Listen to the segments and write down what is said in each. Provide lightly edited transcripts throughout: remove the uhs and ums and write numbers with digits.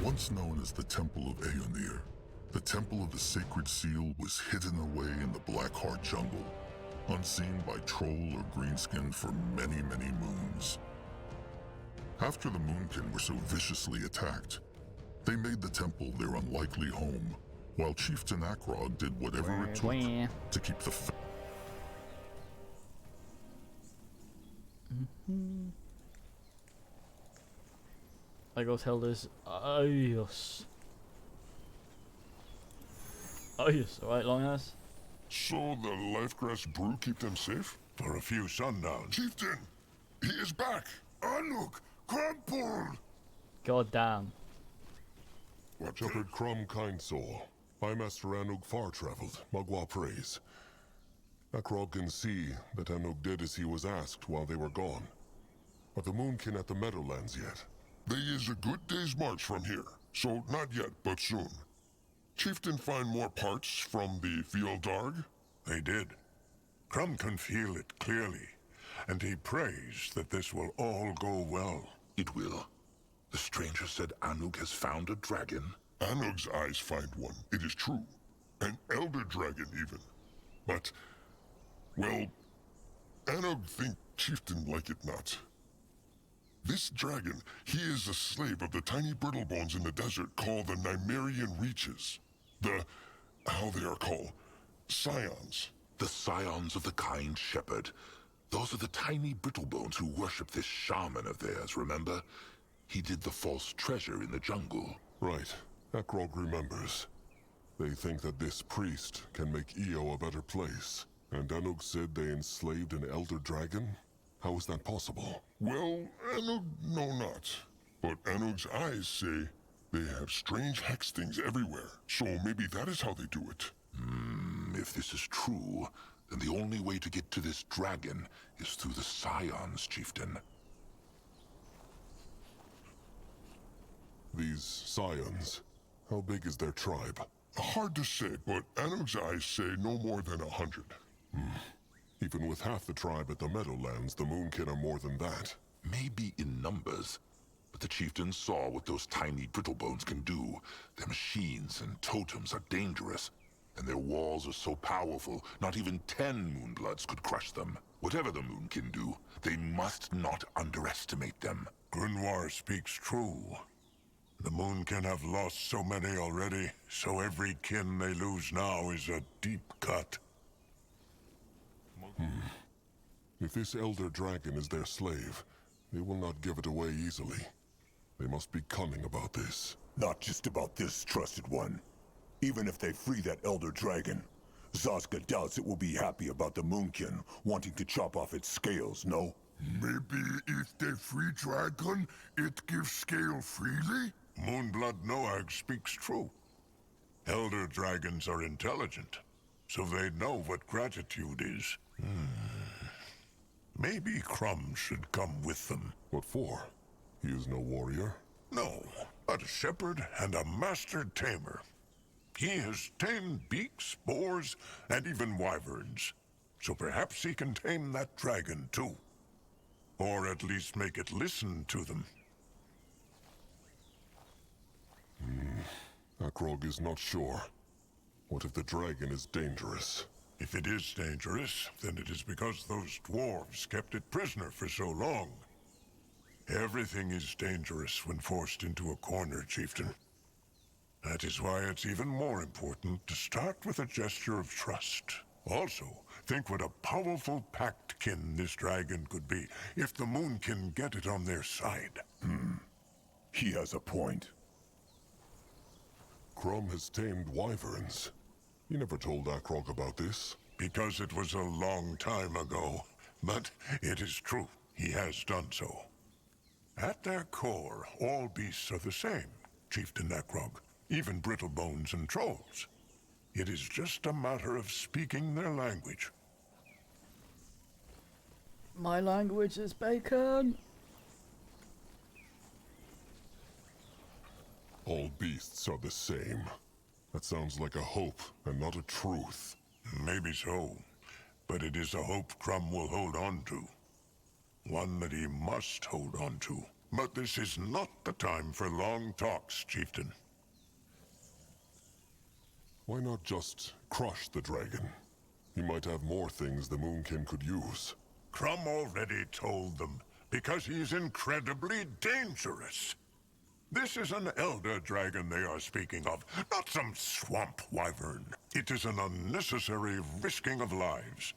Once known as the Temple of Aeonir, the Temple of the Sacred Seal was hidden away in the Blackheart jungle, unseen by troll or greenskin for many, many moons. After the Moonkin were so viciously attacked, they made the temple their unlikely home, while Chieftain Akrog did whatever it took to keep the I go tell this. Ayos. Ayos, alright, long ass. So the Lifegrass brew keep them safe? For a few sundowns. Chieftain! He is back! Anuk! Crumpled! God damn. Shepherd Crumb kind soul. I Master Anug far traveled, Magua praise. Akrog can see that Anug did as he was asked while they were gone. Are the Moonkin at the Meadowlands yet? They is a good day's march from here, so not yet, but soon. Chieftain find more parts from the Fielddarg? They did. Crumb can feel it clearly, and he prays that this will all go well. It will. The stranger said Anug has found a dragon. Anug's eyes find one, it is true. An elder dragon, even. But, well, Anug think Chieftain like it not. This dragon, he is a slave of the tiny brittlebones in the desert called the Nymerian Reaches. How they are called? Scions. The scions of the kind shepherd. Those are the tiny brittlebones who worship this shaman of theirs, remember? He did the false treasure in the jungle. Right. Akrog remembers. They think that this priest can make Io a better place. And Anug said they enslaved an elder dragon? How is that possible? Well, Anug know not. But Anug's eyes say they have strange hex things everywhere. So maybe that is how they do it. If this is true, then the only way to get to this dragon is through the scions, Chieftain. These scions, how big is their tribe? Hard to say, but Anug's eyes say no more than 100. Even with half the tribe at the Meadowlands, the Moonkin are more than that. Maybe in numbers, but the chieftain saw what those tiny brittlebones can do. Their machines and totems are dangerous, and their walls are so powerful, not even 10 Moonbloods could crush them. Whatever the Moon can do, they must not underestimate them. Grunwar speaks true. The Moonkin have lost so many already, so every kin they lose now is a deep cut. If this elder dragon is their slave, they will not give it away easily. They must be cunning about this. Not just about this, trusted one. Even if they free that elder dragon, Zaska doubts it will be happy about the Moonkin wanting to chop off its scales, no? Maybe if they free dragon, it gives scale freely? Moonblood Noag speaks true. Elder dragons are intelligent, so they know what gratitude is. Maybe Crumb should come with them. What for? He is no warrior. No, but a shepherd and a master tamer. He has tamed beaks, boars, and even wyverns. So perhaps he can tame that dragon too. Or at least make it listen to them. Akrog is not sure. What if the dragon is dangerous? If it is dangerous, then it is because those dwarves kept it prisoner for so long. Everything is dangerous when forced into a corner, Chieftain. That is why it's even more important to start with a gesture of trust. Also, think what a powerful pact kin this dragon could be if the Moon can get it on their side. He has a point. Crumb has tamed wyverns. He never told Akrog about this. Because it was a long time ago. But it is true, he has done so. At their core, all beasts are the same, Chieftain Akrog. Even brittlebones and trolls. It is just a matter of speaking their language. My language is bacon. All beasts are the same. That sounds like a hope and not a truth. Maybe so, but it is a hope Crumb will hold on to. One that he must hold on to. But this is not the time for long talks, Chieftain. Why not just crush the dragon? He might have more things the Moonkin could use. Crum already told them, because he's incredibly dangerous. This is an elder dragon they are speaking of, not some swamp wyvern. It is an unnecessary risking of lives.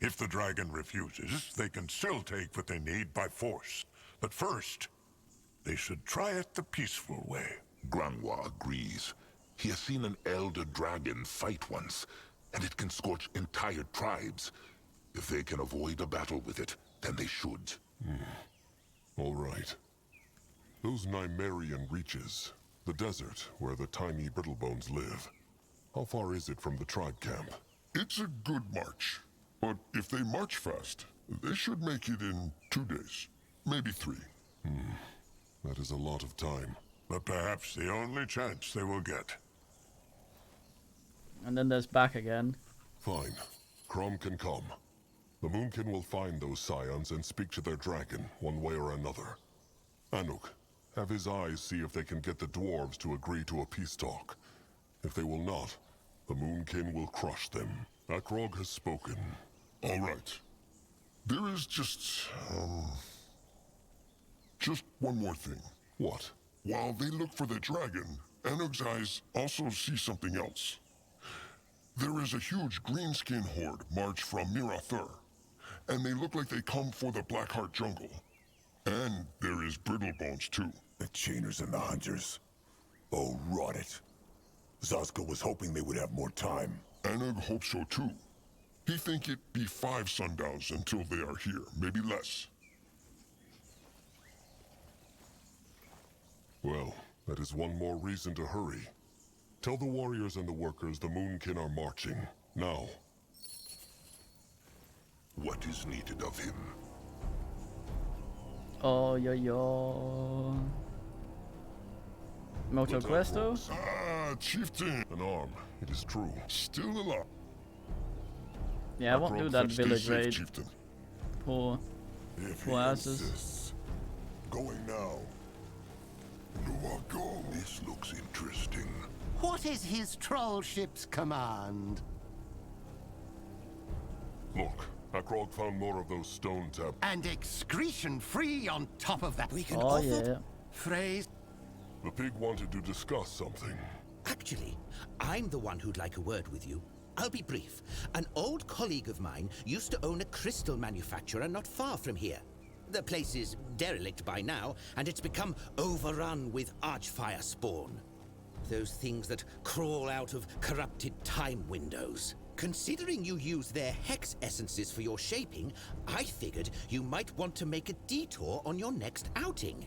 If the dragon refuses, they can still take what they need by force. But first, they should try it the peaceful way. Granois agrees. He has seen an elder dragon fight once, and it can scorch entire tribes. If they can avoid a battle with it, then they should. All right. Those Nymerian reaches, the desert where the tiny Brittlebones live. How far is it from the tribe camp? It's a good march. But if they march fast, they should make it in 2 days. Maybe 3. That is a lot of time. But perhaps the only chance they will get. And then there's back again. Fine. Crom can come. The Moonkin will find those scions and speak to their dragon, one way or another. Anuk, have his eyes see if they can get the dwarves to agree to a peace talk. If they will not, the Moonkin will crush them. Akrog has spoken. All right. There is just one more thing. What? While they look for the dragon, Anug's eyes also see something else. There is a huge greenskin horde march from Mirathur, and they look like they come for the Blackheart jungle. And there is Brittlebones too. The Chainers and the Hunters. Oh, rot it. Zaska was hoping they would have more time. Anug hopes so too. He think it be 5 sundowns until they are here, maybe less. Well, that is one more reason to hurry. Tell the warriors and the workers the Moonkin are marching. Now. What is needed of him? Oh, yo. Moto Questo? Ah, chieftain! An arm, it is true. Still alive. Yeah, I won't do that Stay village safe, raid. chieftain. Poor If Poor asses. insists. Going now. This looks interesting. What is his troll ship's command? Look, Akrog found more of those stone tab. And excretion free on top of that. We can Oh yeah. phrase. The pig wanted to discuss something. Actually, I'm the one who'd like a word with you. I'll be brief. An old colleague of mine used to own a crystal manufacturer not far from here. The place is derelict by now, and it's become overrun with archfire spawn. Those things that crawl out of corrupted time windows. Considering you use their hex essences for your shaping, I figured you might want to make a detour on your next outing.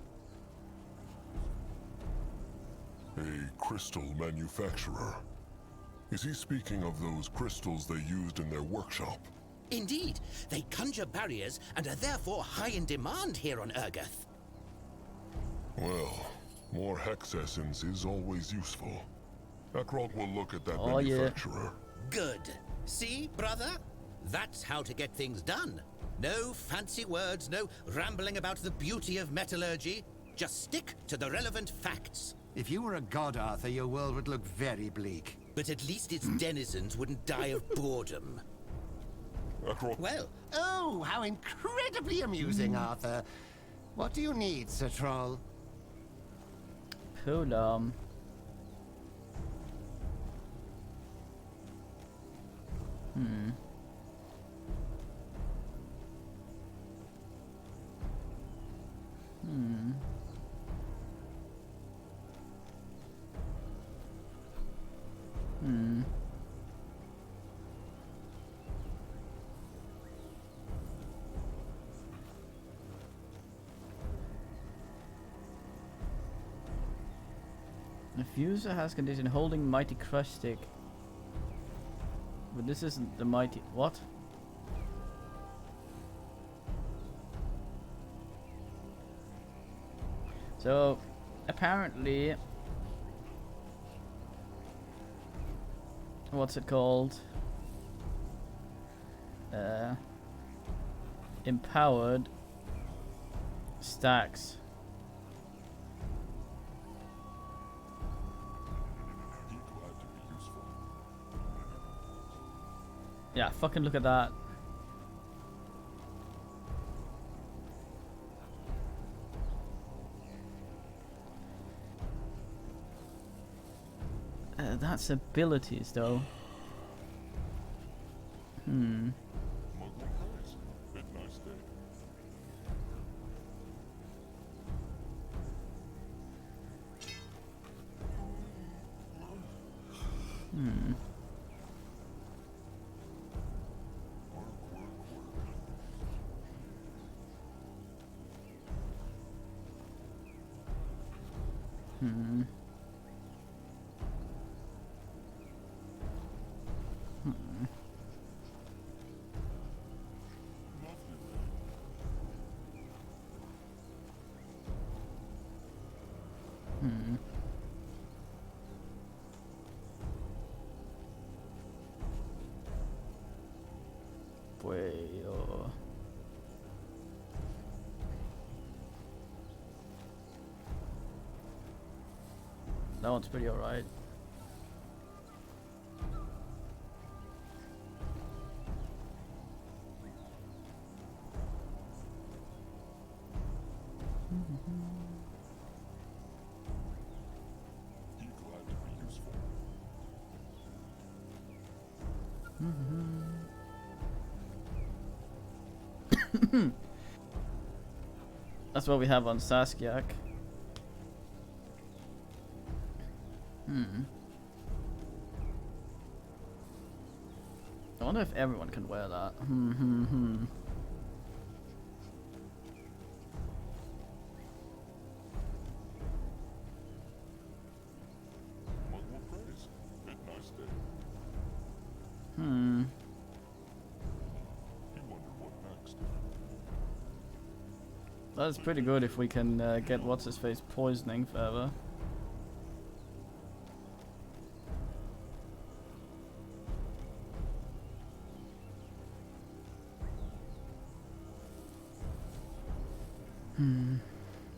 A crystal manufacturer. Is he speaking of those crystals they used in their workshop? Indeed, they conjure barriers and are therefore high in demand here on Urgoth. Well, more hex essence is always useful. Akrog will look at that Oh, yeah. manufacturer. Good. See, brother? That's how to get things done. No fancy words, no rambling about the beauty of metallurgy. Just stick to the relevant facts. If you were a god, Arthur, your world would look very bleak. But at least its denizens wouldn't die of boredom. Akrog, Well, Oh, how incredibly amusing, Arthur. What do you need, Sir Troll? Hold on. If user has condition holding mighty crush stick. But this isn't the mighty what? So apparently what's it called? Empowered stacks Yeah, fucking look at that. That's abilities, though. Hmm. Hmm. Hmm. Hmm. Well, that one's pretty alright. That's what we have on Saskiak. Hmm. I wonder if everyone can wear that. Hmm. That's pretty good if we can get what's-his-face poisoning forever.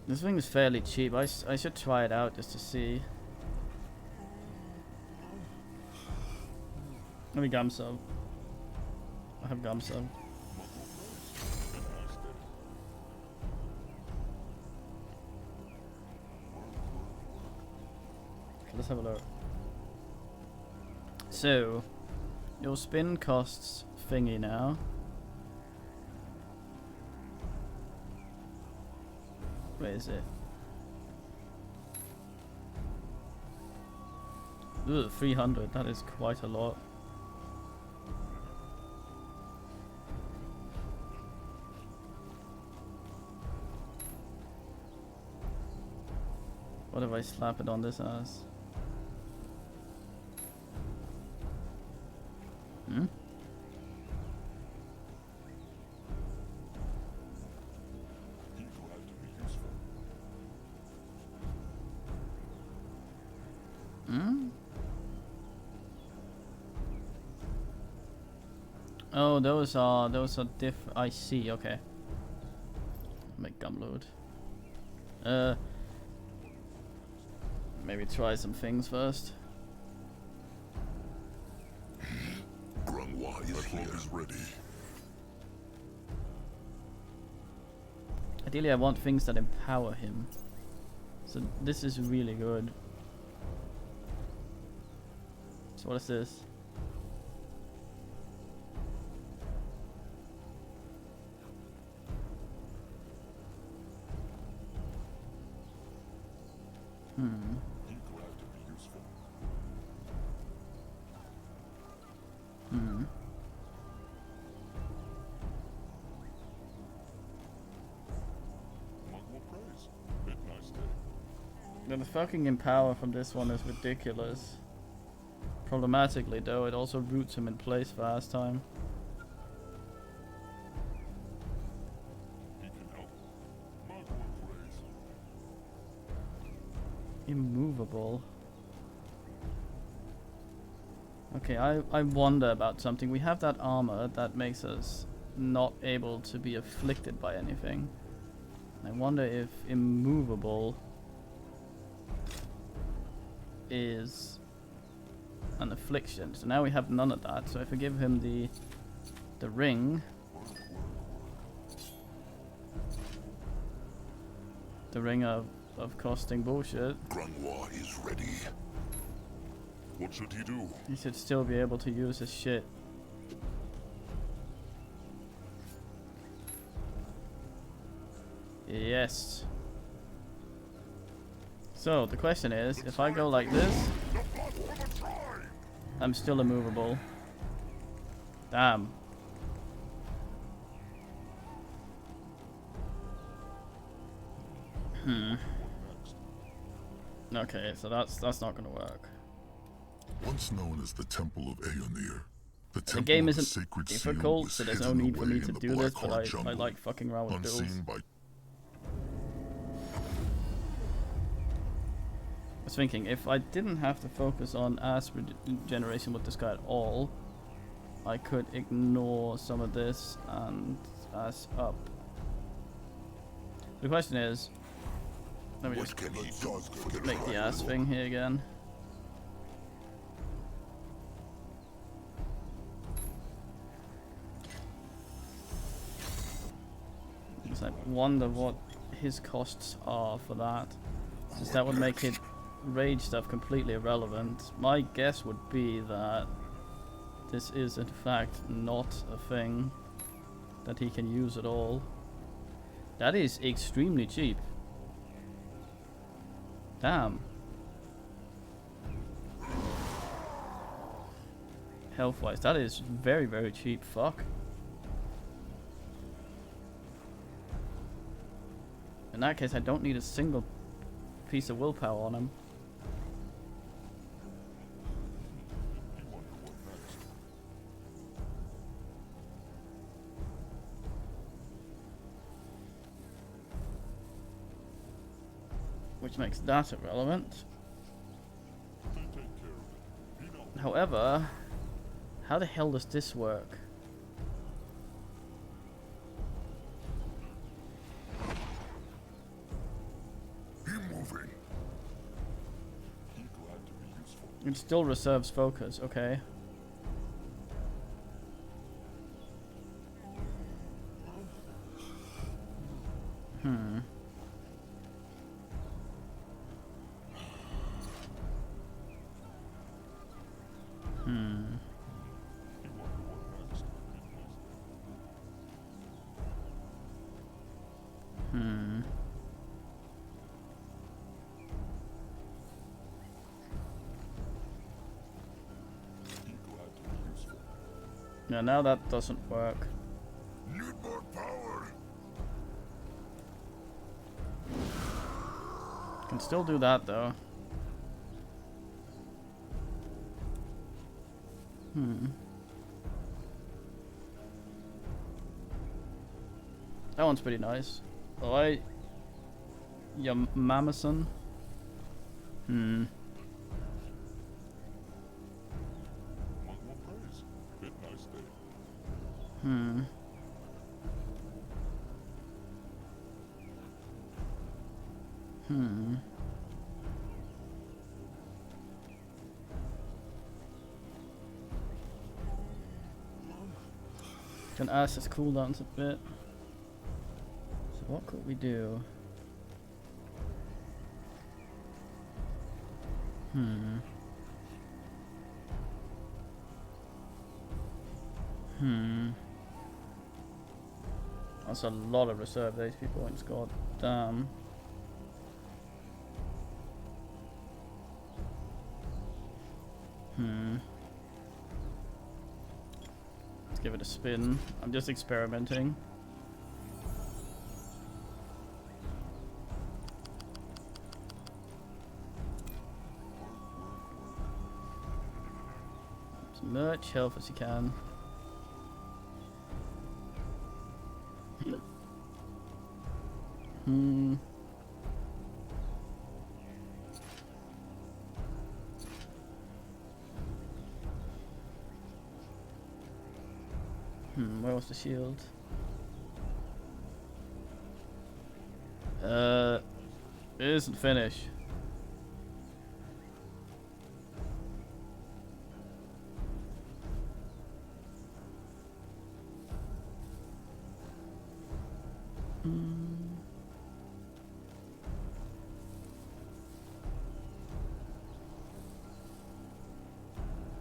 This thing is fairly cheap. I should try it out just to see. Let me gum sub. I have gum sub. Okay, let's have a look. So, your spin costs thingy now. Where is it? Ooh, 300. That is quite a lot. What if I slap it on this ass? Hmm? Oh, those are different. I see. Okay. Make gum load. Maybe try some things first. Grungwa is here. Is ready. Ideally, I want things that empower him. So this is really good. So what is this? The fucking empower from this one is ridiculous. Problematically though, it also roots him in place fast time. Immovable. Okay, I wonder about something. We have that armor that makes us not able to be afflicted by anything. I wonder if immovable is and affliction. So now we have none of that. So if I give him the ring, the ring of costing bullshit, Grunwa is ready. What should he do? he should still be able to use his shit. Yes. So the question is, if I go like this, I'm still immovable. Damn. Okay, so that's not gonna work. Once known as the Temple of Aeonir, the The Temple game of the isn't Sacred Seal difficult, was so there's no hidden need for away me in to the do this, Black but Heart I jungle, like fucking around with bills. unseen by I was thinking, if I didn't have to focus on ass regeneration with this guy at all, I could ignore some of this and ass up. The question is, let me What just can he do for the make the ass tribe? thing here again. Because I wonder what his costs are for that. Since that would make it rage stuff completely irrelevant. My guess would be that this is in fact not a thing that he can use at all. That is extremely cheap. Damn. Health wise, that is very, very cheap. Fuck. In that case, I don't need a single piece of willpower on him. Which makes that irrelevant. However, how the hell does this work? Be moving. It still reserves focus, okay. Yeah, now that doesn't work. Need more power. Can still do that though. That one's pretty nice. Alright. Mamison. Can ask his cooldowns a bit. So what could we do? That's a lot of reserve HP points, god damn. Let's give it a spin. I'm just experimenting. As much health as you can. Where was the shield? It isn't finished.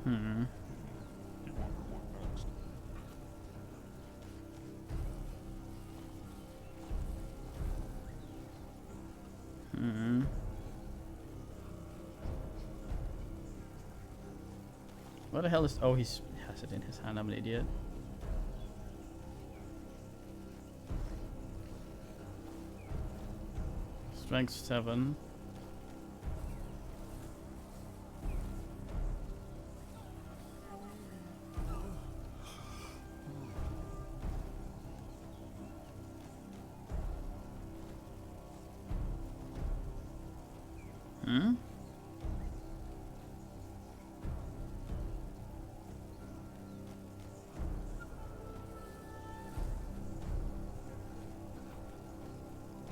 Hmm. Hmm. What the hell is... Oh, he has it in his hand. I'm an idiot. Strength 7. Hmm?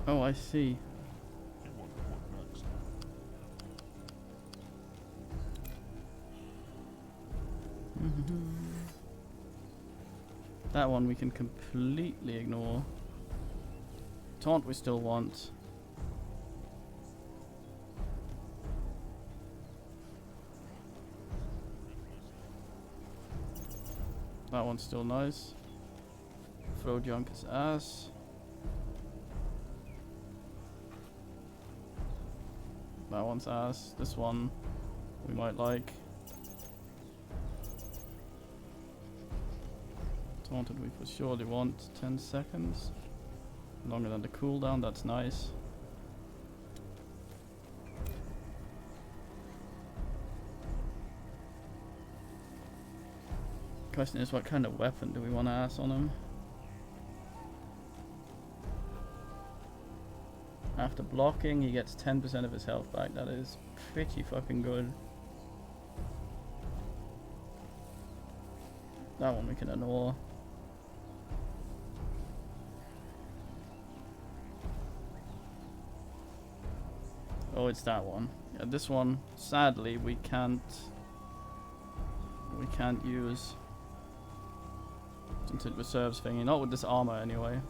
Oh, I see. That one we can completely ignore. Taunt we still want. That one's still nice. Throw junk his ass. That one's ass. This one we might like. Taunted we for surely want 10 seconds. Longer than the cooldown, that's nice. Question is, what kind of weapon do we want to ass on him? After blocking, he gets 10% of his health back. That is pretty fucking good. That one we can ignore. Oh, it's that one. Yeah, this one, sadly, we can't use since it reserves thingy. Not with this armor, anyway.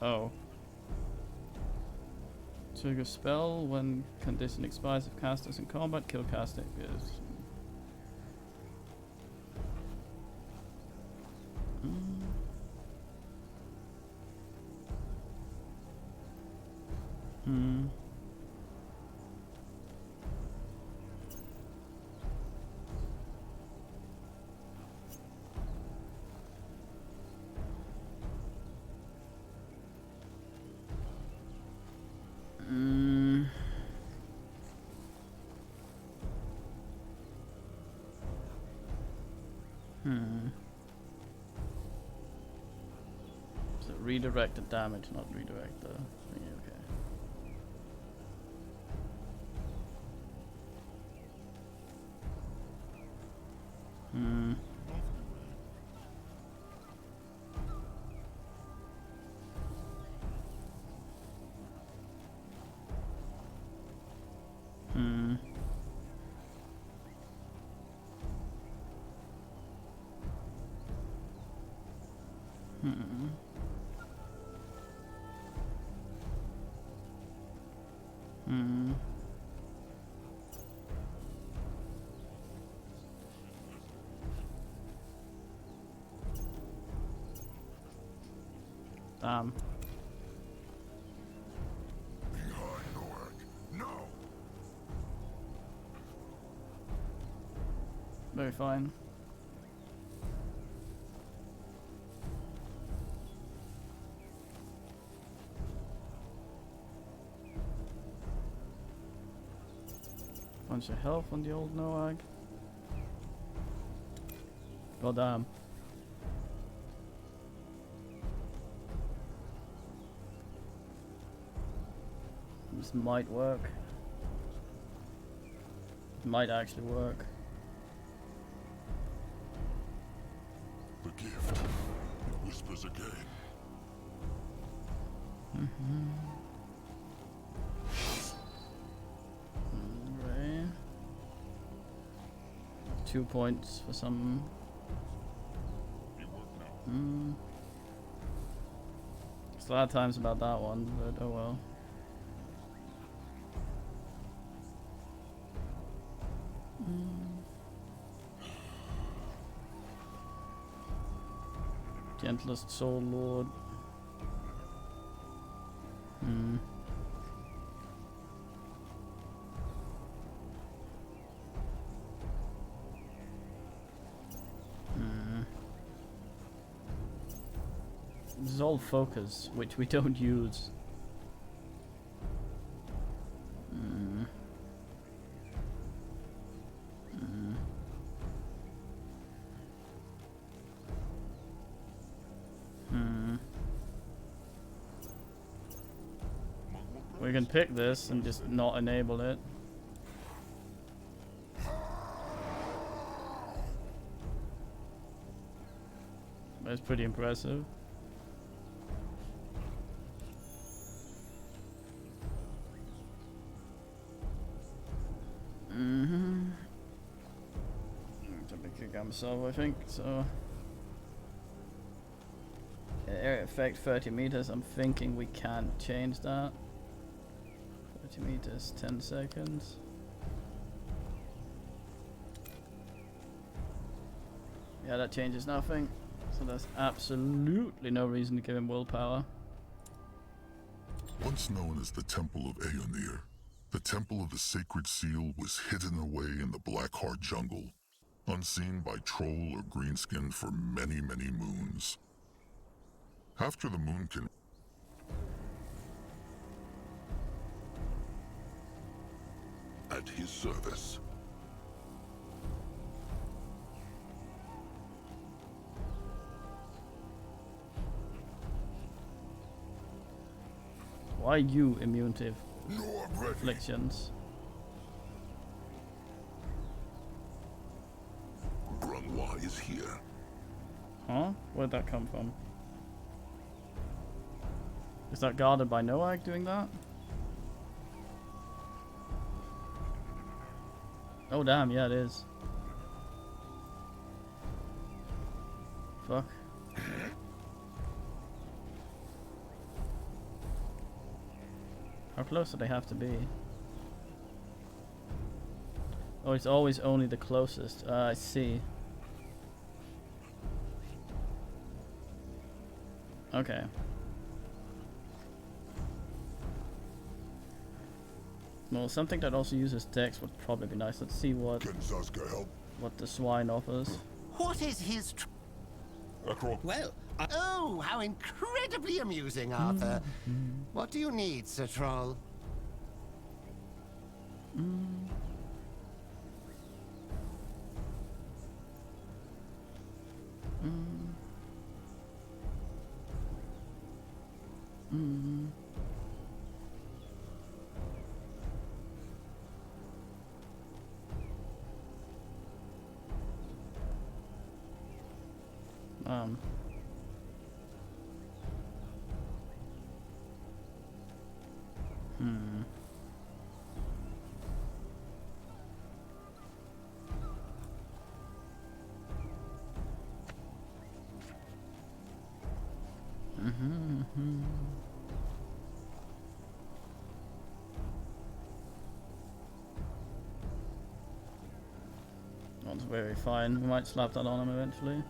Oh. Trigger spell when condition expires if casters in combat. Kill caster. Yes. So redirect the damage, not redirect the thingy, okay. Damn. No. Very fine. Bunch of health on the old Noag. God damn. This might work. It might actually work. The gift. It whispers again. Right. 2 points for some There's a lot of times about that one, but oh well. Gentlest Soul Lord. This is all focus, which we don't use. We can pick this and just not enable it. That's pretty impressive. To be kick out myself, I think so. Area effect 30 meters. I'm thinking we can't change that. 30 meters, 10 seconds. Yeah, that changes nothing. So there's absolutely no reason to give him willpower. Once known as the Temple of Aeonir, the Temple of the Sacred Seal was hidden away in the Blackheart jungle, unseen by troll or greenskin for many, many moons. After the Moonkin, At his service. Why are you immune to afflictions? Grunwa is here. Huh? Where'd that come from? Is that guarded by Noag doing that? Oh damn, yeah it is. Fuck. How close do they have to be? Oh, it's always only the closest. I see. Okay. Well, something that also uses Dex would probably be nice. Let's see what Can Zaska help? what the swine offers. What is his Well, Oh, how incredibly amusing, Arthur. What do you need, Sir Troll? That's very fine. We might slap that on him eventually.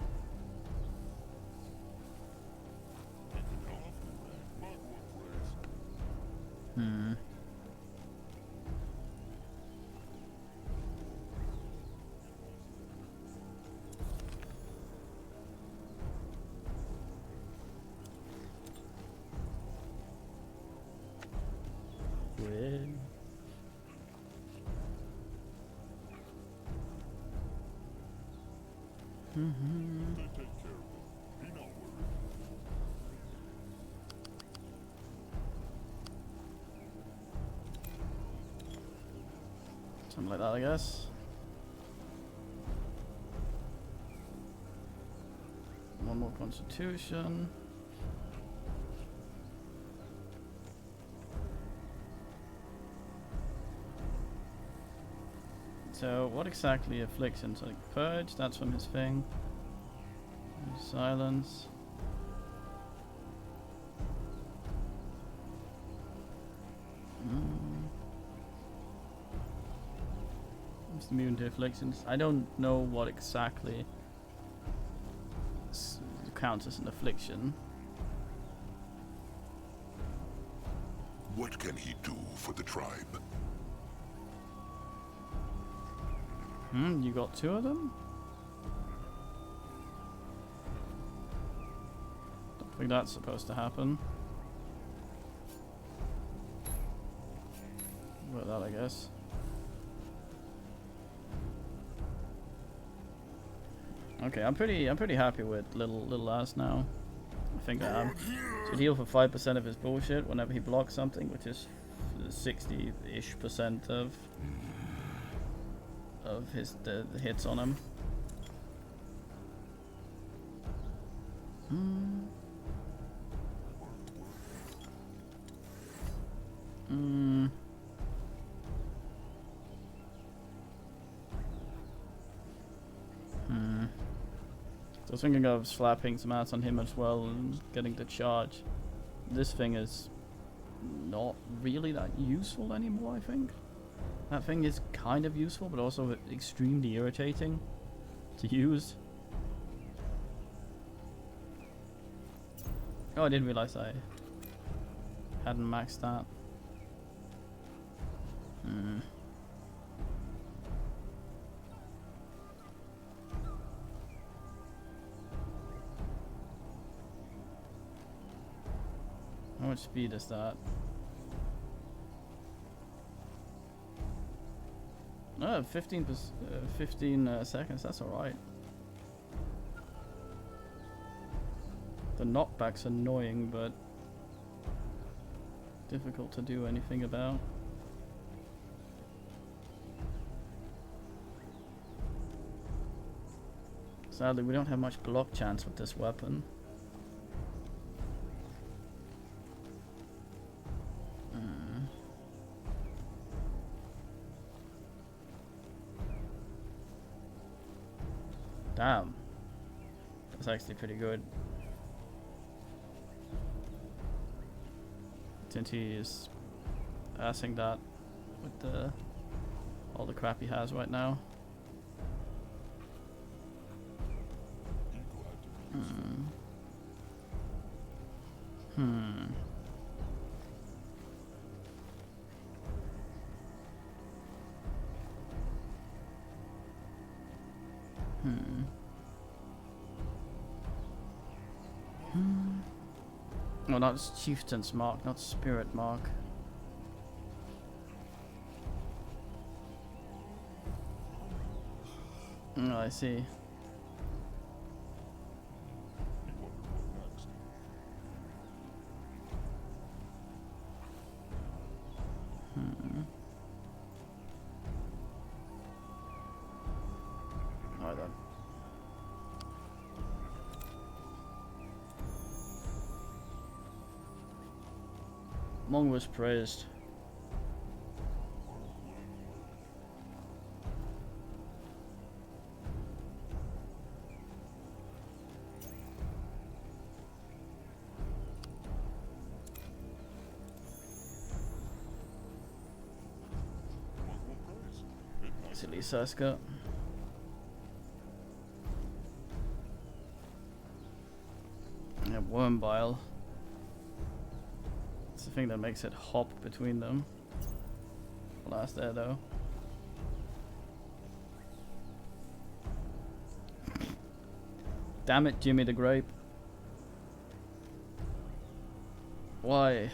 Weird. Something like that, I guess. One more constitution. So, what exactly afflictions? Like purge, that's from his thing. Silence. It's immune to afflictions. I don't know what exactly counts as an affliction. What can he do for the tribe? You got 2 of them? Don't think that's supposed to happen. But that, I guess. Okay, I'm pretty happy with little ass now. I think I am. Should heal for 5% of his bullshit whenever he blocks something, which is 60-ish% of his the hits on him. So I was thinking of slapping some ass on him as well and getting the charge. This thing is not really that useful anymore, I think. That thing is kind of useful, but also extremely irritating to use. Oh, I didn't realize I hadn't maxed that. How much speed is that? 15 seconds, that's alright. The knockback's annoying, but difficult to do anything about. Sadly, we don't have much block chance with this weapon. Damn. That's actually pretty good. Since he is passing that with all the crap he has right now. Oh, that's Chieftain's Mark, not Spirit Mark. Oh, I see. Alright then. Mong was praised. Silly Saska. Yeah, worm bile. It's the thing that makes it hop between them. Last there though. Damn it, Jimmy the Grape. Why?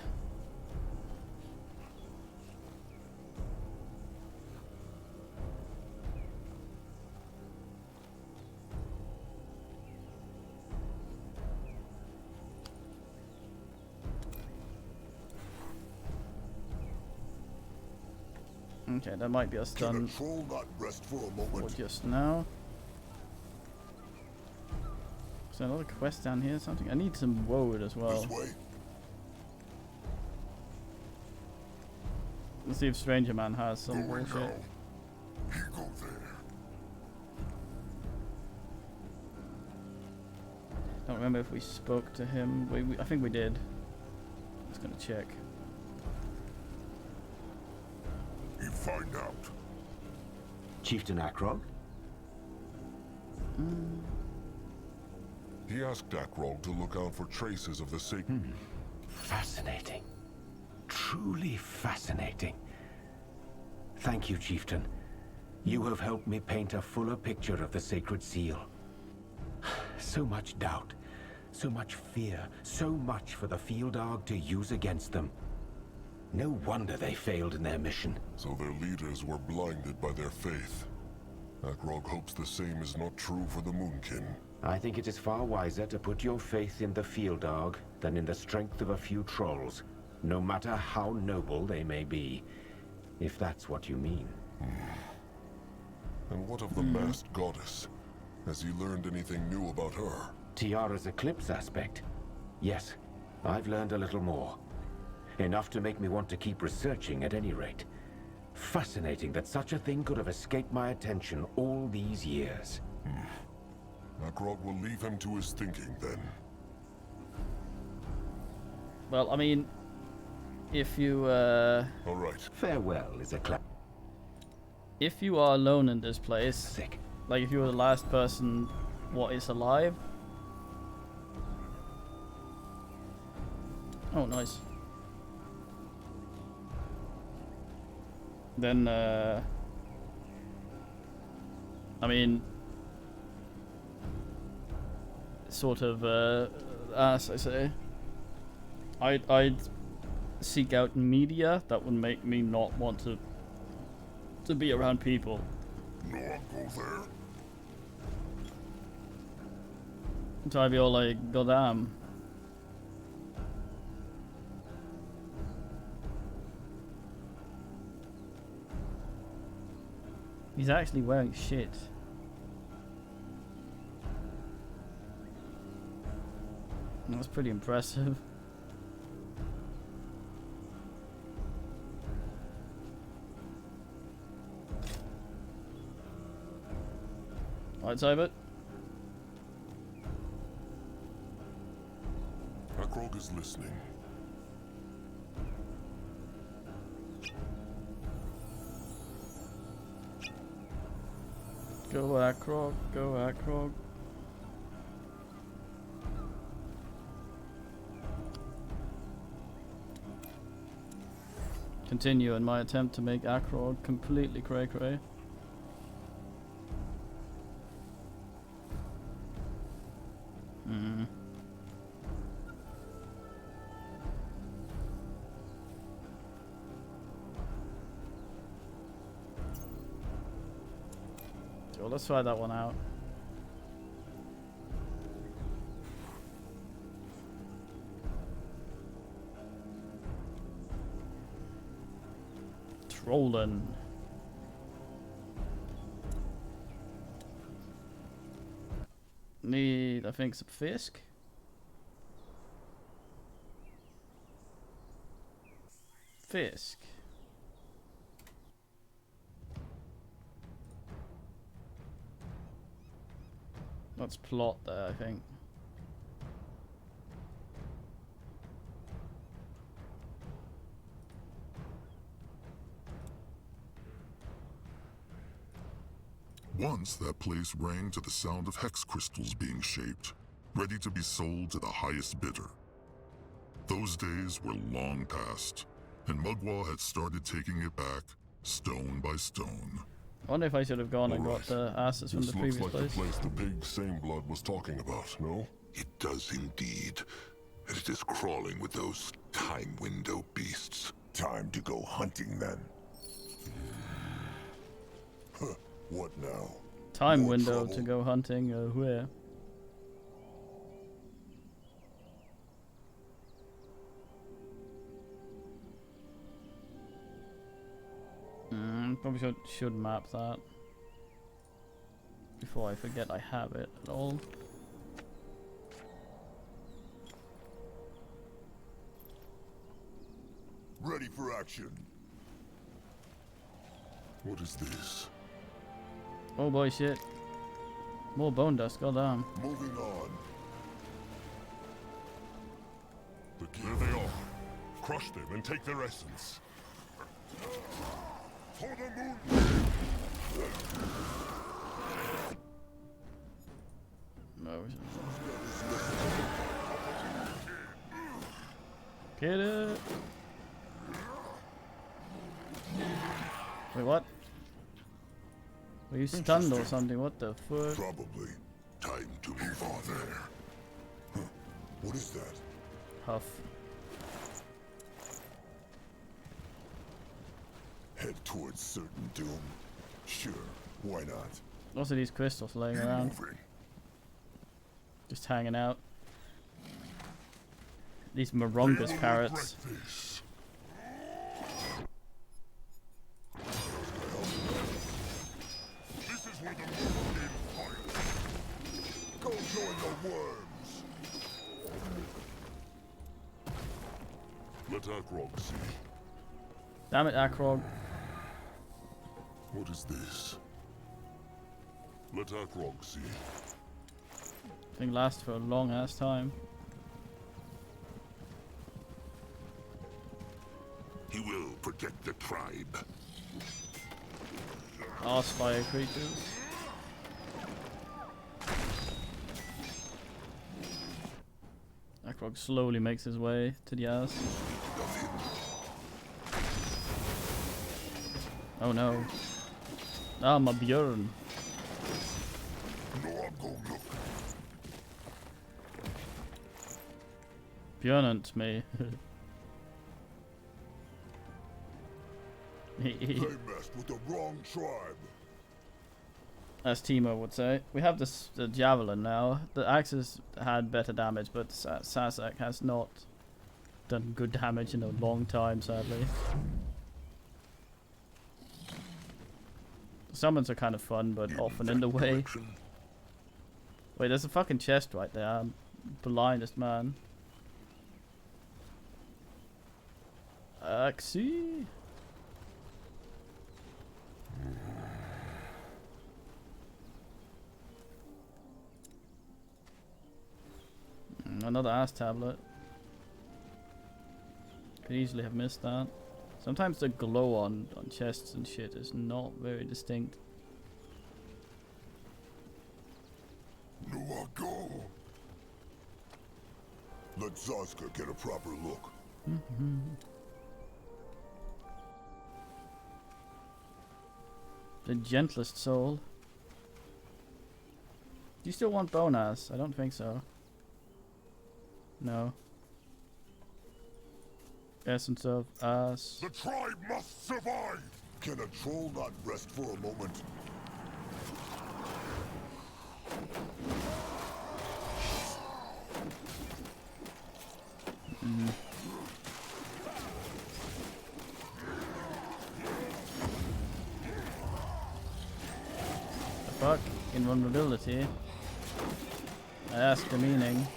Okay, that might be us done Troll not rest for a for moment. just now. Is there another quest down here or something? I need some woad as well. This way. Let's see if Stranger Man has some Going bullshit. now. You go there. don't remember if we spoke to him. I think we did. Just gonna check. You find out. Chieftain Akrog? He asked Akrog to look out for traces of the sacred. Fascinating. Truly fascinating. Thank you, Chieftain. You have helped me paint a fuller picture of the Sacred Seal. So much doubt, so much fear, so much for the Fieldarg to use against them. No wonder they failed in their mission. So their leaders were blinded by their faith. Akrog hopes the same is not true for the Moonkin. I think it is far wiser to put your faith in the Fieldarg than in the strength of a few trolls, no matter how noble they may be, if that's what you mean. And what of the masked goddess? Has he learned anything new about her? Tiara's eclipse aspect? Yes, I've learned a little more. Enough to make me want to keep researching at any rate. Fascinating that such a thing could have escaped my attention all these years. Akrog will leave him to his thinking then. Well, I mean, if you All right. Farewell is a if you are alone in this place, classic. like if you were the last person what is alive. Oh, nice. Then I mean, sort of as I say, I'd seek out media that would make me not want to be around people. No one go there. So I'd be all like, goddamn. He's actually wearing shit. That's pretty impressive. Right, Tybert. Akrog is listening. Go Akrog, go Akrog. Continue in my attempt to make Akrog completely cray-cray. So let's try that one out. Trolling. Need, I think, some Fisk. Fisk. Let's plot there, I think. Once that place rang to the sound of hex crystals being shaped, ready to be sold to the highest bidder. Those days were long past, and Mugwa had started taking it back, stone by stone. I wonder if I should have gone and got the assets from This the looks previous like place. the place the big Sameblood was talking about, no? It does indeed. And it is crawling with those time window beasts. Time to go hunting then. What now? Time More window trouble. to go hunting, where? Probably should map that before I forget I have it at all. Ready for action. What is this? Oh boy, shit. More bone dust, goddamn. Moving on. There they are. Crush them and take their essence. For the moon! No. Get it. Wait, what? Were you stunned or something? What the fuck? Probably. Time to move on there. Huh. What is that? Huff. Head towards certain doom. Sure, why not? Also, these crystals laying around, just hanging out. These Morongus parrots. This is where the moon fire. Go join the worms! Let Akrog see. Damn it, Akrog. What is this? Let Akrog see. Thing lasts for a long ass time. He will protect the tribe. Arse fire creatures. Akrog slowly makes his way to the ass. Oh no. Ah, my Björn. No, I'm gonna look. Björnant me. They messed with the wrong tribe. As Timo would say. We have this the javelin now. The axes had better damage, but Sazak has not done good damage in a long time, sadly. Summons are kind of fun, but often in the way. Wait, there's a fucking chest right there. I'm blindest man. Axie. Another ass tablet. Could easily have missed that. Sometimes the glow on chests and shit is not very distinct. No, I'll go. Let Zoska get a proper look. The gentlest soul. Do you still want bone ass? I don't think so. No. Essence of ass. The tribe must survive! Can a troll not rest for a moment? The fuck? Invulnerability. I ask the meaning.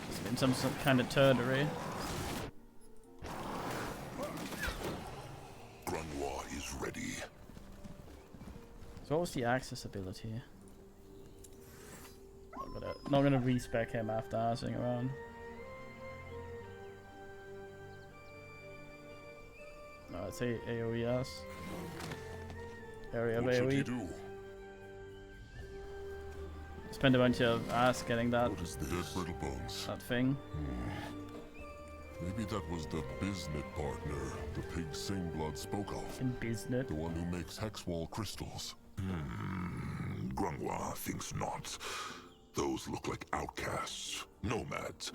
It's been some kind of turdery. Grunwa is ready. So what was the accessibility? Not gonna respec him after arsing around. No, it's AoE ass. Area of What should he AoE. do? Spend a bunch of ass getting that What is this? Dead brittle bones. that thing. Maybe that was the Biznit partner the pig Singblood spoke of. In Biznit. The one who makes Hexwall crystals. Grunwa thinks not. Those look like outcasts, nomads.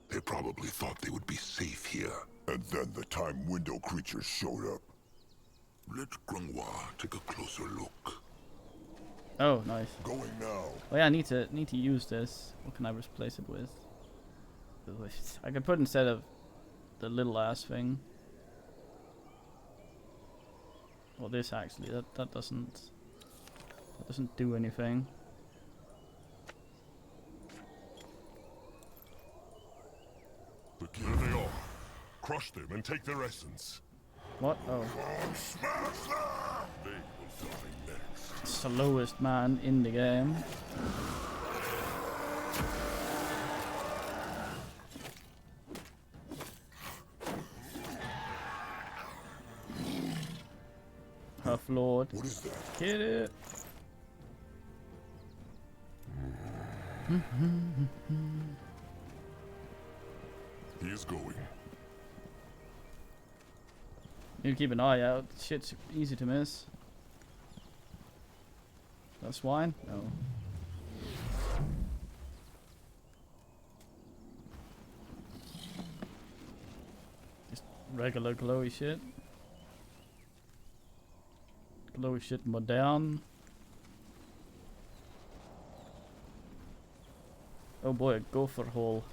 They probably thought they would be safe here. And then the time window creatures showed up. Let Grunwa take a closer look. Oh, nice. Going now. Oh yeah, I need to use this. What can I replace it with? I could put instead of the little ass thing. Well, this actually that doesn't do anything. There they are. Crush them and take their essence. What? Oh, Smash them! They will die next. slowest man in the game. Lord. What is that? Hit it. He is going. You keep an eye out. Shit's easy to miss. That swine? No. Just regular glowy shit. Glowy shit modern. Oh boy, a gopher hole.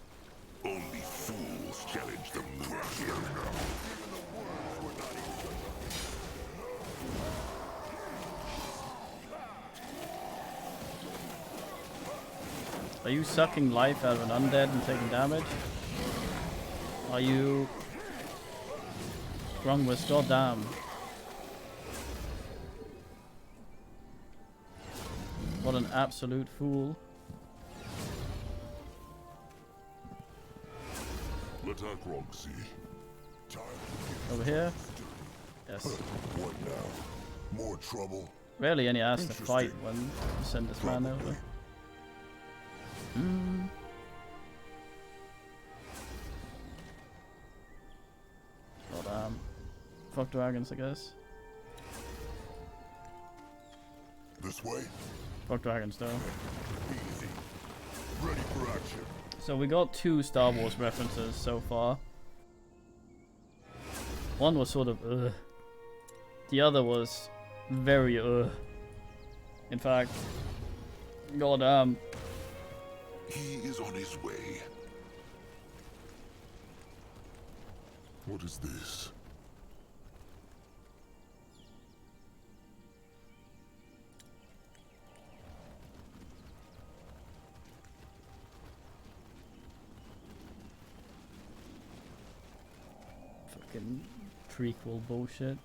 Only fools challenge the moon. Are you sucking life out of an undead and taking damage? Are you... Grungwist, goddamn. What an absolute fool. Let Akrog see. Over here? Yes. What now? More trouble? Rarely any ass to fight when you send this man over. Probably. But fuck dragons, I guess. This way? Fuck dragons though. Easy. Ready for action. So we got 2 Star Wars references so far. One was sort of ugh. The other was very ugh. In fact, goddamn. He is on his way. What is this? Fucking prequel bullshit.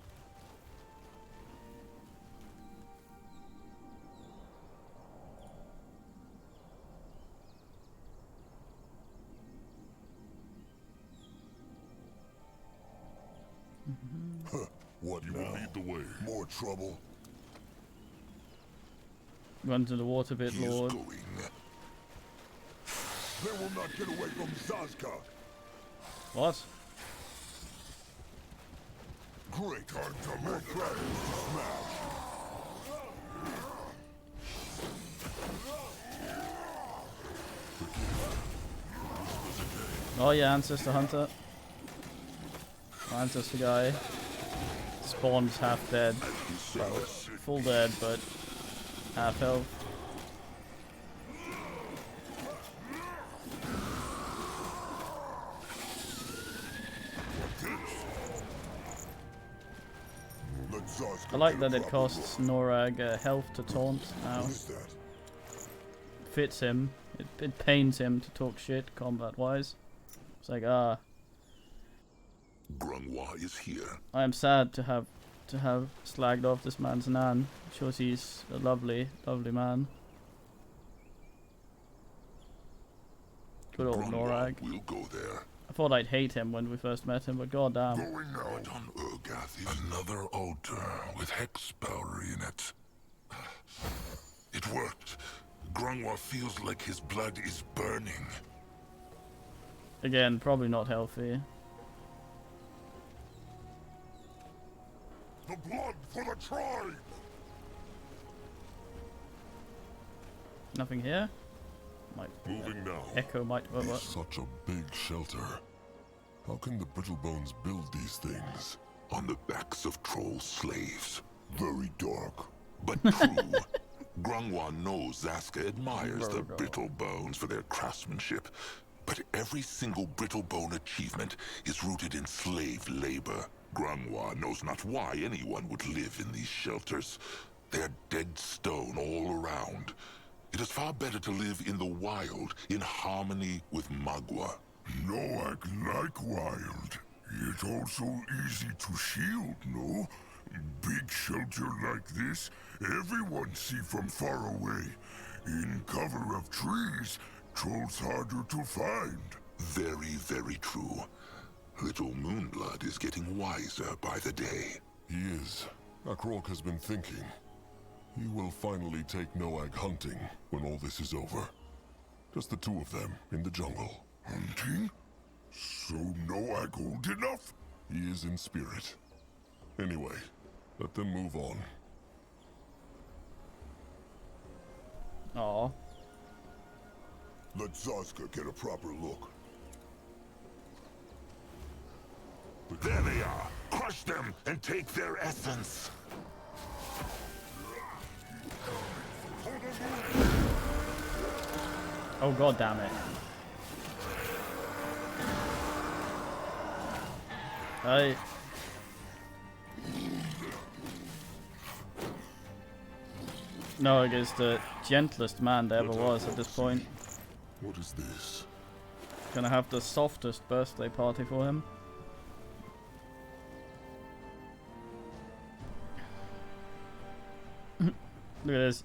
What You now? will lead the way. More trouble? Run to the water bit, He is Lord. going. They will not get away from Zazka. What? Great. Time to make dragons to smash. Oh yeah, Ancestor Hunter. Ancestor guy. Spawn's half dead. Well, full dead, but half health. Let Zazka I like get that a it proper costs look. Norag health to taunt now. What is that? Fits him. It pains him to talk shit combat wise. It's like, ah, Grungwa is here. I am sad to have slagged off this man's nan. Shows he's a lovely, lovely man. Good old Grungwa Norag. will go there. I thought I'd hate him when we first met him, but goddamn. Going now. But on Urgath is another altar with hex powder in it. It worked. Grungwa feels like his blood is burning. Again, probably not healthy. The blood for the tribe! Nothing here? Might Moving now. echo might what? Such a big shelter. How can the Brittlebones build these things? On the backs of troll slaves. Very dark. But true. Grungwa knows Zaska admires the Virgo. Brittlebones for their craftsmanship. But every single Brittlebone achievement is rooted in slave labor. Grungwa knows not why anyone would live in these shelters. They're dead stone all around. It is far better to live in the wild, in harmony with Magua. Noak like wild. Yet also easy to shield, no? Big shelter like this, everyone see from far away. In cover of trees, trolls harder to find. Very, very true. Little Moonblood is getting wiser by the day. He is. Akrok has been thinking. He will finally take Noag hunting when all this is over. Just the two of them in the jungle. Hunting? So Noag old enough? He is in spirit. Anyway, let them move on. Aw. Let Zazka get a proper look. There they are! Crush them and take their essence! Oh god damn it. Noag is the gentlest man there ever was at this point. What is this? Gonna have the softest birthday party for him. Look at this.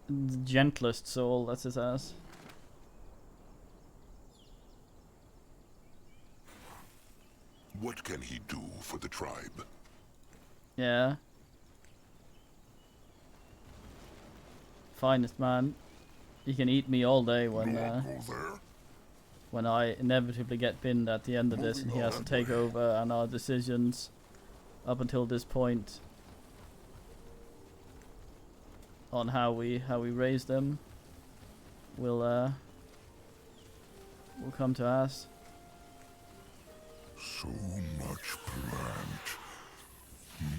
The gentlest soul, that's his ass. What can he do for the tribe? Yeah. Finest man. He can eat me all day when I inevitably get pinned at the end of this and he has to take over, and our decisions up until this point on how we raise them will come to us. So much planned.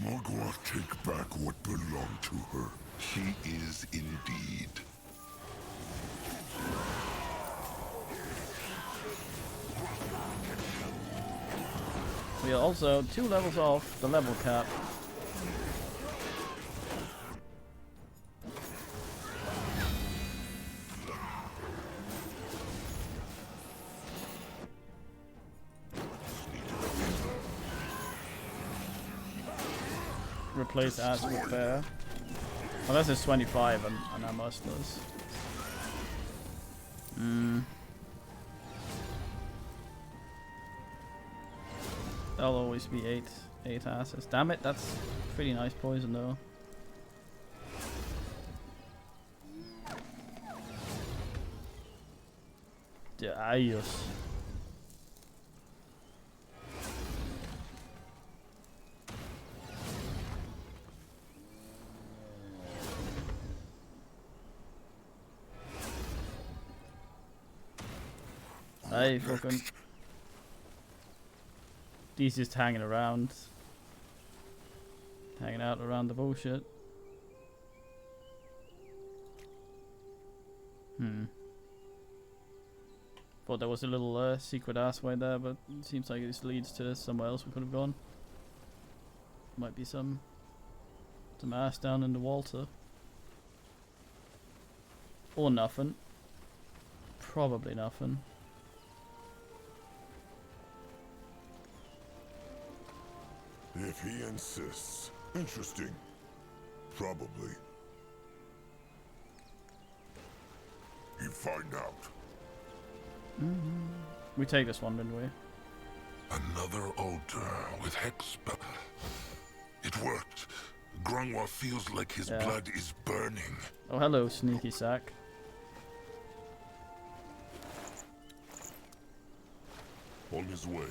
Magua take back what belonged to her. She is indeed. We are also 2 levels off the level cap. Replace ass with bear. Unless it's 25 and I'm muscless. That'll always be 8 asses. Damn it, that's pretty nice poison though. Dios. Hey, fucking. He's just hanging around. Hanging out around the bullshit. Thought there was a little secret assway there, but it seems like this leads to somewhere else we could have gone. Might be some ass down in the water. Or nothing. Probably nothing. If he insists. Interesting. Probably. You find out. We take this one, didn't we? Another altar with hex spell. It worked. Grungwa feels like his blood is burning. Oh, hello, sneaky sack. On his way.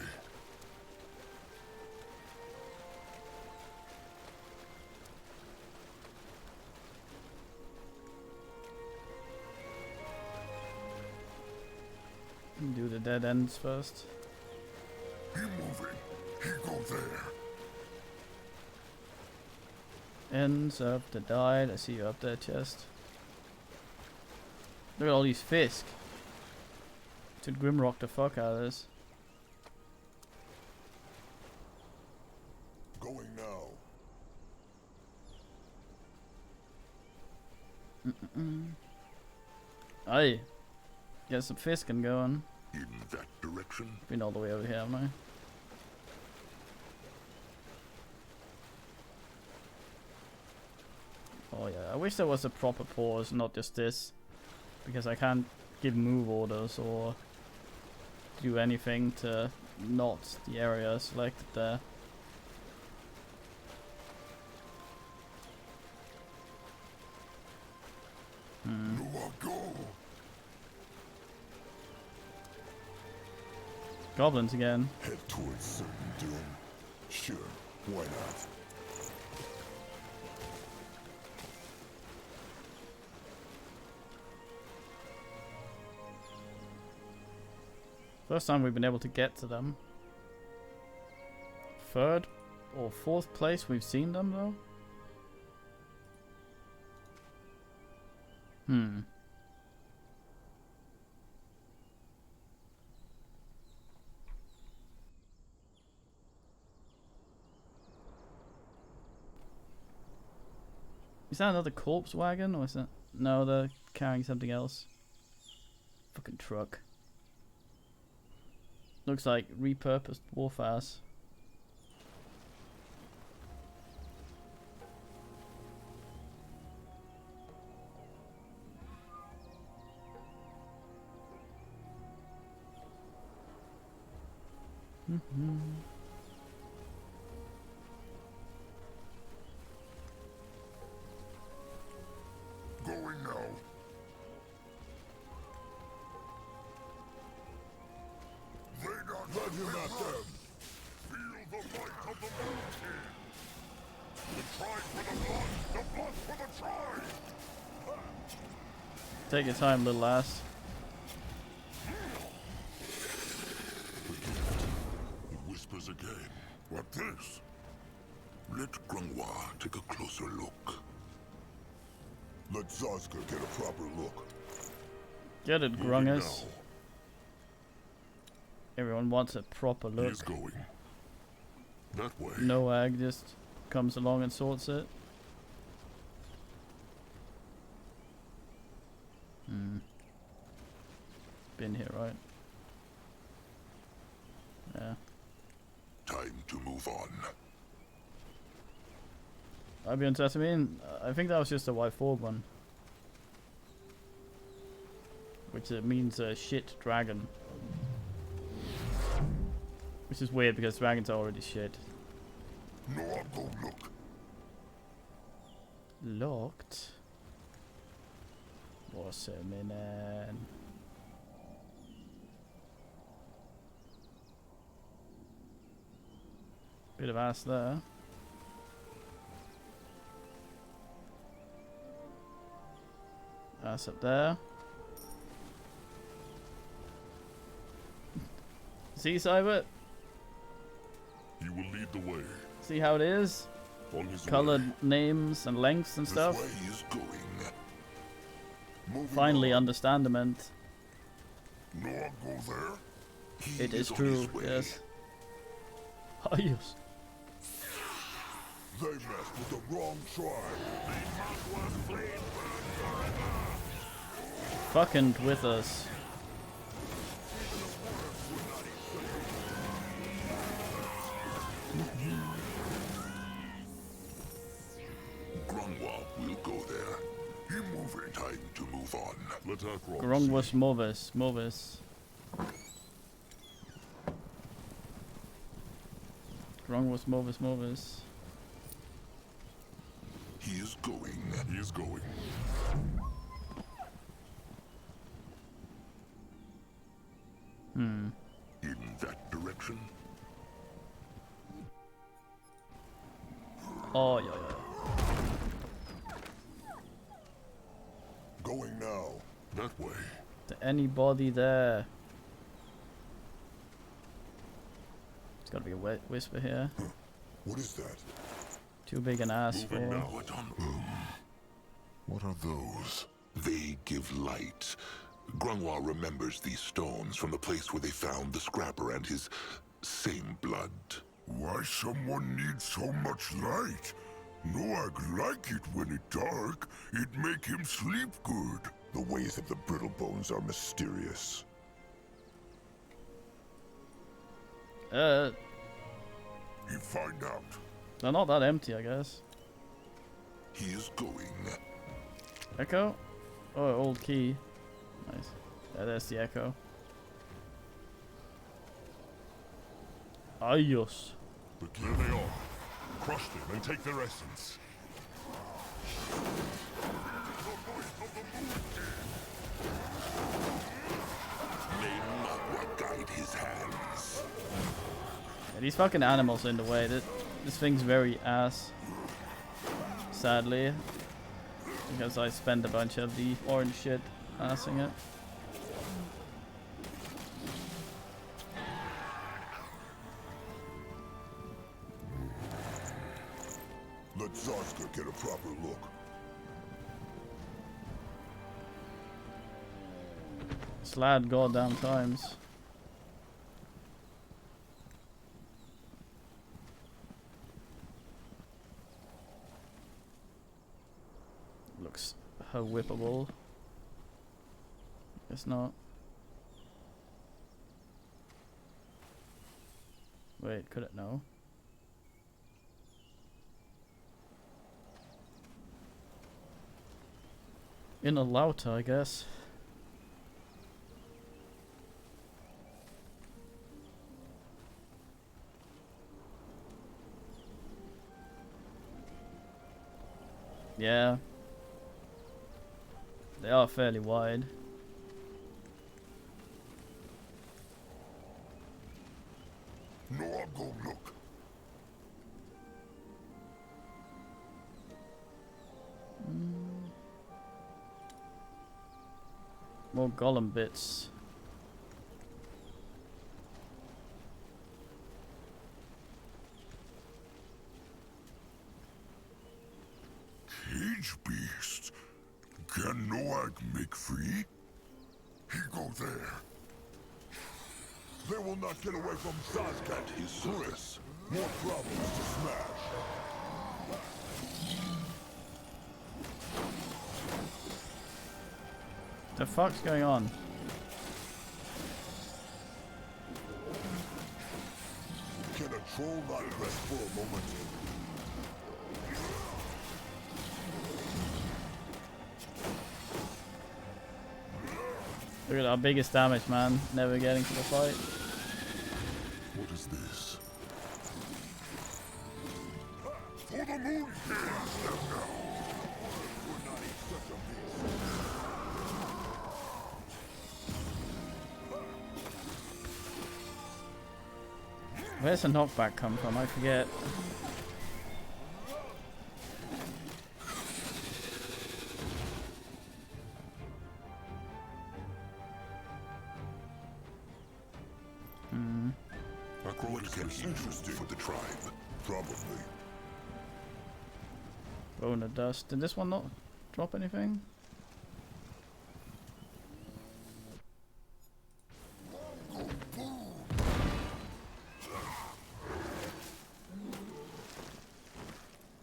Do the dead ends first. He moving. He go there. Ends up to die. I see you up there, chest. Look at all these fisk. Should Grimrock the fuck out of this. Going now. Aye. Get some fisking going. In that direction? Been all the way over here, haven't I? Oh yeah, I wish there was a proper pause, not just this. Because I can't give move orders or do anything to not the area selected there. No, I'll go. Goblins again. Head towards certain doom. Sure, why not? First time we've been able to get to them. Third or fourth place we've seen them though. Is that another corpse wagon or is that... No, they're carrying something else. Fucking truck. Looks like repurposed warfares. Going now. Lay down. Let him at them. Feel the might of the mountain. The tribe for the blood for the tribe. Take your time, little ass. It whispers again. What this? Let Grungwa take a closer look. Let Zazka get a proper look. Get it, Moving Grungus. now. Everyone wants a proper He look. is going. That way. Noag just comes along and sorts it. Been here, right? Yeah. Time to move on. I'd be interested. I think that was just a Y4 one. Which means a shit dragon. Which is weird because dragons are already shit. No, I'll go look. Locked? What's a minute? Bit of ass there. Ass up there. See, Cybert? You will lead the way. See how it is? On his Colored way. names and lengths and This stuff. way he is going. Moving Finally, on. understandament. No, I'll go there. He It is on true, his way. yes. Oh, yes. They messed with the wrong tribe. Fucking with us. Grungwa will go there. He moving. Time to move on. Let Akrog Grongwas Movis. Movis. Grongwas Movis Movis. He is going. He is going. In that direction. Oh, yeah, yeah. Going now. That way. To anybody there. It's gotta be a whisper here. What is that? Too big an ass for. Moving now. What on What are those? They give light. Grungwa remembers these stones from the place where they found the scrapper and his same blood. Why someone needs so much light? Noag like it when it dark. It make him sleep good. The ways of the brittle bones are mysterious. They're He find out. not that empty, I guess. He is going. Echo? Oh, old key. Nice. Yeah, there's the echo. Ayos. But there they are. Crush them and take their essence. The voice of the moon These fucking animals are in the way. This thing's very ass. Sadly. Because I spend a bunch of the orange shit assing it. Let Zarska get a proper look. Slad goddamn times. Looks whippable. Guess not. Wait, could it? No. In a Lauta, I guess. Yeah. They are fairly wide. No, I'll go look. More golem bits. Cage beast. Can Noag make free? He go there. They will not get away from Zarska. At his service. More problems to smash. The fuck's going on? Can a troll not rest for a moment? Look at our biggest damage, man. Never getting to the fight. What is this? For the moon king! Would not eat such a beast. Where's the knockback come from? I forget. What can he do for the tribe? Probably. Bone of dust. Did this one not drop anything?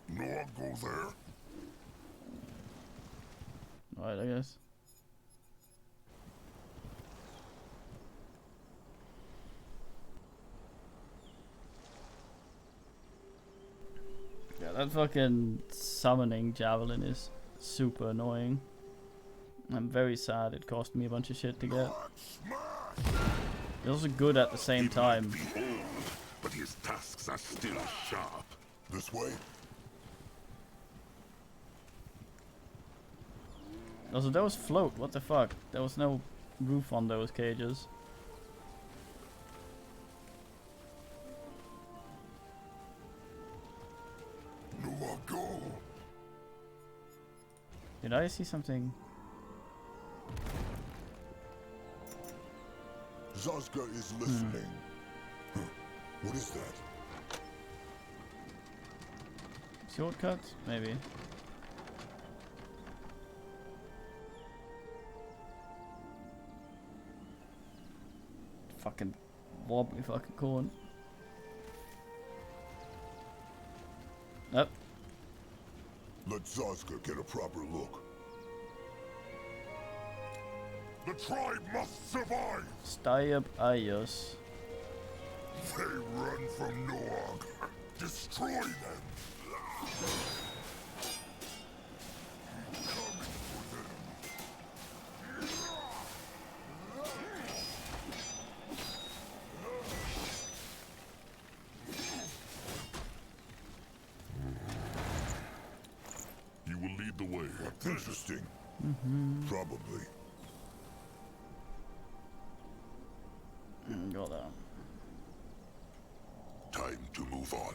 No, I'll go there. Alright, I guess. Yeah, that fucking summoning javelin is super annoying. I'm very sad it cost me a bunch of shit to get. It's also good at the same time. Be old, but his tusks are still sharp. This way? Also, those float. What the fuck? There was no roof on those cages. No, I'll go. Did I see something? Zarska is listening. Huh. What is that? Shortcut? Maybe. Fucking wobbly fucking corn. Nope. Let Zarska get a proper look. The tribe must survive! Stay up, ayos. They run from Noag. Destroy them! Coming for them. You will lead the way. Interesting. Probably. Got that. time to move on.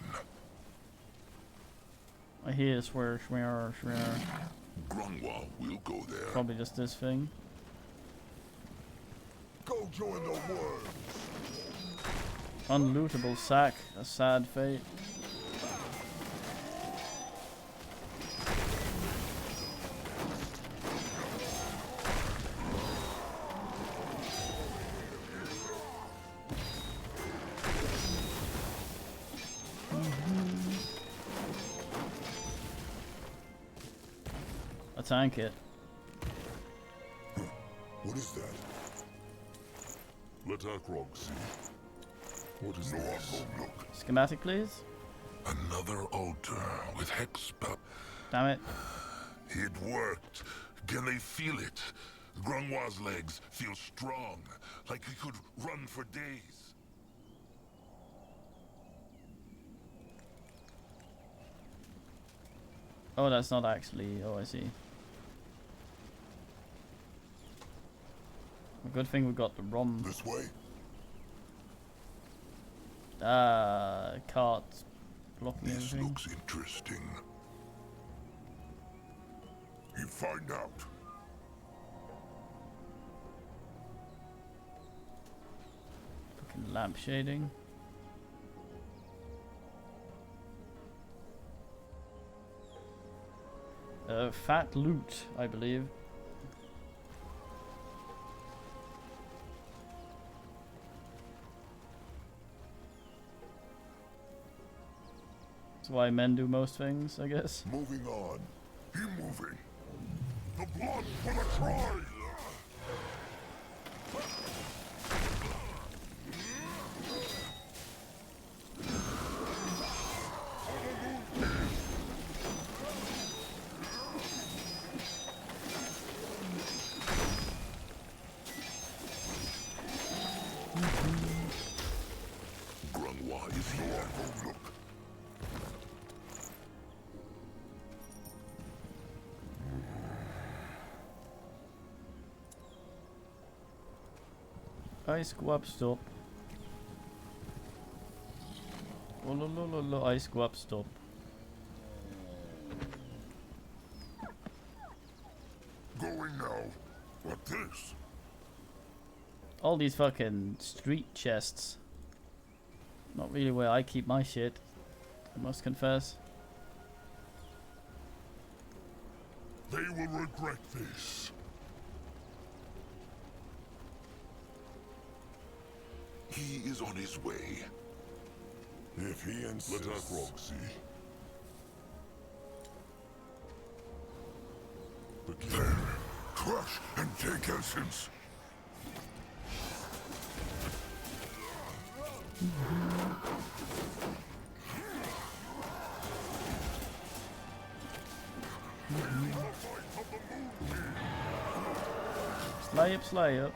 I hear swear. Grungwa will go there. Probably just this thing. Go join the worms. Unlootable sack. A sad fate. Tank it. What is that? Let Akrog see. What is this? Look. Schematic, please. Another altar with hex spell. Damn it. It worked. Can they feel it? Grungwa's legs feel strong, like he could run for days. Oh, that's not actually. Oh, I see. A good thing we got the ROM. This way? Carts blocking This everything. looks interesting. You find out. Fucking lamp shading. Fat loot, I believe. That's why men do most things, I guess. Moving on. Keep moving. The blood for the tribe! Grungwa is here. Look. Ice guap stop. Oh lo lo lo lo, ice guap stop. Going now. What this? All these fucking street chests. Not really where I keep my shit, I must confess. They will regret this. He is on his way. If he insists. Let Akrog see. The key. Then, crush and take essence. Slay up.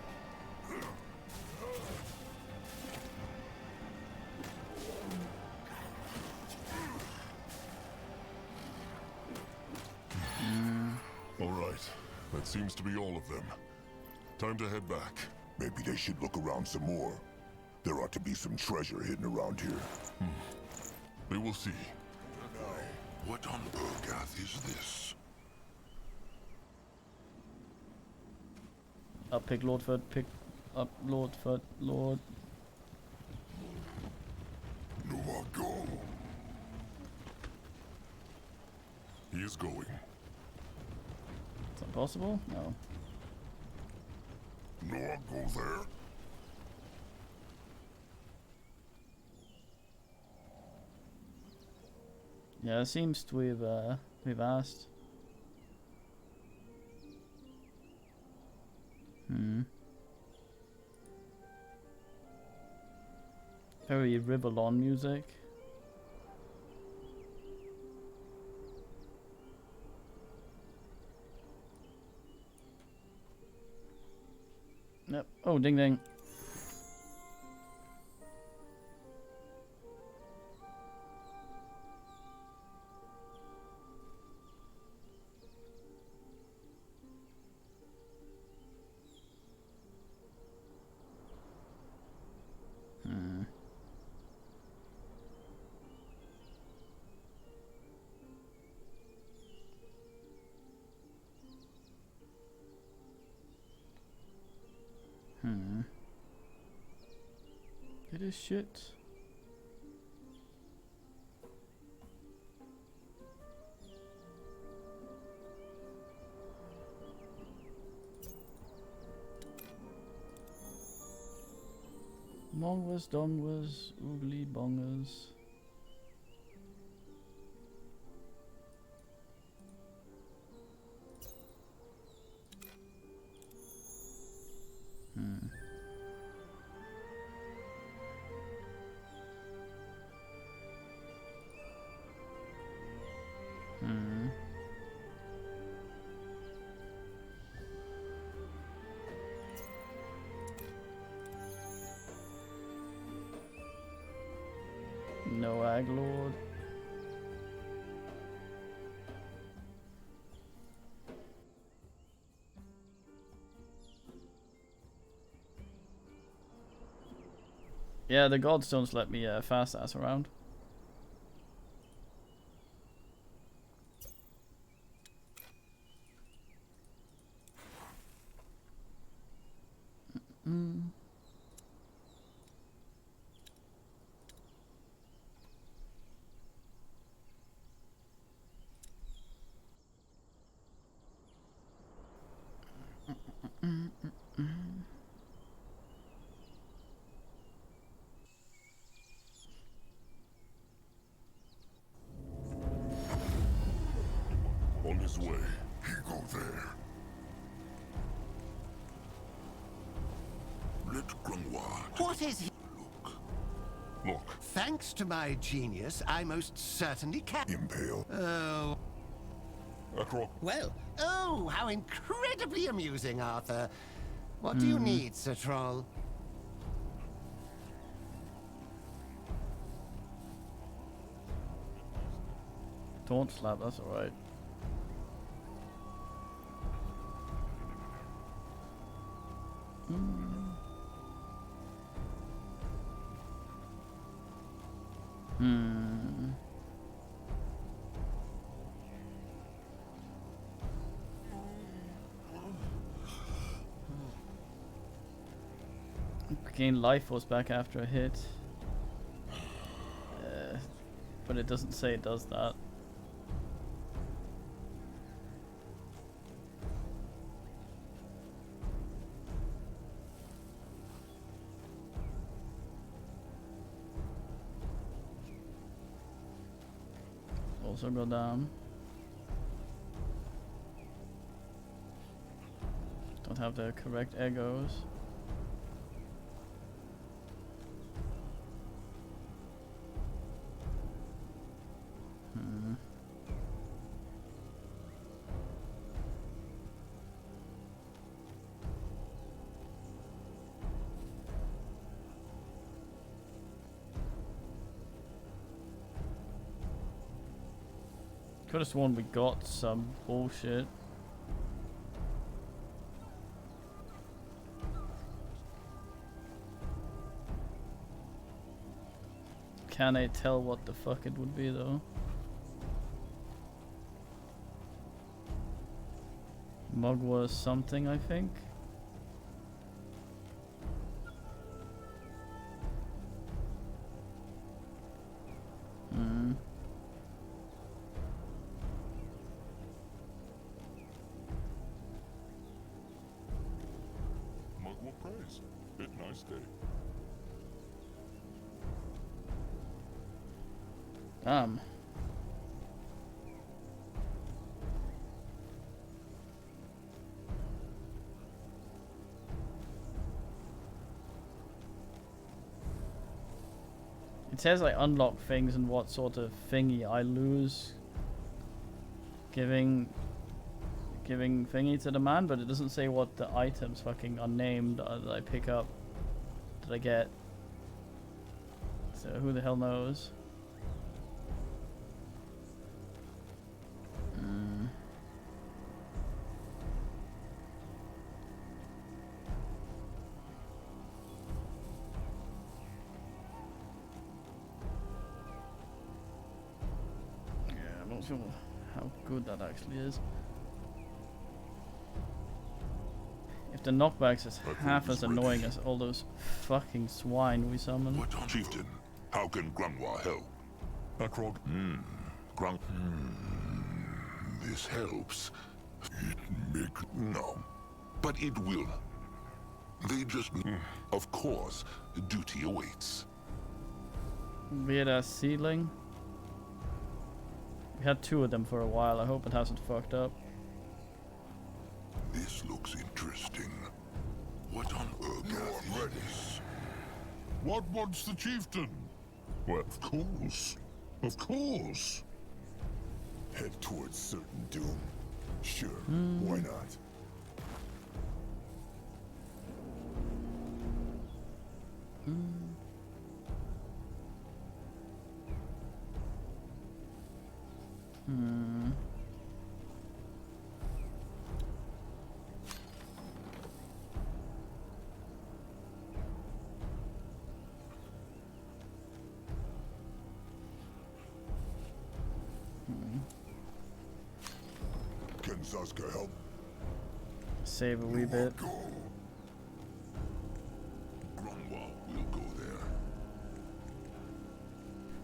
All right. That seems to be all of them. Time to head back. Maybe they should look around some more. There ought to be some treasure hidden around here. We will see. What on Urgath is this? Up, pick Lordford, pick up Lordford, Lord. No, I'll go. He is going. Is that possible? No. No, I'll go there. Yeah, it seems we've asked. Very Rivalon music. Yep. Oh, ding ding. It is shit. Mongwas, dongwas, oogly bongers. No Ag Lord. Yeah, the gods don't let me fast ass around. On his way. He go there. Let Grungwa What is he? Look, Thanks to my genius, I most certainly can. impale. Oh. Akrok, Well, Oh, how incredibly amusing, Arthur. What do you need, Sir Troll? Don't slap, that's alright. Gain life force back after a hit. But it doesn't say it does that. Also go down. Don't have the correct egos. Could have sworn we got some bullshit. Can I tell what the fuck it would be though? Mug was something, I think. Mugwell praise. Bit nice day. Damn. It says I unlock things and what sort of thingy I lose giving thingy to the man, but it doesn't say what the items fucking unnamed that I pick up that I get. So who the hell knows? I'm not sure how good that actually is. If the knockbacks is half as annoying as all those fucking swine we summoned. What on Chieftain? How can Grunwa help? Akrog, Grung. This helps. No, but it will. They just. Of course, duty awaits. Weird ass ceiling. We had 2 of them for a while. I hope it hasn't fucked up. This looks interesting. What on earth is this? What wants the chieftain? Well, of course. Of course. Head towards certain doom. Sure, why not? Can Saska help? Save a wee bit. Go. Grunwa will go there.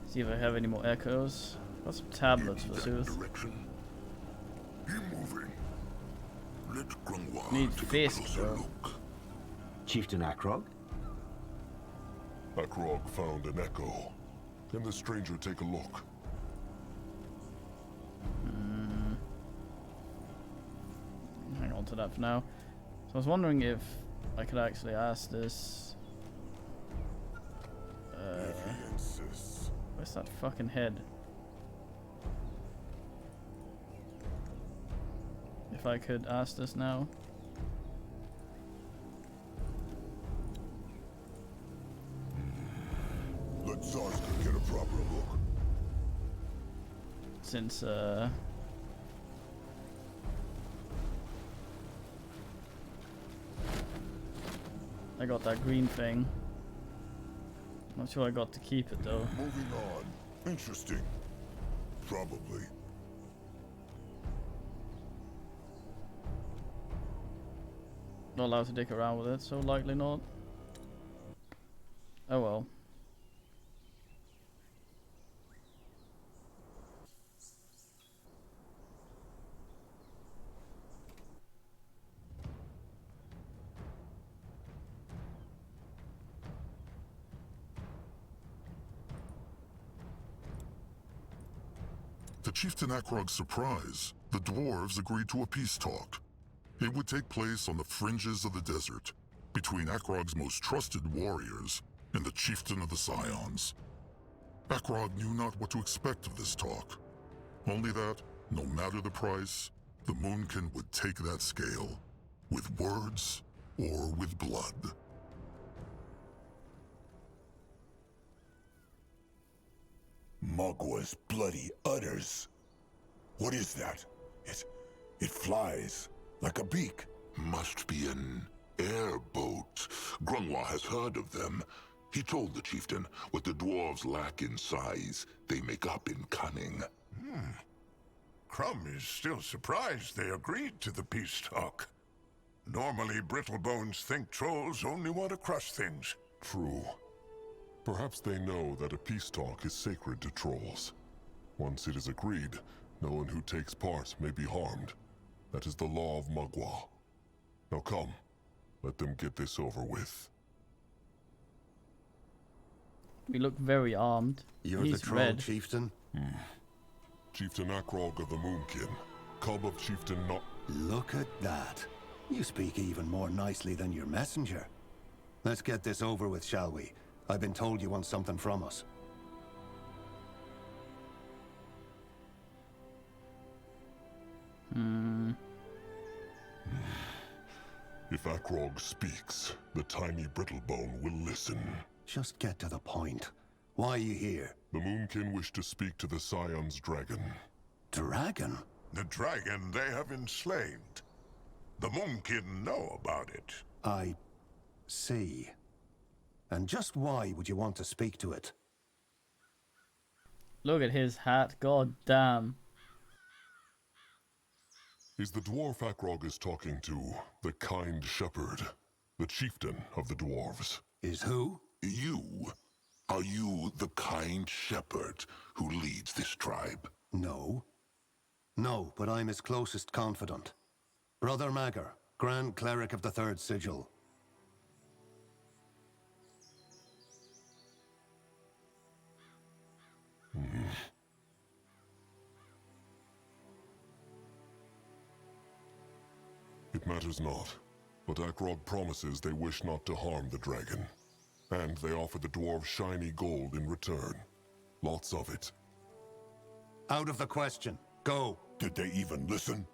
See if I have any more echoes. Got some tablets for That Sooth. direction. He moving. Let Grunwa Need take Fisk, a closer though. look. Chieftain Akrog? Akrog found an echo. Can the stranger take a look? Hang on to that for now. So I was wondering if I could actually ask this. If he insists. Where's that fucking head? If I could ask this now. Let Saska get a proper look. Since I got that green thing. Not sure I got to keep it though. Moving on. Interesting. Probably. Not allowed to dick around with it, so likely not. Oh well. To Chieftain Akrog's surprise, the dwarves agreed to a peace talk. It would take place on the fringes of the desert, between Akrog's most trusted warriors and the Chieftain of the Scions. Akrog knew not what to expect of this talk. Only that, no matter the price, the Moonkin would take that scale, with words or with blood. Magwa's bloody udders. What is that? It flies like a beak. Must be an airboat. Grunwa has heard of them. He told the chieftain what the dwarves lack in size, they make up in cunning. Crumb is still surprised they agreed to the peace talk. Normally, Brittlebones think trolls only want to crush things. True. Perhaps they know that a peace talk is sacred to trolls. Once it is agreed, no one who takes part may be harmed. That is the law of Magua. Now come, let them get this over with. We look very armed. You're He's the troll red. chieftain? Chieftain Akrog of the Moonkin, cub of Chieftain Not. Look at that. You speak even more nicely than your messenger. Let's get this over with, shall we? I've been told you want something from us. If Akrog speaks, the tiny Brittlebone will listen. Just get to the point. Why are you here? The Moonkin wish to speak to the Scion's dragon. Dragon? The dragon they have enslaved. The Moonkin know about it. I see. And just why would you want to speak to it? Look at his hat. God damn. Is the dwarf Akrog is talking to the kind shepherd, the chieftain of the dwarves? Is who? You. Are you the kind shepherd who leads this tribe? No. No, but I'm his closest confidant. Brother Magger, Grand Cleric of the Third Sigil. It matters not, but Akrog promises they wish not to harm the dragon. And they offer the dwarves shiny gold in return. Lots of it. Out of the question. Go. Did they even listen?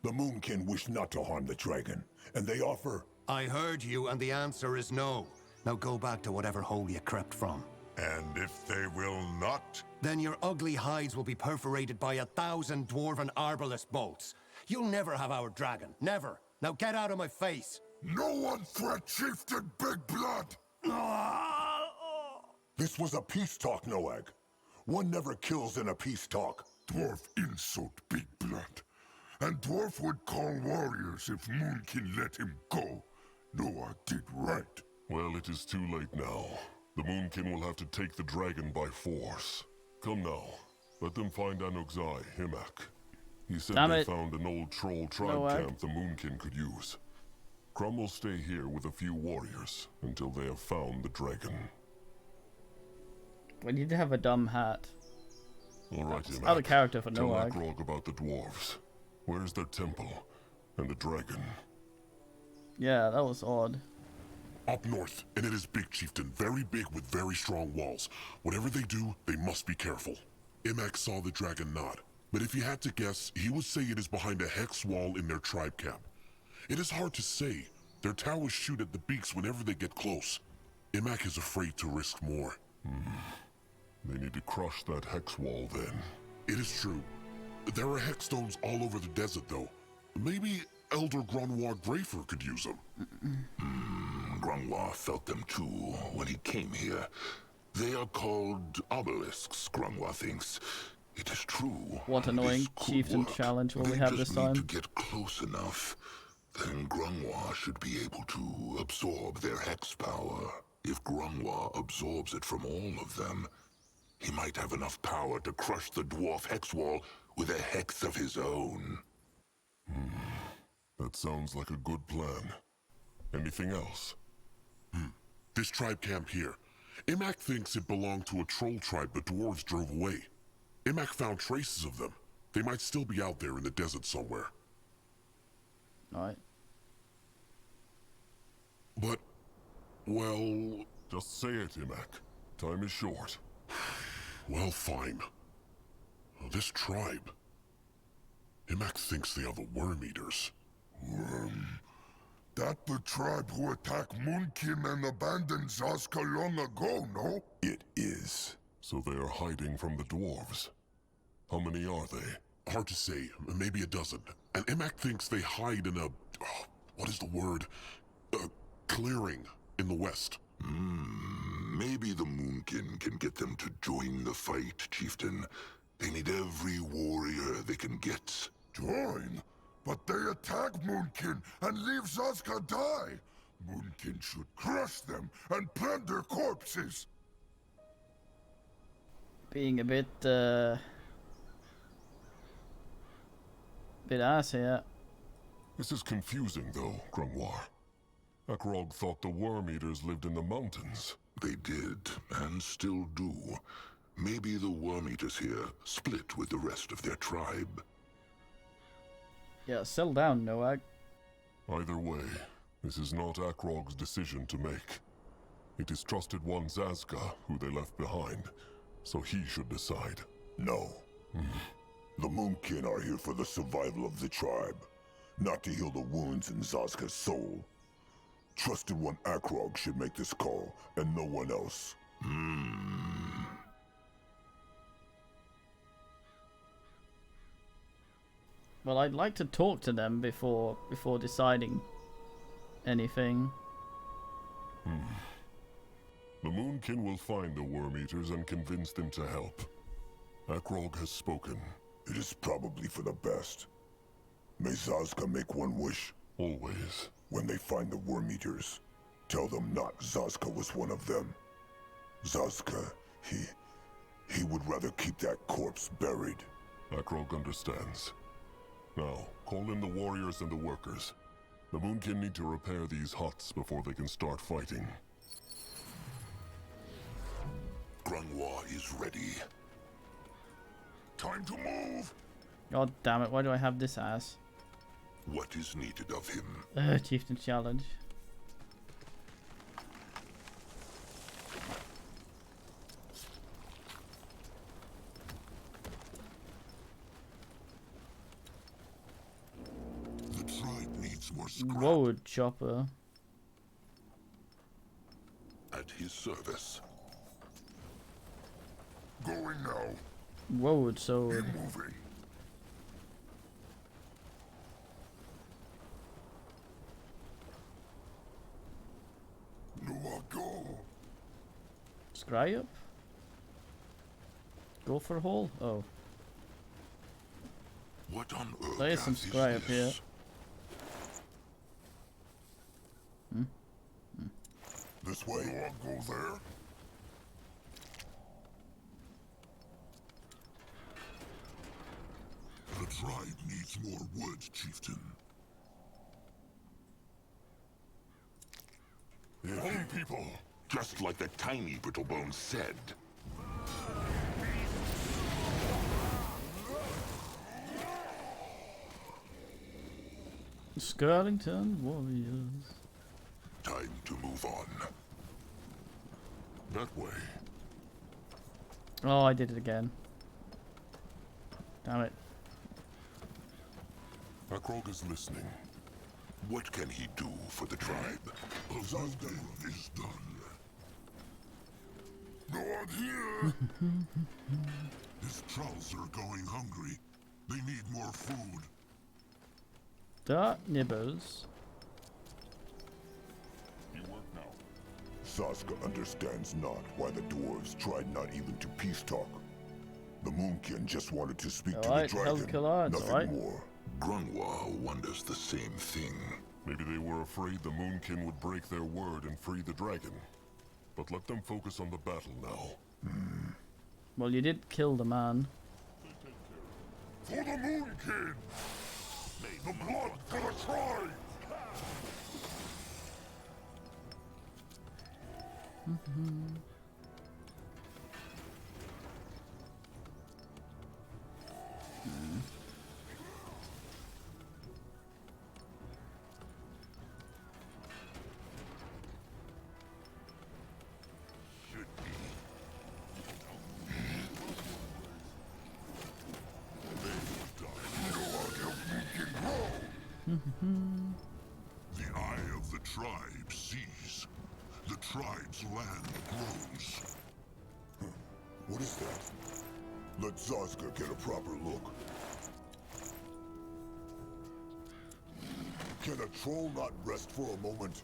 The Moonkin wish not to harm the dragon, and they offer... I heard you, and the answer is no. Now go back to whatever hole you crept from. And if they will not? Then your ugly hides will be perforated by 1,000 dwarven arbalest bolts. You'll never have our dragon. Never. Now get out of my face. No one threat Chieftain Big Blood! This was a peace talk, Noag. One never kills in a peace talk. Dwarf insult Big Blood. And Dwarf would call warriors if Moonkin let him go. Noag did right. Well, it is too late now. The Moonkin will have to take the dragon by force. Come now. Let them find Anug's eye, Himak. He said Damn they it. found an old troll tribe No way. camp the Moonkin could use. Crumb will stay here with a few warriors until they have found the dragon. We need to have a dumb hat. All right, It's Himak. out of character for Tell Noag. Akrog about the dwarves. Where's their temple? And the dragon? Yeah, that was odd. Up north, and it is big, chieftain. Very big with very strong walls. Whatever they do, they must be careful. Imak saw the dragon nod, but if he had to guess, he would say it is behind a hex wall in their tribe camp. It is hard to say. Their towers shoot at the beaks whenever they get close. Imak is afraid to risk more. They need to crush that hex wall then. It is true. There are hex stones all over the desert, though. Maybe Elder Grunwar Grafer could use them. Grungwa felt them too when he came here. They are called obelisks, Grungwa thinks. It is true. What annoying This could chieftain work. challenge will we They have just this need time? to get close enough. Then Grungwa should be able to absorb their hex power. If Grungwa absorbs it from all of them, he might have enough power to crush the dwarf hex wall with a hex of his own. That sounds like a good plan. Anything else? This tribe camp here. Imak thinks it belonged to a troll tribe the dwarves drove away. Imak found traces of them. They might still be out there in the desert somewhere. Alright. But, well... Just say it, Imak. Time is short. Well, fine. This tribe... Imak thinks they are the Worm Eaters. That the tribe who attacked Moonkin and abandoned Zaska long ago, no? It is. So they are hiding from the dwarves. How many are they? Hard to say. Maybe a dozen. And Imak thinks they hide in a... what is the word? A clearing in the west. Maybe the Moonkin can get them to join the fight, Chieftain. They need every warrior they can get. Join? But they attack Moonkin and leave Zaska die. Moonkin should crush them and plant their corpses. Being a bit ass here. This is confusing, though, Grungwar. Akrog thought the Worm Eaters lived in the mountains. They did, and still do. Maybe the Worm Eaters here split with the rest of their tribe. Yeah, settle down, Noag. Either way, this is not Akrog's decision to make. It is Trusted One Zazka who they left behind, so he should decide. No. The Moonkin are here for the survival of the tribe, not to heal the wounds in Zaska's soul. Trusted One Akrog should make this call, and no one else. Well, I'd like to talk to them before deciding anything. The Moonkin will find the Worm Eaters and convince them to help. Akrog has spoken. It is probably for the best. May Zazka make one wish? Always. When they find the worm eaters, tell them not Zazka was one of them. Zazka, he would rather keep that corpse buried. Akrog understands. Now, call in the warriors and the workers. The Moonkin need to repair these huts before they can start fighting. Grunwa is ready. Time to move! God damn it, why do I have this ass? What is needed of him? Chieftain challenge. The tribe needs more scrap. Whoa, chopper. At his service. Going now. Whoa, sword. Keep moving. No, go. Scry up? Go for a hole? Oh. What on earth? There is some scry up here. This way. No, go there. The tribe needs more wood, chieftain. Young people. Just like the tiny Brittlebone said. Skirlington warriors. Time to move on. That way. Oh, I did it again. Damn it. Akrog is listening. What can he do for the tribe? Zazka is done. No one here! His trolls are going hungry. They need more food. The nibbles. You work now. Zazka understands not why the dwarves tried not even to peace talk. The Moonkin just wanted to speak to the Alright, dragon, Hellkillard, nothing alright. more. Grunwa wonders the same thing. Maybe they were afraid the Moonkin would break their word and free the dragon. But let them focus on the battle now. Well, you did kill the man. For the Moonkin! The blood for the tribe! The eye of the tribe sees. The tribe's land grows. What is that? Let Zazka get a proper look. Can a troll not rest for a moment?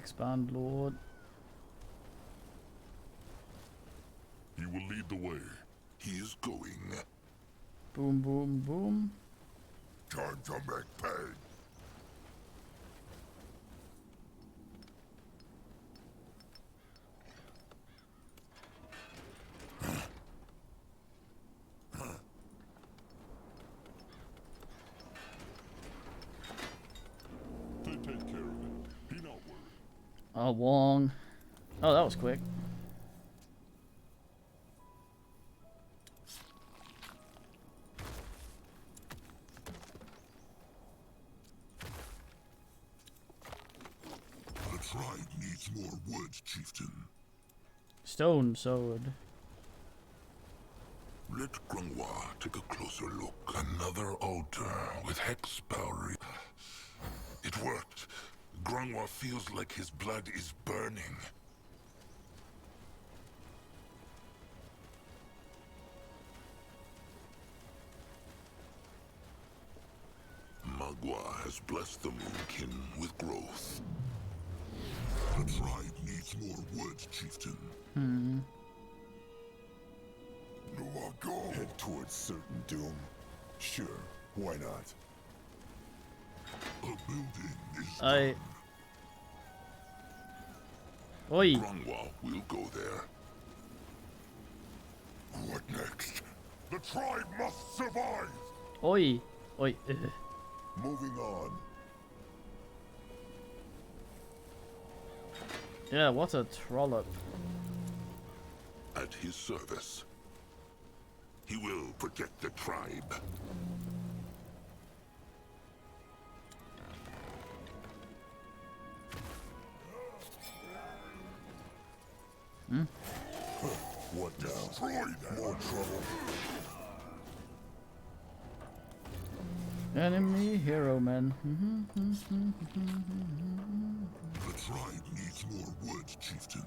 Expand, Lord. He will lead the way. He is going. Boom, boom, boom. Time to make pay. They take care of it. Be not worried. Oh, Wong. Oh, that was quick. The tribe needs more wood, chieftain. Stone sword. Let Grunwa take a closer look. Another altar with hex power. It worked. Grunwa feels like his blood is burning. Magua has blessed the Moonkin with growth. The tribe needs more wood, chieftain. No, I'll go. Head towards certain doom. Sure, why not? Oi! Grungwa, we'll go there. What next? The tribe must survive! Oi! Oi! Moving on. Yeah, what a trollop. At his service. He will protect the tribe. What now? Destroy them. More trouble. Enemy hero man. The tribe needs more wood, chieftain.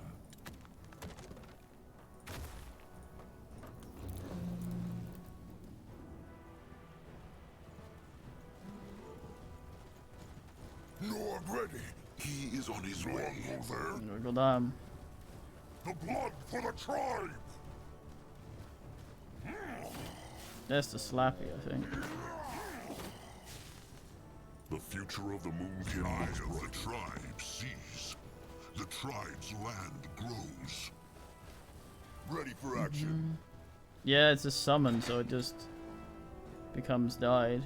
You're ready. He is on his way. There. Go down. The blood for the tribe. That's the slappy, I think. The future of the Moonkin looks bright. The tribe sees. The tribe's land grows. Ready for action. Yeah, it's a summon, so it just becomes died.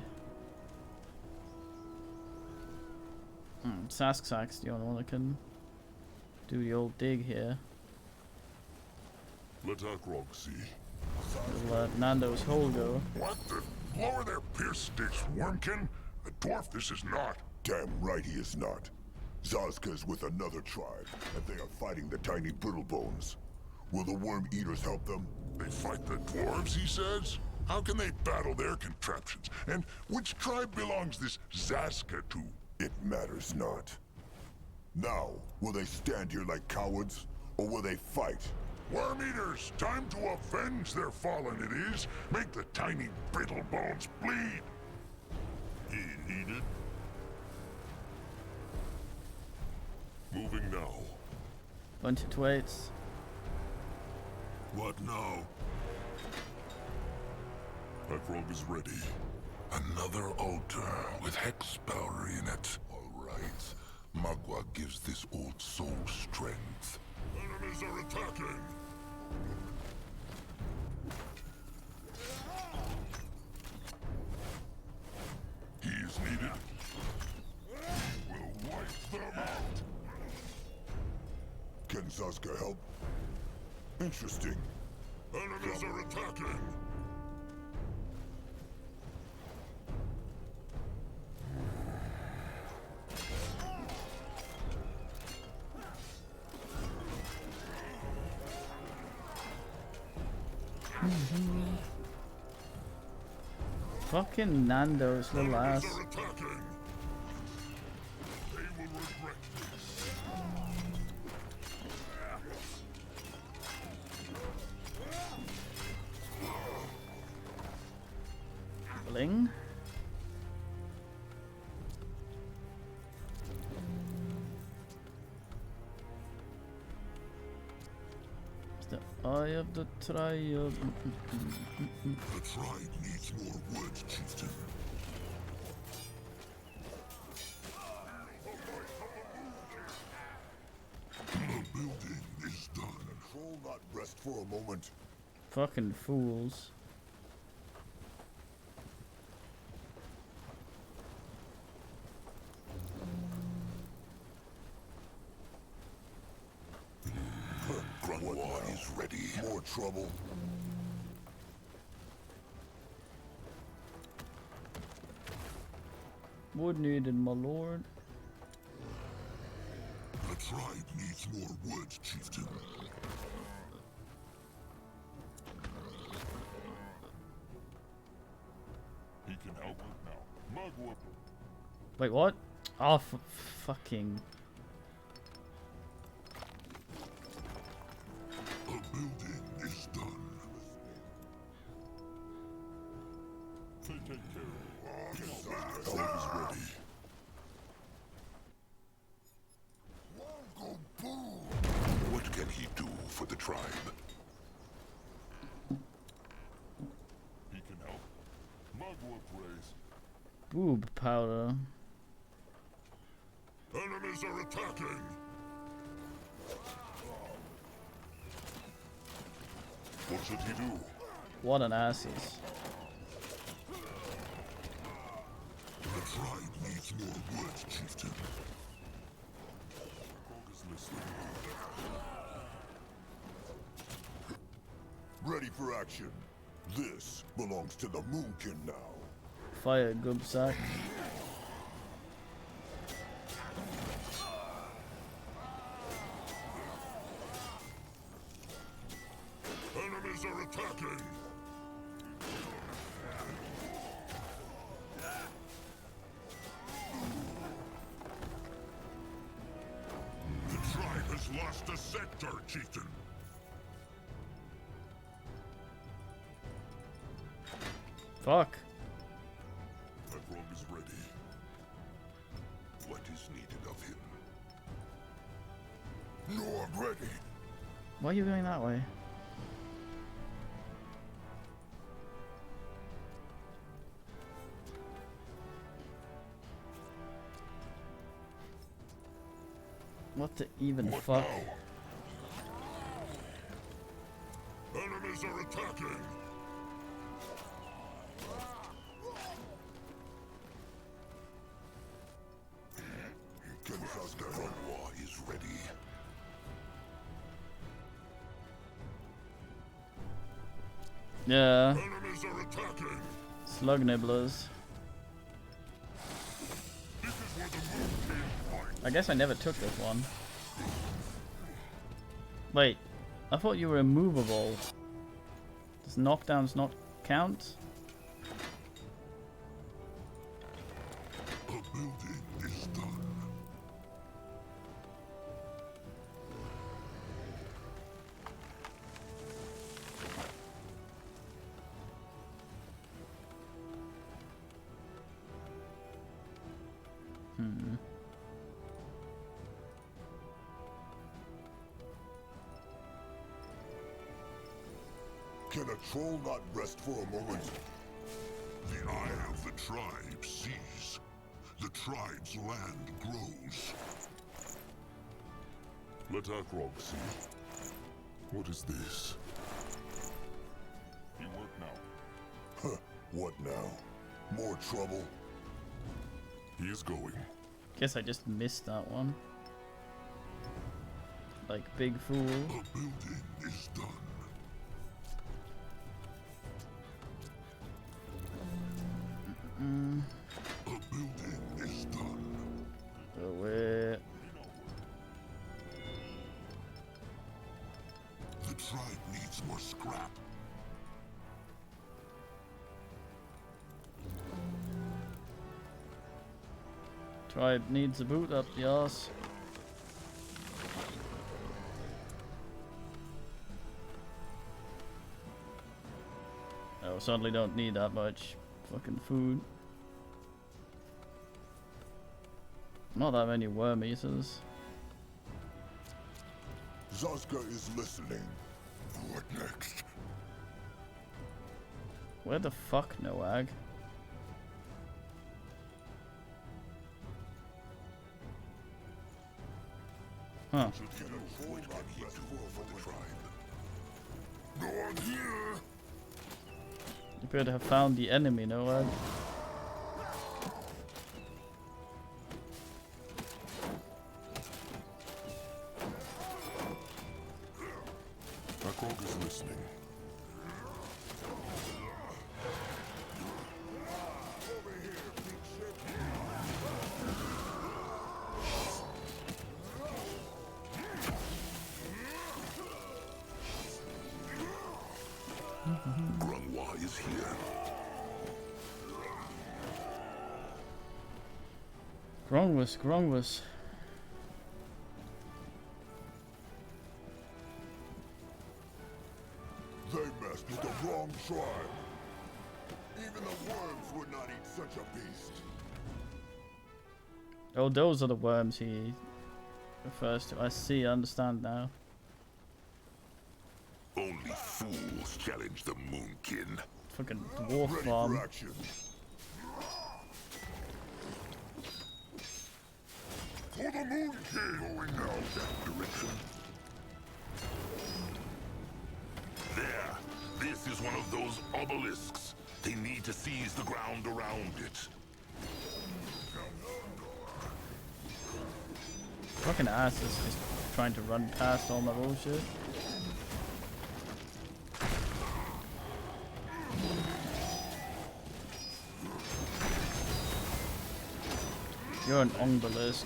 Sask's the only one that can do the old dig here. Let Akrog see. We'll let Nando's hole go. What the? Lower their pierce sticks, Wormkin! A dwarf this is not. Damn right he is not. Zazka's with another tribe, and they are fighting the tiny Brittlebones. Will the Worm Eaters help them? They fight the dwarves, he says? How can they battle their contraptions? And which tribe belongs this Zazka to? It matters not. Now, will they stand here like cowards, or will they fight? Worm Eaters, time to avenge their fallen it is. Make the tiny Brittlebones bleed. He needed. Moving now. Bunch of twits. What now? Akrog is ready. Another altar with hex power in it. All right. Magua gives this old soul strength. Enemies are attacking. He is needed. We'll wipe them out. Can Zazka help? Interesting. Enemies are attacking. Fucking Nando's little ass. Enemies are attacking. They will regret this. Bling. It's the eye of the tribe. The tribe needs more wood, chieftain. The building is done. Control not rest for a moment. Fucking fools. Grungwa is ready. More trouble. Wood needed, my lord. The tribe needs more wood, chieftain. He can help us now. Magua. Wait, what? Oh, fucking. The building is done. Take care. Help is ready. What can he do for the tribe? He can help. Magua praise. Boob powder. Enemies are attacking! What should he do? What an asses. The tribe needs more wood, chieftain. Ready for action. This belongs to the Moonkin now. Fire Gubsack. Enemies are attacking! The tribe has lost a sector, chieftain. Fuck. That rogue is ready. What is needed of him? No, I'm ready. Why are you going that way? What the even What fuck? now? Enemies are attacking! War is ready. Yeah, Enemies are attacking! slug nibblers. This is where the Moonkin fight. I guess I never took this one. Wait, I thought you were immovable. Does knockdowns not count? A building is done. Can a troll not rest for a moment? The eye of the tribe sees. The tribe's land grows. Let Akrog see. What is this? You work now. Huh, what now? More trouble? He is going. Guess I just missed that one. Like big fool. A building is done. A building is done. Go away. The tribe needs more scrap. Tribe needs a boot up the arse. Oh, certainly don't need that much fucking food. Not that many worm eaters. Zazka is listening. What next? Where the fuck, Noag? Huh. What can he do for the tribe? No one here! You better have found the enemy, Noag. Akrog is listening. Grungwa is here. Grongwus. They messed with the wrong tribe. Even the worms would not eat such a beast. Oh, those are the worms he refers to. I see, I understand now. Only fools challenge the Moonkin. Fucking dwarf Ready farm. for action. For the Moon King! Going now that direction. There. This is one of those obelisks. They need to seize the ground around it. Fucking ass is just trying to run past all my bullshit. You're an obelisk.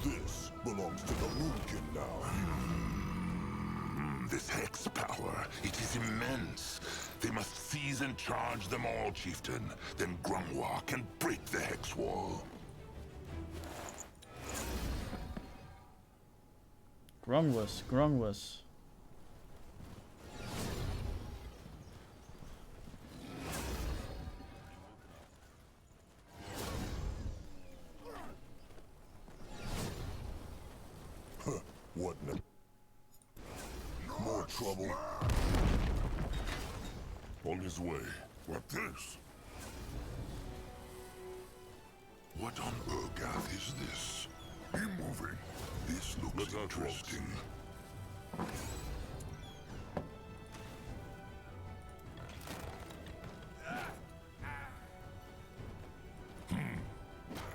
This belongs to the Moon King now. This hex power, it is immense. They must seize and charge them all, chieftain. Then Grungwa can break the hex wall. Grungwas. What in the... More trouble. On his way. What this? What on Urgath is this? He moving. This looks interesting.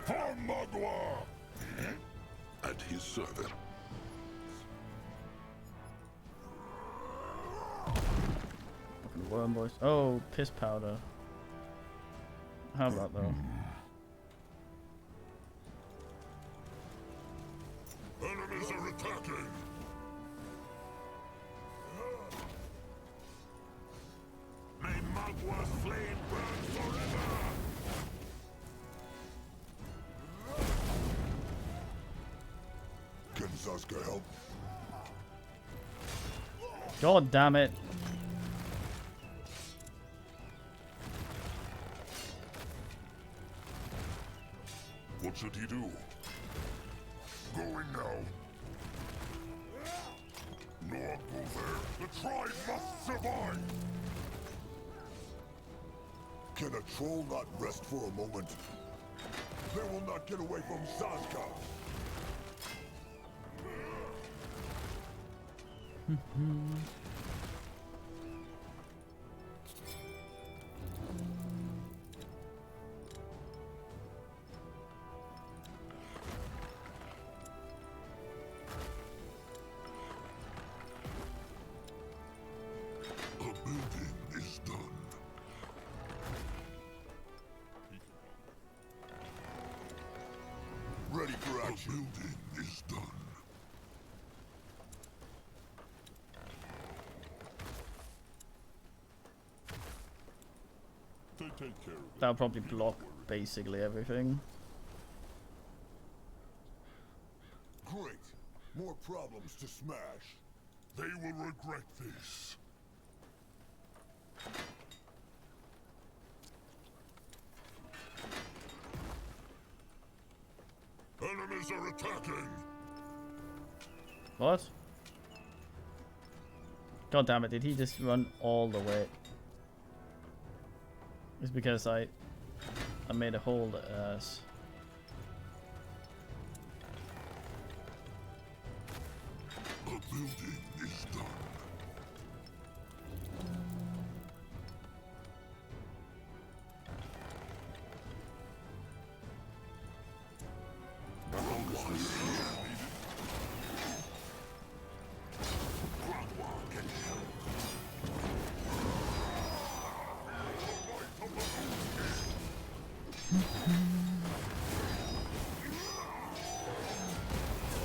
For Magua! At his service. Fucking worm boys. Oh, piss powder. How about though? Enemies are attacking! May Magua's flame burn forever! Can Zaska help? God damn it. What should he do? Going now. Not go there. The tribe must survive! Can a troll not rest for a moment? They will not get away from Zaska! A building is done. Ready for A action. building is done. They take care of it. That'll probably block basically everything. Great. More problems to smash. They will regret this. Enemies are attacking! What? God damn it, did he just run all the way? It's because I made a hole ass. A building is done.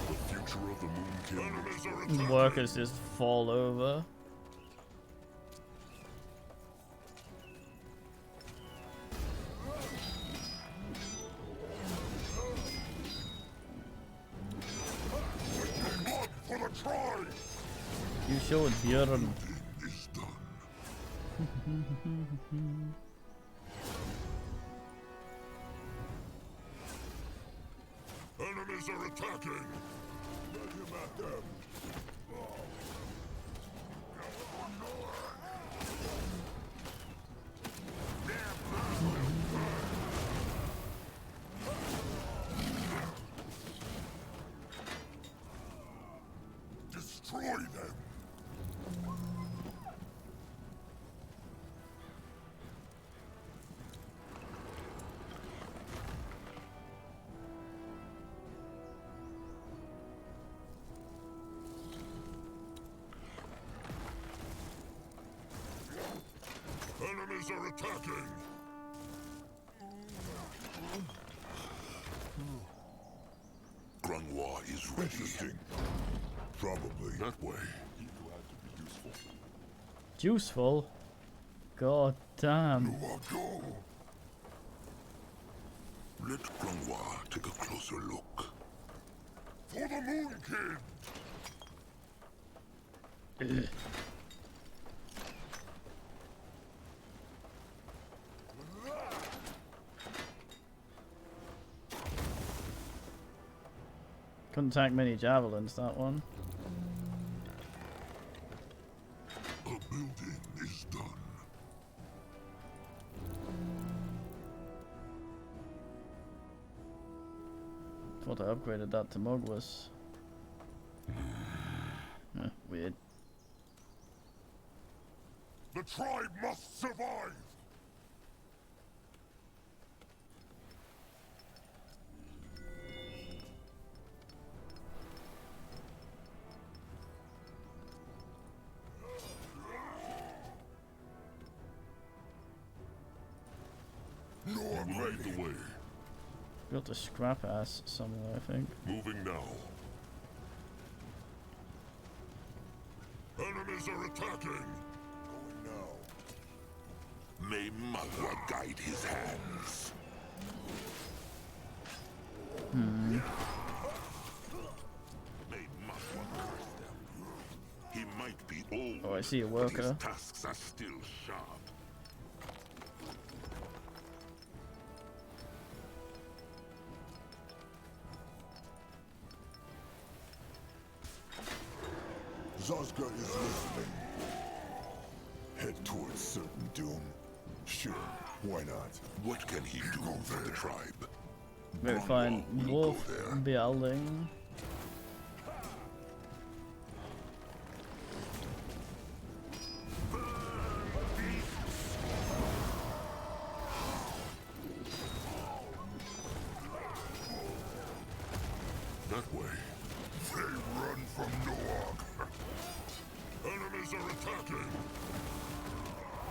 The future of the Moon King. Enemies are attacking! Workers just fall over. Blood for the tribe! You showed Björn. Is done. Enemies are attacking! Let him at them! Enemies are attacking! Grunwa is ready. Interesting. Probably that way. He glad to be useful. Useful? God damn. Noah, go! Let Grunwa take a closer look. For the Moon Kid! Couldn't tank many javelins, that one. A building is done. Thought I upgraded that to Mugwas. Weird. The tribe must survive! Noah, Lead the way. Built a scrap ass somewhere, I think. moving now. Enemies are attacking! Going now. May Magua guide his hands. May Magua curse them. He might be old. Oh, I see a but worker. his tusks are still sharp. Zazga is listening. Head towards certain doom. Sure, why not? What can he do for the tribe? Maybe find Grunwa will wolf go there. building. That way. They run from Noah. Enemies are attacking.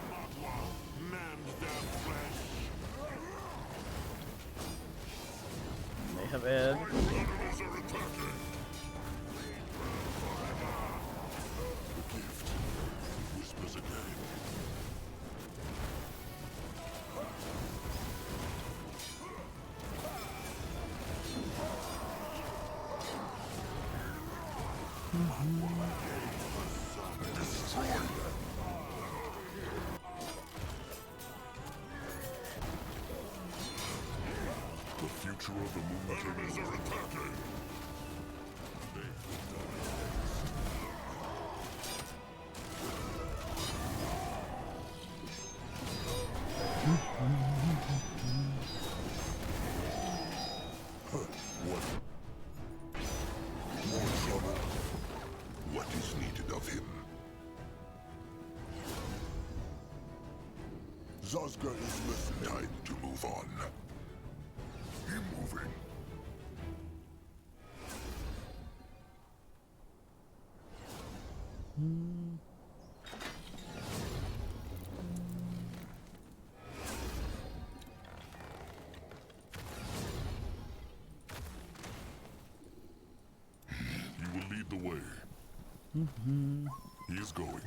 Magua, mend their flesh. They have Ed. Enemies are attacking. The gift whispers again. Destroy them. The future of the Moon Kid. Enemies are attacking. What? More trouble? What is needed of him? Zazga is listening. Time to move on. Keep moving. You will lead the way. He is going.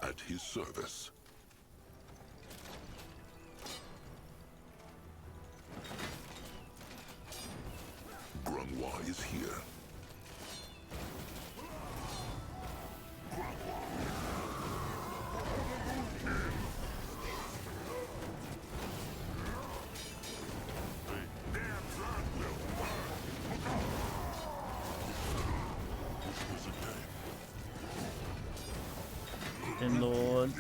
At his service. Grunwa is here. Bin Lord.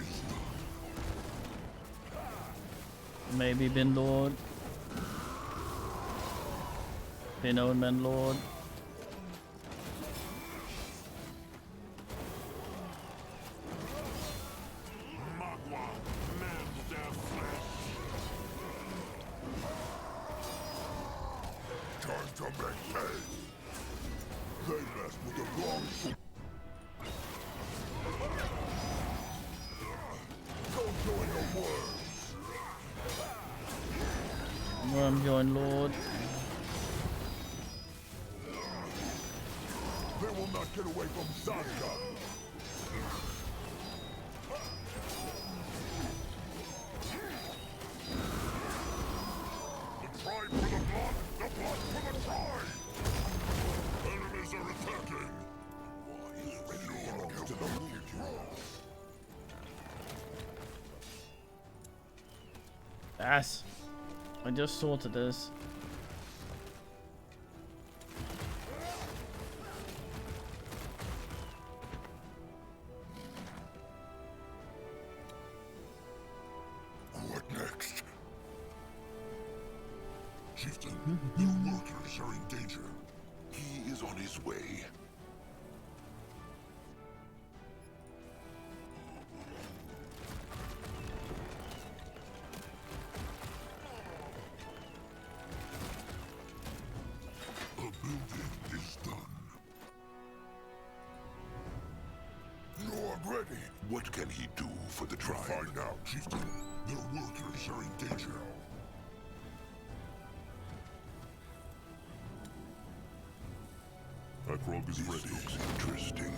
Maybe Bin Lord. Bin Own Man Lord. Magua, mend their flesh. Time to make hay. They messed with the wrong. Go Wormjoin Lord. They will not get away from Zanka. The tribe for the blood for the tribe. Enemies are attacking. He's ready to the Yes. I just sorted this. What next? Chieftain, your workers are in danger. He is on his way. A building is done. You're ready. What can he do for the tribe? Find out, Chieftain. Their workers are in danger. Akrog is This ready. looks interesting.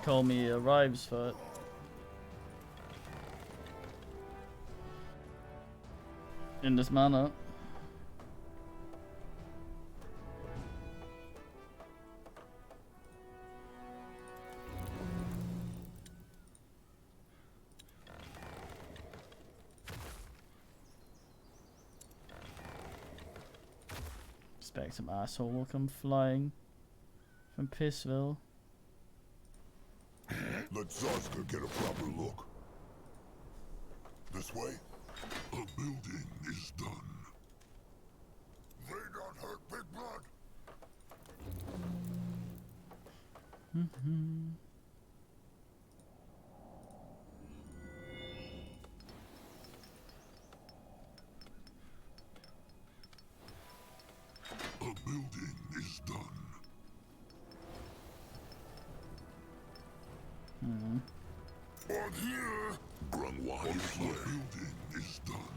Call me arrives for it. In this manner. Expect some asshole will come flying from Pissville. Let Zazka get a proper look. This way? A building is done. They not hurt Big Blood. A building is done. On here. Grungwa is A here. building is done.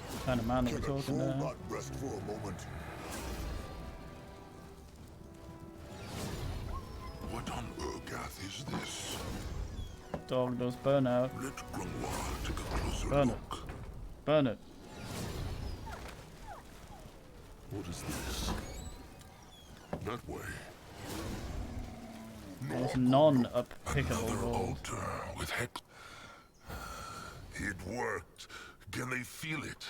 What kind of man are we talking there? Not rest for a moment. What on Urgath is this? Dog does burnout. Let Grungwa take a closer Burn it. look. Burn it. What is this? That way. There's non-uppickable Another gold. altar with hex. It worked. Can they feel it?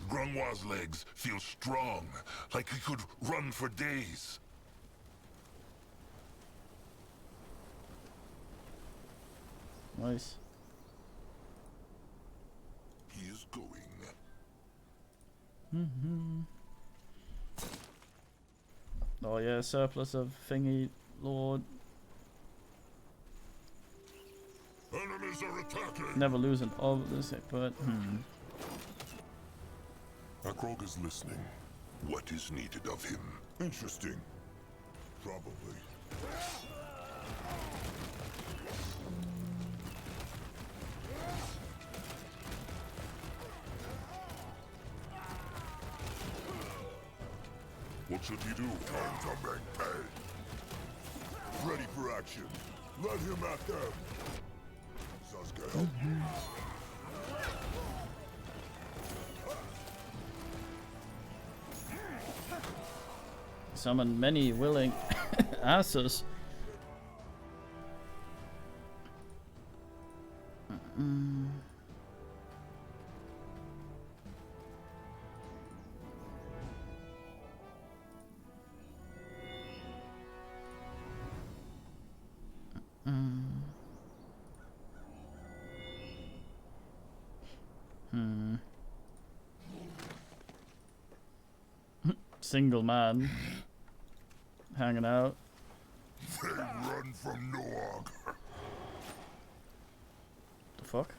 Grungwa's legs feel strong, like he could run for days. Nice. He is going. Oh yeah, surplus of thingy lord. Enemies are attacking. Never lose an of this, but Akrog is listening. What is needed of him? Interesting. Probably. What should he do? Time to make pay. Ready for action. Let him at them. Sasuke, help. summon many willing asses. single man hanging out. They run from Noog. The fuck?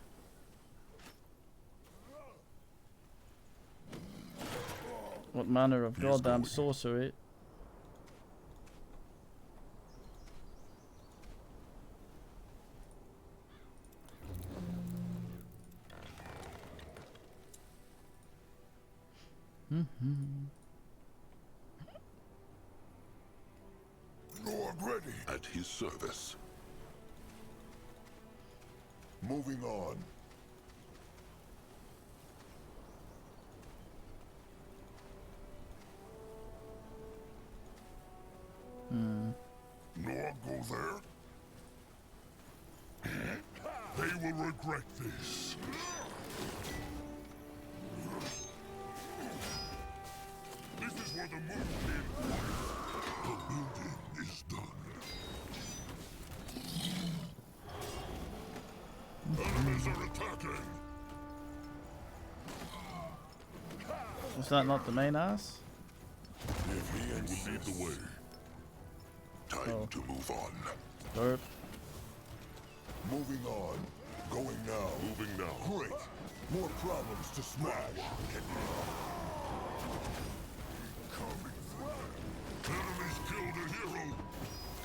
What manner of goddamn sorcery? Noog ready. At his service. Moving on. Noog go there? They will regret this. This is where the moon came. The building is done. Enemies are attacking. Was that not the main ass? If he will lead the way. Time to move on. Derp. Moving on. Going now. Moving now. Great. More problems to smash. Coming through. Enemies killed a hero.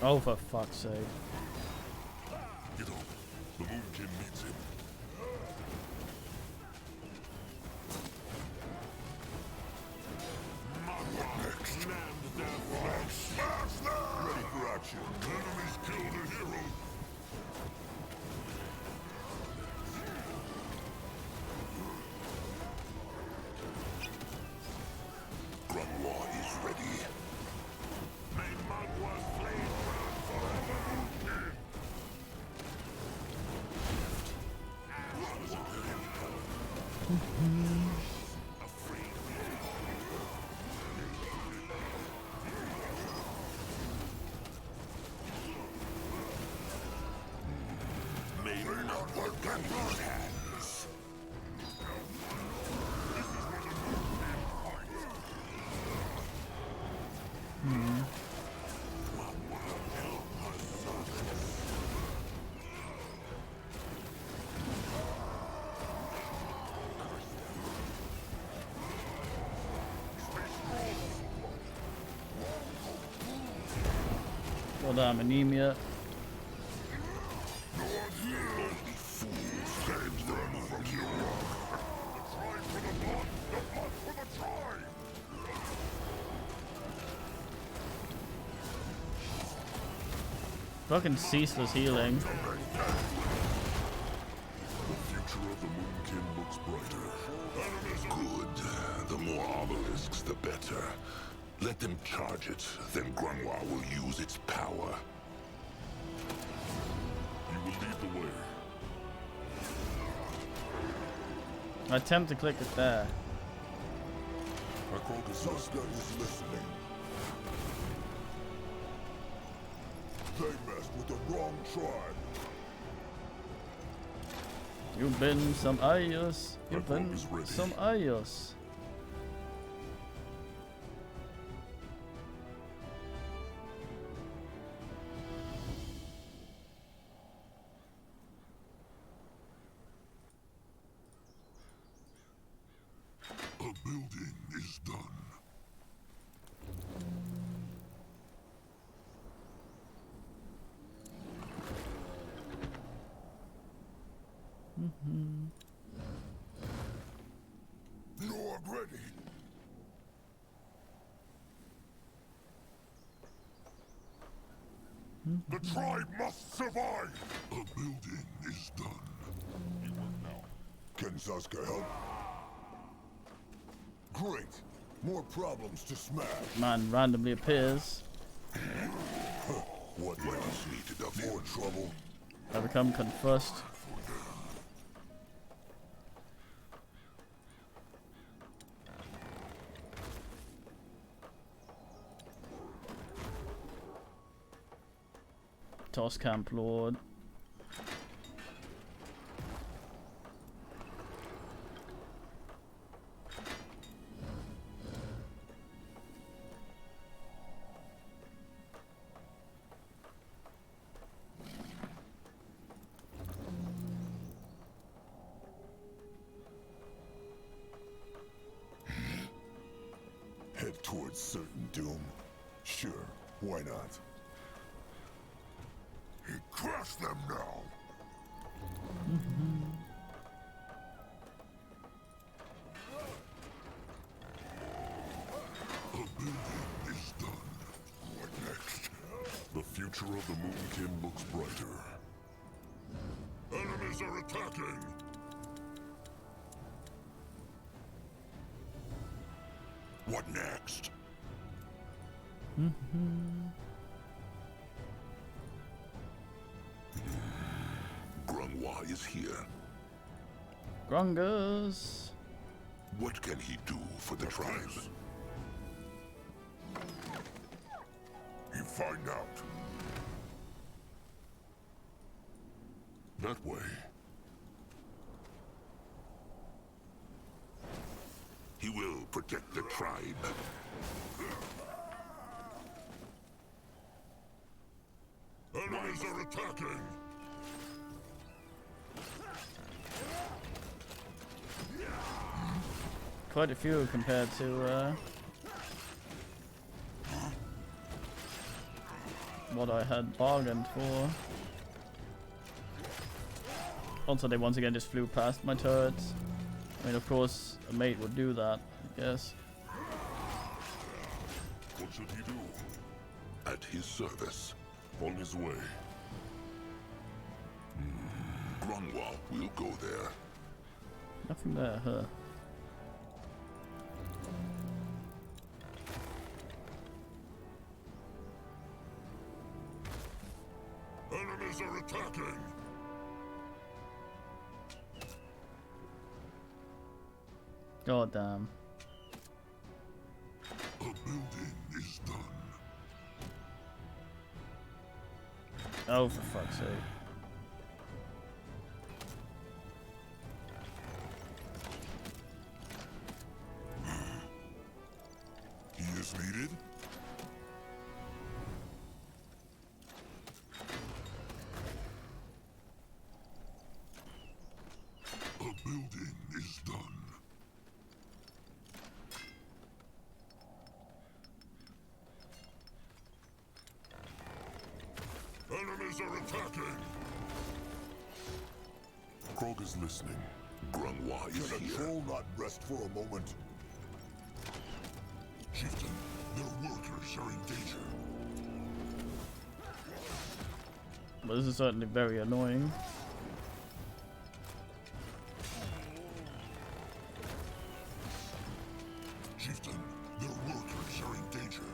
Oh, for fuck's sake. Get over. The Moonkin needs him. Next. Smash them! Ready for action. Enemies killed a hero. Grunwall is ready. May Magwa's flame burn forever, Moonkin. May not work at these hands. Goddamn anemia. Fucking ceaseless healing. The future of the Moonkin looks brighter. Good. The more obelisks, the better. Let them charge it, then Grunwall will use its power. You will lead the way. I attempt to click it there. Saska is listening. They messed with the wrong tribe. You've been some ayos. You've My been boat is ready. some ayos. A building is done. Noog ready. The tribe must survive. A building is done. You work now. Can Saska help? Great. More problems to smash. Man randomly appears. What else? Needed of More him. trouble. I become confussed. Toss Camp Lord. certain doom. Sure, why not? Crush them now! A building is done. What next? The future of the Moonkin looks brighter. Enemies are attacking! What next? Grunwa is here. Grungus. What can he do for the tribe? You find out. That way. He will protect the tribe. Enemies are attacking! Quite a few compared to what I had bargained for. Also, they once again just flew past my turrets. I mean, of course, a mate would do that, I guess. What should he do? At his service. On his way. Grunwa will go there. Nothing there, huh? Enemies are attacking! God damn. A building is done. Oh, for fuck's sake. He is needed? A building is done. Enemies are attacking! Krog is listening. Grunwa is Can a here. troll not rest for a moment? Chieftain, their workers are in danger. But this is certainly very annoying. Chieftain, their workers are in danger.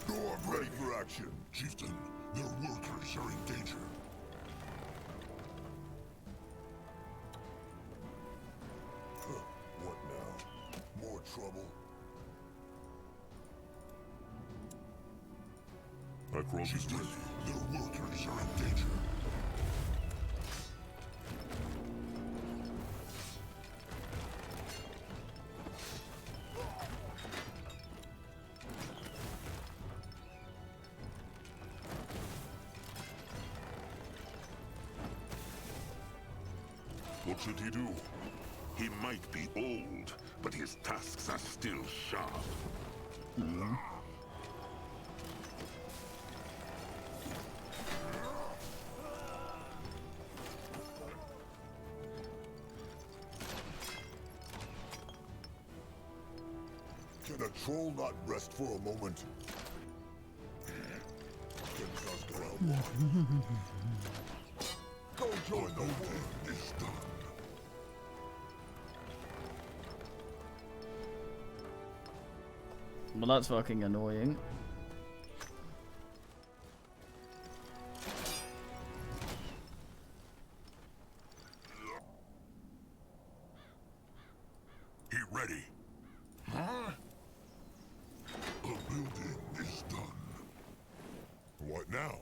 No, I'm ready for action. Chieftain, their workers are in danger. What now? More trouble? Krog is ready. Their workers are in danger. What should he do? He might be old, but his tusks are still sharp. Can a troll not rest for a moment? Can Zuska outlaw? Go join the war. Is done. Well, that's fucking annoying. He ready. Huh? A building is done. What now?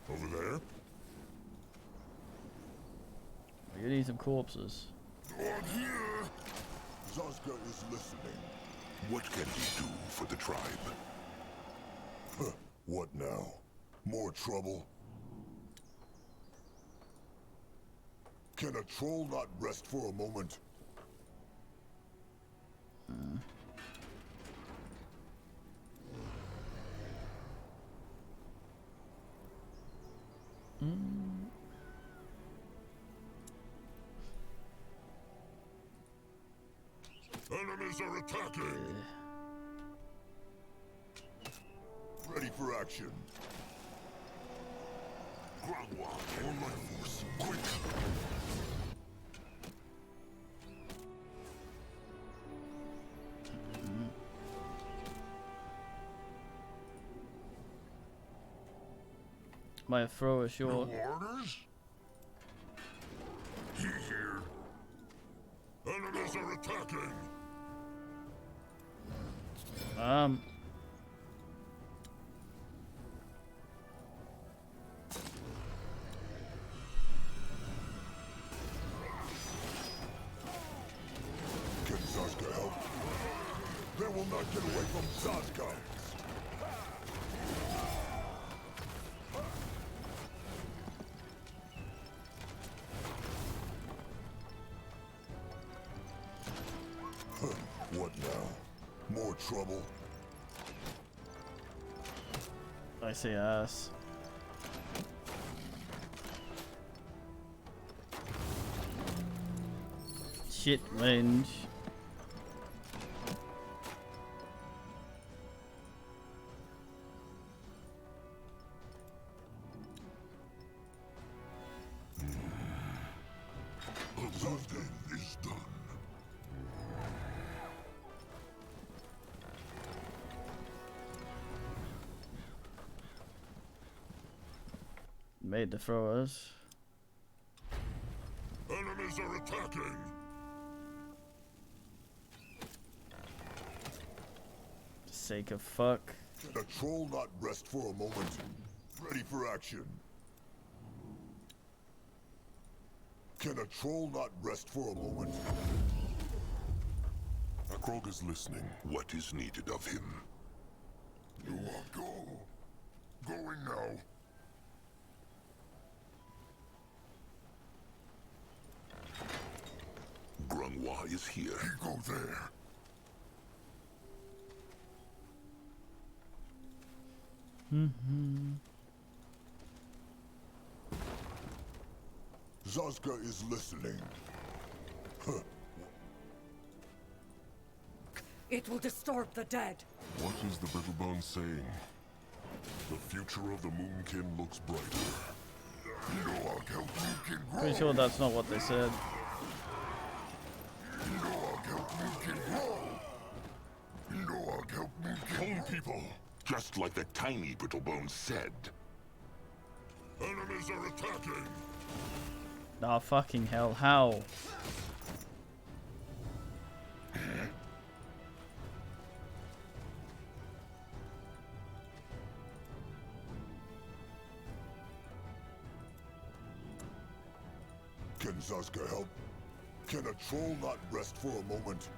Over there? You need some corpses. On here! Zuska is listening. What can he do for the tribe? What now? More trouble? Can a troll not rest for a moment? Enemies are attacking! Ready for action. Grangwa, on my force, quick! My throw is short. No orders? He here. Enemies are attacking! Can Zazka help? They will not get away from Zazka! What now? More trouble? I say ass. Shit range. Something is done. Made the throwers. Enemies are attacking! Sake of fuck. The troll not rest for a moment. Ready for action. Can a troll not rest for a moment? Akrog is listening. What is needed of him? You are go. Going now. Grangwa is here. He go there. Zazka is listening. Huh. It will disturb the dead. What is the Brittlebone saying? The future of the Moonkin looks brighter. You know I'll help Moonkin grow. Pretty sure that's not what they said. You know I'll help Moonkin grow. You know I'll help Moonkin. Home people. Just like the tiny Brittlebone said. Enemies are attacking. Ah, fucking hell, how? Can Zazka help? Can a troll not rest for a moment?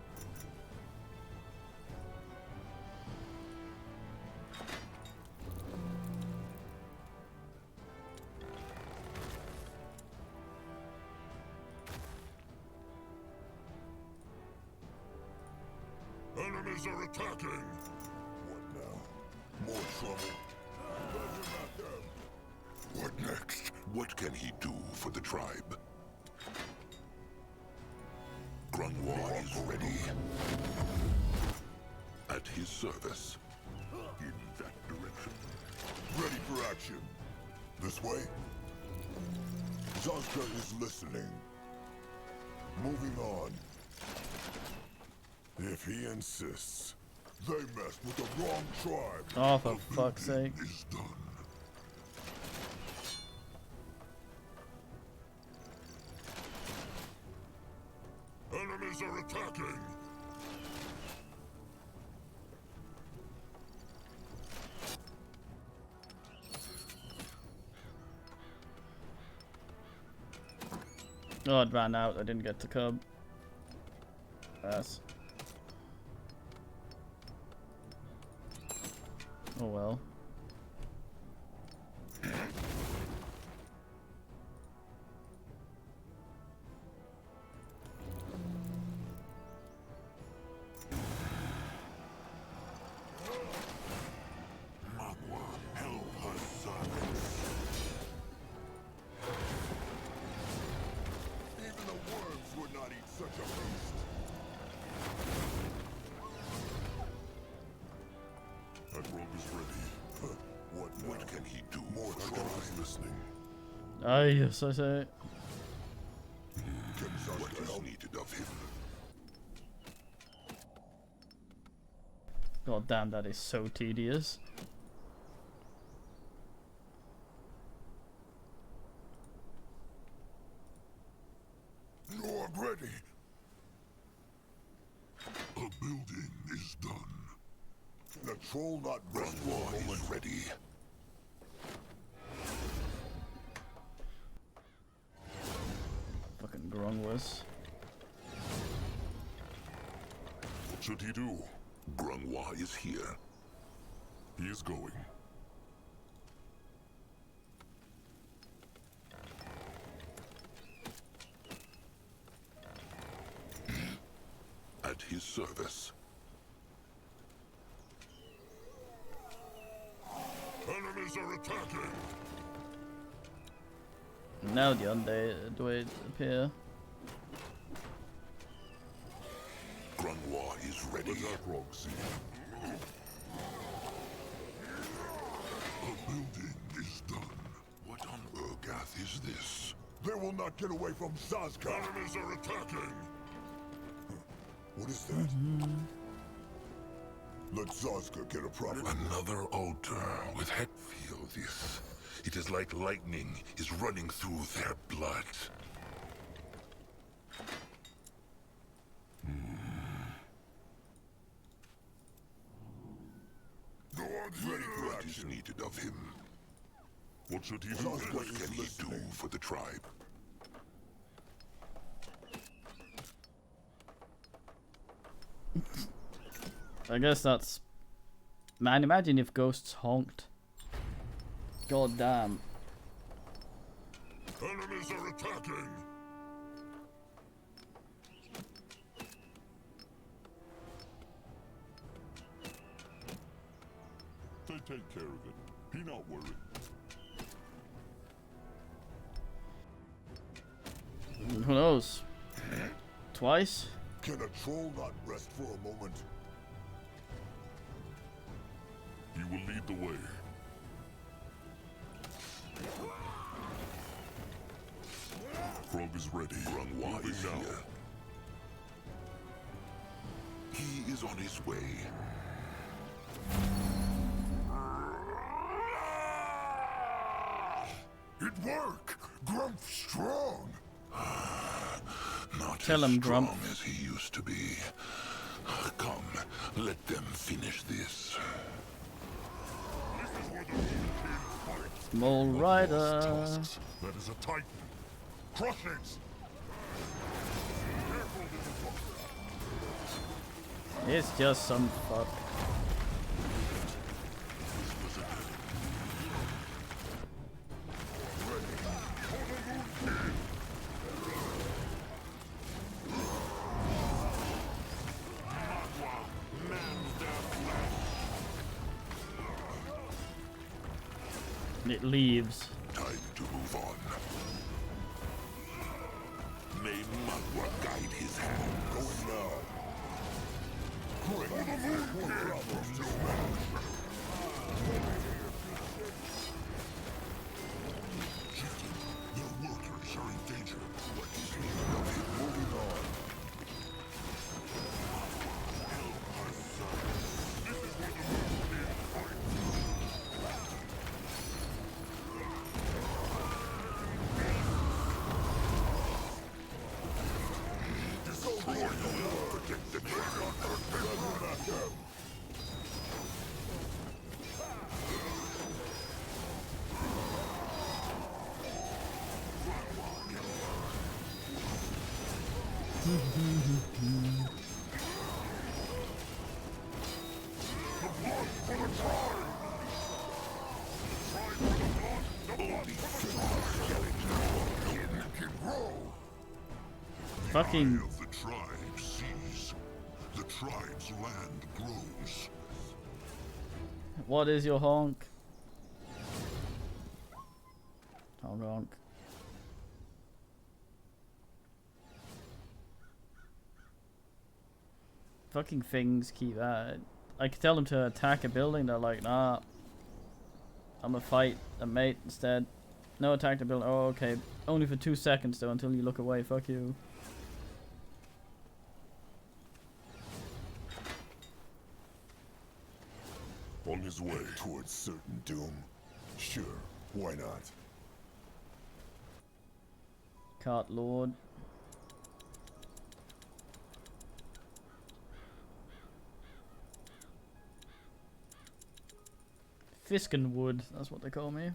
Enemies are attacking! What now? More trouble? Doesn't matter. What next? What can he do for the tribe? Grangwa is ready. At his service. In that direction. Ready for action. This way? Zazka is listening. Moving on. If he insists, they messed with the wrong tribe. Oh, for fuck's sake. Is done. Enemies are attacking. Oh, it ran out. I didn't get the cub. Ass. Oh well. listening. Ah, yes, I say. What is needed of him? God damn, that is so tedious. Lord ready. A building is done. The troll not rest for a Grungwa moment. is ready. Fucking Grungwas. What should he do? Grungwa is here. He is going. At his service. Enemies are attacking! Now the undead appear. Grungwa is ready. Attack Roxy. A building is done. What on Urgath is this? They will not get away from Zazka. Enemies are attacking! What is that? Let Zazka get a proper... Another altar with heck. Feel this. It is like lightning is running through their blood. What is needed of him? What should he do? What can he do for the tribe? I guess that's... Man, imagine if ghosts honked. God damn. Enemies are attacking! They take care of it. Be not worried. Who knows? Twice? Can a troll not rest for a moment? He will lead the way. Frog is ready. Grungwa Moving is now. here. He is on his way. It worked! Grump strong! Not Tell as him, strong Grump. as he used to be. Come, let them finish this. Mole Rider. Tusks. That is a titan. Crush it! Careful, little fucker. It's just some fuck. It leaves. Time to move on. May Magua guide his hand. Going now. Their workers are in danger. What is needed of him? Moving on. Protect the dragon. Fucking. Of the tribe sees. The tribe's land grows. What is your honk? Honk honk. Fucking things keep at it. I could tell them to attack a building, they're like, nah. I'm gonna fight a mate instead. No attack to build. Oh, okay. Only for 2 seconds though, until you look away. Fuck you. On his way towards certain doom. Sure, why not? Cart Lord. Fiskenwood, that's what they call me.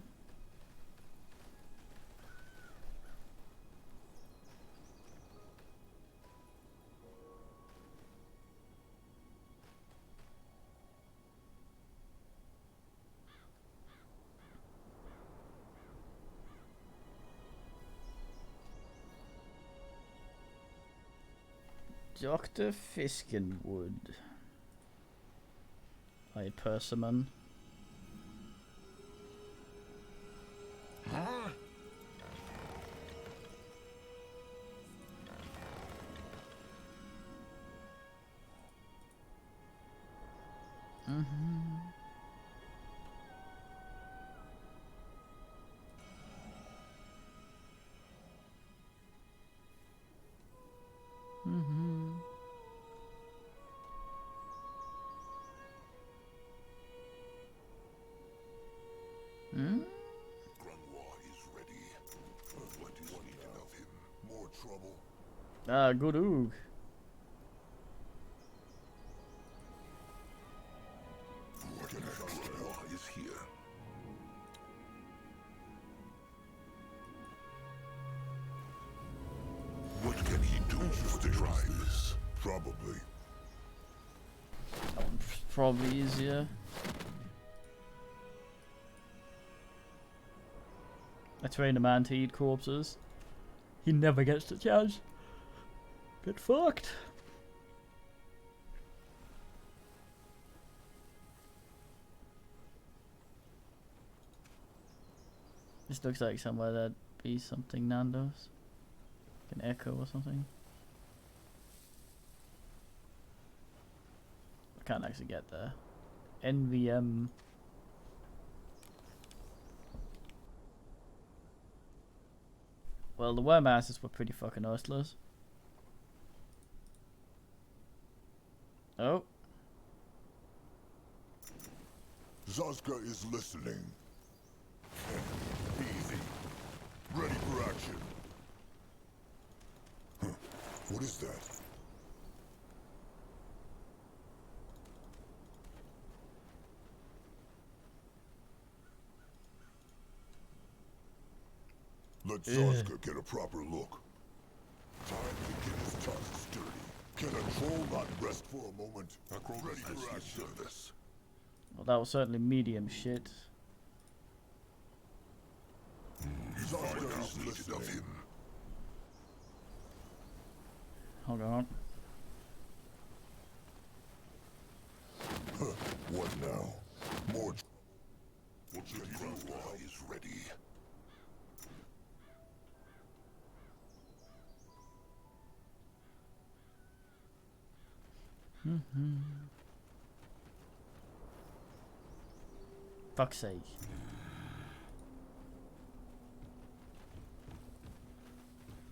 Dr. Fiskenwood. A persimmon. Huh? Ah, good oog. Is here. What can he do for the tribe? Probably. Probably easier. I train a man to eat corpses. He never gets the chance. Get fucked. This looks like somewhere that'd be something Nando's. Like an echo or something. I can't actually get there. NVM. Well, the worm asses were pretty fucking useless. Oh. Zazka is listening. Easy. Ready for action. Huh. What is that? Let Zazka get a proper look. Time to get his tusks sturdy. Can a troll not rest for a moment? Ready for action. Service. Well, that was certainly medium shit. Zazka is listening. Of him. Hold on. What now? More. What should he do? Is ready. Fuck's sake.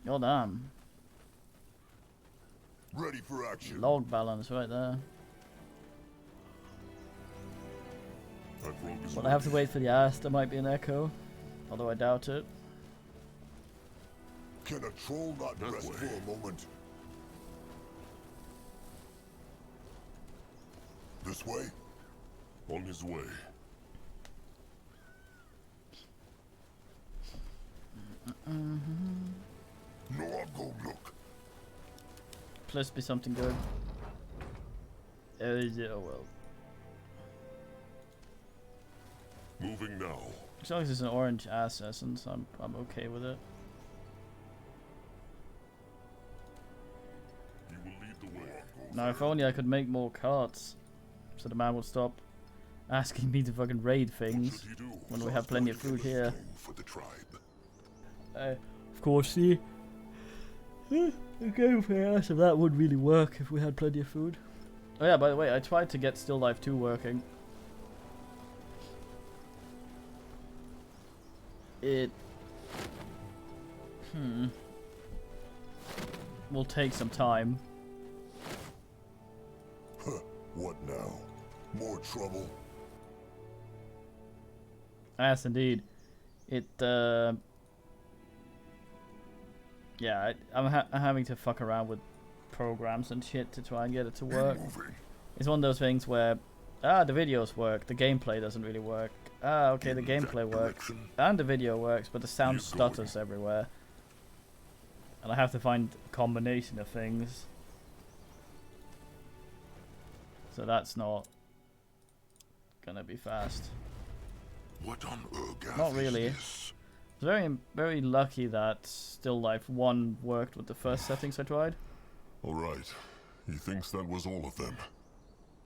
Oh damn. Ready for action. Log balance right there. But I have to wait for the ass. There might be an echo. Although I doubt it. Can a troll not rest for a moment? This way? On his way. No, I'll go look. Please be something good. Yeah, well. Moving now. As long as it's an orange ass essence, I'm okay with it. You will lead the way. Now, if only I could make more carts, so the man would stop asking me to fucking raid things when we have plenty of food here. For the tribe. Of course, see, the game for us if that would really work if we had plenty of food. Oh yeah, by the way, I tried to get Still Life 2 working. It Will take some time. Huh, what now? More trouble? Yes, indeed. It, yeah, I'm having to fuck around with programs and shit to try and get it to work. It's one of those things where, the videos work, the gameplay doesn't really work. Okay, the gameplay works, and the video works, but the sound stutters everywhere. And I have to find a combination of things. So that's not gonna be fast. What on earth? Not really. Is I was very lucky that Still Life 1 worked with the first settings I tried. Alright, he thinks that was all of them.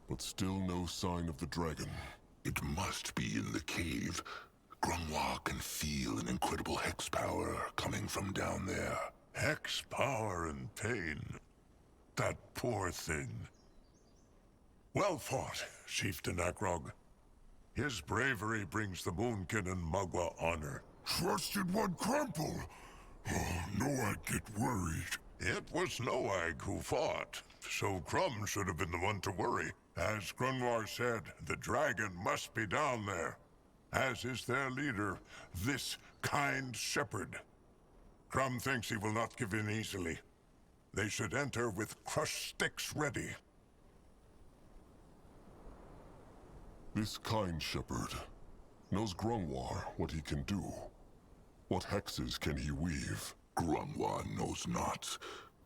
But still no sign of the dragon. It must be in the cave. Grunwald can feel an incredible hex power coming from down there. Hex power and pain. That poor thing. Well fought, Chieftain Akrog. His bravery brings the Moonkin and Mugwa honor. Trusted one crumple. Oh, no, I'd get worried. It was Noag who fought, so Crumb should have been the one to worry. As Grunwar said, the dragon must be down there, as is their leader, this kind shepherd. Crumb thinks he will not give in easily. They should enter with crushed sticks ready. This kind shepherd knows Grunwar what he can do. What hexes can he weave? Grunwald knows not,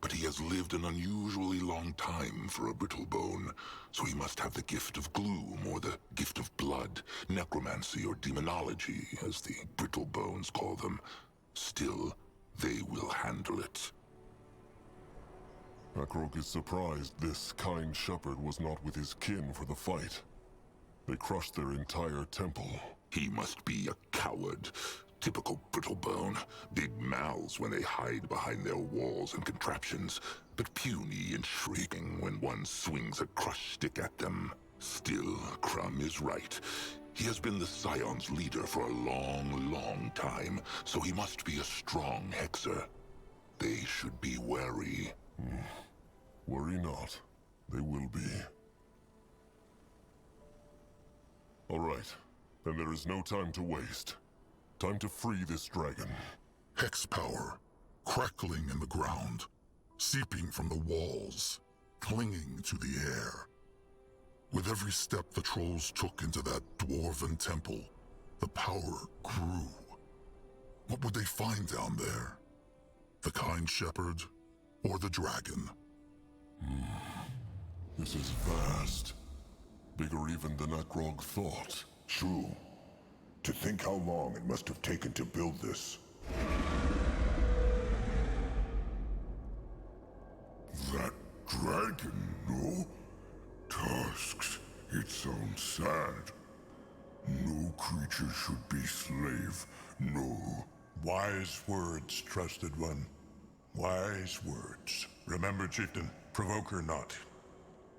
but he has lived an unusually long time for a brittlebone, so he must have the gift of gloom or the gift of blood, necromancy or demonology, as the brittlebones call them. Still, they will handle it. Akrog is surprised this kind shepherd was not with his kin for the fight. They crushed their entire temple. He must be a coward. Typical brittlebone. Big mouths when they hide behind their walls and contraptions, but puny and shrieking when one swings a crushed stick at them. Still, Crumb is right. He has been the Scion's leader for a long, long time, so he must be a strong hexer. They should be wary. Worry not. They will be. Alright, then there is no time to waste. Time to free this dragon. Hex power, crackling in the ground, seeping from the walls, clinging to the air. With every step the trolls took into that dwarven temple, the power grew. What would they find down there? The kind shepherd or the dragon? This is vast. Bigger even than Akrog thought. True. To think how long it must have taken to build this. That dragon, no? Tusks. It sounds sad. No creature should be slave. No. Wise words, trusted one. Wise words. Remember, Chieftain, provoke her not.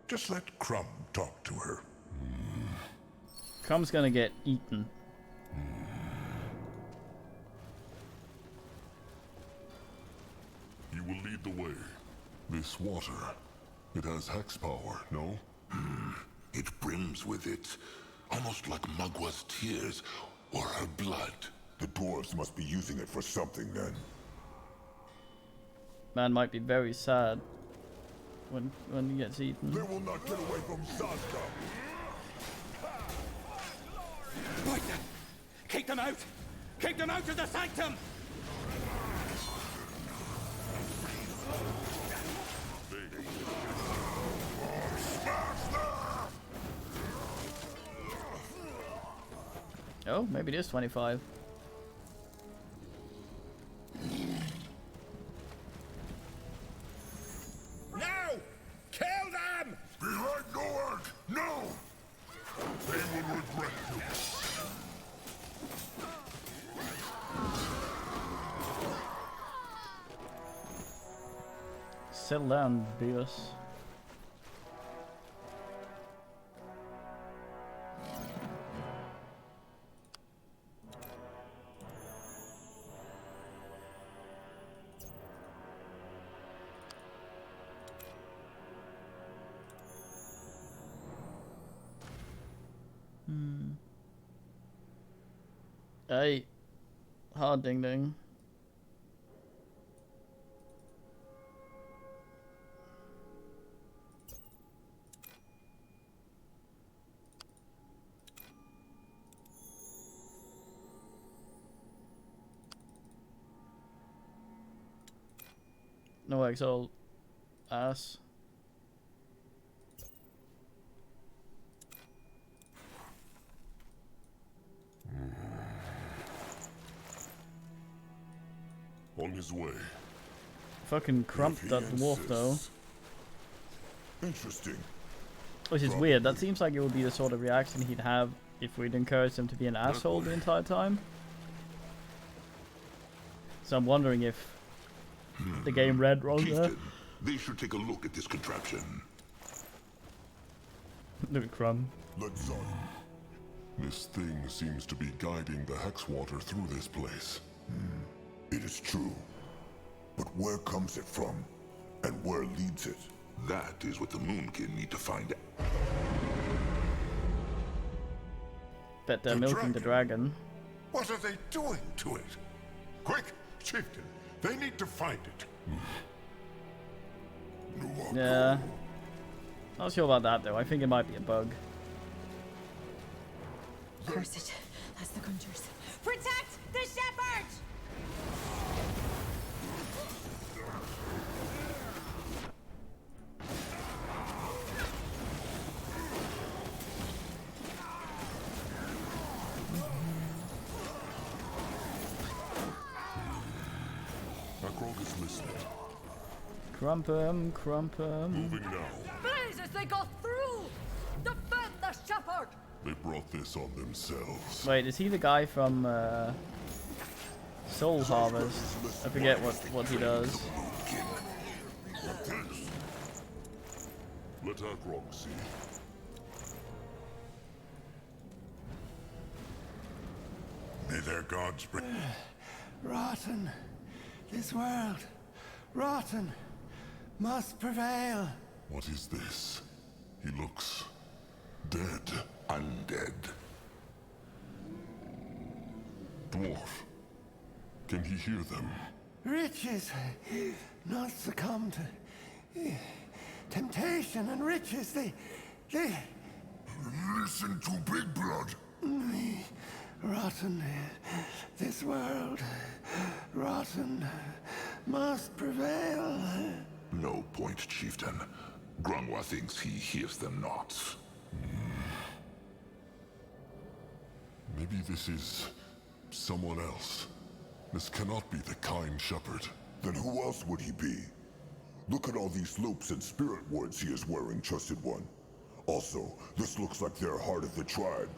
Just let Crumb talk to her. Crumb's gonna get eaten. You will lead the way. This water, it has hex power, no? It brims with it, almost like Mugwa's tears or her blood. The dwarves must be using it for something then. Man might be very sad when he gets eaten. They will not get away from Zazka! Fight them! Keep them out! Keep them out of the sanctum! Oh, maybe it is 25. No! Kill them! Behind Nord! No! They will regret you. Settle down, Beavis. Hey. Hard ding ding. No exile ass. On his way. Fucking crumped that dwarf though. Interesting. Which is weird. That seems like it would be the sort of reaction he'd have if we'd encouraged him to be an asshole the entire time. So I'm wondering if the game read wrong there. Chieftain, they should take a look at this contraption. Look at Crumb. Let's on. This thing seems to be guiding the hex water through this place. It is true. But where comes it from? And where leads it? That is what the Moonkin need to find out. Bet they're milking the dragon. What are they doing to it? Quick, Chieftain, they need to find it. Yeah. Not sure about that though. I think it might be a bug. Curse it. That's the Gunters. Protect the shepherd! Akrog is listening. Crump 'em. Moving now. Please, as they go through! Defend the shepherd! They brought this on themselves. Wait, is he the guy from Soul Harvest? I forget what he does. Let Akrog see. May their gods bring... Rotten. This world. Rotten. Must prevail. What is this? He looks dead. Undead. Dwarf. Can he hear them? Riches. Not succumb to temptation and riches. They Listen to Big Blood. rotten. This world. Rotten. Must prevail. No point, Chieftain. Grungwa thinks he hears them not. Maybe this is someone else. This cannot be the kind shepherd. Then who else would he be? Look at all these loops and spirit wards he is wearing, Trusted One. Also, this looks like they're heart of the tribe.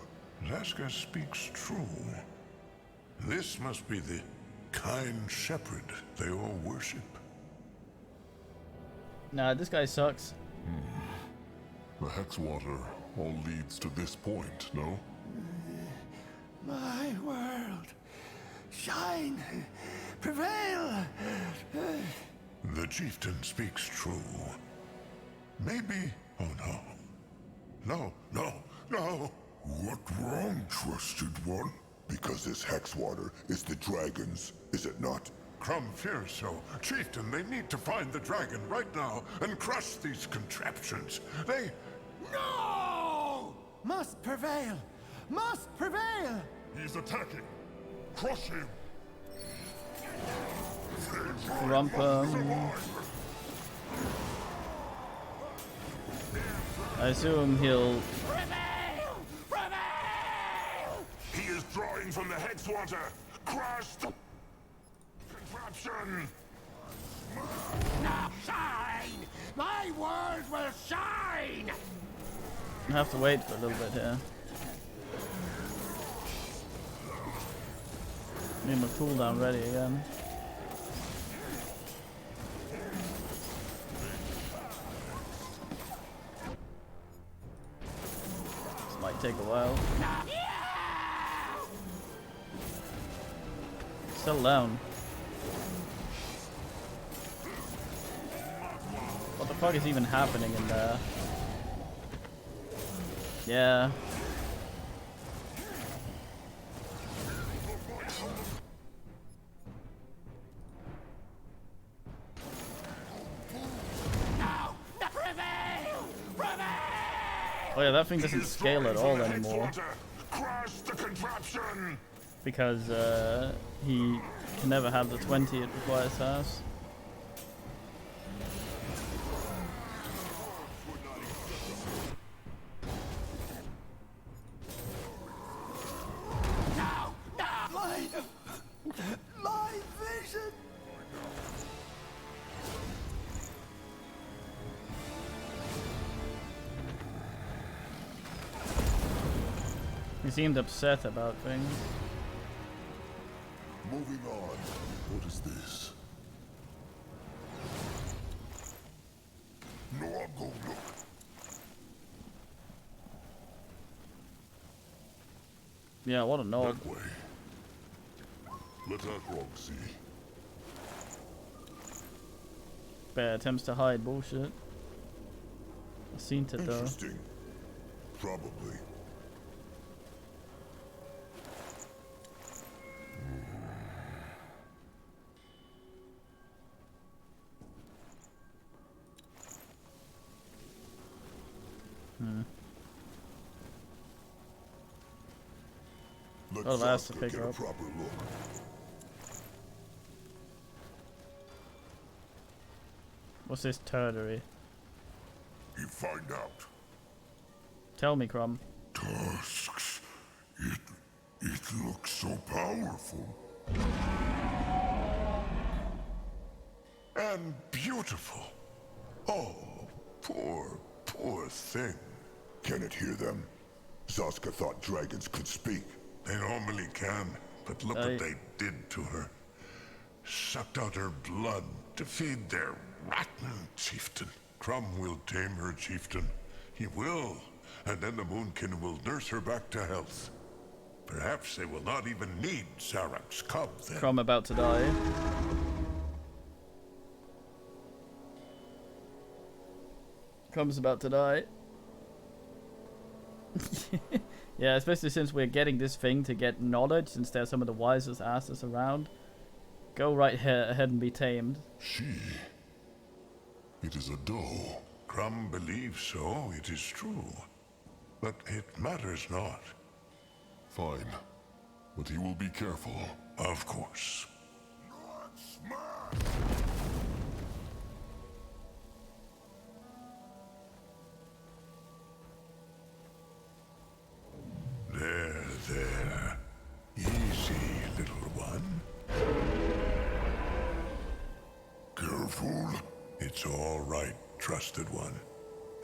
Laska speaks true. This must be the kind shepherd they all worship. Nah, this guy sucks. The hex water all leads to this point, no? My world. Shine. Prevail. The chieftain speaks true. Maybe... Oh no. No, no, no! What wrong, Trusted One? Because this hex water is the dragon's, is it not? Crumb fears so. Chieftain, they need to find the dragon right now and crush these contraptions. They... No! Must prevail. Must prevail. He's attacking. Crush him. Crump 'em. I assume he'll... He is drawing from the hex water. Crush the contraption. Now shine! My world will shine! I have to wait for a little bit here. Need my cooldown ready again. This might take a while. Settle down. What the fuck is even happening in there? Yeah. yeah, that thing doesn't scale at all anymore. Crash the contraption! Because he can never have the 20 it requires us. My vision! He seemed upset about things. Moving on. What is this? No, I'll go look. Yeah, what a nod. That way. Let Akrog see. Bear attempts to hide bullshit. I've seen it though. Interesting. Probably. Let's Oh, that's to Zaska pick get her a up. proper look. What's this turdery? You find out. Tell me, Crumb. Tusks. It looks so powerful. And beautiful. Oh, poor thing. Can it hear them? Zaska thought dragons could speak. They normally can, but look what they did to her. Sucked out her blood to feed their rotten chieftain. Crumb will tame her, chieftain. He will, and then the Moonkin will nurse her back to health. Perhaps they will not even need Zarak's cub then. Crumb about to die. Crumb's about to die. Yeah, especially since we're getting this thing to get knowledge, since they're some of the wisest asses around. Go right ahead and be tamed. She. It is a doe. Crumb believes so, it is true. But it matters not. Fine. But he will be careful. Of course. Not smart. There. Easy, little one. Careful. It's all right, trusted one.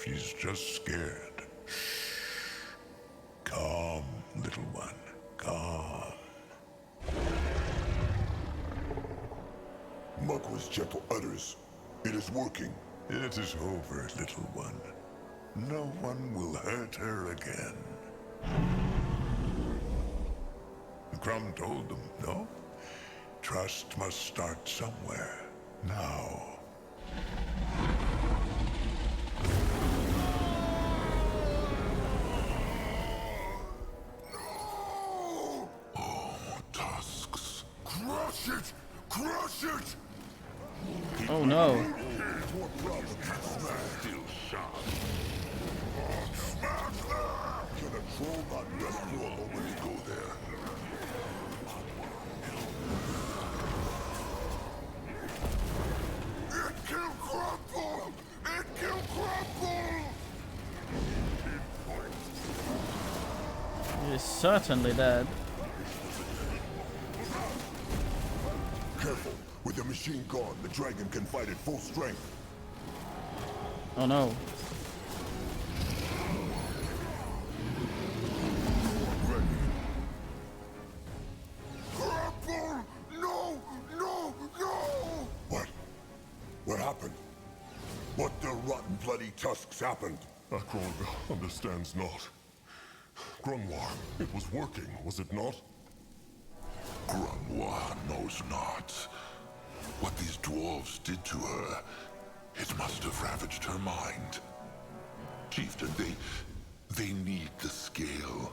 She's just scared. Shh. Calm, little one. Calm. Mugwa's gentle utters. It is working. It is over, little one. No one will hurt her again. Crumb told them, no? Trust must start somewhere. Now. Oh, tusks. Crush it! Crush it! Oh no. More problems. Still sharp. Smash them! Can a troll not rescue a moment to go there? It can crumble! It can crumble! He is certainly dead. Careful. With the machine gone, the dragon can fight at full strength. Oh no. Ready. Crumble! No! No! No! What? What happened? What the rotten bloody tusks happened? Akrog understands not. Grunwar, it was working, was it not? Grunwar knows not. What these dwarves did to her, it must have ravaged her mind. Chieftain, they need the scale.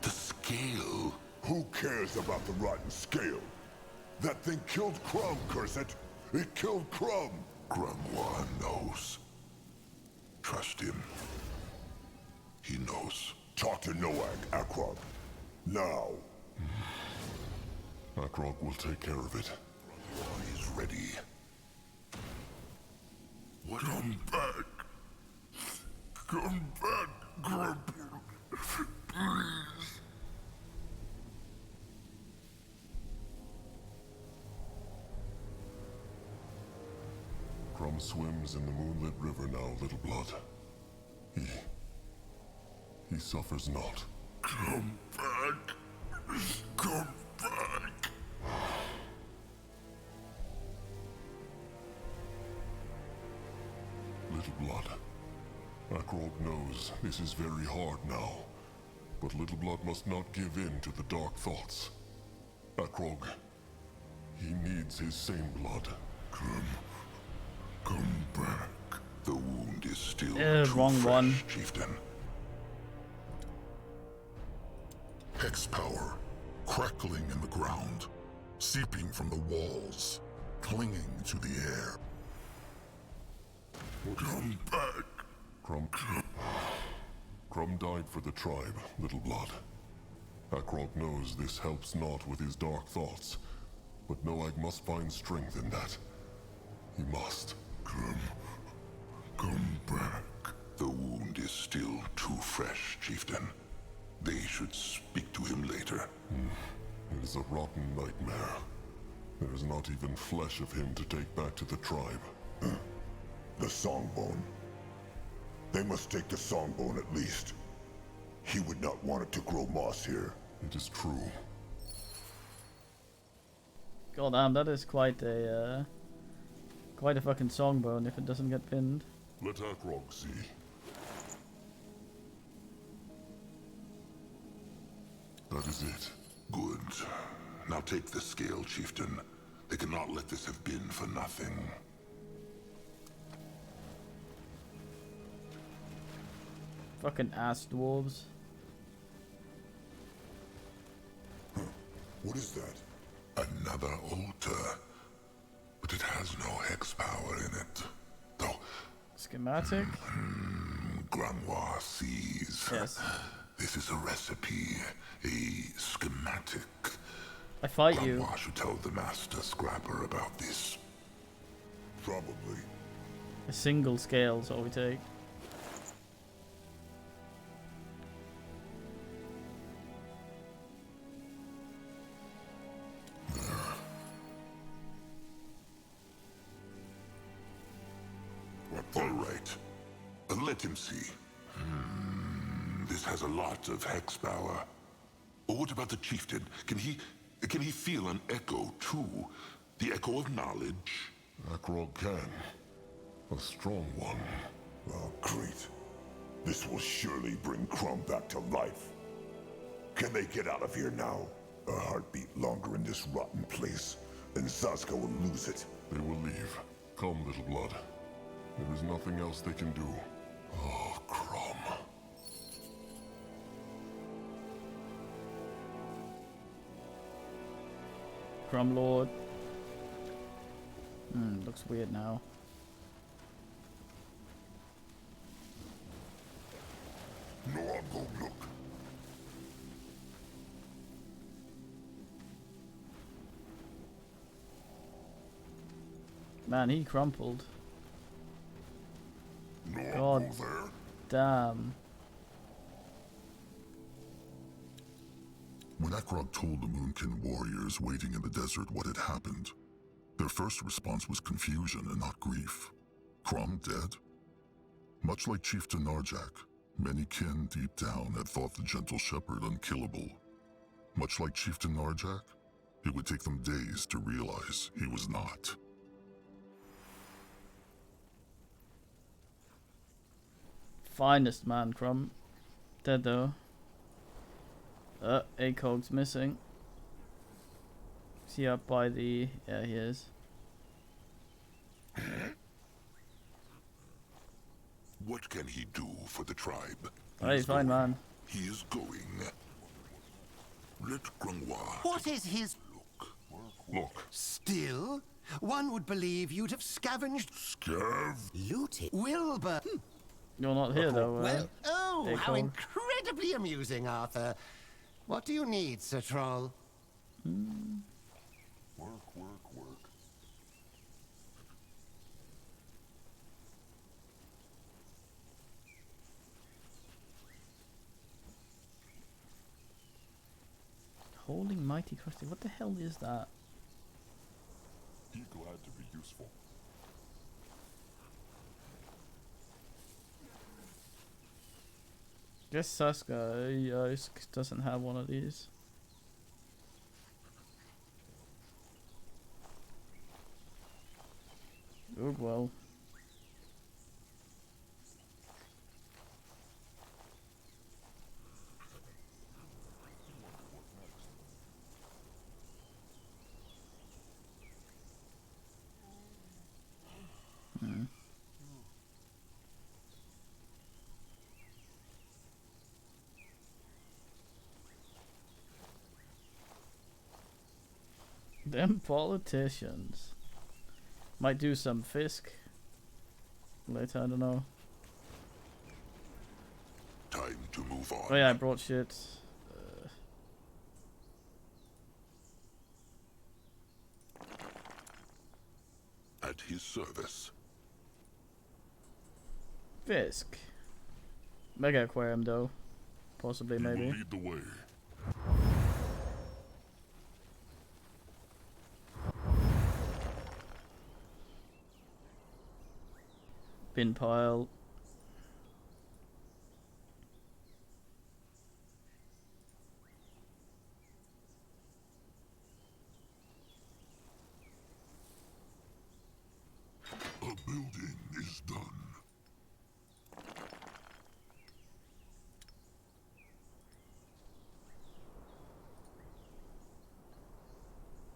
The scale. Who cares about the rotten scale? That thing killed Crumb, curse it! It killed Crumb! Grunwar knows. Trust him. He knows. Talk to Noak, Akrog. Now. Akrog will take care of it. He's ready. What? Come back. Come back, Grumble. Please. Crumb swims in the moonlit river now, Little Blood. He suffers not. Come back. Come back. Little Blood. Akrog knows this is very hard now. But Little Blood must not give in to the dark thoughts. Akrog, he needs his same blood. Come back. The wound is still too wrong fresh, one. Chieftain. Hex power, crackling in the ground, seeping from the walls, clinging to the air. Come back. Crumb died for the tribe, Little Blood. Akrog knows this helps not with his dark thoughts, but Noag must find strength in that. He must. Come back. The wound is still too fresh, Chieftain. They should speak to him later. It is a rotten nightmare. There is not even flesh of him to take back to the tribe. The Songbone. They must take the Songbone at least. He would not want it to grow moss here. It is true. God damn, that is quite a fucking songbone if it doesn't get pinned. Let Akrog see. That is it. Good. Now take the scale, Chieftain. They cannot let this have been for nothing. Fucking ass dwarves. What is that? Another altar. But it has no hex power in it. Though Schematic? Grimoire sees. Yes. This is a recipe, a schematic. I fight you. Grimoire should tell the Master Scrapper about this. Probably. A single scale is all we take. All right. Let him see. This has a lot of hex power. Or what about the chieftain? Can he feel an echo too? The echo of knowledge? Akrog can. A strong one. Oh, great. This will surely bring Crumb back to life. Can they get out of here now? A heartbeat longer in this rotten place, and Saska will lose it. They will leave. Come, Little Blood. There is nothing else they can do. Oh, Crumb. Crumb Lord. Looks weird now. No, I'll go look. Man, he crumpled. No, I'll God go there. damn. When Akrog told the Moonkin warriors waiting in the desert what had happened, their first response was confusion and not grief. Crumb dead? Much like Chieftain Narjak, many kin deep down had thought the gentle shepherd unkillable. Much like Chieftain Narjak, it would take them days to realize he was not. Finest man, Crumb. Dead though. ACOG's missing. Is he up by the... Yeah, he is. What can he do for the tribe? Hey, fine man. He is going. Let Grimoire... What is his... Look. Still? One would believe you'd have scavenged... Scav? Loot it. Wilbur! You're not here though. Well, oh, how Acorn. incredibly amusing, Arthur. What do you need, Sir Troll? Work, work, work. Holding mighty crusty. What the hell is that? Be glad to be useful. Guess Saska doesn't have one of these. Oh well. Them politicians might do some Fisk later. I don't know. Time to move on. Oh yeah, I brought shit. At his service. Fisk. Mega aquarium though. Possibly, He will maybe. lead the way. Bin pile. A building is done.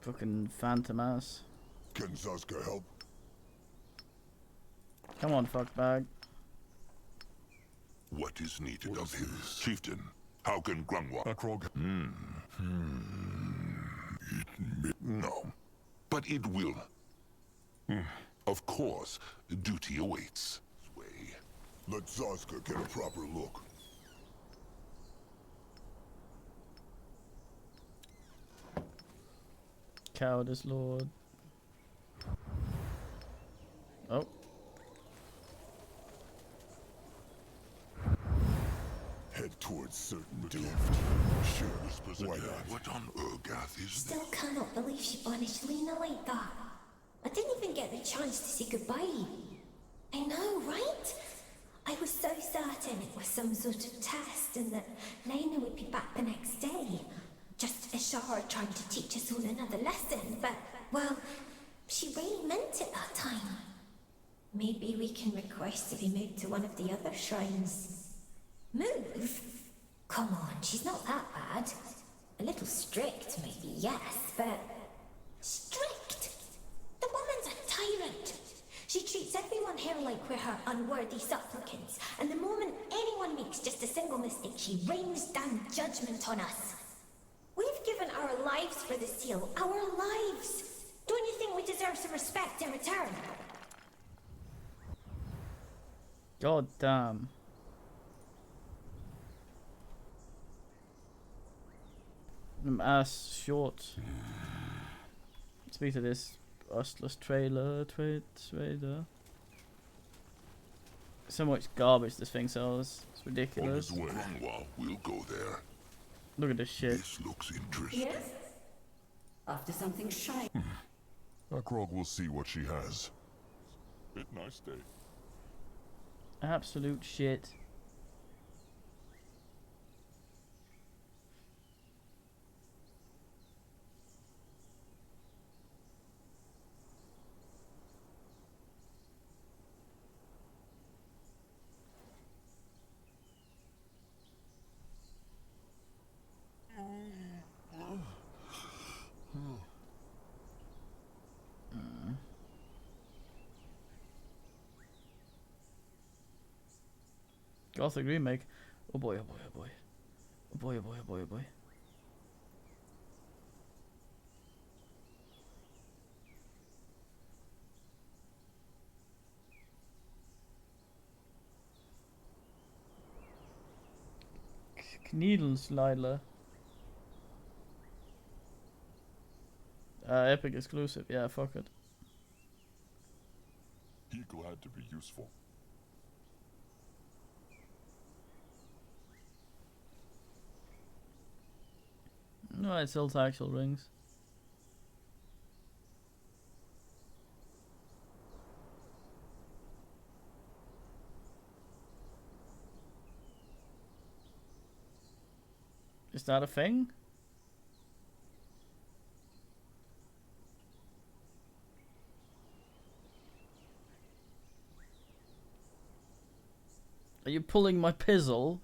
Fucking phantom ass. Can Saska help? Come on, fuckbag. What is needed of him? Chieftain, how can Grungwa? Akrog. No. But it will. Of course, duty awaits. Way. Let Saska get a proper look. Cowardice lord. Oh. Head towards certain death. Sure, why not? What on Urgath is Still this? cannot believe she banished Lena like that. I didn't even get the chance to say goodbye. I know, right? I was so certain it was some sort of test and that Lena would be back the next day. Just a shard trying to teach us all another lesson, but, well, she really meant it that time. Maybe we can request to be moved to one of the other shrines. Move? Come on, she's not that bad. A little strict, maybe, yes, but... Strict? The woman's a tyrant. She treats everyone here like we're her unworthy supplicants, and the moment anyone makes just a single mistake, she rains down judgment on us. We've given our lives for the seal, our lives! Don't you think we deserve some respect in return? God damn. Ass short. Speak to this ustless trader. So much garbage this thing sells. It's ridiculous. Grungwa will go there. Look at this shit. This looks interesting. Yes? After something shy. Akrog will see what she has. Bit nice day. Absolute shit. Gothic remake. Oh boy, oh boy, oh boy. Oh boy, oh boy, oh boy, oh boy. Kniedelslidler. Epic exclusive. Yeah, fuck it. He glad to be useful. No, it sells actual rings. Is that a thing? Are you pulling my pizzle?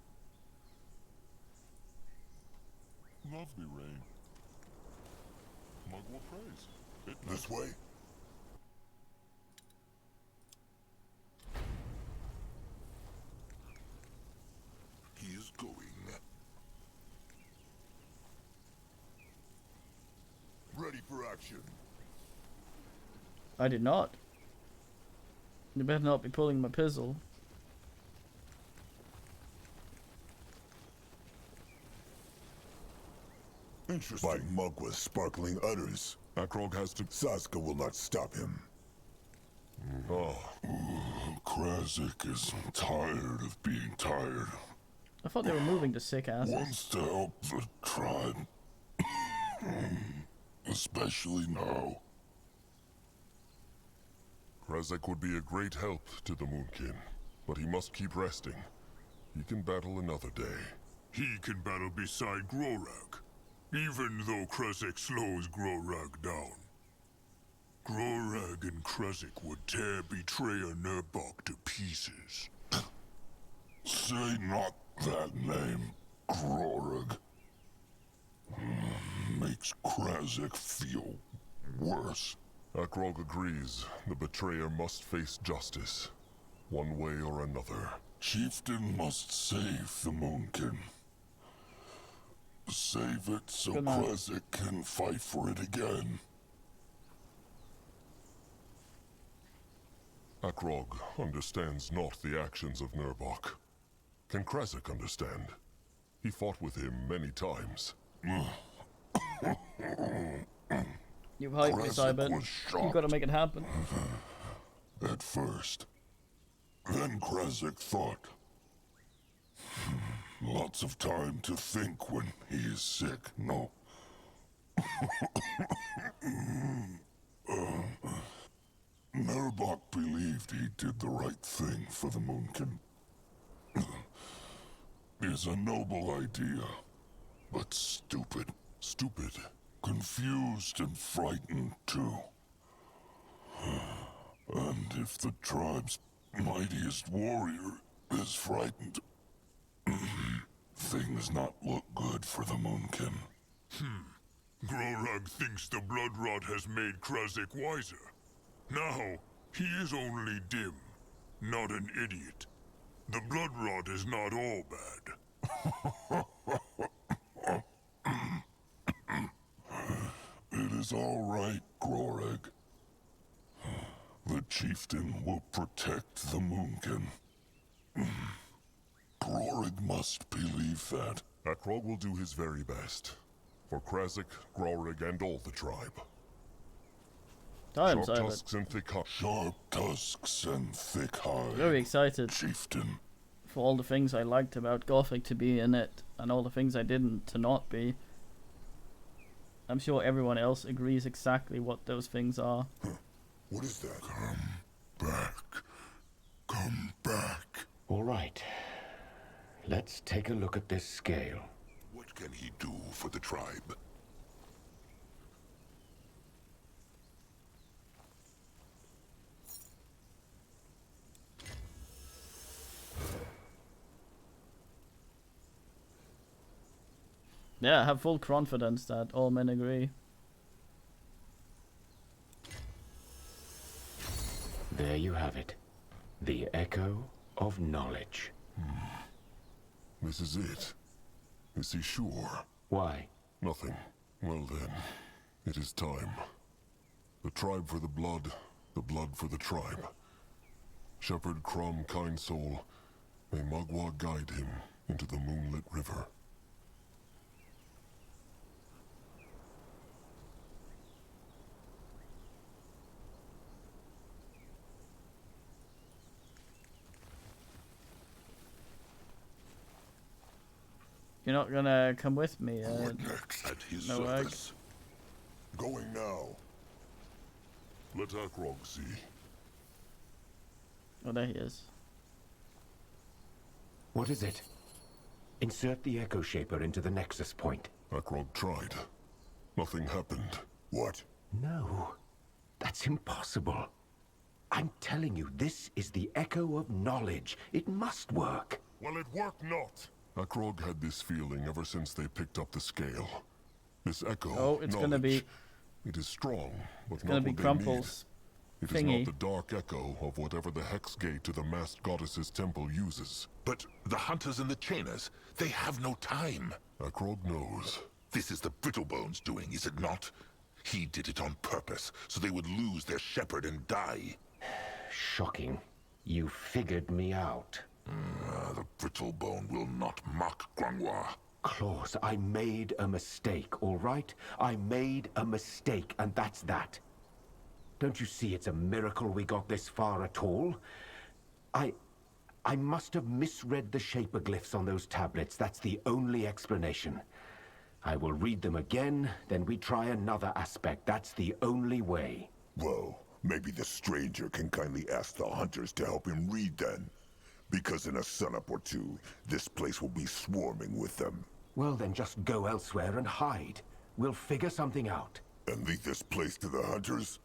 Lovely rain. Mugwort praise. This way? He is going. Ready for action. I did not. You better not be pulling my pizzle. Interesting. By Mugwa's sparkling utters. Akrog has to... Saska will not stop him. Oh. Krasik is tired of being tired. I thought they were moving to sick asses. Wants to help the tribe. Especially now. Krasik would be a great help to the Moonkin, but he must keep resting. He can battle another day. He can battle beside Grorag, even though Krasik slows Grorag down. Grorag and Krasik would tear Betrayer Nurbok to pieces. Say not that name, Grorag. Makes Krasik feel worse. Akrog agrees. The betrayer must face justice, one way or another. Chieftain must save the Moonkin. Save it so Krasik can fight for it again. Akrog understands not the actions of Nurbok. Can Krasik understand? He fought with him many times. You hyped me, Cybert. You gotta make it happen. At first. Then Krasik thought. Lots of time to think when he is sick, no? Nurbok believed he did the right thing for the Moonkin. Is a noble idea, but stupid. Stupid. Confused and frightened, too. And if the tribe's mightiest warrior is frightened, things not look good for the Moonkin. Grorag thinks the blood rot has made Krasik wiser. Now, he is only dim, not an idiot. The blood rot is not all bad. It is all right, Grorag. The chieftain will protect the Moonkin. Grorag must believe that. Akrog will do his very best. For Krasik, Grorag, and all the tribe. Sharp tusks and thick hide. Sharp tusks and thick hide. Very excited. Chieftain. For all the things I liked about Gothic to be in it, and all the things I didn't to not be. I'm sure everyone else agrees exactly what those things are. What is that? Come back. Come back. All right. Let's take a look at this scale. What can he do for the tribe? Yeah, I have full confidence that all men agree. There you have it. The echo of knowledge. This is it. Is he sure? Why? Nothing. Well then, it is time. The tribe for the blood for the tribe. Shepherd Crom, kind soul, may Magua guide him into the moonlit river. You're not gonna come with me, What next? At his No egg. service. Going now. Let Akrog see. Oh, there he is. What is it? Insert the Echo Shaper into the Nexus point. Akrog tried. Nothing happened. What? No, that's impossible. I'm telling you, this is the Echo of Knowledge. It must work. Well, it worked not. Akrog had this feeling ever since they picked up the scale. This echo. Oh, it's gonna be. It is strong, but It's not gonna be what they Crumple's need. It is thingy. not the dark echo of whatever the hex gate to the masked goddess's temple uses. But the hunters and the chainers, they have no time. Akrog knows. This is the Brittlebones doing, is it not? He did it on purpose, so they would lose their shepherd and die. Shocking. You figured me out. The Brittlebone will not mock Grangwa. Claus, I made a mistake, all right? I made a mistake, and that's that. Don't you see it's a miracle we got this far at all? I must have misread the shaper glyphs on those tablets. That's the only explanation. I will read them again, then we try another aspect. That's the only way. Well, maybe the stranger can kindly ask the hunters to help him read then. Because in a sunup or two, this place will be swarming with them. Well, then just go elsewhere and hide. We'll figure something out. And leave this place to the hunters?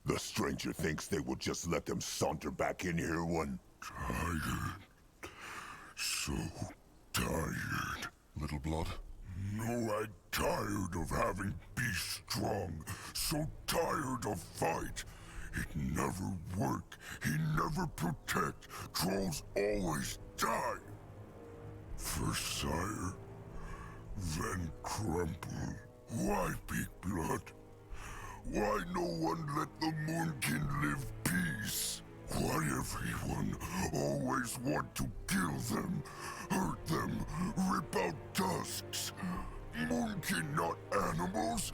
The stranger thinks they will just let them saunter back in here one. Tired. So tired. Little Blood? No, I'm tired of having be strong. So tired of fight. It never work. He never protect. Trolls always die. First Sire, then Crumple. Why Big Blood? Why no one let the Moonkin live peace? Why everyone always want to kill them, hurt them, rip out tusks? Moonkin not animals.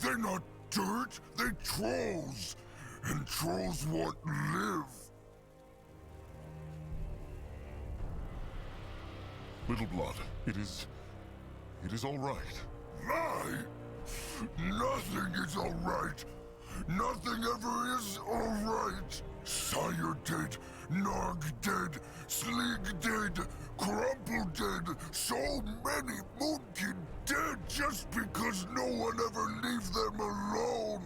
They're not dirt, they trolls. And trolls want live. Little Blood, it is all right. Lie! Nothing is all right. Nothing ever is all right. Sire dead, Nog dead, Slig dead, Crumple dead. So many Moonkin dead just because no one ever leave them alone.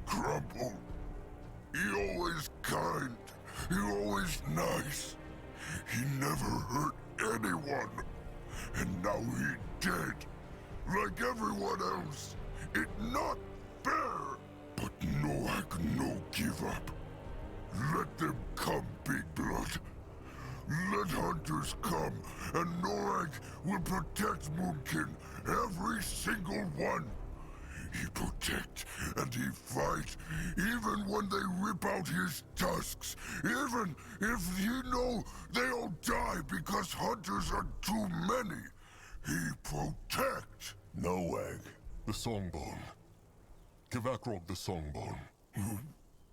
Crumple, he always kind, he always nice. He never hurt anyone. And now he dead, like everyone else. It not fair. But no, I can no give up. Let them come, Big Blood. Let hunters come, and Norag will protect Moonkin, every single one. He protect and he fight, even when they rip out his tusks. Even if he know they'll die because hunters are too many. He protect. No egg. The Songbone. Give Akrog the Songbone.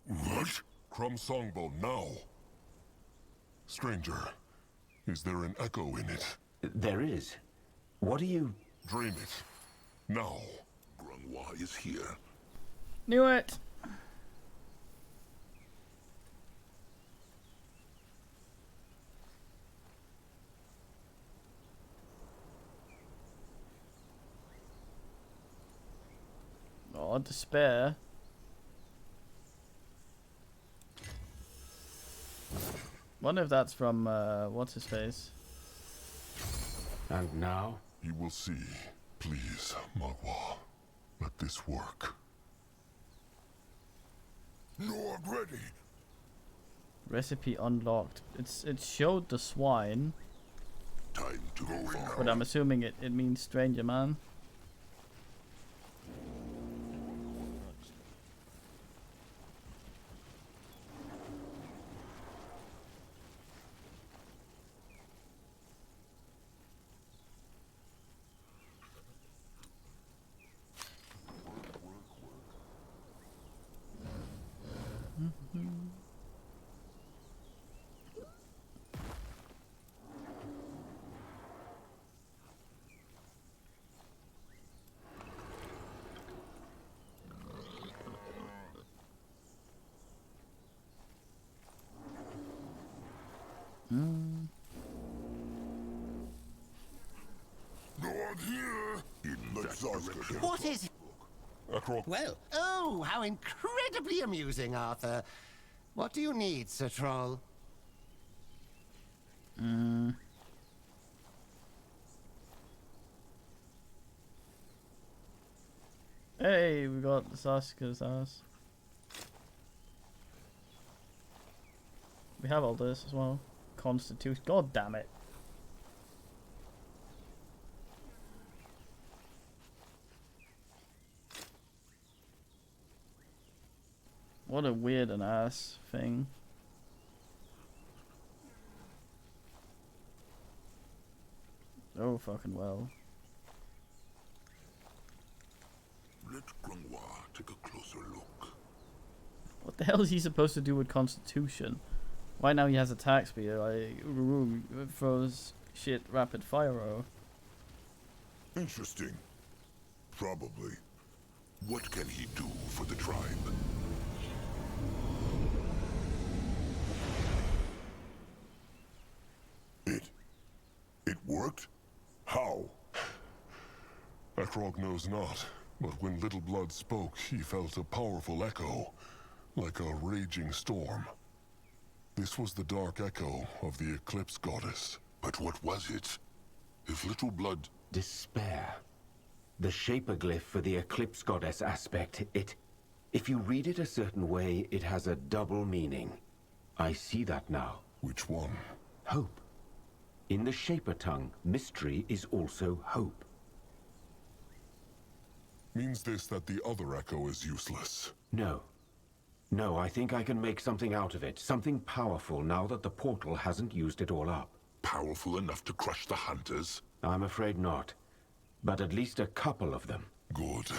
What? Crumb Songbone, now. Stranger, is there an echo in it? There is. What do you... Drain it. Now. Grangwa is here. Knew it! Oh, despair. Wonder if that's from, what's his face? And now? You will see. Please, Magua. Let this work. Nog ready. Recipe unlocked. It showed the swine, Time to go far. but I'm assuming it means stranger man. direction. What is... Akrog, Well, Oh, how incredibly amusing, Arthur. What do you need, Sir Troll? Hey, we got Sasuke's ass. We have all this as well. Constitution. God damn it. What a weird and ass thing. Oh, fucking well. Let Grungwa take a closer look. What the hell is he supposed to do with Constitution? Right now he has attack speed, like, throws shit rapid fire. Interesting. Probably. What can he do for the tribe? It worked? How? Akrog knows not, but when Little Blood spoke, he felt a powerful echo, like a raging storm. This was the dark echo of the Eclipse Goddess. But what was it? If Little Blood... Despair. The Shaperglyph for the Eclipse Goddess aspect, if you read it a certain way, it has a double meaning. I see that now. Which one? Hope. In the Shaper tongue, mystery is also hope. Means this that the other echo is useless? No. No, I think I can make something out of it. Something powerful now that the portal hasn't used it all up. Powerful enough to crush the hunters? I'm afraid not. But at least a couple of them. Good.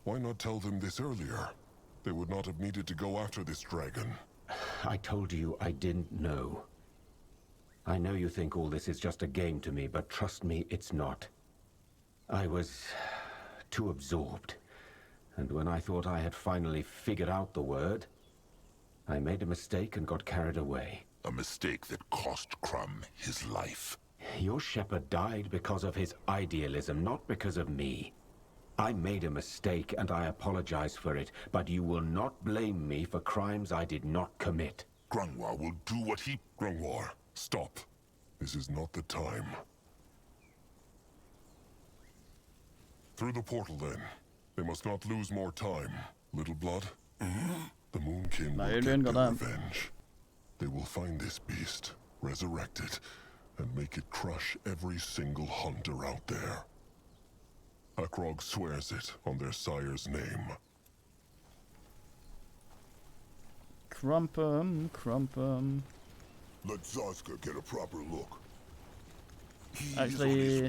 Why not tell them this earlier? They would not have needed to go after this dragon. I told you I didn't know. I know you think all this is just a game to me, but trust me, it's not. I was too absorbed. And when I thought I had finally figured out the word, I made a mistake and got carried away. A mistake that cost Crumb his life. Your shepherd died because of his idealism, not because of me. I made a mistake and I apologize for it, but you will not blame me for crimes I did not commit. Grungwa will do what he... Grungwar, stop. This is not the time. Through the portal, then. They must not lose more time. Little Blood? The Moonkin will get their revenge. They will find this beast, resurrect it, and make it crush every single hunter out there. Akrog swears it on their sire's name. Crumpum, crumpum. Let Zaska get a proper look. Actually,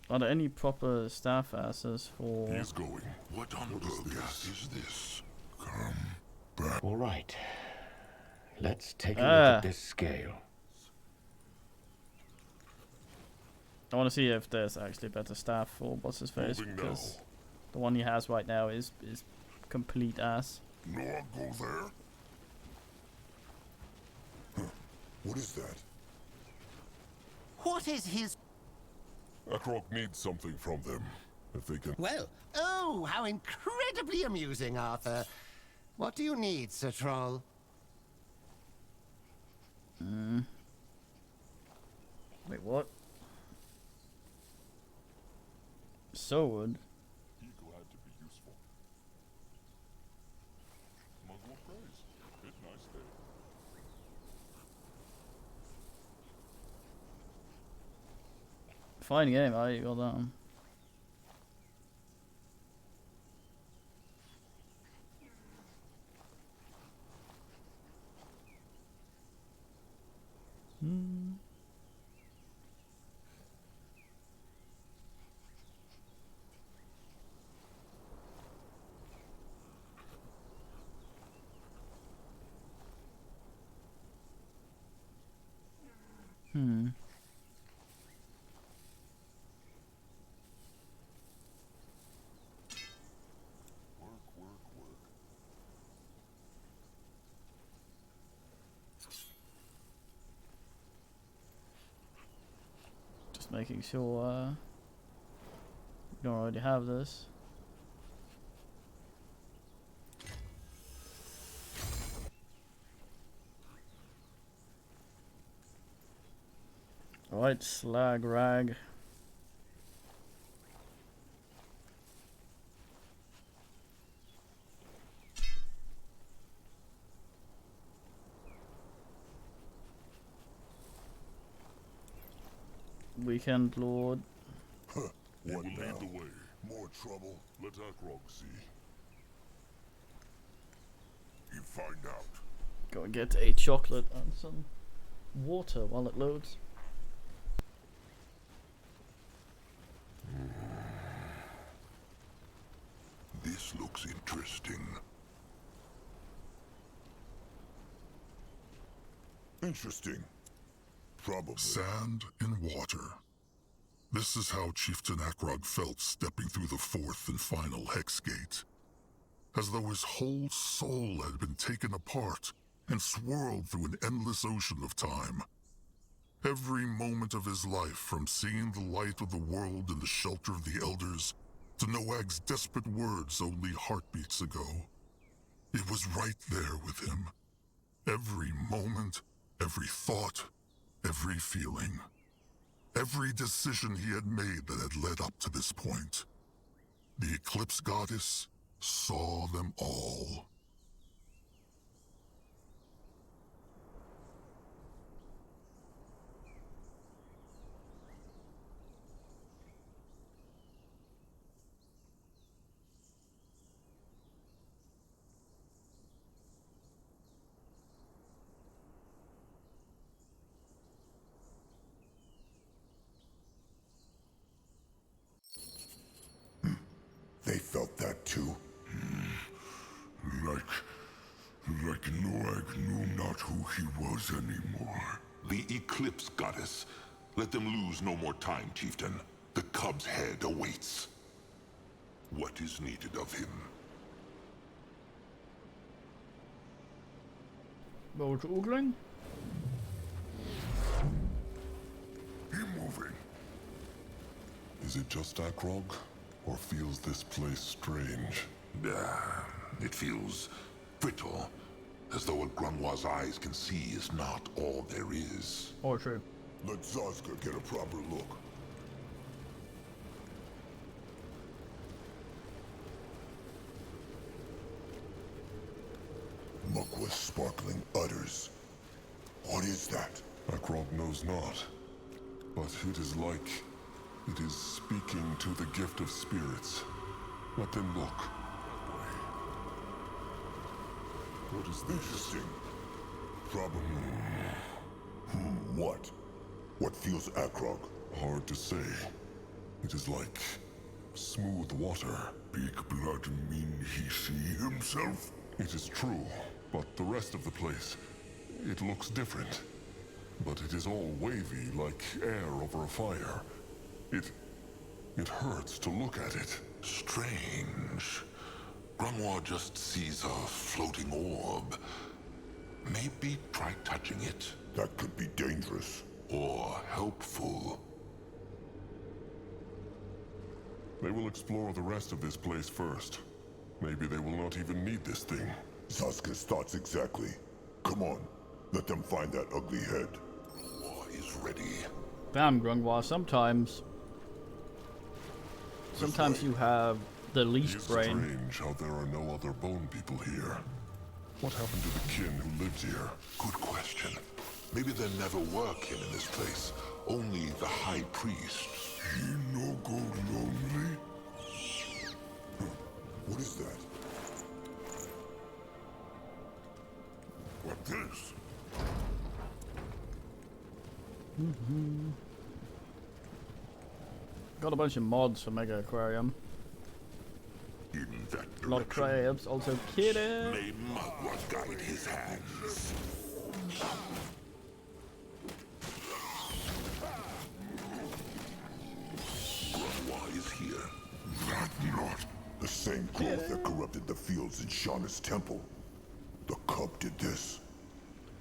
are there any proper staff asses for... He's going. What on earth is this? Come back. All right. Let's take a look at this scale. I want to see if there's actually better staff for what's his face, because the one he has right now is complete ass. No one go there? Huh. What is that? What is his... Akrog needs something from them, if they can... well... Oh, how incredibly amusing, Arthur. What do you need, Sir Troll? Wait, what? Sword? Be glad to be useful. Muggle praise. It's nice day. Fine game, I got that. Just making sure you don't already have this. Alright, slag rag. Weekend Lord. What will lead the way? More trouble? Let Akrog see. You find out. Go and get a chocolate and some water while it loads. This looks interesting. Interesting. Probably. Sand in water. This is how Chieftain Akrog felt stepping through the fourth and final hex gate. As though his whole soul had been taken apart and swirled through an endless ocean of time. Every moment of his life, from seeing the light of the world in the shelter of the Elders, to Noag's desperate words only heartbeats ago. It was right there with him. Every moment, every thought, every feeling. Every decision he had made that had led up to this point. The Eclipse Goddess saw them all. They felt that too. Like Noag knew not who he was anymore. The Eclipse Goddess. Let them lose no more time, Chieftain. The cub's head awaits. What is needed of him? Boat oogling? He moving. Is it just Akrog? Or feels this place strange? It feels brittle, as though what Grunwa's eyes can see is not all there is. Or true. Let Zazka get a proper look. Muck with sparkling udders. What is that? Akrog knows not. But it is like it is speaking to the gift of spirits. Let them look. What is this? Interesting. Probably. What? What feels Akrog? Hard to say. It is like smooth water. Big blood mean he see himself? It is true, but the rest of the place, it looks different. But it is all wavy, like air over a fire. It hurts to look at it. Strange. Grunwa just sees a floating orb. Maybe try touching it. That could be dangerous. Or helpful. They will explore the rest of this place first. Maybe they will not even need this thing. Zazka's thoughts exactly. Come on, let them find that ugly head. Grunwa is ready. Damn, Grungwa, sometimes you have the least It's brain. strange how there are no other bone people here. What happened to the kin who lived here? Good question. Maybe there never were kin in this place. Only the High Priest. He no go lonely? What is that? What this? Got a bunch of mods for Mega Aquarium. In that A lot of crabs, also kitty. May Magua guide his hands. Grunwa is here. That not. The same growth that corrupted the fields in Shauna's temple. The cub did this.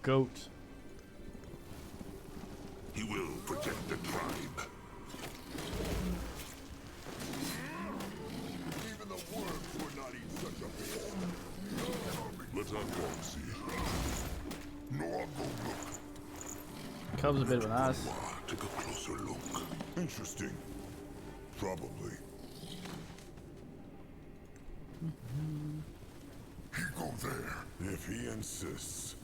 Goat. He will protect the tribe. Even the worms would not eat such a beast. Let Akrog see. No, I'll go look. Cub's a bit of an ass. Take a closer look. Interesting. Probably. He go there. If he insists.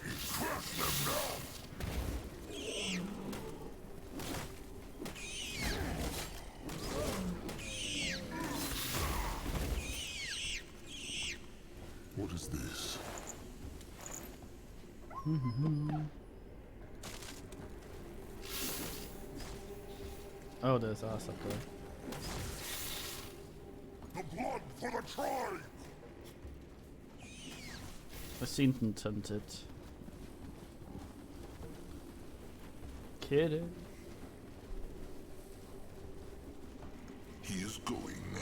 He crushed them now. What is this? Oh, there's ass up there. The blood for the tribe! I seen them tempted. Kidding. He is going.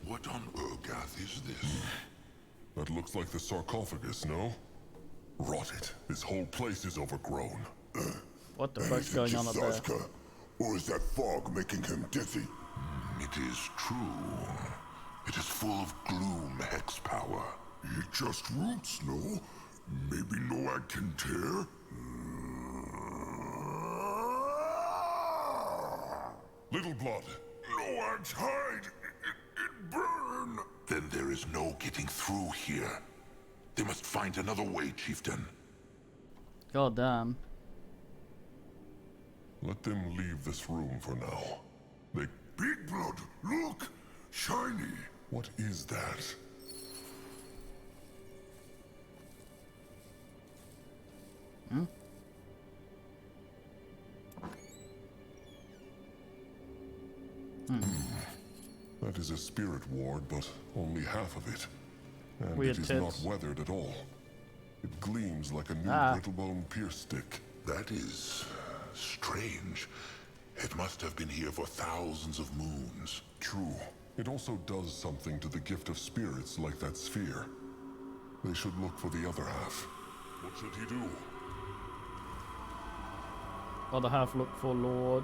What on Urgath is this? That looks like the sarcophagus, no? Rot it. This whole place is overgrown. What the fuck's going on up there? Sazka, or is that fog making him dizzy? It is true. It is full of gloom, hex power. It just roots, no? Maybe Noag can tear? Little blood. Noag's hide! It burn! Then there is no getting through here. They must find another way, chieftain. God damn. Let them leave this room for now. They... Big blood, look! Shiny! What is that? Hmm? That is a spirit ward, but only half of it. And Weird it is tits. not weathered at all. It gleams like a new brittlebone pierce stick. That is strange. It must have been here for thousands of moons. True. It also does something to the gift of spirits like that sphere. They should look for the other half. What should he do? Other half look for Lord.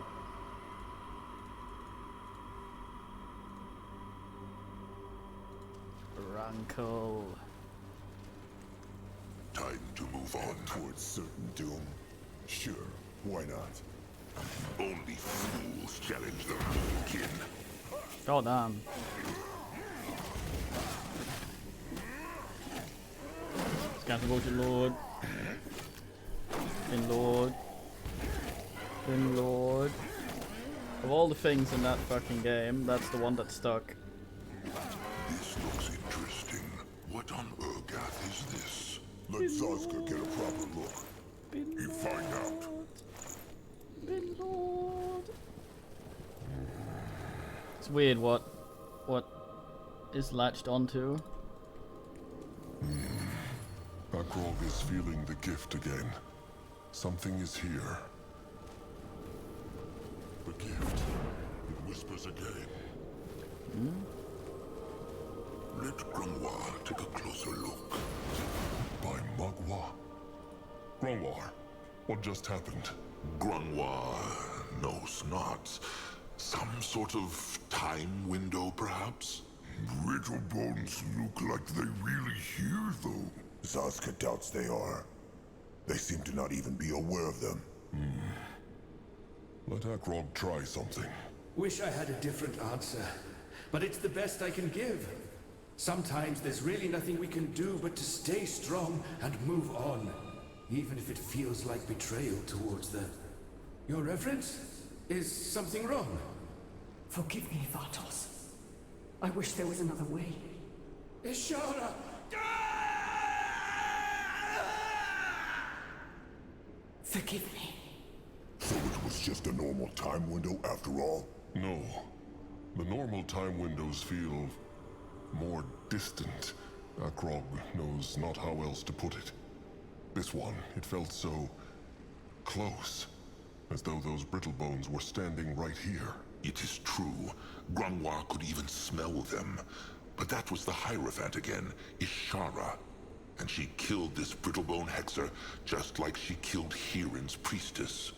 Rankle. Time to move on. Towards certain doom? Sure, why not? Only fools challenge their kin. God damn. Scan to go to Lord. In Lord. In Lord. Of all the things in that fucking game, that's the one that stuck. This looks interesting. What on Urgath is this? Let Sazka get a proper look. You find out. Bin Lord. It's weird what is latched onto. Akrog is feeling the gift again. Something is here. The gift. It whispers again. Let Grungwa take a closer look. By Magua. Grungwar, what just happened? Grungwa knows not. Some sort of time window, perhaps? Brittle bones look like they really hear, though. Sazka doubts they are. They seem to not even be aware of them. Let Akrog try something. Wish I had a different answer, but it's the best I can give. Sometimes there's really nothing we can do but to stay strong and move on, even if it feels like betrayal towards them. Your reverence? Is something wrong? Forgive me, Vartos. I wish there was another way. Ishara! Forgive me. So it was just a normal time window after all? No. The normal time windows feel more distant. Akrog knows not how else to put it. This one, it felt so close. As though those brittle bones were standing right here. It is true. Grungwa could even smell them. But that was the Hierophant again, Ishara. And she killed this brittlebone hexer just like she killed Hirin's priestess.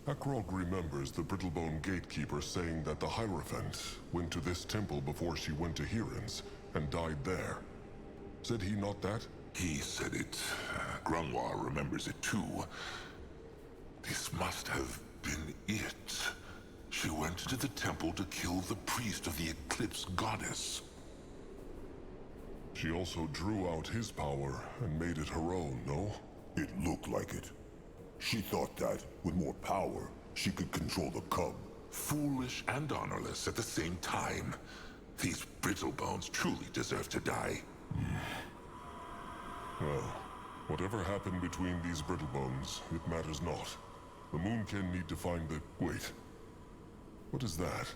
Akrog remembers the Brittlebone gatekeeper saying that the Hierophant went to this temple before she went to Hiran's and died there. Said he not that? He said it. Grunwar remembers it too. This must have been it. She went to the temple to kill the priest of the Eclipse Goddess. She also drew out his power and made it her own, no? It looked like it. She thought that, with more power, she could control the cub. Foolish and honorless at the same time. These Brittlebones truly deserve to die. Well, whatever happened between these Brittlebones, it matters not. The Moonkin need to find the... Wait. What is that?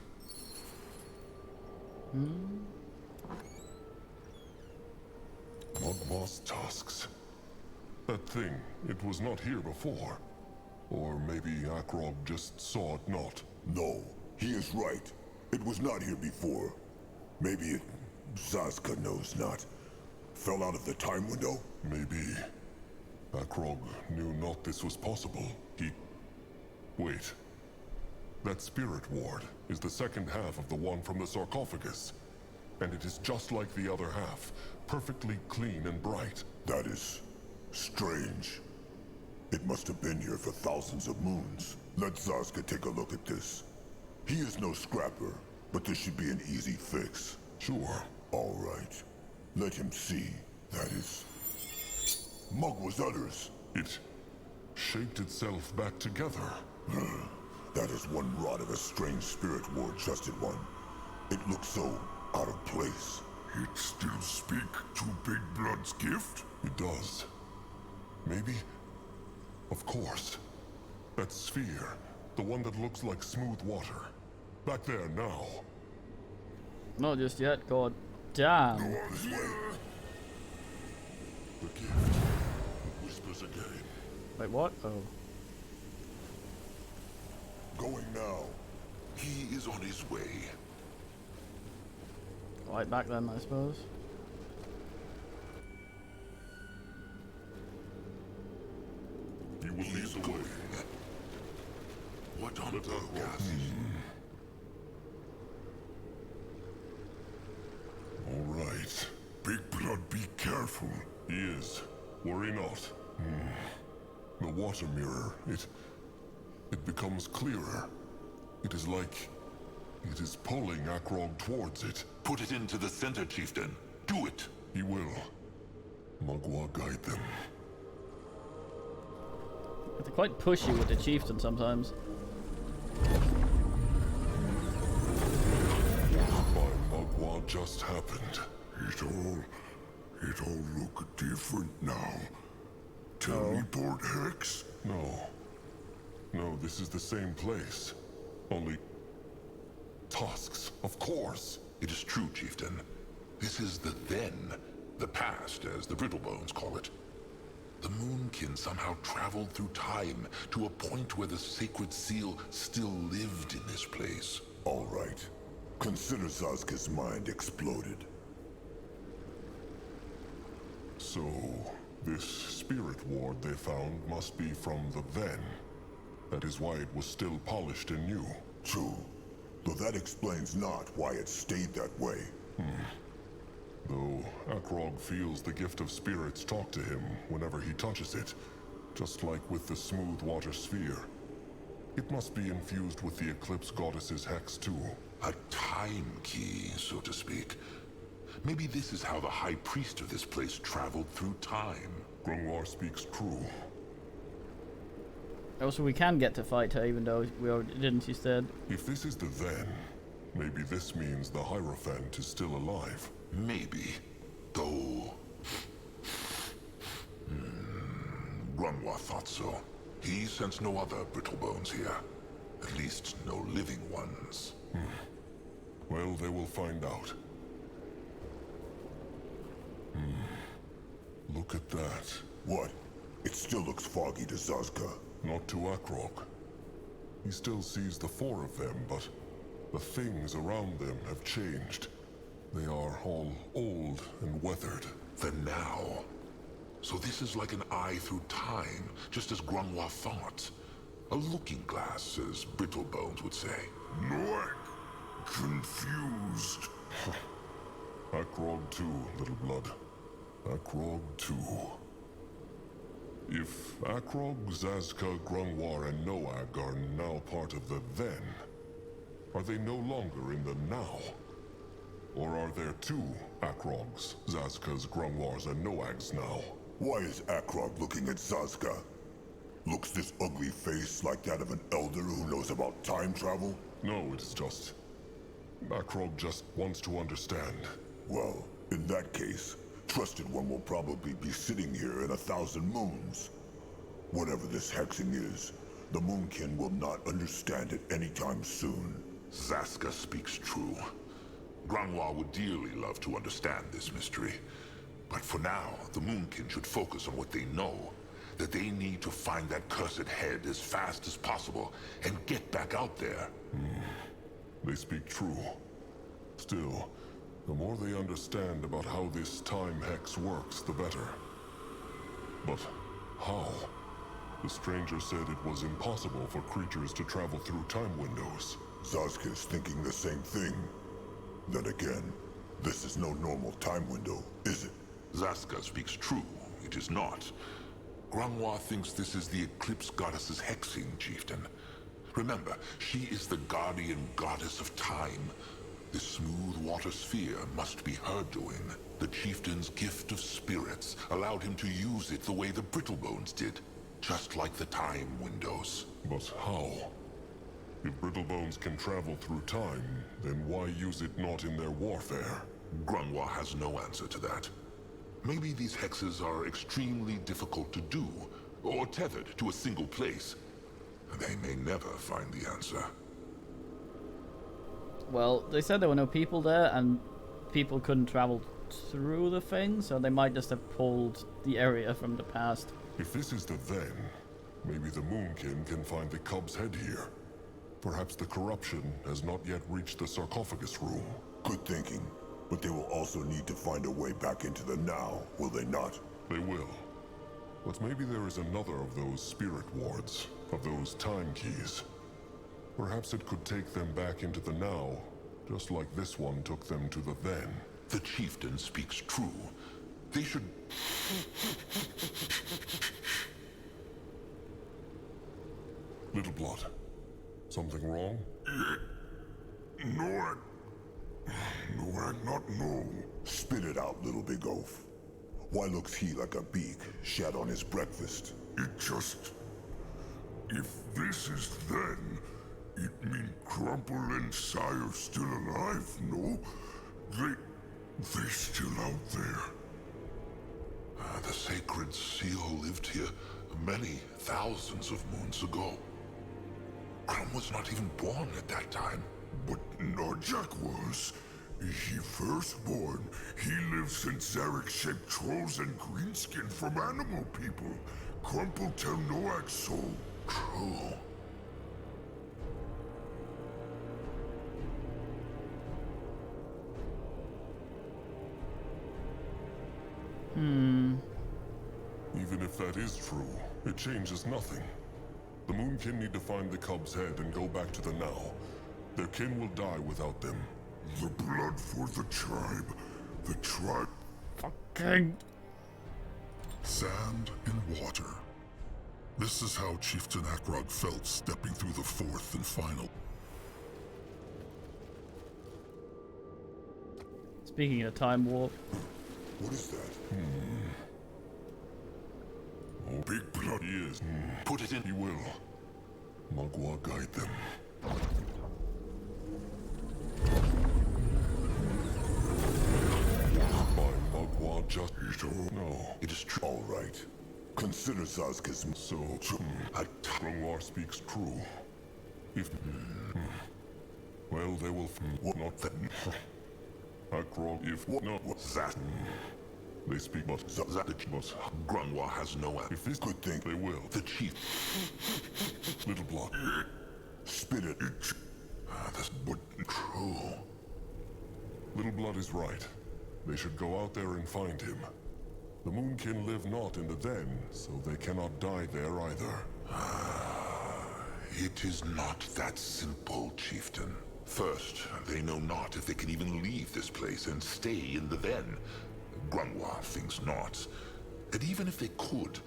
Mugwah's tusks. That thing, it was not here before. Or maybe Akrog just saw it not. No, he is right. It was not here before. Maybe it... Zazka knows not. Fell out of the time window? Maybe. Akrog knew not this was possible. He... Wait. That spirit ward is the second half of the one from the sarcophagus. And it is just like the other half. Perfectly clean and bright. That is... strange. It must have been here for thousands of moons. Let Zazka take a look at this. He is no scrapper, but this should be an easy fix. Sure. All right. Let him see. That is... Mugwah's udders. It shaped itself back together. That is one rod of a strange spirit ward, Trusted One. It looks so out of place. It still speak to Big Blood's gift? It does. Maybe? Of course. That sphere. The one that looks like smooth water. Back there now. Not just yet, god damn. Go on this way. The gift. It whispers again. Wait, what? Oh. Going now. He is on his way. Right back then, I suppose. He will lead the way. What on Let earth? us All right. Big Blood, be careful. He is. Worry not. The water mirror, it becomes clearer. It is like it is pulling Akrog towards it. Put it into the center, chieftain. Do it. He will. Mugwah guide them. They're quite pushy with the chieftain sometimes. My Mugwah just happened. It all look different now. Teleport hex? No. No, this is the same place. Only... tusks, of course. It is true, chieftain. This is the then, the past, as the Brittlebones call it. The Moonkin somehow traveled through time to a point where the sacred seal still lived in this place. All right. Consider Zazka's mind exploded. So, this spirit ward they found must be from the then. That is why it was still polished and new. True. Though that explains not why it stayed that way. Though Akrog feels the gift of spirits talk to him whenever he touches it, just like with the smooth water sphere. It must be infused with the Eclipse Goddess's hex too. A time key, so to speak. Maybe this is how the High Priest of this place traveled through time. Grunwar speaks true. Also, we can get to fight her, even though we already didn't, you said. If this is the then, maybe this means the Hierophant is still alive. Maybe. Though... Grunwar thought so. He sensed no other Brittlebones here. At least no living ones. Well, they will find out. Look at that. What? It still looks foggy to Zazka. Not to Akrog. He still sees the four of them, but the things around them have changed. They are all old and weathered. The now. So this is like an eye through time, just as Grungwa thought. A looking glass, as Brittlebones would say. Noak, confused. Akrog too, little blood. Akrog too. If Akrog, Zazka, Grungwar, and Noag are now part of the then, are they no longer in the now? Or are there two Akrogs, Zazkas, Grungwars, and Noags now? Why is Akrog looking at Zazka? Looks this ugly face like that of an elder who knows about time travel? No, it is just... Akrog just wants to understand. Well, in that case, Trusted One will probably be sitting here in 1,000 moons. Whatever this hexing is, the Moonkin will not understand it anytime soon. Zazka speaks true. Grungwa would dearly love to understand this mystery. But for now, the Moonkin should focus on what they know. That they need to find that cursed head as fast as possible and get back out there. They speak true. Still, the more they understand about how this time hex works, the better. But how? The stranger said it was impossible for creatures to travel through time windows. Zazka's thinking the same thing. Then again, this is no normal time window, is it? Zazka speaks true. It is not. Grungwa thinks this is the Eclipse Goddess's hexing, Chieftain. Remember, she is the guardian goddess of time. This smooth water sphere must be her doing. The Chieftain's gift of spirits allowed him to use it the way the Brittlebones did. Just like the time windows. But how? If Brittlebones can travel through time, then why use it not in their warfare? Grungwa has no answer to that. Maybe these hexes are extremely difficult to do, or tethered to a single place. They may never find the answer. Well, they said there were no people there, and people couldn't travel through the thing, so they might just have pulled the area from the past. If this is the then, maybe the Moonkin can find the cub's head here. Perhaps the corruption has not yet reached the sarcophagus room. Good thinking. But they will also need to find a way back into the now, will they not? They will. But maybe there is another of those spirit wards, of those time keys. Perhaps it could take them back into the now, just like this one took them to the then. The Chieftain speaks true. They should... Little Blood, something wrong? Noak, not no. Spit it out, little big oaf. Why looks he like a beak shat on his breakfast? It just... If this is then, it mean Crumple and Sire still alive, no? They still out there. The sacred seal lived here many thousands of moons ago. Crumb was not even born at that time. But Nojak was. He firstborn. He lived since Zarek shaped trolls and greenskin from animal people. Crumple tell Noak so. True. Even if that is true, it changes nothing. The Moonkin need to find the cub's head and go back to the now. Their kin will die without them. The blood for the tribe. The tribe. Fucking... Sand and water. This is how Chieftain Akrog felt stepping through the fourth and final. Speaking of time warp. What is that? Oh, big blood he is. Put it in. He will. Magua guide them. My Magua just... No. It is true. All right. Consider Zazka's... So, Grungwar speaks true. If... Well, they will... What? Not that... Akrog, if... What? No. That. They speak, but... But... Grungwa has no answer. If this Good thing. they will. The chief. Little blood. Spit it. But true. Little blood is right. They should go out there and find him. The Moonkin live not in the Den, so they cannot die there either. It is not that simple, Chieftain. First, they know not if they can even leave this place and stay in the Den. Grunwa thinks not. And even if they could,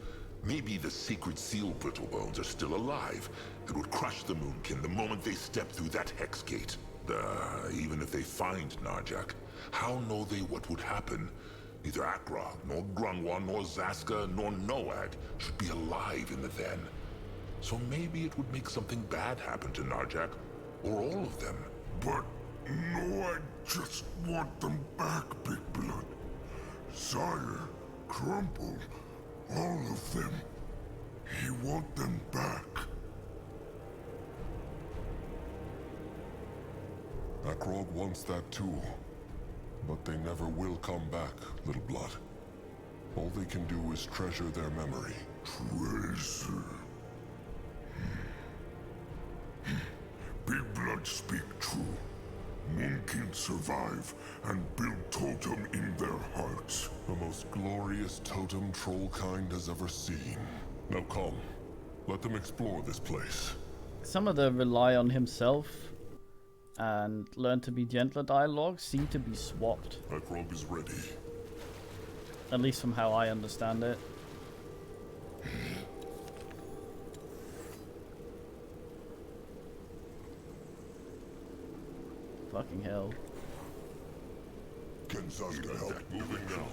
maybe the Sacred Seal Brittlebones are still alive and would crush the Moonkin the moment they step through that hex gate. Even if they find Narjak, how know they what would happen? Neither Akra, nor Grunwa, nor Zaska, nor Noad should be alive in the Den. So maybe it would make something bad happen to Narjak, or all of them. But no, I just want them back, Big Blood. Sire, Crumple, all of them. He want them back. Akrog wants that too. But they never will come back, Little Blood. All they can do is treasure their memory. Treasure. Big Blood speak true. Moonkin survive and build totem in their hearts. The most glorious totem Trollkind has ever seen. Now come, let them explore this place. Some of the rely on himself and learn to be gentler dialogue seem to be swapped. Akrog is ready. At least from how I understand it. Fucking hell. Can Zaska help Moving now.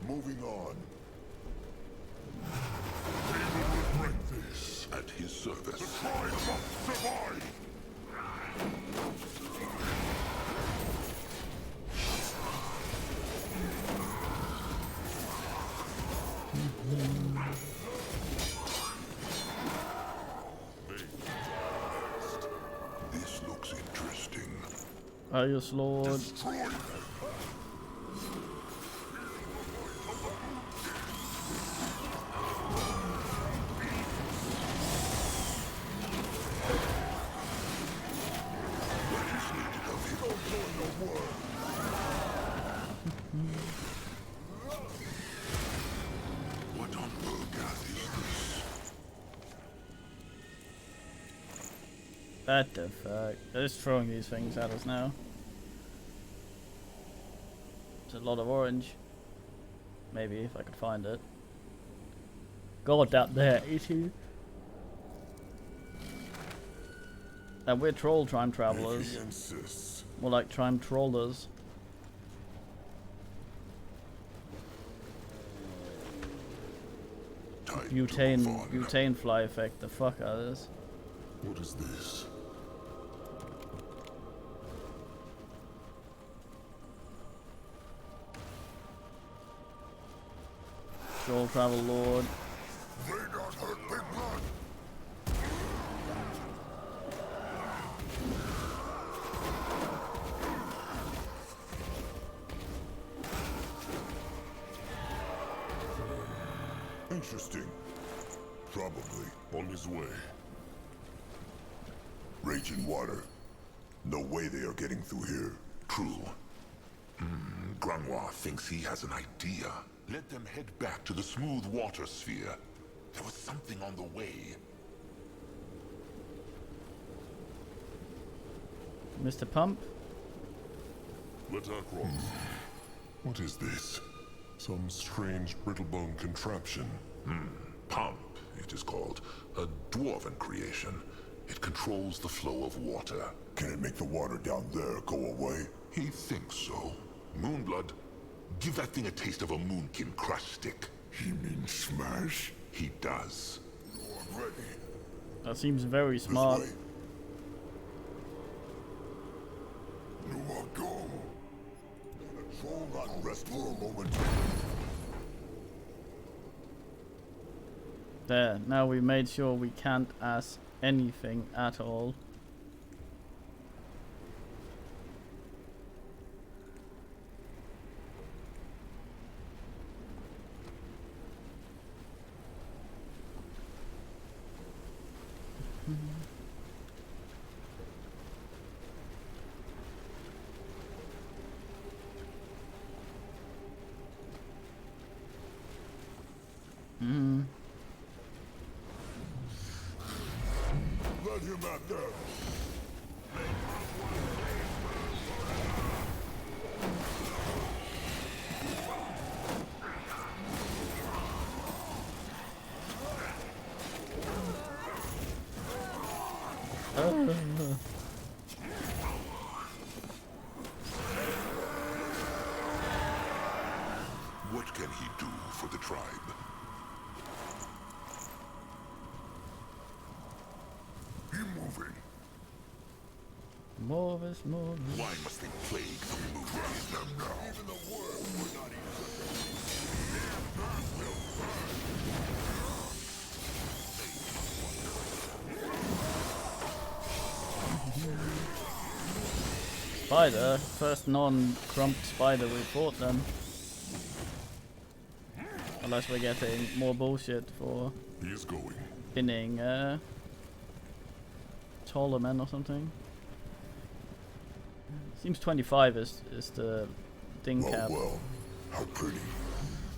Moving on. This. At his service. The tribe must survive! This looks interesting. Yes, Lord. Destroy them! What on earth is this? What the fuck? They're just throwing these things at us now. It's a lot of orange. Maybe, if I could find it. God, that there, is he? And we're troll time travelers. More like time trollers. Butane fly effect, the fuck out of this. What is this? Troll travel lord. They not hurt Big Blood! Interesting. Probably on his way. Raging water. No way they are getting through here. True. Grunwa thinks he has an idea. Let them head back to the smooth water sphere. There was something on the way. Mr. Pump? Let Akrog. What is this? Some strange brittlebone contraption. Pump, it is called. A dwarven creation. It controls the flow of water. Can it make the water down there go away? He thinks so. Moonblood, give that thing a taste of a Moonkin crush stick. He means smash? He does. I'm ready. That seems very smart. This way. No, I'll go. Troll not rest for a moment. There, now we made sure we can't ask anything at all. Let him at them. What can he do for the tribe? He moving. Morvis. Why must they plague the movement? Even the world would not eat Spider, first non-crumped spider we fought then. Unless we're getting more bullshit for He is going. pinning taller men or something. Seems 25 is the ding cap. well, how pretty.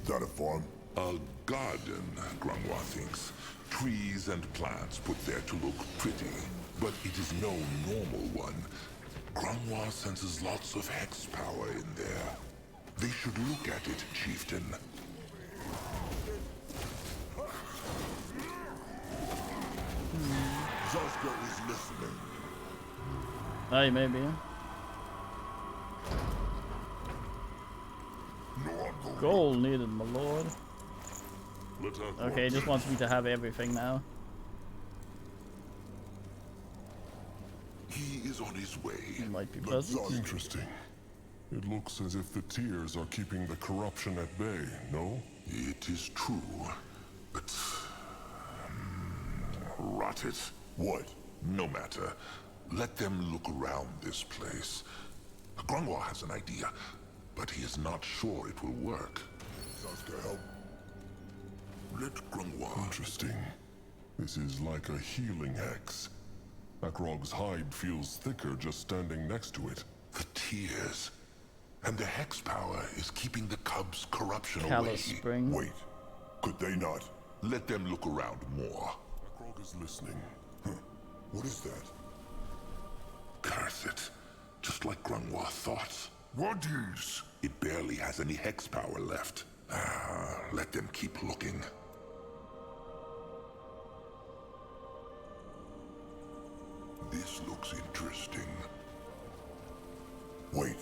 That a farm? A garden, Grandma thinks. Trees and plants put there to look pretty. But it is no normal one. Grandma senses lots of hex power in there. They should look at it, Chieftain. Zaska is listening. Hey, maybe. No, I'm going. Gold needed, my lord. Let her Okay, he just wants me to have everything now. He is on his way. It might be That's pleasant. interesting. It looks as if the tears are keeping the corruption at bay, no? It is true, but... rot it. What? No matter. Let them look around this place. Grandma has an idea, but he is not sure it will work. Zaska, help. Let Grandma... Interesting. This is like a healing hex. Akrog's hide feels thicker just standing next to it. The tears. And the hex power is keeping the cub's corruption away. Callous Spring. Wait. Could they not? Let them look around more. Akrog is listening. What is that? Curse it. Just like Grandma thought. What is? It barely has any hex power left. Let them keep looking. This looks interesting. Wait.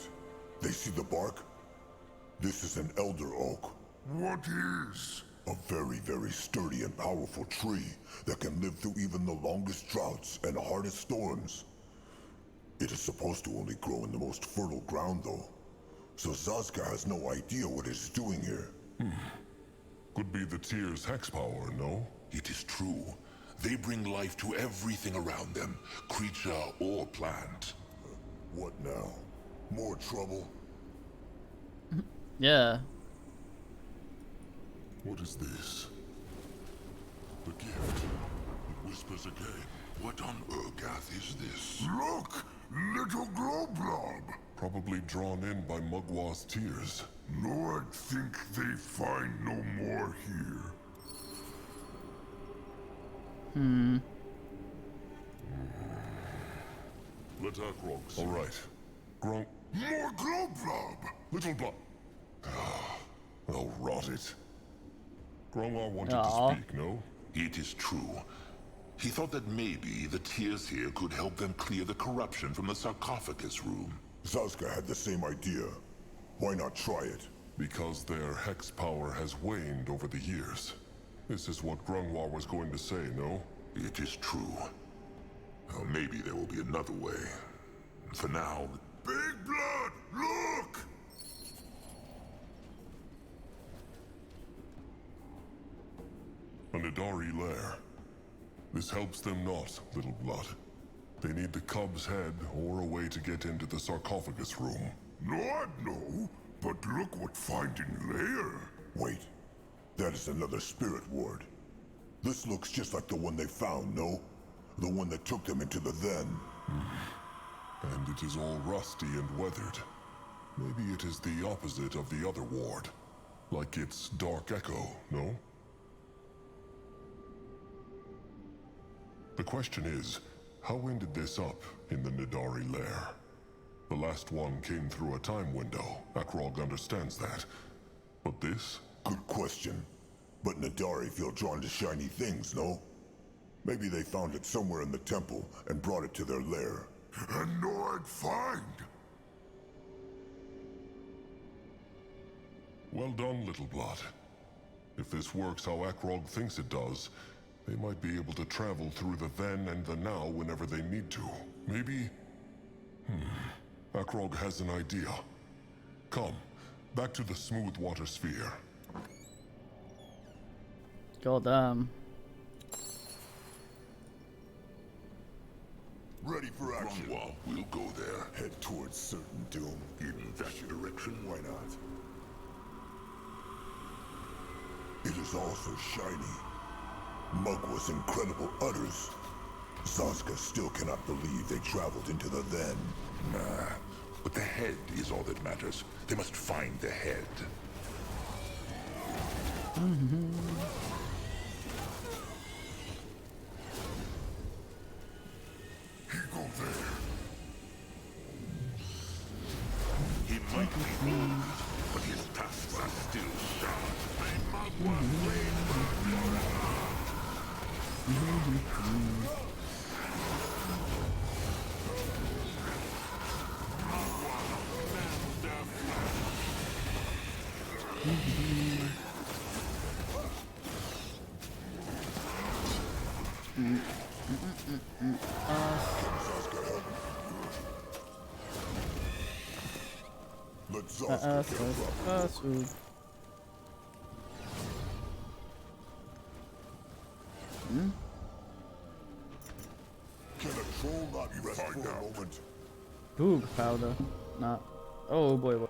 They see the bark? This is an elder oak. What is? A very, very sturdy and powerful tree that can live through even the longest droughts and hardest storms. It is supposed to only grow in the most fertile ground, though. So Zaska has no idea what it is doing here. Could be the tears' hex power, no? It is true. They bring life to everything around them, creature or plant. What now? More trouble? Yeah. What is this? The gift. It whispers again. What on Urgath is this? Look! Little glow blob! Probably drawn in by Mugwa's tears. No, I think they find no more here. Let Akrog see. All right. Grunk. More glow blob! Little blob. Oh, rot it. Grongwar wanted Aw. to speak, no? It is true. He thought that maybe the tears here could help them clear the corruption from the sarcophagus room. Zaska had the same idea. Why not try it? Because their hex power has waned over the years. This is what Grungwar was going to say, no? It is true. Well, maybe there will be another way. For now... Big blood! Look! An Idari lair. This helps them not, Little Blood. They need the cub's head or a way to get into the sarcophagus room. No, I know. But look what finding lair. Wait. That is another spirit ward. This looks just like the one they found, no? The one that took them into the den. And it is all rusty and weathered. Maybe it is the opposite of the other ward. Like its dark echo, no? The question is, how ended this up in the Nidari lair? The last one came through a time window. Akrog understands that. But this? Good question. But Nidari feel drawn to shiny things, no? Maybe they found it somewhere in the temple and brought it to their lair. And no I'd find! Well done, Little Blood. If this works how Akrog thinks it does, they might be able to travel through the then and the now whenever they need to. Maybe... Akrog has an idea. Come, back to the smooth water sphere. God damn. Ready for action. Grunwald, we'll go there. Head towards certain doom. In that direction? Why not? It is all so shiny. Mugwa's incredible udders. Sazka still cannot believe they traveled into the then. Nah, but the head is all that matters. They must find the head. He go there. He might be old, but his tusks are still sharp. Magua Let Sazka help. Can a troll not rest for a moment? Boog powder. Nah. Oh boy.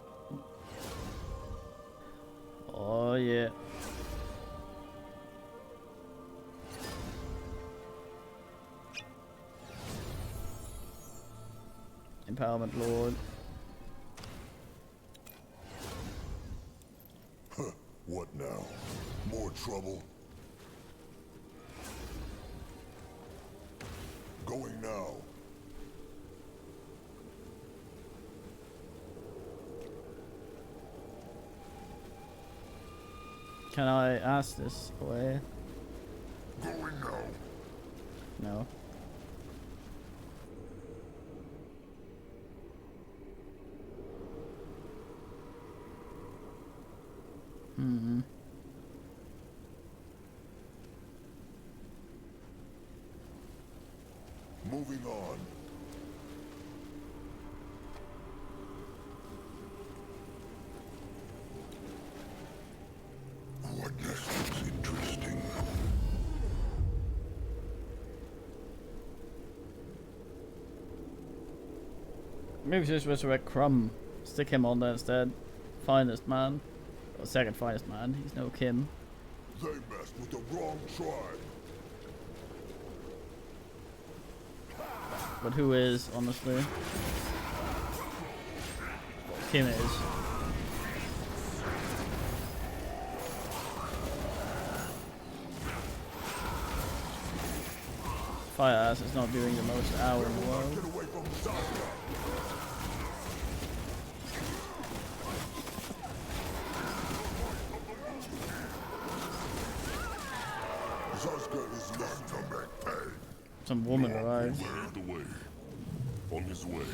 Oh yeah. Empowerment Lord. What now? More trouble? Going now. Can I ask this away? Going now. No. Moving on. What next is interesting. Maybe just resurrect Crumb. Stick him on there instead. Finest man. Or second finest man. He's no Kim. They messed with the wrong tribe. But who is, honestly? Kim is. Fire ass is not doing the most hour in the world. Get away from Sazka. Sazka is left to make pay. Some woman arrives. Cleared the way. On his way.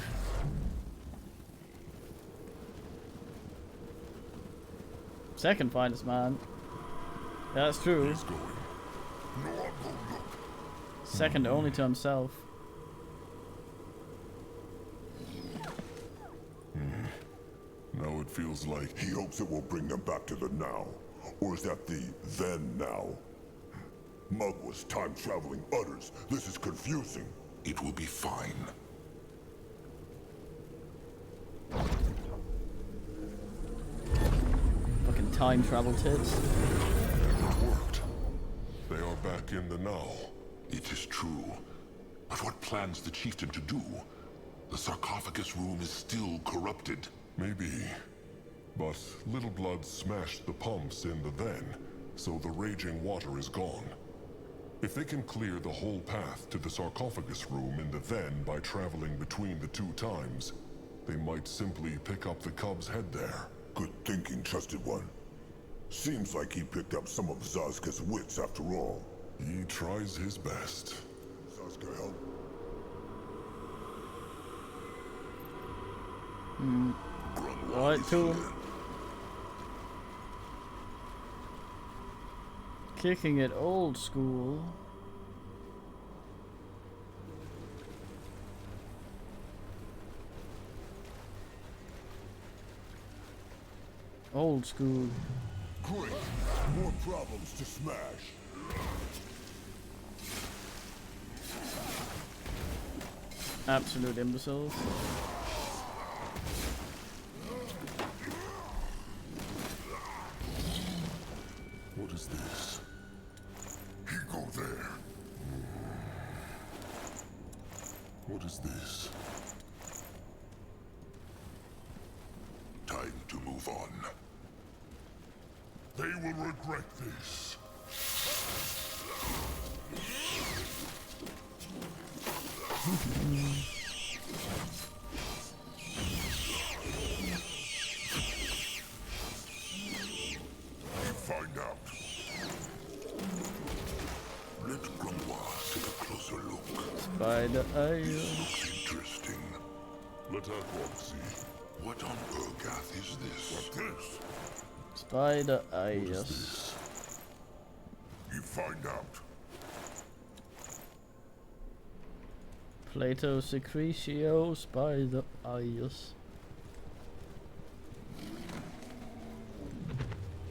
Second finest man. Yeah, that's true. He's going. No, I'm gonna look. Second only to himself. Now it feels like He hopes it will bring them back to the now. Or is that the then now? Mugwa's time-traveling udders. This is confusing. It will be fine. Fucking time travel tits. it worked. They are back in the now. It is true. But what plans the chieftain to do? The sarcophagus room is still corrupted. Maybe. But Little Blood smashed the pumps in the then, so the raging water is gone. If they can clear the whole path to the sarcophagus room in the Ven by traveling between the two times, they might simply pick up the cub's head there. Good thinking, trusted one. Seems like he picked up some of Zazka's wits after all. He tries his best. Zazka, help. Right to him. Kicking it old school. Old school. Great. More problems to smash. Absolute imbeciles. What is this? You go there. What is this? Time to move on. They will regret this. Find out. Let Grimoire take a closer look. Spider eye. Interesting. Let Akrog see. What on Urgath is this? What this? Spider What is eyes. this? You find out. Plato Secretio Spider eyes.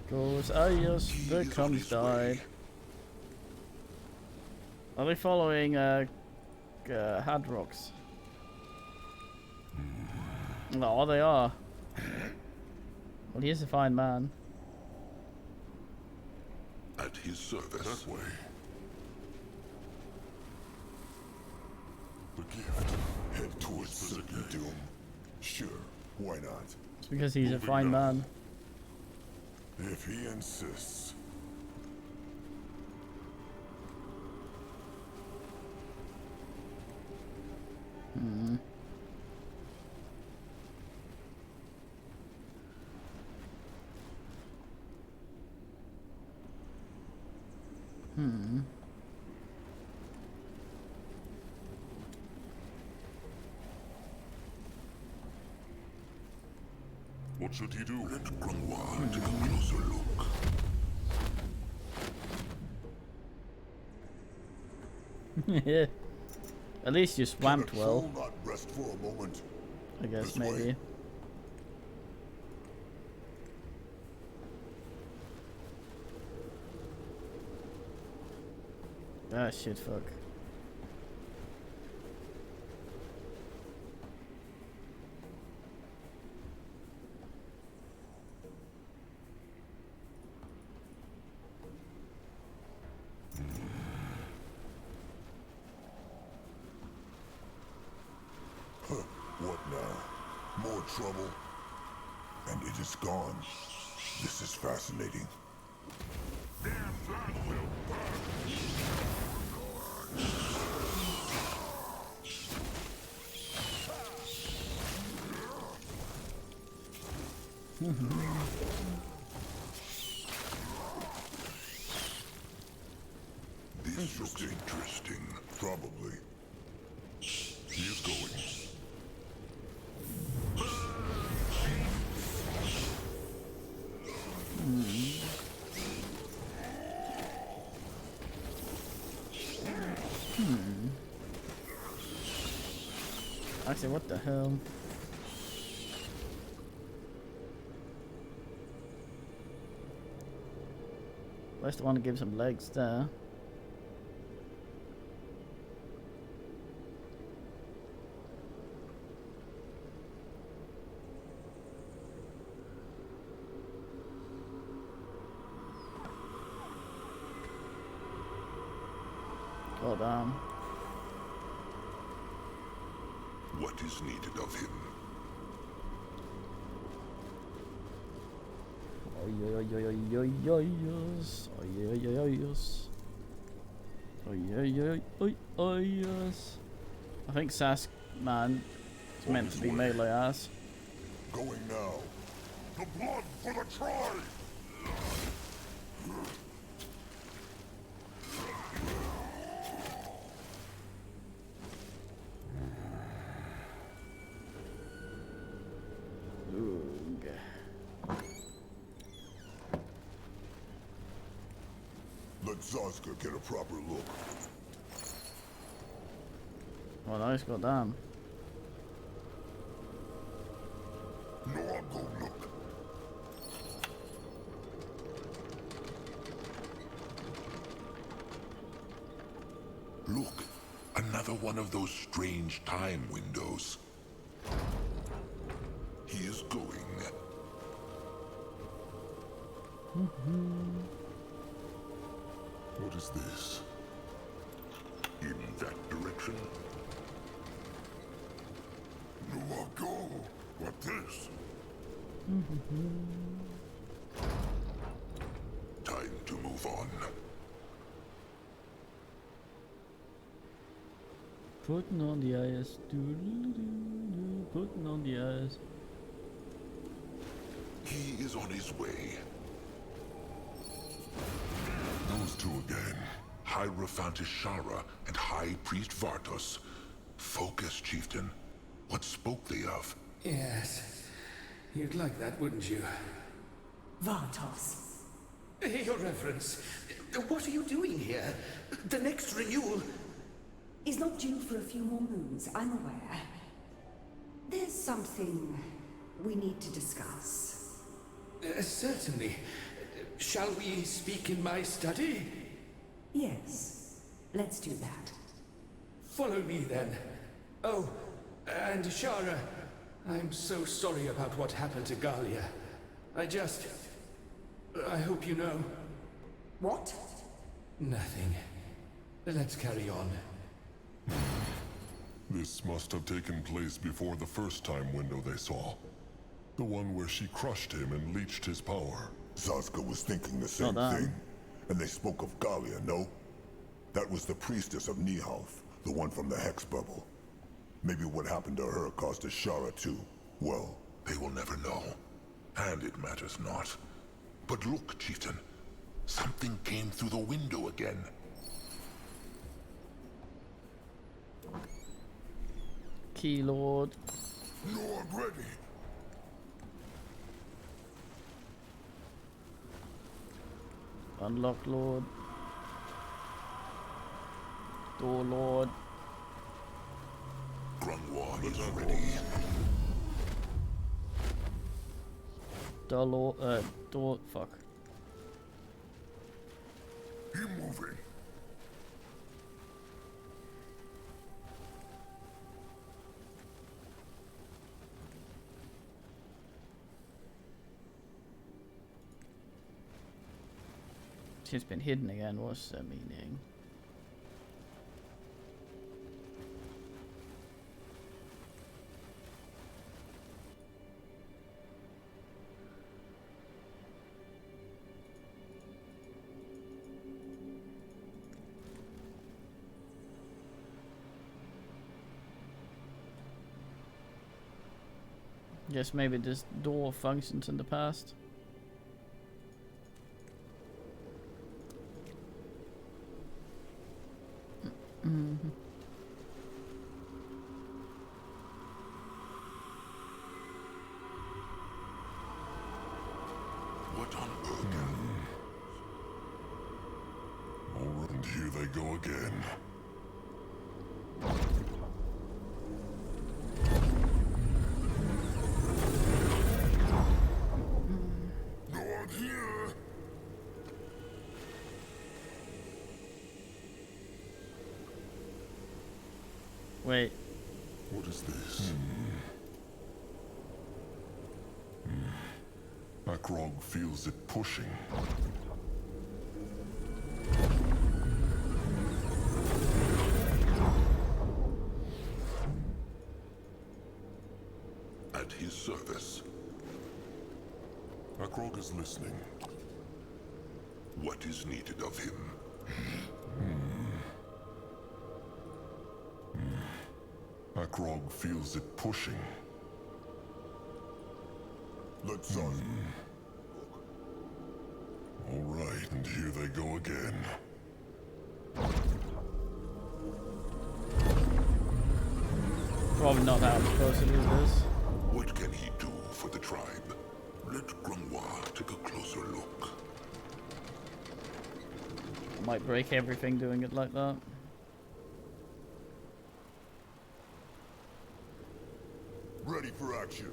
Goes eyes becomes died. Are they following Hadrox? No, they are. Well, he is a fine man. At his service. That way. The gift. Head towards certain doom. Sure, why not? It's because he's a Moving fine now. man. If he insists. What should he do? Let Grimoire take a closer look. Yeah. At least you swamped Can a well, troll not rest for a moment? I guess, This way. maybe. Ah, shit, fuck. Huh, what now? More trouble? And it is gone. This is fascinating. This looks interesting. Probably. He is going. Actually, what the hell? Where's the one to give some legs there? Oh damn. What is needed of him? Oh yeah, yeah, yeah, yeah, yeah, yes. Oh yeah, yeah, yeah, yes. Oh yeah, oh yes. I think Sask man is meant to be melee ass. Going now. The blood for the tribe! Let Zazka get a proper look. Oh, nice, goddamn. No, I'll go look. Look, another one of those strange time windows. He is going. What is this? In that direction? No, I'll go. What this? Time to move on. Putting on the ice. Doodle-doo-doo. Putting on the ice. He is on his way. Those two again. Hierophant Ishara and High Priest Vartos. Focus, Chieftain. What spoke they of? Yes. You'd like that, wouldn't you? Vartos. Your Reverence, what are you doing here? The next renewal... Is not due for a few more moons, I'm aware. There's something we need to discuss. Certainly. Shall we speak in my study? Yes, let's do that. Follow me then. Oh, and Shara, I'm so sorry about what happened to Galia. I hope you know. What? Nothing. Let's carry on. This must have taken place before the first time window they saw. The one where she crushed him and leached his power. Zazka was thinking the same thing. And they spoke of Galia, no? That was the priestess of Nihalf, the one from the Hex Bubble. Maybe what happened to her caused Ishara too. Well, they will never know. And it matters not. But look, Chieftain. Something came through the window again. Key Lord. Lord ready. Unlock Lord. Door Lord. Grungwar is ready. Door, fuck. Keep moving. She's been hidden again, what's that meaning? Guess maybe this door functions in the past. What on earth? Oh, and here they go again. Lord here. Wait. What is this? Akrog feels it pushing. At his service. Akrog is listening. What is needed of him? Akrog feels it pushing. Let's All right, and here they go again. Probably not how I'm supposed to do this. What can he do for the tribe? Let Grunwa take a closer look. Might break everything doing it like that. ready for action.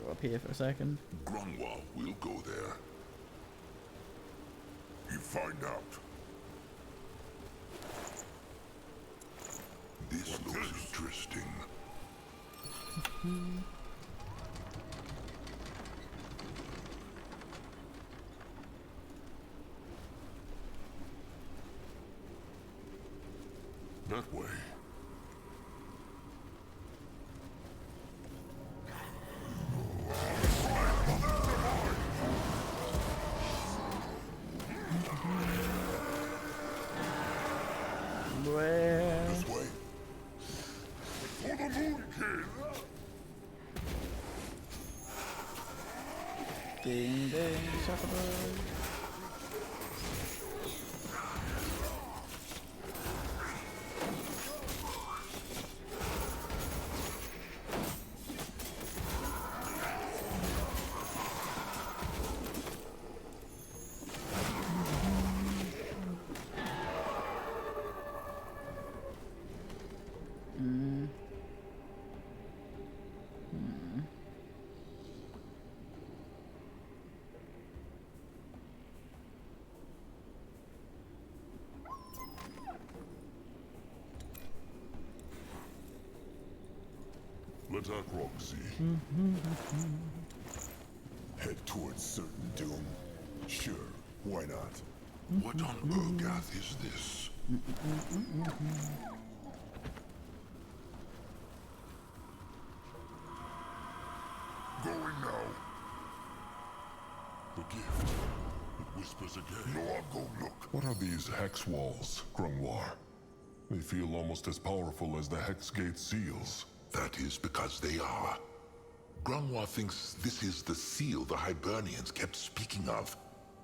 Go up here for a second. Grunwa will go there. You find out. This looks interesting. That way. Where? This way. For the Moon King! Ding ding, sucker. Let Akrog see. Head towards certain doom. Sure, why not? What on Urgath is this? Going now. The gift. It whispers again. No, I'll go look. What are these hex walls, Grunwar? They feel almost as powerful as the Hex Gate seals. That is because they are. Grunwa thinks this is the seal the Hibernians kept speaking of.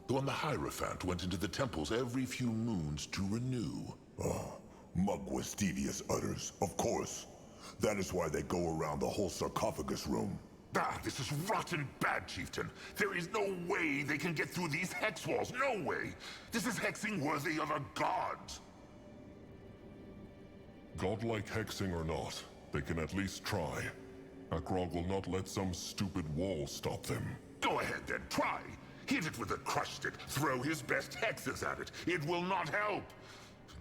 The one the Hierophant went into the temples every few moons to renew. Mugw's devious utters, of course. That is why they go around the whole sarcophagus room. Ah, this is rotten bad, Chieftain. There is no way they can get through these hex walls. No way. This is hexing worthy of a god. Godlike hexing or not, they can at least try. Akrog will not let some stupid wall stop them. Go ahead then, try. Hit it with a crush stick. Throw his best hexes at it. It will not help.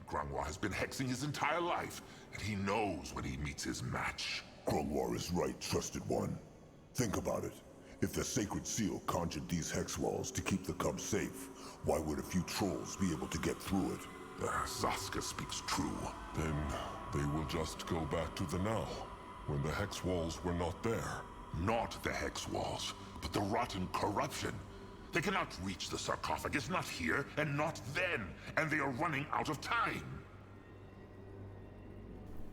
Grunwa has been hexing his entire life, and he knows when he meets his match. Grunwar is right, trusted one. Think about it. If the Sacred Seal conjured these hex walls to keep the cubs safe, why would a few trolls be able to get through it? Zaska speaks true. Then they will just go back to the now, when the hex walls were not there. Not the hex walls, but the rotten corruption. They cannot reach the sarcophagus, not here, and not then, and they are running out of time.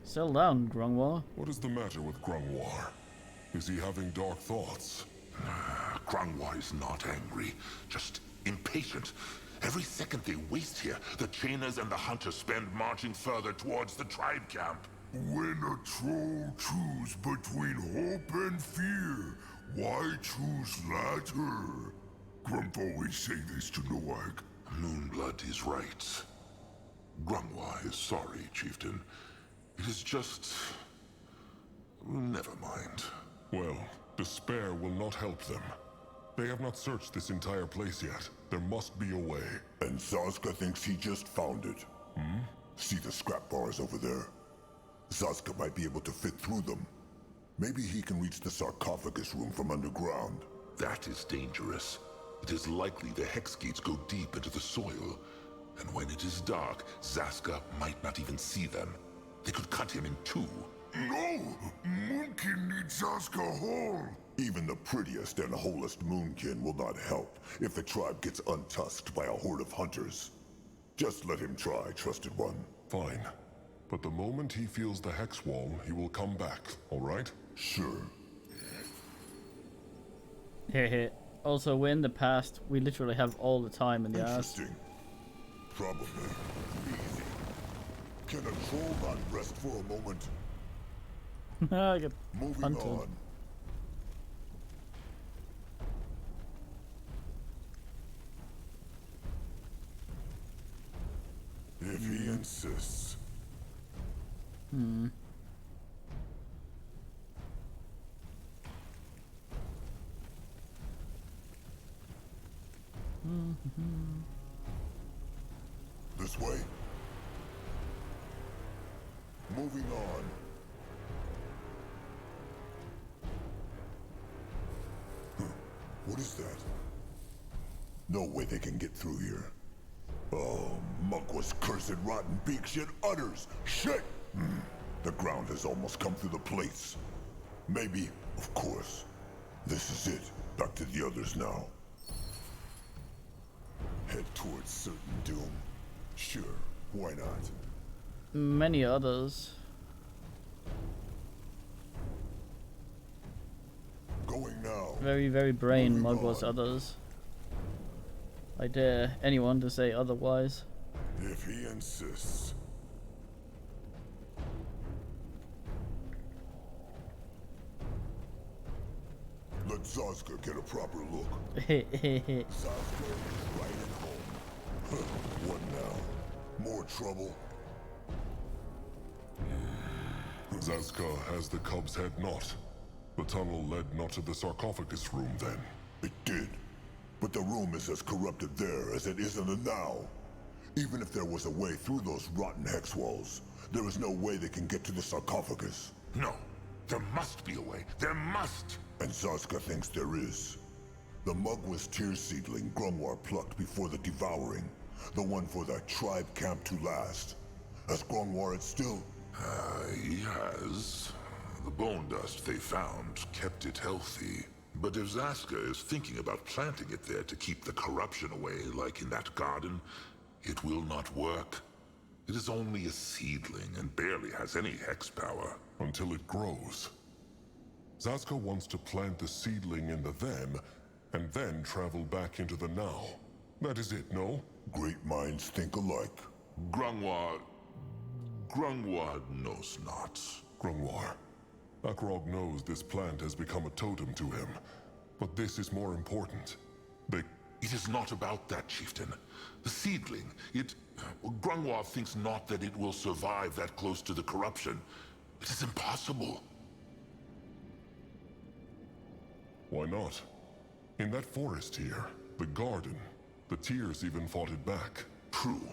Settle down, Grunwa. What is the matter with Grunwar? Is he having dark thoughts? Grunwa is not angry, just impatient. Every second they waste here, the Chainers and the Hunters spend marching further towards the tribe camp. When a troll choose between hope and fear, why choose latter? Grump always say this to Noag. Moonblood is right. Grunwa is sorry, Chieftain. It is just... never mind. Well, despair will not help them. They have not searched this entire place yet. There must be a way. And Zaska thinks he just found it. See the scrap bars over there? Zaska might be able to fit through them. Maybe he can reach the sarcophagus room from underground. That is dangerous. It is likely the hex gates go deep into the soil. And when it is dark, Zaska might not even see them. They could cut him in two. No! Moonkin needs Zaska whole! Even the prettiest and wholest Moonkin will not help if the tribe gets untusked by a horde of hunters. Just let him try, trusted one. Fine. But the moment he feels the hex wall, he will come back, alright? Sure. Here. Also, we're in the past. We literally have all the time in the ass. Interesting. Probably. Easy. Can a troll not rest for a moment? I get Moving punted. on. If he insists. This way. Moving on. What is that? No way they can get through here. Oh, Mugwa's cursed rotten beak shit utters. Shit! The ground has almost come through the plates. Maybe, of course. This is it. Back to the others now. Head towards certain doom. Sure, why not? Many others. Going now. Very, very brain Moving Mugwa's on. others. I dare anyone to say otherwise. If he insists. Let Zazka get a proper look. Zazka is right at home. What now? More trouble? Zazka has the Cub's head knot. The tunnel led not to the sarcophagus room then. It did. But the room is as corrupted there as it is in the now. Even if there was a way through those rotten hex walls, there is no way they can get to the sarcophagus. No, there must be a way. There must! And Zazka thinks there is. The Mugwa's tear seedling Grungwar plucked before the devouring. The one for that tribe camp to last. Has Grungwar it still? He has. The bone dust they found kept it healthy. But if Zaska is thinking about planting it there to keep the corruption away, like in that garden, it will not work. It is only a seedling and barely has any hex power. Until it grows. Zazka wants to plant the seedling in the then, and then travel back into the now. That is it, no? Great minds think alike. Grungwar knows not. Grungwar. Akrog knows this plant has become a totem to him. But this is more important. It is not about that, Chieftain. The seedling, Grungwar thinks not that it will survive that close to the corruption. It is impossible. Why not? In that forest here, the garden, the Tears even fought it back. True,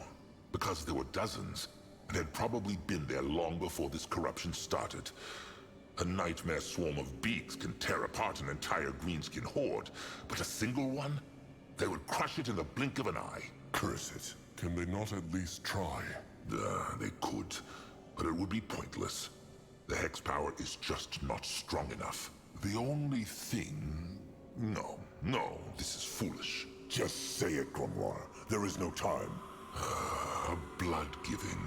because there were dozens, and had probably been there long before this corruption started. A nightmare swarm of beaks can tear apart an entire greenskin horde, but a single one? They would crush it in the blink of an eye. Curse it. Can they not at least try? They could, but it would be pointless. The hex power is just not strong enough. The only thing... No, this is foolish. Just say it, Grungwar. There is no time. Blood-giving.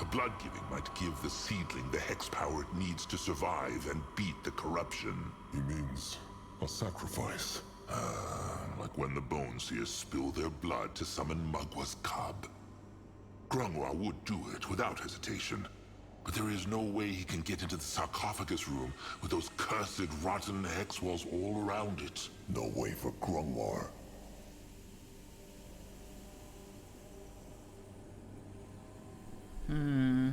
A blood-giving might give the seedling the hex power it needs to survive and beat the corruption. He means a sacrifice. Like when the Bone Seers spill their blood to summon Mugwa's cub. Grungwar would do it without hesitation. But there is no way he can get into the sarcophagus room with those cursed rotten hex walls all around it. No way for Grungwar. No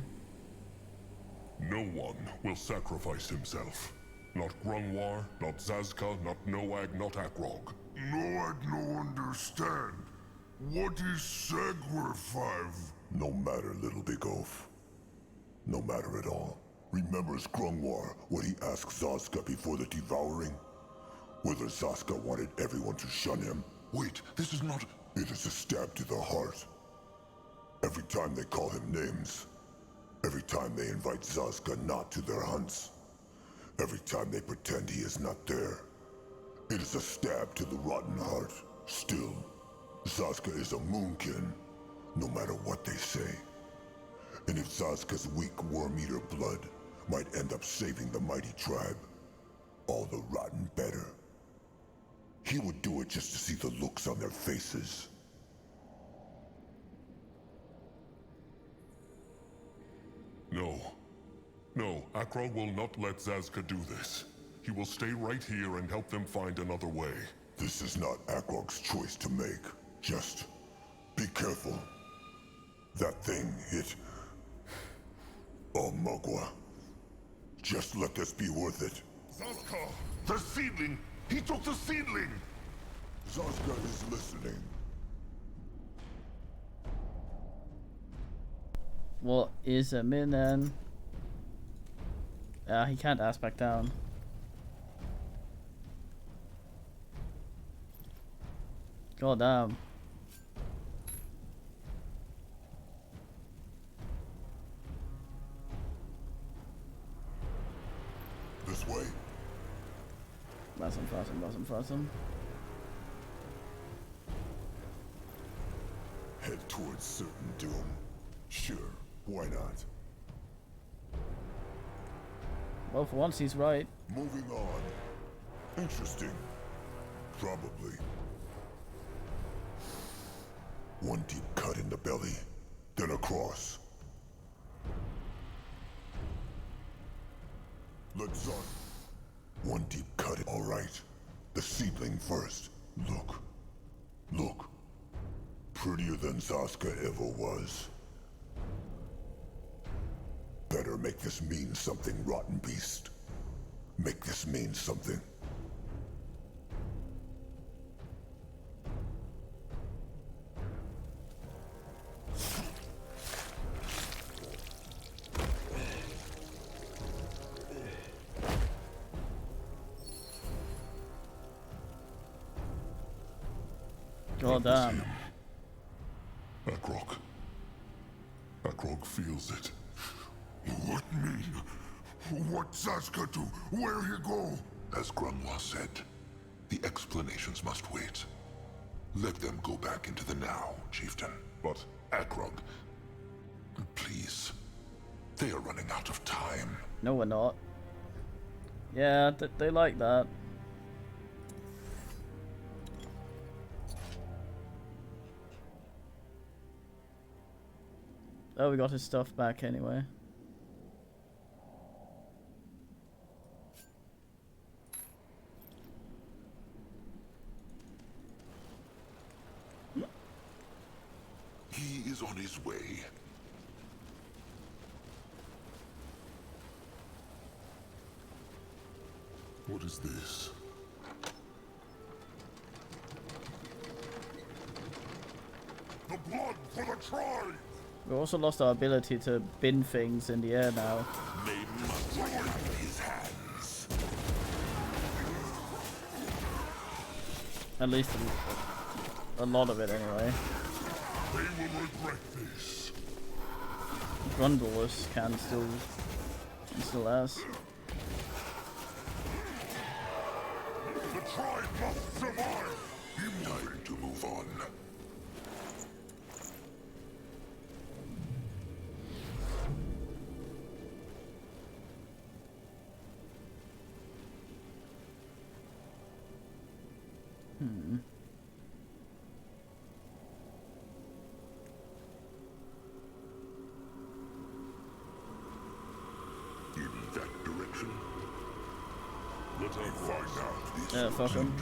one will sacrifice himself. Not Grungwar, not Zazka, not Noag, not Akrog. Noag no understand. What is Sagwer 5? No matter, little big oaf. No matter at all. Remembers Grungwar what he asked Zazka before the devouring? Whether Zazka wanted everyone to shun him? Wait, this is not... It is a stab to the heart. Every time they call him names. Every time they invite Zazka not to their hunts. Every time they pretend he is not there. It is a stab to the rotten heart. Still, Zazka is a moonkin, no matter what they say. And if Zazka's weak worm-eater blood might end up saving the mighty tribe, all the rotten better. He would do it just to see the looks on their faces. No. No, Akrog will not let Zazka do this. He will stay right here and help them find another way. This is not Akrog's choice to make. Just be careful. That thing hit Mugwa. Just let this be worth it. Zazka! The seedling! He took the seedling! Zazka is listening. What is a min? He can't ask back down. God damn. This way. Fass him. Head towards certain doom. Sure, why not? Well, for once he's right. Moving on. Interesting. Probably. One deep cut in the belly, then across. Let's on. One deep cut. All right. The seedling first. Look. Look. Prettier than Zazka ever was. Better make this mean something, rotten beast. Make this mean something. God damn. Akrog. Akrog feels it. What mean? What Zazka do? Where he go? As Grunwa said, the explanations must wait. Let them go back into the now, Chieftain. But Akrog, please. They are running out of time. No, we're not. Yeah, they like that. Oh, we got his stuff back anyway. He is on his way. what is this? The blood for the tribe! We also lost our ability to bin things in the air now. May Mugwa have his hands. At least a lot of it anyway. They will regret this. Grundless can still has. The tribe must survive! Time to move on. In that direction. Let us find out. Yeah, fuck him.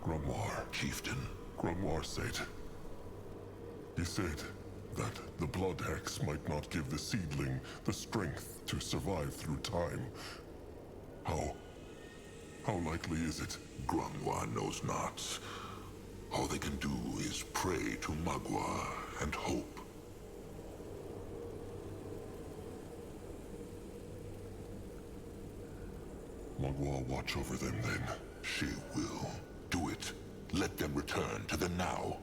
Grunwar. Chieftain. Grunwar said. He said that the blood hex might not give the seedling the strength to survive through time. How likely is it? Grunwar knows not. All they can do is pray to Mugwa and hope. Mugwa watch over them then. She will. Do it. Let them return to the now.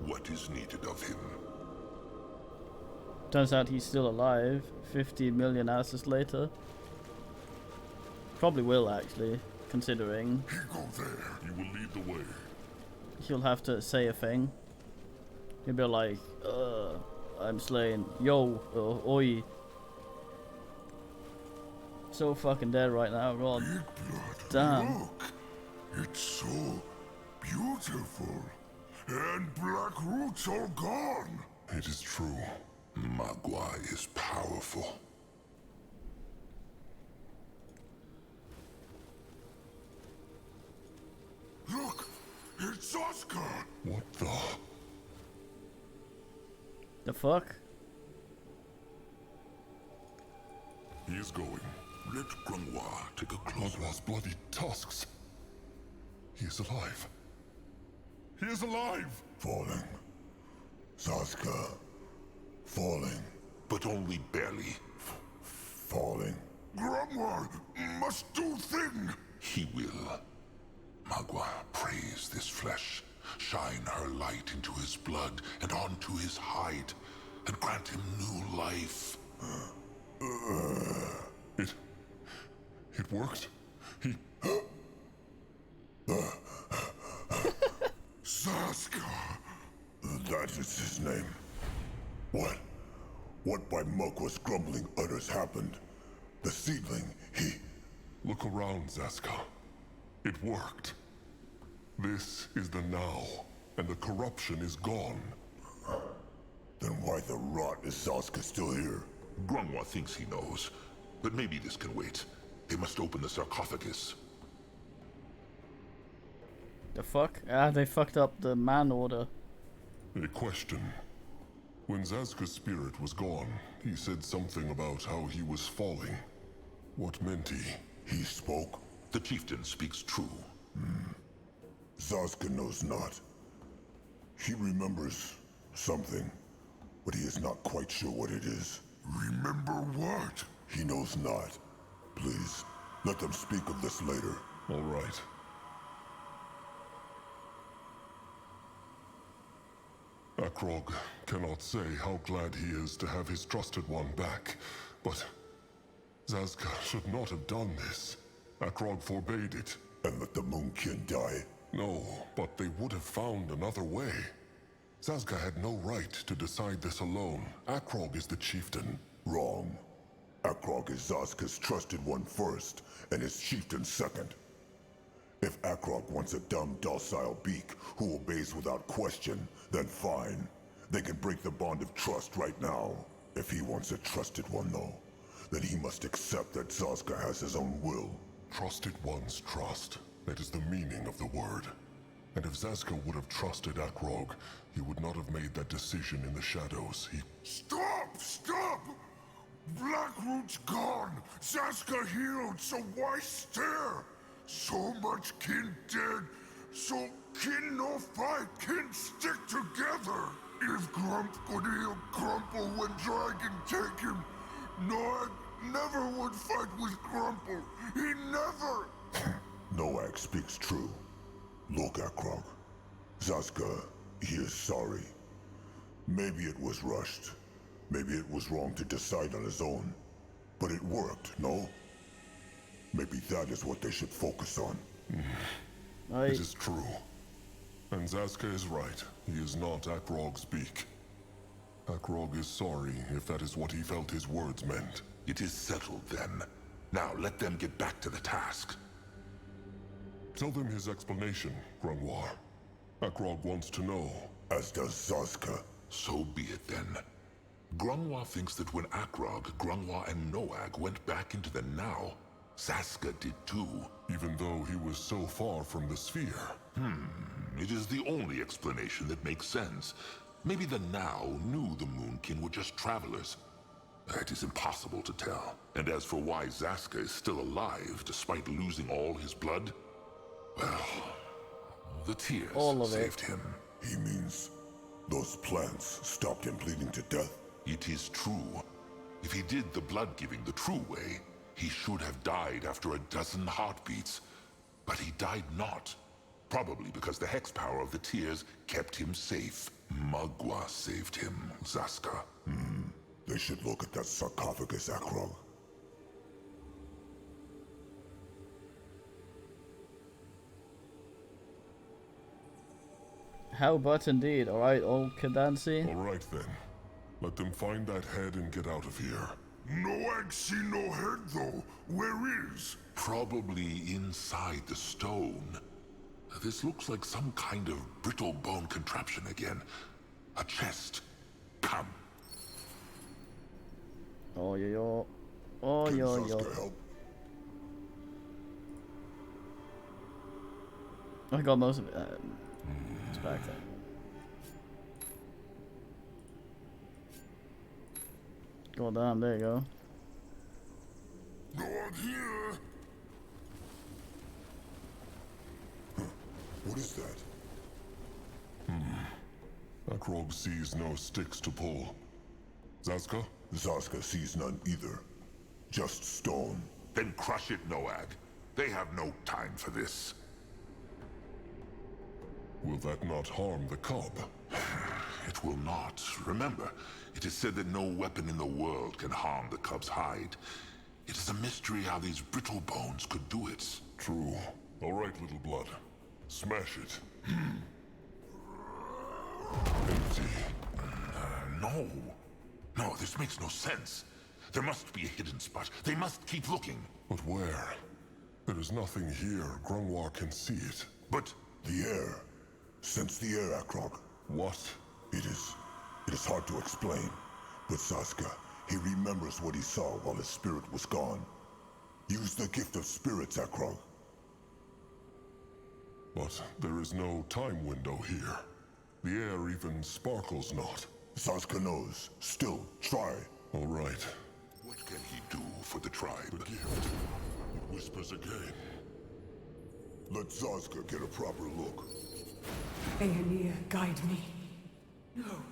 What is needed of him? Turns out he's still alive. 50 million asses later. Probably will actually, considering. He go there. He will lead the way. He'll have to say a thing. He'll be like, I'm slaying. Yo, oi. So fucking dead right now, God. Big blood. Damn. Look. It's so beautiful. And Black Root's all gone. It is true. Magua is powerful. Look, it's Oscar. What the? The fuck? He is going. Let Grungwa take a close look. Magwa's bloody tusks. He is alive. He is alive! Falling. Saska. Falling. But only barely. Falling. Grumwar must do thing. He will. Magua, praise this flesh. Shine her light into his blood and onto his hide, and grant him new life. It worked. He... Saska. That is his name. What by Magwa's grumbling utters happened? The seedling, he... Look around, Zaska. It worked. This is the now, and the corruption is gone. Then why the rot is Saska still here? Grungwa thinks he knows, but maybe this can wait. They must open the sarcophagus. The fuck? Ah, they fucked up the man order. A question. When Zaska's spirit was gone, he said something about how he was falling. What meant he? He spoke. The chieftain speaks true. Zaska knows not. He remembers something, but he is not quite sure what it is. Remember what? He knows not. Please, let them speak of this later. All right. Akrog cannot say how glad he is to have his trusted one back, but Zaska should not have done this. Akrog forbade it. And let the Moonkin die? No, but they would have found another way. Zaska had no right to decide this alone. Akrog is the chieftain. Wrong. Akrog is Zaska's trusted one first, and his chieftain second. If Akrog wants a dumb, docile beak who obeys without question, then fine. They can break the bond of trust right now. If he wants a trusted one, though, then he must accept that Zaska has his own will. Trusted one's trust. That is the meaning of the word. And if Zaska would have trusted Akrog, he would not have made that decision in the shadows. He... Stop! Stop! Blackroot's gone! Zaska healed, so why stare? So much kin dead, so kin no fight, kin stick together. If Grump could heal Grumple when Dragon take him, Noag never would fight with Grumple. He never... Noag speaks true. Look, Akrog. Zaska, he is sorry. Maybe it was rushed. Maybe it was wrong to decide on his own. But it worked, no? Maybe that is what they should focus on. It is true. And Zaska is right. He is not Akrog's beak. Akrog is sorry if that is what he felt his words meant. It is settled then. Now let them get back to the task. Tell them his explanation, Grungwar. Akrog wants to know. As does Zaska. So be it then. Grungwa thinks that when Akrog, Grungwa, and Noag went back into the Now, Zaska did too. Even though he was so far from the sphere. It is the only explanation that makes sense. Maybe the Now knew the Moonkin were just travelers. It is impossible to tell. And as for why Zaska is still alive despite losing all his blood, well, the tears saved him. He means those plants stopped him bleeding to death? It is true. If he did the blood giving the true way, he should have died after a dozen heartbeats. But he died not. Probably because the hex power of the tears kept him safe. Magua saved him, Zaska. They should look at that sarcophagus, Akrog. How but indeed. Alright, old Cadancy. Alright then. Let them find that head and get out of here. No, I see no head, though. Where is? Probably inside the stone. This looks like some kind of brittle bone contraption again. A chest. Come. Oh, yo. Oh, Can yo, Saska yo. help? I got most of it. It's back there. Go down, there you go. Go on here. What is that? Akrog sees no sticks to pull. Zaska? Zaska sees none either. Just stone. Then crush it, Noag. They have no time for this. Will that not harm the cub? It will not. Remember, it is said that no weapon in the world can harm the cub's hide. It is a mystery how these brittle bones could do it. True. All right, little blood. Smash it. Empty. No. No, this makes no sense. There must be a hidden spot. They must keep looking. But where? There is nothing here. Grungwar can see it. But The air. Sense the air, Akrog. What? It is hard to explain. But Saska, he remembers what he saw while his spirit was gone. Use the gift of spirits, Akrog. But there is no time window here. The air even sparkles not. Saska knows. Still, try. All right. what can he do for the tribe? The gift. It whispers again. Let Saska get a proper look. Aeonir, guide me. No.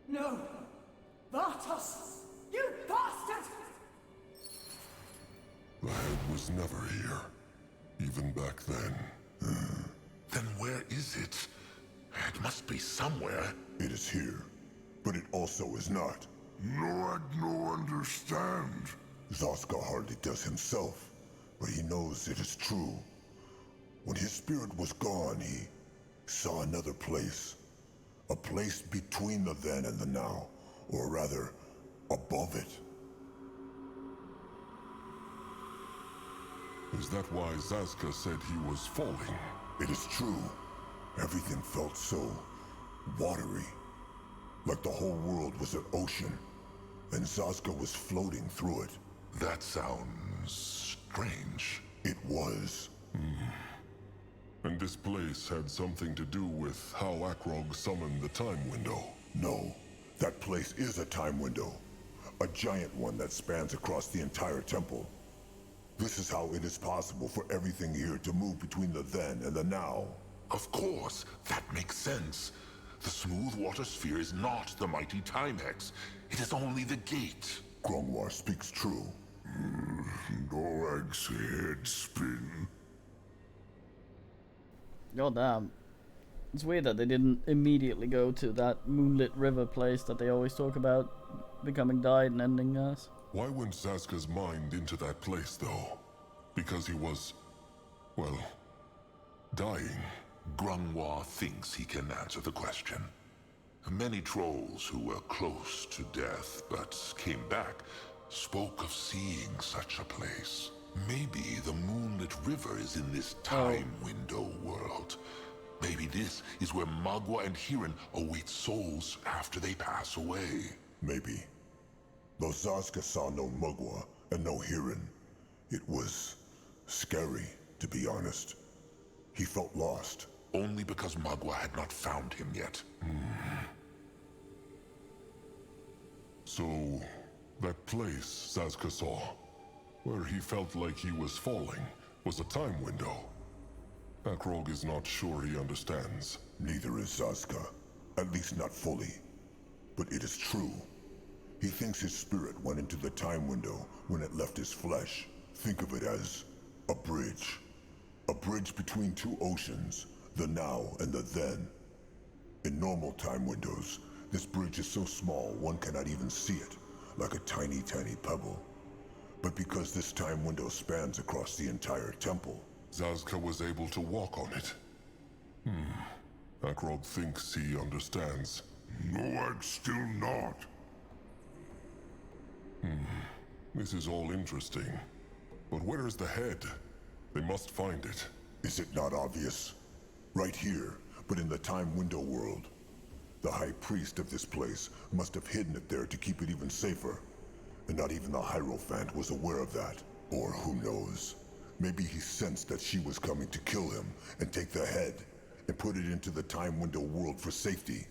No! Vartos! You bastard! The head was never here. Even back then. Then where is it? It must be somewhere. It is here, but it also is not. No, I no understand. Zaska hardly does himself, but he knows it is true. When his spirit was gone, he saw another place. A place between the then and the now, or rather, above it. Is that why Zaska said he was falling? It is true. Everything felt so watery. Like the whole world was an ocean, and Zaska was floating through it. That sounds strange. It was. And this place had something to do with how Akrog summoned the time window. No, that place is a time window. A giant one that spans across the entire temple. This is how it is possible for everything here to move between the then and the now. Of course, that makes sense. The smooth water sphere is not the mighty time hex. It is only the gate. Grungwar speaks true. Noag's head spin. God damn. It's weird that they didn't immediately go to that moonlit river place that they always talk about becoming dyed and ending us. Why went Zaska's mind into that place, though? Because he was, well, dying. Grungwar thinks he can answer the question. Many trolls who were close to death but came back spoke of seeing such a place. Maybe the moonlit river is in this time window world. Maybe this is where Magua and Hirin await souls after they pass away. Maybe. Though Zaska saw no Mugwa and no Hirin, it was scary, to be honest. He felt lost. Only because Magua had not found him yet. So, that place Zaska saw, where he felt like he was falling, was a time window. Akrog is not sure he understands. Neither is Zaska. At least not fully. But it is true. He thinks his spirit went into the time window when it left his flesh. Think of it as a bridge. A bridge between two oceans, the now and the then. In normal time windows, This bridge is so small, one cannot even see it, like a tiny, tiny pebble. But because this time window spans across the entire temple, Zazka was able to walk on it. Akrog thinks he understands. Noag still not. This is all interesting. But where is the head? They must find it. Is it not obvious? Right here, but in the time window world. The high priest of this place must have hidden it there to keep it even safer. And not even the Hierophant was aware of that. Or who knows? Maybe he sensed that she was coming to kill him and take the head and put it into the time window world for safety.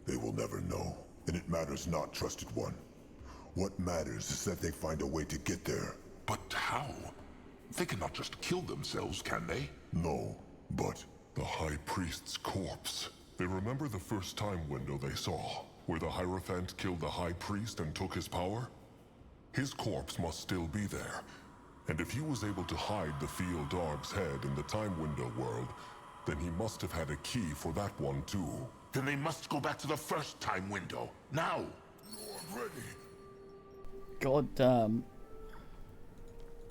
They will never know, and it matters not, trusted one. What matters is that they find a way to get there. But how? They cannot just kill themselves, can they? No, but the High Priest's corpse. They remember the first time window they saw, where the Hierophant killed the High Priest and took his power? His corpse must still be there. And if he was able to hide the field dog's head in the time window world, then he must have had a key for that one too. Then they must go back to the first time window. Now! you're ready. God damn.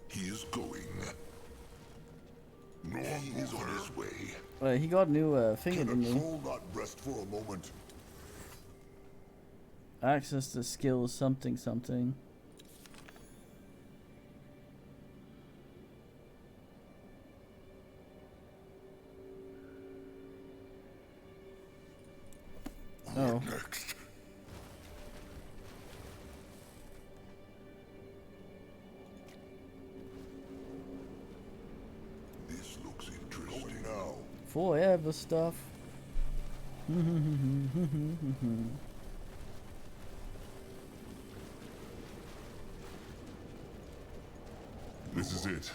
He is going. He is on his way. He got a new finger, Can didn't a he? troll not rest for a moment? Access to skills something something. Oh. Next. This looks interesting. Now. Forever stuff. This is it.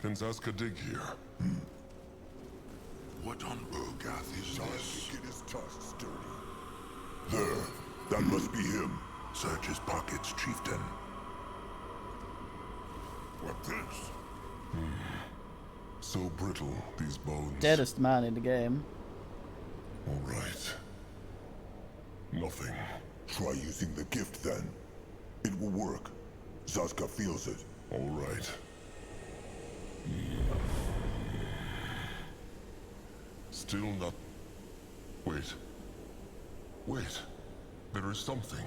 Can Zazka dig here? What on Urgath is Time this? to get his tusks dirty. There. That must be him. Search his pockets, chieftain. What this? So brittle, these bones. Deadest man in the game. All right. Nothing. Try using the gift then. It will work. Zazka feels it. All right. Still not... Wait. Wait. There is something.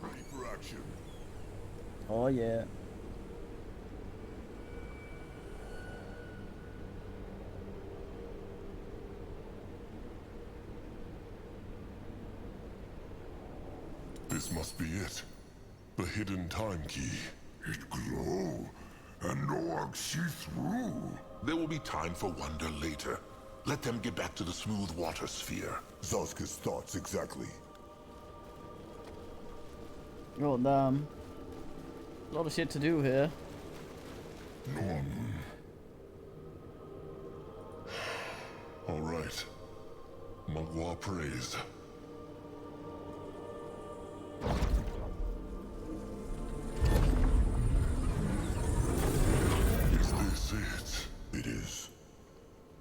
Ready for action. Oh yeah. This must be it. The hidden time key. It glow, and Noag see through. There will be time for wonder later. Let them get back to the smooth water sphere. Zazka's thoughts exactly. Oh damn. A lot of shit to do here. All right. Magua praise. Is this it? It is.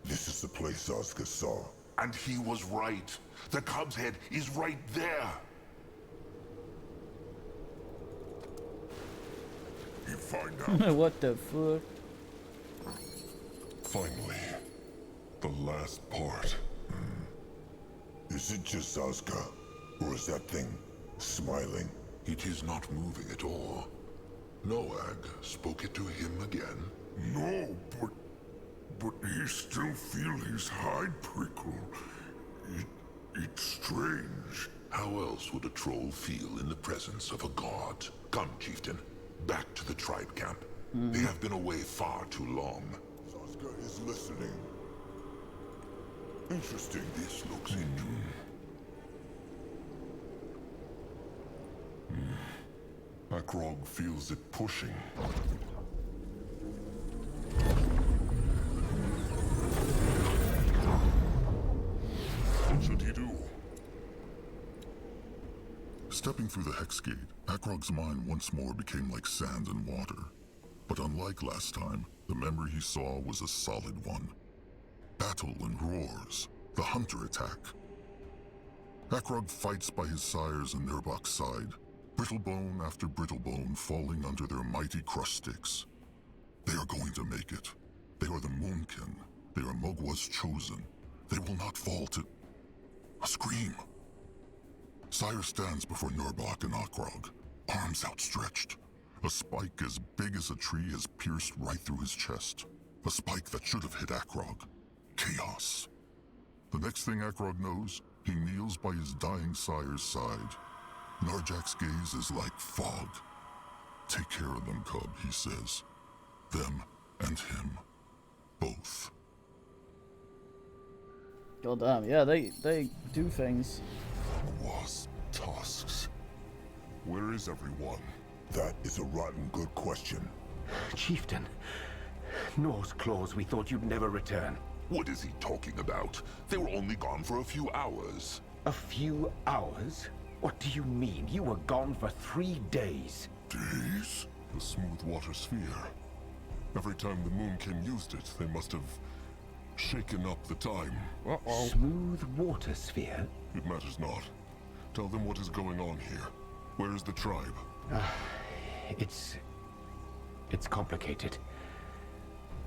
This is the place Zazka saw. And he was right. The cub's head is right there. You find out. What the fuck? Finally. The last part. Is it just Zazka? Or is that thing smiling? It is not moving at all. Noag spoke it to him again. No, but he still feel his hide prickle. It's strange. How else would a troll feel in the presence of a god? Come, chieftain. Back to the tribe camp. They have been away far too long. Zazka is listening. Interesting. This looks interesting. Akrog feels it pushing. What should he do? Stepping through the hex gate, Akrog's mind once more became like sand and water. But unlike last time, the memory he saw was a solid one. Battle and roars, the hunter attack. Akrog fights by his sires and Nurbok's side, brittlebone after brittlebone falling under their mighty crush sticks. They are going to make it. They are the Moonkin. They are Mogwa's chosen. They will not fall to... A scream. Sire stands before Nurbok and Akrog, arms outstretched. A spike as big as a tree has pierced right through his chest. A spike that should have hit Akrog. Chaos. The next thing Akrog knows, he kneels by his dying sire's side. Narjak's gaze is like fog. Take care of them, cub, he says. Them and him. Both. God damn, yeah, they do things. Was tusks. Where is everyone? That is a rotten good question. Chieftain, Nor's claws, we thought you'd never return. What is he talking about? They were only gone for a few hours. A few hours? What do you mean? You were gone for 3 days. Days? The smooth water sphere. Every time the Moonkin used it, they must have shaken up the time. Smooth water sphere? It matters not. Tell them what is going on here. Where is the tribe? It's complicated.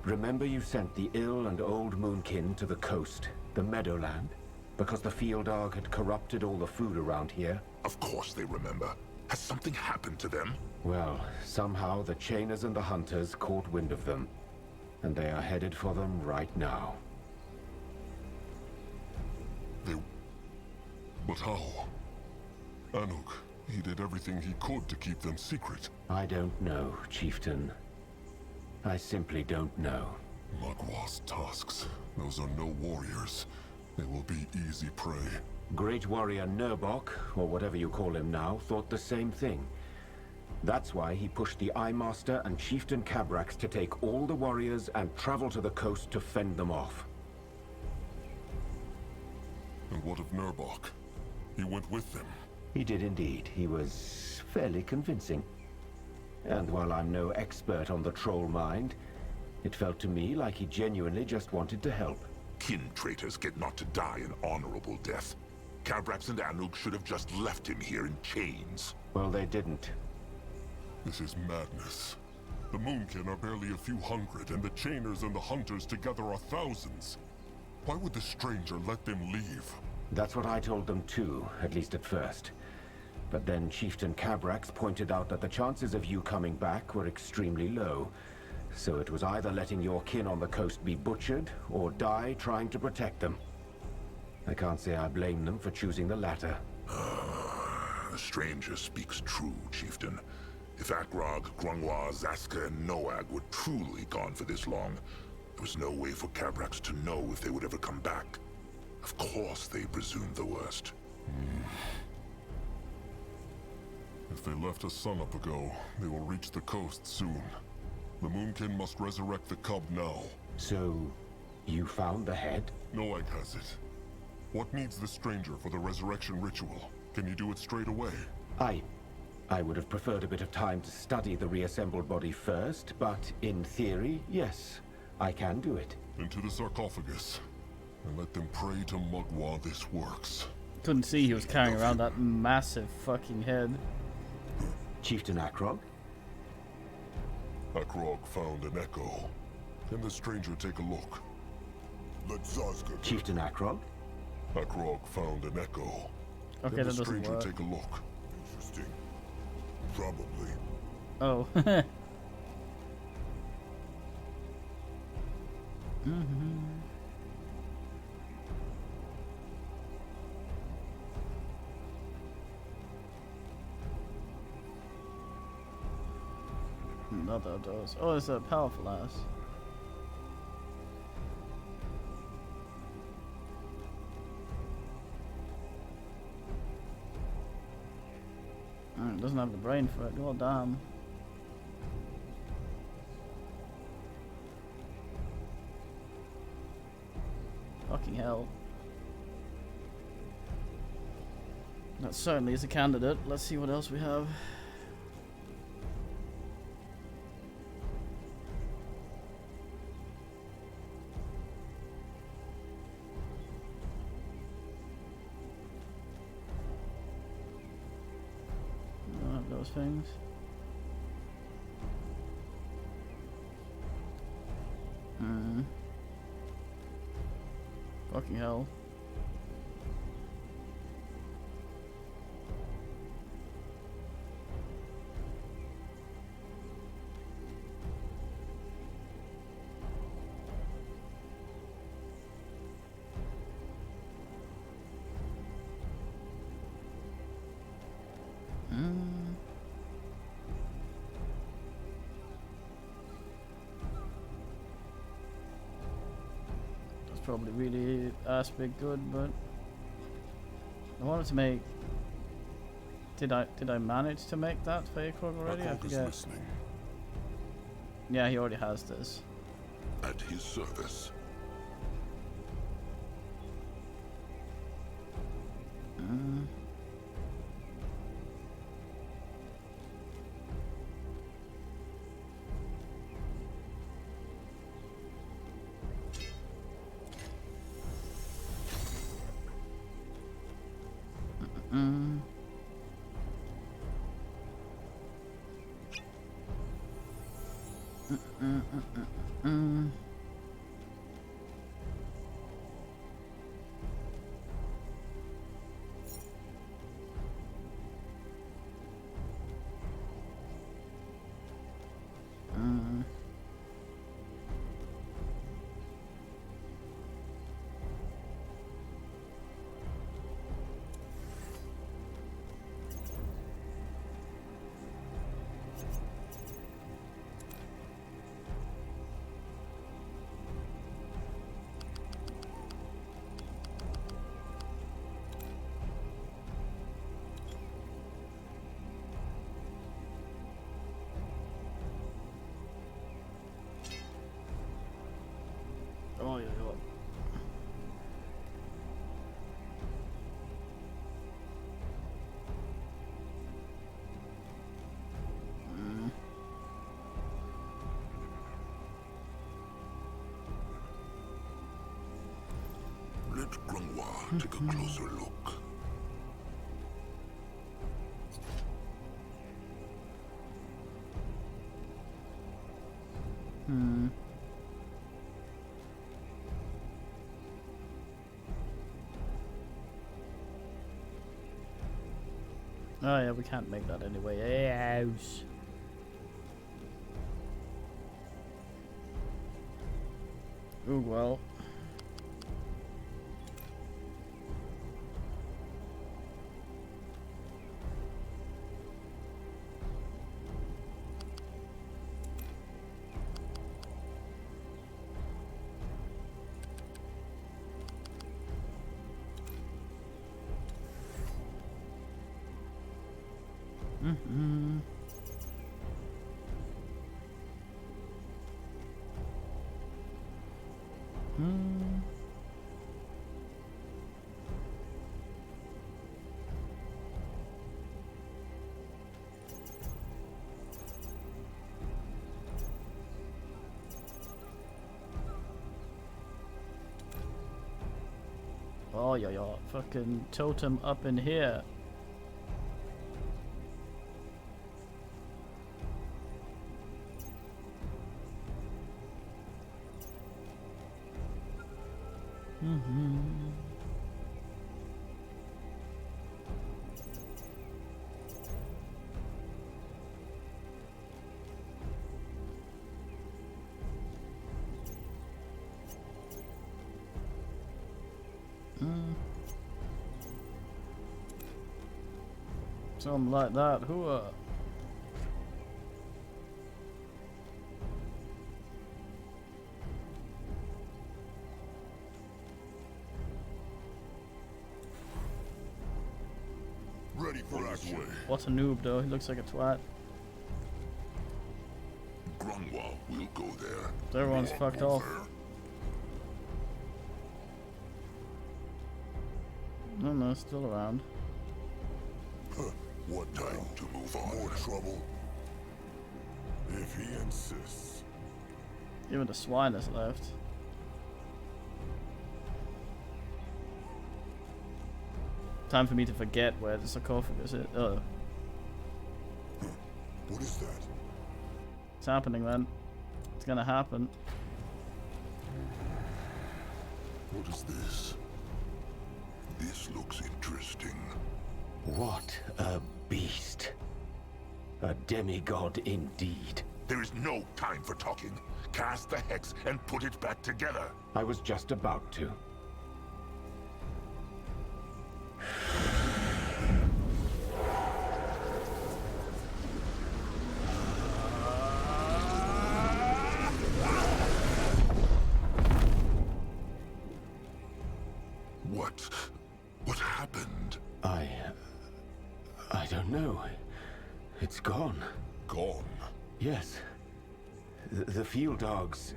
Remember you sent the ill and old Moonkin to the coast, the Meadowland, because the field arg had corrupted all the food around here? Of course they remember. Has something happened to them? Well, somehow the Chainers and the Hunters caught wind of them, and they are headed for them right now. But how? Anuk, he did everything he could to keep them secret. I don't know, Chieftain. I simply don't know. Magwa's tusks. Those are no warriors. They will be easy prey. Great warrior Nurbok, or whatever you call him now, thought the same thing. That's why he pushed the Eye Master and Chieftain Cabrax to take all the warriors and travel to the coast to fend them off. And what of Nurbok? He went with them. He did indeed. He was fairly convincing. And while I'm no expert on the troll mind, it felt to me like he genuinely just wanted to help. Kin traitors get not to die an honorable death. Cabrax and Anuk should have just left him here in chains. Well, they didn't. This is madness. The Moonkin are barely a few hundred, and the Chainers and the Hunters together are thousands. Why would the stranger let them leave? That's what I told them too, at least at first. But then Chieftain Cabrax pointed out that the chances of you coming back were extremely low. So it was either letting your kin on the coast be butchered, or die trying to protect them. I can't say I blame them for choosing the latter. The stranger speaks true, Chieftain. If Akrog, Grungwa, Zaska, and Noag were truly gone for this long, there was no way for Cabrax to know if they would ever come back. Of course they presumed the worst. If they left us sunup ago, they will reach the coast soon. The Moonkin must resurrect the cub now. So, you found the head? Noag has it. What needs the stranger for the resurrection ritual? Can you do it straight away? I would have preferred a bit of time to study the reassembled body first, but in theory, yes, I can do it. Into the sarcophagus, and let them pray to Mugwa this works. Couldn't see he was carrying around that massive fucking head. Chieftain Akrog? Akrog found an echo. Can the stranger take a look? Let Zazka. Chieftain Akrog? Akrog found an echo. Okay, Can that the doesn't stranger work. take a look? Interesting. Probably. Oh. Another dose. Oh, it's a powerful ass. Doesn't have the brain for it. God damn. Fucking hell. That certainly is a candidate. Let's see what else we have. those things. Fucking hell. Probably really ass big good, but I wanted to make. Did I manage to make that vehicle already? I forget. Yeah, he already has this. At his service. Oh yeah, yeah. Let Grungwa take a closer look. Oh yeah, we can't make that anyway. Yes. Oh well. Oh yeah, yeah, fucking totem up in here. Something like that. Hooah. Ready for action. What a noob though, he looks like a twat. Grungwa will go there. Everyone's fucked off. No, still around. What Time to move on. More trouble? If he insists. Even the swine is left. Time for me to forget where the sarcophagus is. What is that? It's happening, man. It's gonna happen. What is this? This looks interesting. What a beast. A demigod indeed. There is no time for talking. Cast the hex and put it back together. I was just about to. What happened? I don't know. It's gone. Gone? Yes. The field dog's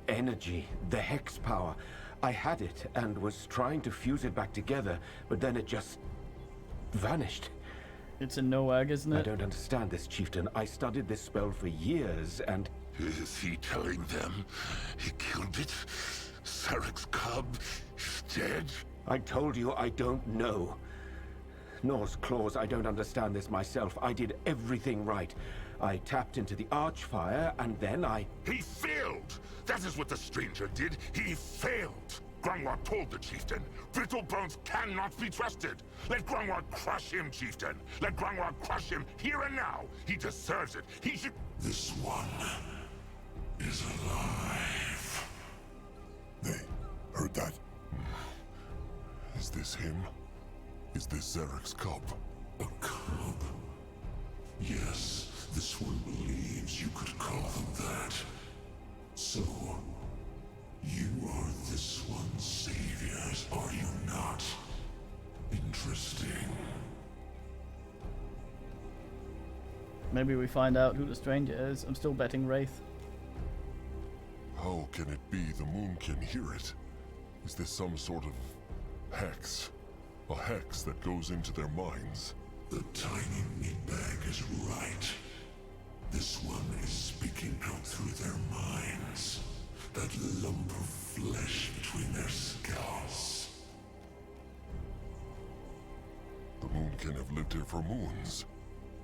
energy, the hex power. I had it and was trying to fuse it back together, but then it just vanished. It's a no egg, isn't it? I don't understand this, Chieftain. I studied this spell for years, and... Is he telling them he killed it? Sarek's cub is dead? I told you I don't know. Norse claws, I don't understand this myself. I did everything right. I tapped into the archfire, and then I... He failed! That is what the stranger did. He failed! Grungwar told the chieftain, Brittlebones cannot be trusted. Let Grungwar crush him, chieftain. Let Grungwar crush him here and now. He deserves it. He should... This one is alive. They heard that? Is this him? Is this Zarek's cub? A cub? Yes, this one believes you could call them that. So, you are this one's saviors, are you not? Interesting. Maybe we find out who the stranger is. I'm still betting Wraith. How can it be the moon can hear it? Is this some sort of hex? A hex that goes into their minds? The tiny meatbag is right. This one is speaking out through their minds. That lump of flesh between their skulls. The moon can have lived here for moons.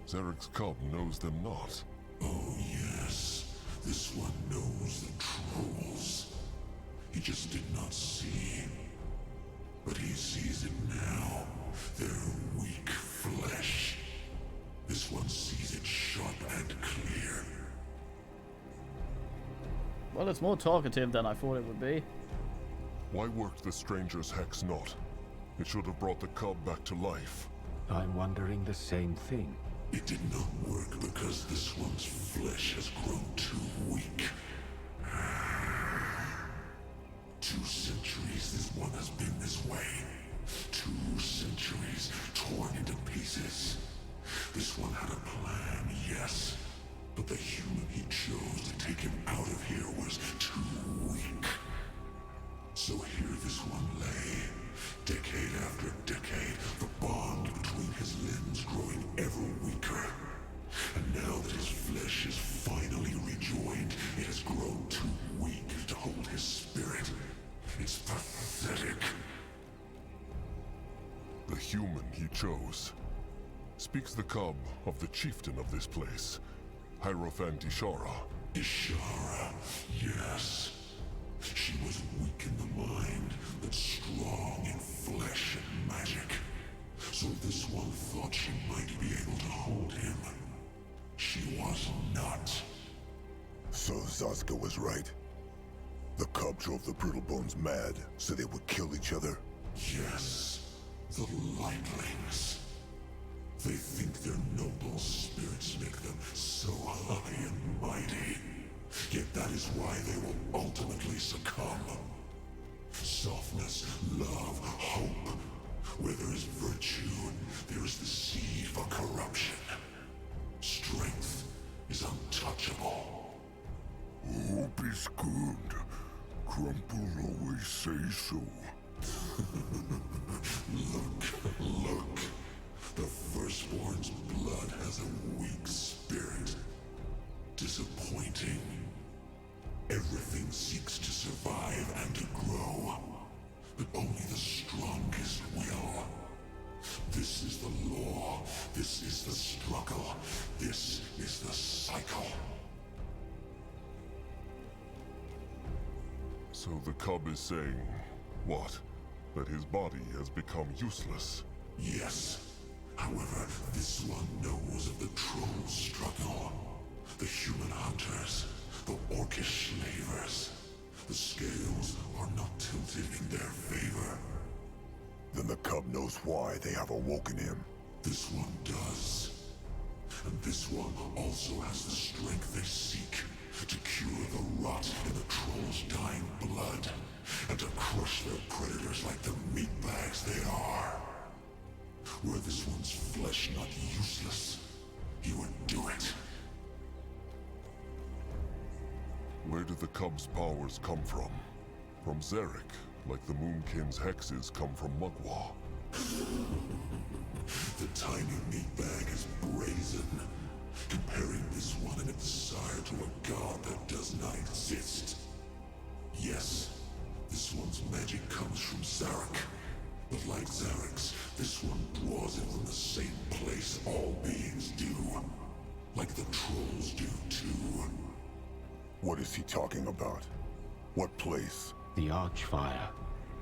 Zarek's cub knows them not. Oh yes, this one knows the trolls. He just did not see. But he sees it now. Their weak flesh. This one sees it sharp and clear. Well, it's more talkative than I thought it would be. Why worked the stranger's hex not? It should have brought the cub back to life. I'm wondering the same thing. It did not work because this one's flesh has grown too weak. 2 centuries this one has been this way. 2 centuries torn into pieces. This one had a plan, yes. But the human he chose to take him out of here was too weak. So here this one lay, decade after decade, the bond between his limbs growing ever weaker. And now that his flesh is finally rejoined, it has grown too weak to hold his spirit. It's pathetic. The human he chose. Speaks the cub of the chieftain of this place, Hierophant Ishara. Ishara, yes. She was weak in the mind, but strong in flesh and magic. So this one thought she might be able to hold him. She was not. So Zaska was right. The cub drove the Brittlebones mad, so they would kill each other. Yes, the Lightlings. They think their noble spirits make them so high and mighty. Yet that is why they will ultimately succumb. Softness, love, hope. Where there is virtue, there is the seed for corruption. Strength is untouchable. Hope is good. Crumple always say so. Look. The Firstborn's blood has a weak spirit. Disappointing. Everything seeks to survive and to grow. But only the strongest will. This is the law. This is the struggle. This is the cycle. So the cub is saying, what? That his body has become useless? Yes. However, this one knows of the troll struggle. The human hunters, the orcish slavers. The scales are not tilted in their favor. Then the cub knows why they have awoken him. This one does. And this one also has the strength they seek to cure the rot in the troll's dying blood and to crush their predators like the meatbags they are. Were this one's flesh not useless, he would do it. Where did the cub's powers come from? From Zarek, like the Moonkin's hexes come from Mugwa. The tiny meatbag is brazen, comparing this one and its sire to a god that does not exist. Yes, this one's magic comes from Zarek. But like Zarek's, this one draws it from the same place all beings do. Like the trolls do too. What is he talking about? What place? The Archfire.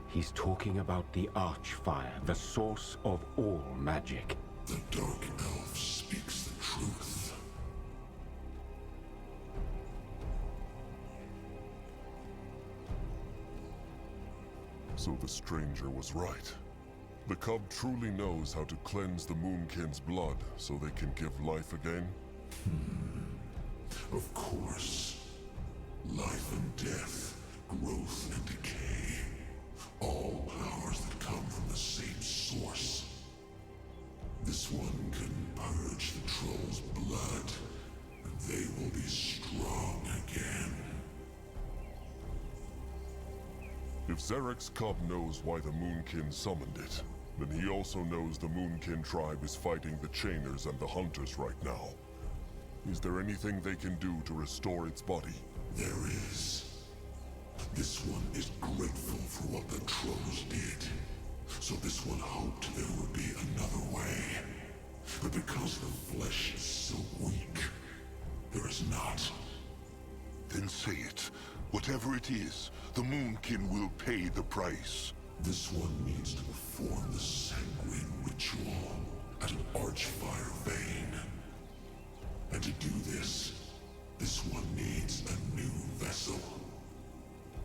He's talking about the Archfire, the source of all magic. The Dark Elf speaks the truth. So the stranger was right. The cub truly knows how to cleanse the Moonkin's blood so they can give life again? Of course. Life and death, growth and decay. All powers that come from the same source. This one can purge the troll's blood, and they will be strong again. If Zarek's cub knows why the Moonkin summoned it, then he also knows the Moonkin tribe is fighting the Chainers and the Hunters right now. Is there anything they can do to restore its body? There is. This one is grateful for what the trolls did. So this one hoped there would be another way. But because the flesh is so weak, there is not. Then say it. Whatever it is, the Moonkin will pay the price. This one needs to perform the sanguine ritual at an Archfire vein. And to do this one needs a new vessel.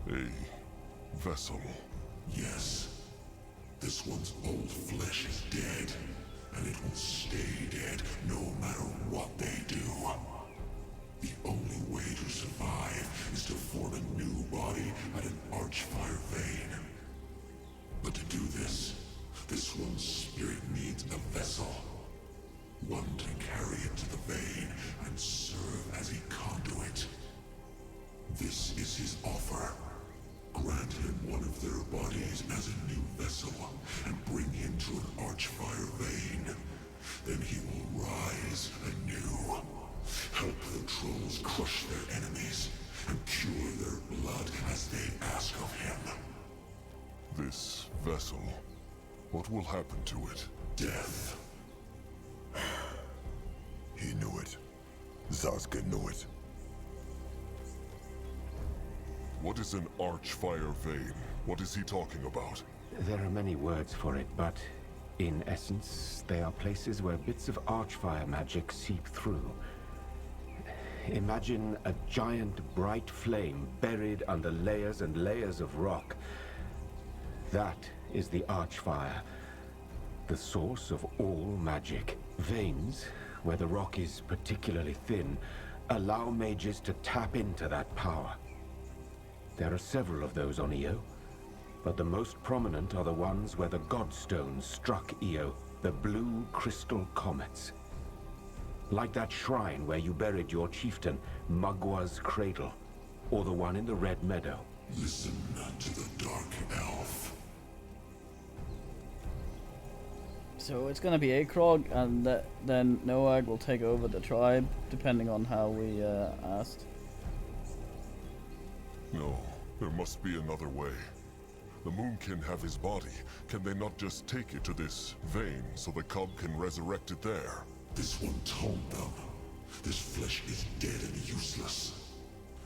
A vessel? Yes. This one's old flesh is dead, and it will stay dead no matter what they do. The only way to survive is to form a new body at an Archfire vein. But to do this one's spirit needs a vessel. One to carry it to the vein and serve as a conduit. This is his offer. Grant him one of their bodies as a new vessel and bring him to an Archfire vein. Then he will rise anew. Help the trolls crush their enemies and cure their blood as they ask of him. This vessel, what will happen to it? Death. He knew it. Zaska knew it. What is an Archfire vein? What is he talking about? There are many words for it, but in essence, they are places where bits of Archfire magic seep through. Imagine a giant bright flame buried under layers and layers of rock. That is the Archfire, the source of all magic. Veins, where the rock is particularly thin, allow mages to tap into that power. There are several of those on Io, but the most prominent are the ones where the Godstones struck Io, the blue crystal comets. Like that shrine where you buried your chieftain, Mugwa's cradle, or the one in the Red Meadow. Listen to the Dark Elf. So it's gonna be Akrog, and then Noag will take over the tribe, depending on how we asked. No, there must be another way. The Moonkin have his body. Can they not just take it to this vein so the cub can resurrect it there? This one told them. This flesh is dead and useless.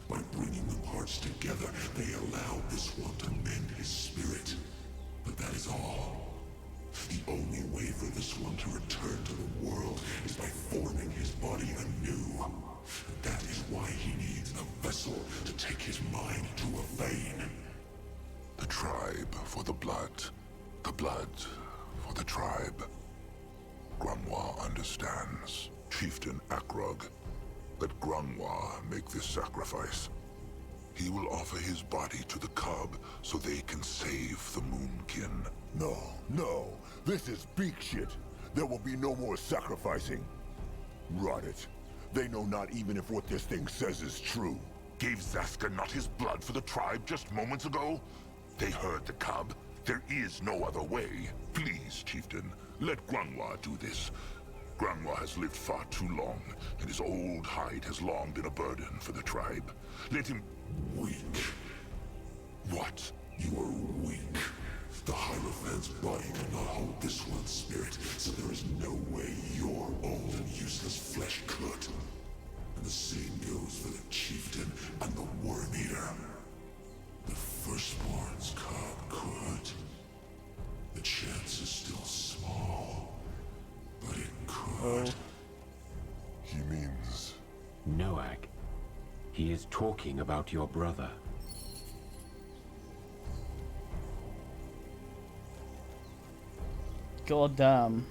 By bringing the parts together, they allow this one to mend his spirit. But that is all. The only way for this one to return to the world is by forming his body anew. That is why he needs a vessel to take his mind to a vein. The tribe for the blood. The blood for the tribe. Grungwa understands. Chieftain Akrog, let Grungwa make this sacrifice. He will offer his body to the cub so they can save the Moonkin. No. This is beak shit. There will be no more sacrificing. Rot it. They know not even if what this thing says is true. Gave Zaska not his blood for the tribe just moments ago? They heard the cub. There is no other way. Please, Chieftain, let Grungwa do this. Grungwa has lived far too long, and his old hide has long been a burden for the tribe. Let him... Weak. What? You are weak. The Hierophant's body cannot hold this one's spirit, so there is no way your old and useless flesh could. And the same goes for the Chieftain and the Worm Eater. The Firstborn's cub could. The chance is still small, but it could. He means... Noag. He is talking about your brother. God damn.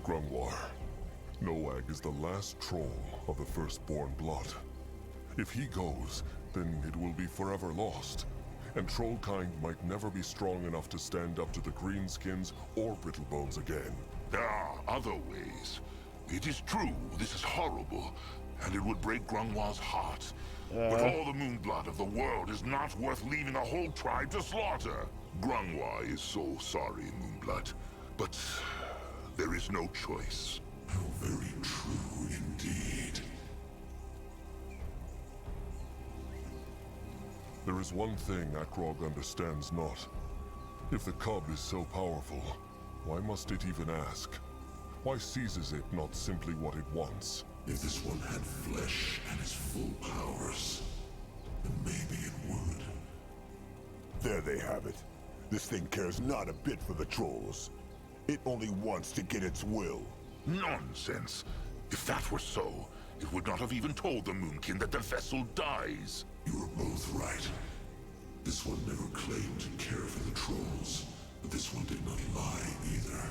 Grungwar. Noag is the last troll of the Firstborn blood. If he goes, then it will be forever lost. And Trollkind might never be strong enough to stand up to the Greenskins or Brittlebones again. There are other ways. It is true, this is horrible, and it would break Grungwa's heart. But all the Moonblood of the world is not worth leaving a whole tribe to slaughter. Grungwa is so sorry, Moonblood, but there is no choice. How very true indeed. There is one thing Akrog understands not. If the cub is so powerful, why must it even ask? Why seizes it not simply what it wants? If this one had flesh and its full powers, then maybe it would. There they have it. This thing cares not a bit for the trolls. It only wants to get its will. Nonsense. If that were so, it would not have even told the Moonkin that the vessel dies. You are both right. This one never claimed to care for the trolls, but this one did not lie either.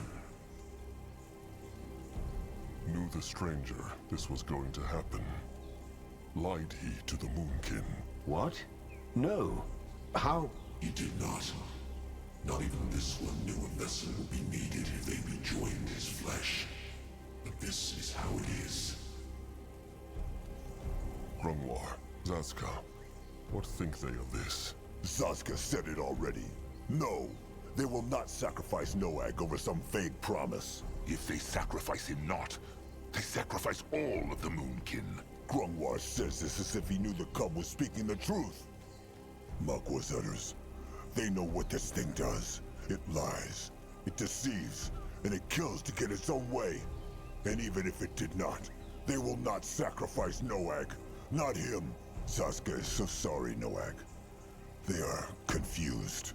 Knew the stranger this was going to happen. Lied he to the Moonkin? What? No. How? He did not. Not even this one knew a vessel would be needed if they rejoined his flesh. But this is how it is. Grungwar, Zaska, what think they of this? Zaska said it already. No, they will not sacrifice Noag over some vague promise. If they sacrifice him not, they sacrifice all of the Moonkin. Grungwar says this as if he knew the cub was speaking the truth. Makwa's utters. They know what this thing does. It lies, it deceives, and it kills to get its own way. And even if it did not, they will not sacrifice Noag. Not him. Zaska is so sorry, Noag. They are confused.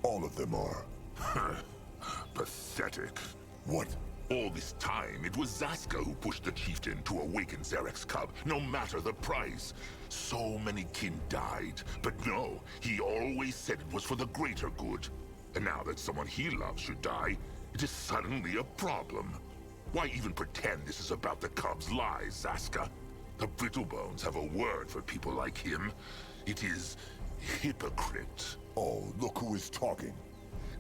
All of them are. Pathetic. What? All this time, it was Zaska who pushed the chieftain to awaken Zarek's cub, no matter the price. So many kin died, but no, he always said it was for the greater good. And now that someone he loves should die, it is suddenly a problem. Why even pretend this is about the cub's lies, Zaska? The Brittlebones have a word for people like him. It is hypocrite. Oh, look who is talking.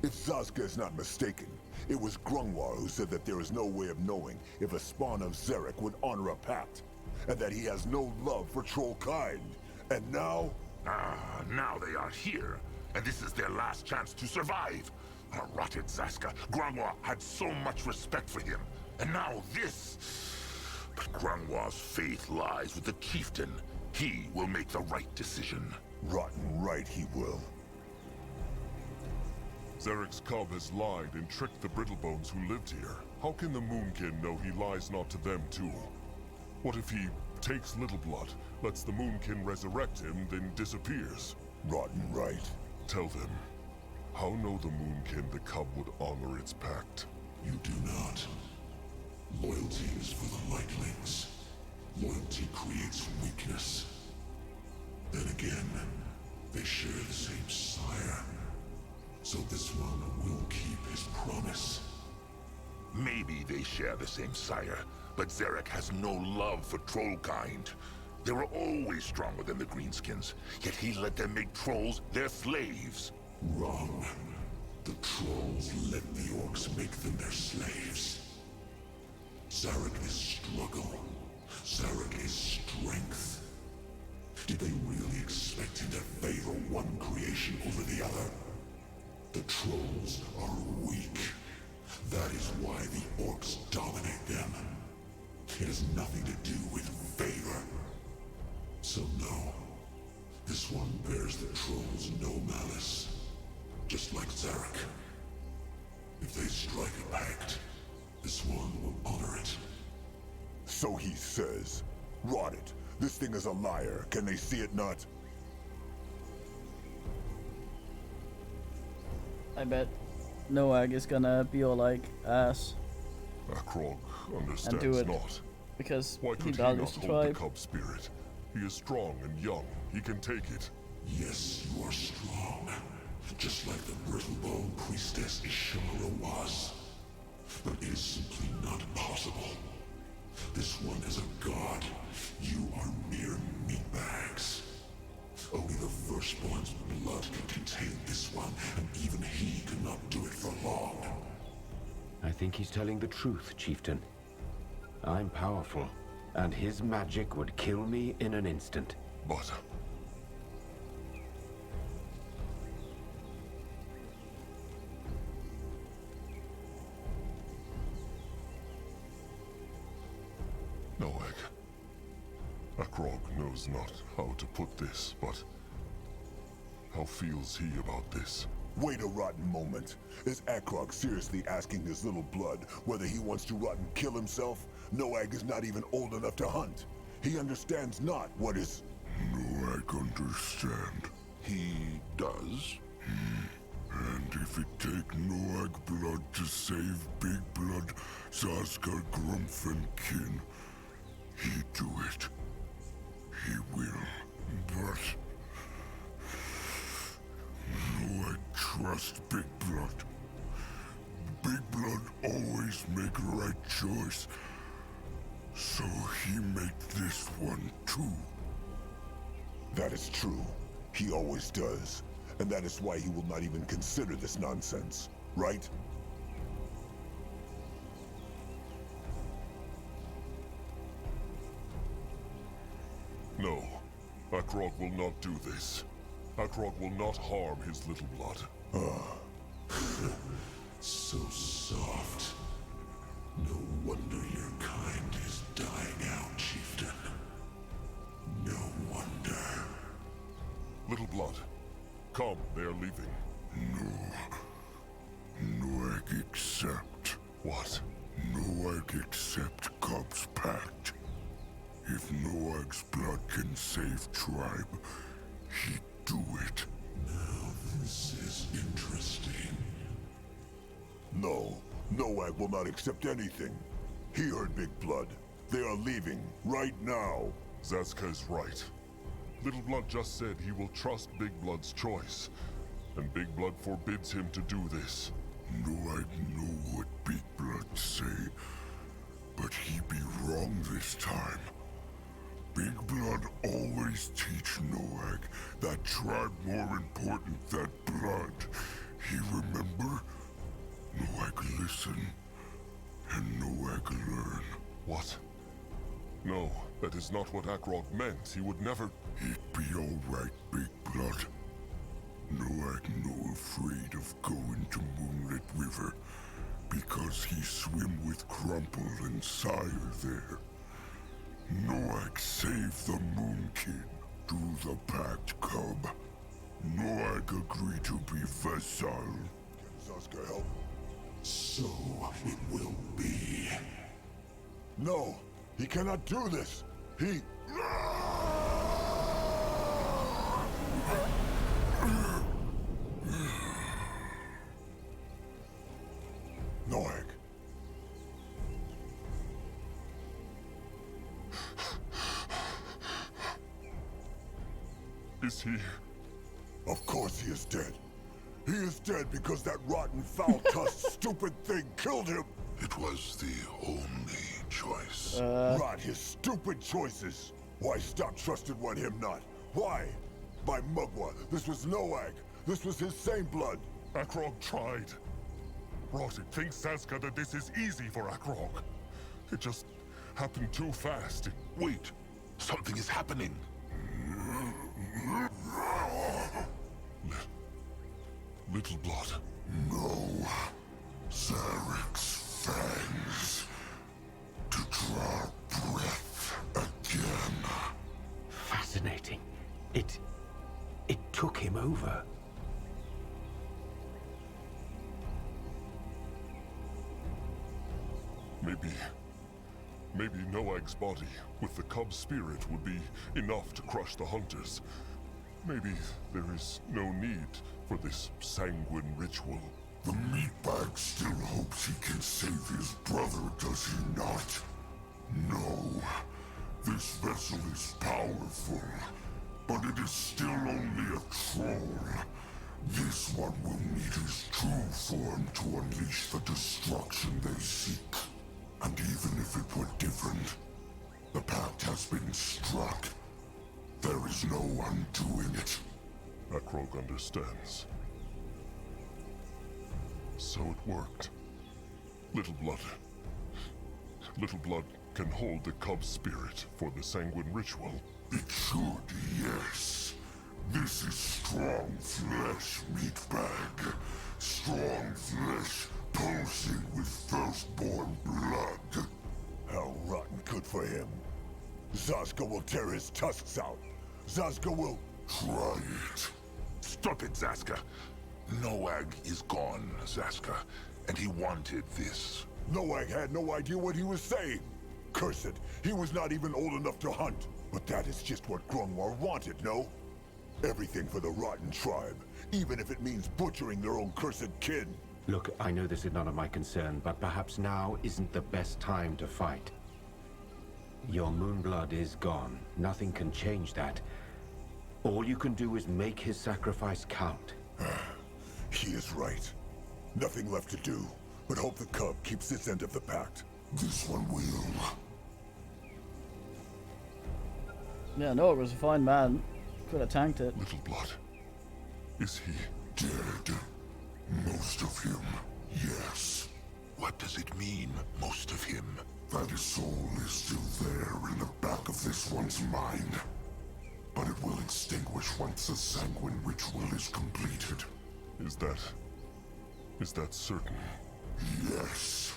If Zaska is not mistaken, it was Grungwar who said that there is no way of knowing if a spawn of Zarek would honor a pact, and that he has no love for Trollkind. And now? Now they are here, and this is their last chance to survive. Rotted Zaska. Grungwar had so much respect for him, and now this. But Grungwar's faith lies with the chieftain. He will make the right decision. Rotten right he will. Zarek's cub has lied and tricked the Brittlebones who lived here. How can the Moonkin know he lies not to them too? What if he takes Littleblood, lets the Moonkin resurrect him, then disappears? Rotten right. Tell them. How know the Moonkin the cub would honor its pact? You do not. Loyalty is for the lightlings. Loyalty creates weakness. Then again, they share the same sire. So this one will keep his promise. Maybe they share the same sire, but Zarek has no love for Trollkind. They were always stronger than the Greenskins, yet he let them make trolls their slaves. Wrong. The trolls let the orcs make them their slaves. Zarek is struggle. Zarek is strength. Did they really expect him to favor one creation over the other? The trolls are weak. That is why the orcs dominate them. It has nothing to do with favor. So no, this one bears the trolls no malice. Just like Zarek. If they strike a pact, this one will honor it. So he says. Rot it. This thing is a liar. Can they see it not? I bet Noag is gonna be all like ass Akrog and understands do it not. because Why he could he values not the hold the tribe. cub spirit? He is strong and young. He can take it. Yes, you are strong. Just like the Brittlebone priestess Ishimura was. But it is simply not possible. This one is a god. You are mere meatbags. Only the Firstborn's blood can contain this one, and even he cannot do it for long. I think he's telling the truth, Chieftain. I'm powerful, and his magic would kill me in an instant. But... Noag. Akrog knows not how to put this, but... how feels he about this? Wait a rotten moment. Is Akrog seriously asking his little blood whether he wants to rot and kill himself? Noag is not even old enough to hunt. He understands not what is... Noag understand. He does? And if it take Noag blood to save Big Blood, Zazka, Grumpf, and Kin, he do it. He will. But... Noag trust Big Blood. Big Blood always make right choice. So he make this one too. That is true. He always does. And that is why he will not even consider this nonsense, right? No. Akrog will not do this. Akrog will not harm his little blood. So soft. No wonder your kind is dying out, Chieftain. No wonder. Little blood. Come, they are leaving. Noag accept. What? Noag accept Cub's pact. If Noag's blood can save tribe, he do it. Now this is interesting. No. Noag will not accept anything. He heard Big Blood. They are leaving, right now. Zazka is right. Little Blood just said he will trust Big Blood's choice. And Big Blood forbids him to do this. Noag know what Big Blood say, but he be wrong this time. Big Blood always teach Noag that tribe more important than blood. He remember? Noag listen, and Noag learn. What? No, that is not what Akrog meant. He would never... It be alright, Big Blood. Noag no afraid of going to Moonlit River, because he swim with Crumple and Sire there. Noag save the Moonkin. do the pact, Cub. Noag agreed to be vassal. Can Zaska help? So it will be. No, he cannot do this. He... Noag. Is he? Of course he is dead. He is dead because that rotten, foul-tusked, stupid thing killed him. It was the only choice. Rot his stupid choices. Why stop trusted one him not? Why? By Mugwa, this was Noag. This was his same blood. Akrog tried. Rotted thinks Zaska that this is easy for Akrog. It just happened too fast. Wait, something is happening. Little blood. No. Zarek's fangs. To draw breath again. Fascinating. It took him over. Maybe Noag's body, with the cub spirit, would be enough to crush the hunters. Maybe there is no need for this sanguine ritual. The meatbag still hopes he can save his brother, does he not? No. This vessel is powerful, but it is still only a troll. This one will need his true form to unleash the destruction they seek. And even if it were different, the pact has been struck. There is no undoing it. Akrog understands. So it worked. Little Blood can hold the cub spirit for the sanguine ritual. It should, yes. This is strong flesh, meatbag. Strong flesh pulsing with firstborn blood. How rotten good for him. Zaska will tear his tusks out. Zaska will... Try it. Stop it, Zaska. Noag is gone, Zaska, and he wanted this. Noag had no idea what he was saying. Curse it, he was not even old enough to hunt. But that is just what Grungwar wanted, no? Everything for the rotten tribe, even if it means butchering their own cursed kin. Look, I know this is none of my concern, but perhaps now isn't the best time to fight. Your Moonblood is gone. Nothing can change that. All you can do is make his sacrifice count. He is right. Nothing left to do, but hope the cub keeps its end of the pact. This one will. Yeah, no, it was a fine man. Could have tanked it. Little Blood. Is he dead? Most of him, yes. What does it mean, most of him? That his soul is still there in the back of this one's mind. But it will extinguish once the sanguine ritual is completed. Is that certain? Yes.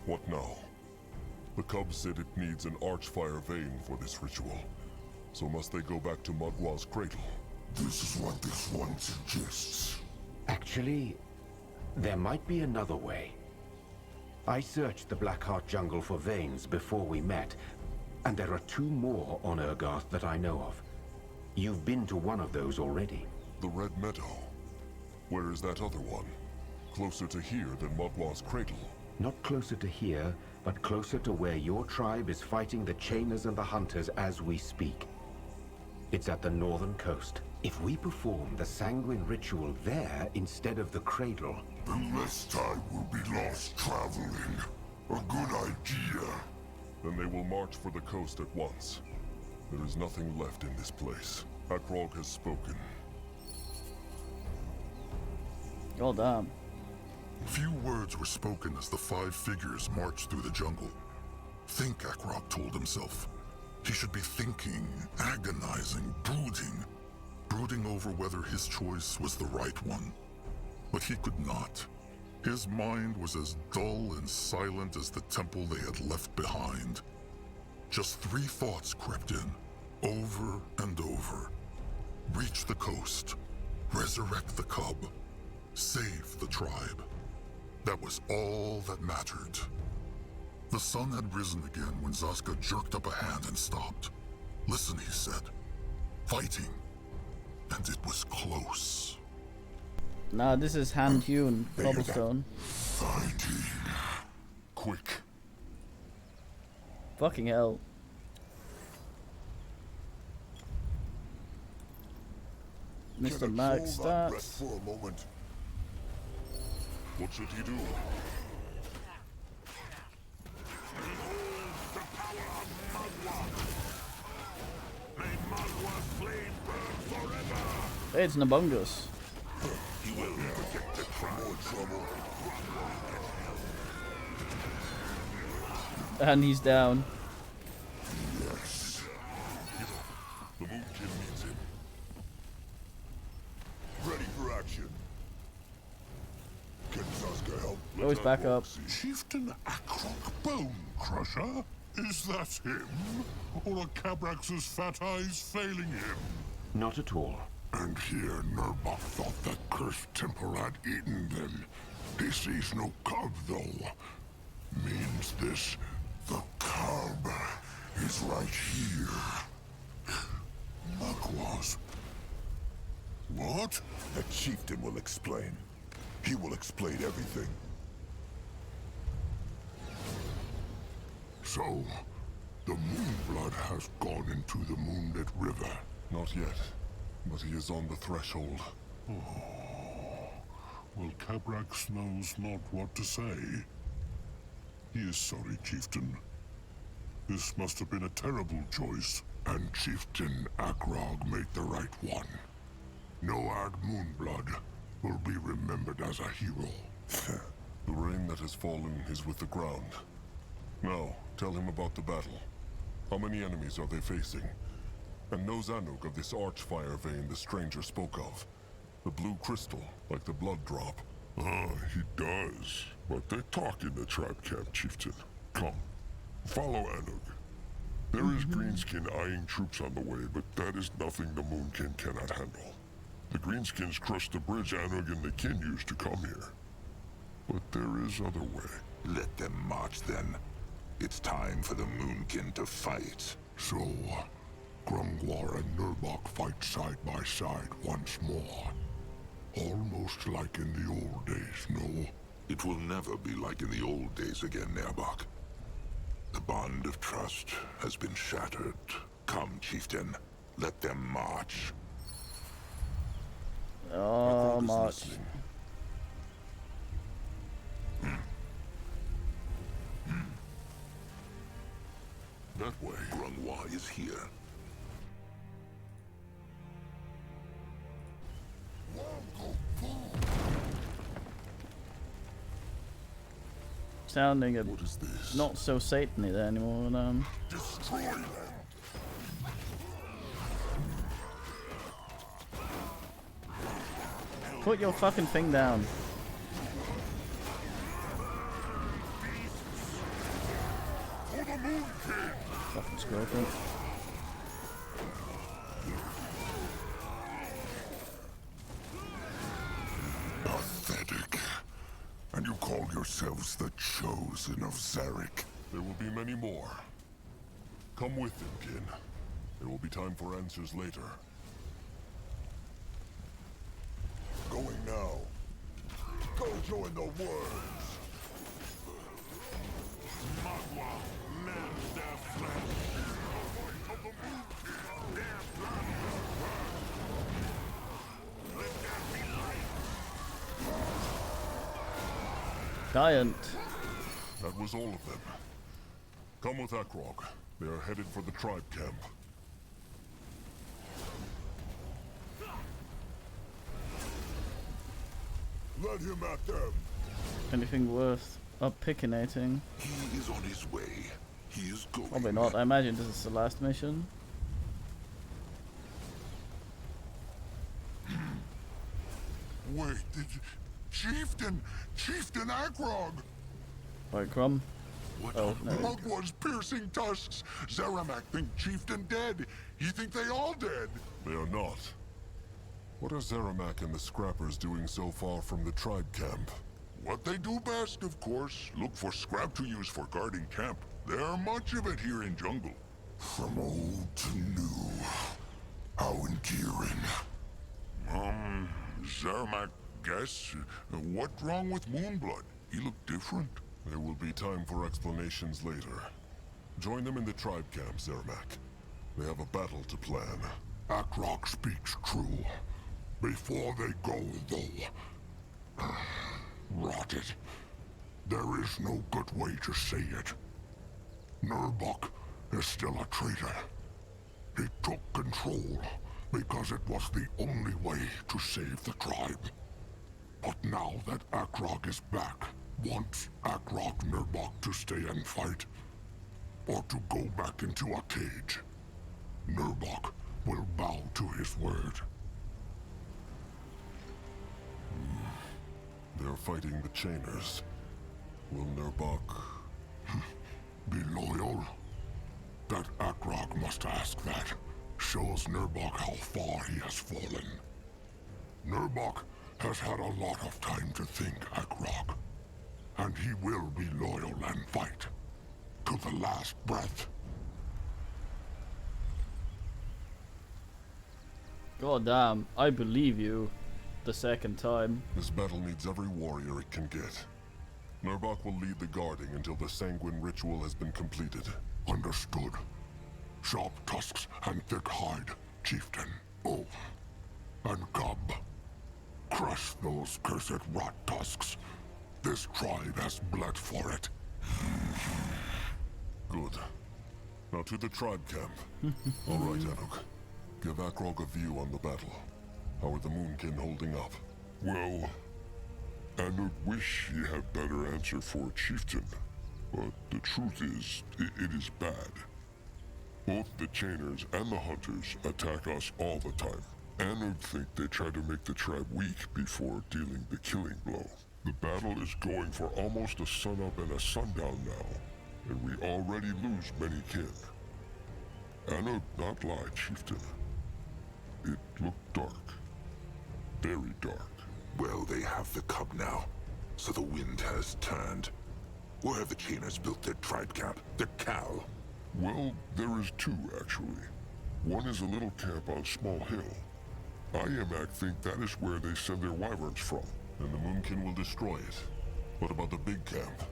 What now? The cub said it needs an archfire vein for this ritual. So must they go back to Mugwa's cradle? This is what this one suggests. Actually, there might be another way. I searched the Blackheart jungle for veins before we met, and there are 2 more on Urgarth that I know of. You've been to one of those already. The Red Meadow. Where is that other one? Closer to here than Mugwa's cradle? Not closer to here, but closer to where your tribe is fighting the Chainers and the Hunters as we speak. It's at the northern coast. If we perform the sanguine ritual there instead of the cradle... Then less time will be lost traveling. A good idea. Then they will march for the coast at once. There is nothing left in this place. Akrog has spoken. Oh, damn. Few words were spoken as the 5 figures marched through the jungle. Think, Akrog told himself. He should be thinking, agonizing, brooding over whether his choice was the right one. But he could not. His mind was as dull and silent as the temple they had left behind. Just 3 thoughts crept in, over and over. Reach the coast, resurrect the cub, save the tribe. That was all that mattered. The sun had risen again when Zaska jerked up a hand and stopped. Listen, he said. Fighting. And it was close. Nah, this is hand-hewn cobblestone. Fighting. Quick. Fucking hell. Mr. Max stats. For a moment. What should he do? It's Nabungus. He will protect the tribe. And he's down. Yes. The Moonkin needs him. Ready for action. Can Zaska help? Oh, he's back up. Chieftain Akrok Bone Crusher? Is that him? Or are Cabrax's fat eyes failing him? Not at all. And here Nurbok thought that cursed temple had eaten them. He sees no cub, though. Means this, the cub, is right here. Magwa's. What? The chieftain will explain. He will explain everything. So, the Moonblood has gone into the Moonlit River. Not yet, but he is on the threshold. Well, Cabrax knows not what to say. He is sorry, Chieftain. This must have been a terrible choice. And Chieftain Akrog made the right one. Noad Moonblood will be remembered as a hero. The rain that has fallen is with the ground. Now, tell him about the battle. How many enemies are they facing? And knows Anuk of this archfire vein the stranger spoke of? The blue crystal, like the blood drop. Ah, he does. But they talk in the tribe camp, Chieftain. Come, follow Anuk. There is Greenskin eyeing troops on the way, but that is nothing the Moonkin cannot handle. The Greenskins crushed the bridge Anug and the kin used to come here. But there is other way. Let them march then. It's time for the Moonkin to fight. So, Grumgwar and Nurbok fight side by side once more. Almost like in the old days, no? It will never be like in the old days again, Nerbok. The bond of trust has been shattered. Come, Chieftain. Let them march. Oh, march. That way. Grungwa is here. Sounding a not so Satan-y there anymore. Destroy them. Put your fucking thing down. Fucking scorpion. Pathetic. And you call yourselves the Chosen of Zarek. There will be many more. Come with them, kin. There will be time for answers later. Going now. Go join the worms. Magua, mends their flesh. Of the Moonkin, their blood will burn. Let there be light. Giant. That was all of them. Come with Akrog. They are headed for the tribe camp. Let him at them. Anything worth up-pickinating? He is on his way. He is going. Probably not. I imagine this is the last mission. Wait, Chieftain Akrog! Alright, Crumb. Oh, no. Mugwa's piercing tusks! Zeramak think Chieftain dead! He think they all dead! They are not. What are Zeramak and the Scrappers doing so far from the tribe camp? What they do best, of course. Look for scrap to use for guarding camp. There are much of it here in jungle. From old to new. How endearing. Zeramak, guess? What's wrong with Moonblood? He looked different. There will be time for explanations later. Join them in the tribe camp, Zeramak. They have a battle to plan. Akrok speaks true. Before they go, though. Rotted. There is no good way to say it. Nurbok is still a traitor. He took control because it was the only way to save the tribe. But now that Akrok is back, wants Akrok Nurbok to stay and fight, or to go back into a cage. Nurbok will bow to his word. They're fighting the Chainers. Will Nurbok be loyal? That Akrok must ask that. Shows Nurbok how far he has fallen. Nurbok has had a lot of time to think, Akrok. And he will be loyal and fight. To the last breath. God damn, I believe you the second time. This battle needs every warrior it can get. Nurbok will lead the guarding until the sanguine ritual has been completed. Understood. Sharp tusks and thick hide, chieftain. Oh, and cub. Crush those cursed rot tusks. This tribe has bled for it. Good. Now to the tribe camp. All right, Anuk. Give Akrog a view on the battle. How are the Moonkin holding up? Well, Anuk wish he had better answer for chieftain. But the truth is, it is bad. Both the Chainers and the Hunters attack us all the time. Anuk think they try to make the tribe weak before dealing the killing blow. The battle is going for almost a sunup and a sundown now, and we already lose many kin. Anuk not lie, chieftain. It looked dark. Very dark. Well, they have the cub now, so the wind has turned. Where have the Chainers built their tribe camp? Their cow? Well, there is two, actually. One is a little camp on Small Hill. Iamak think that is where they send their wyverns from. And the Moonkin will destroy it. What about the big camp?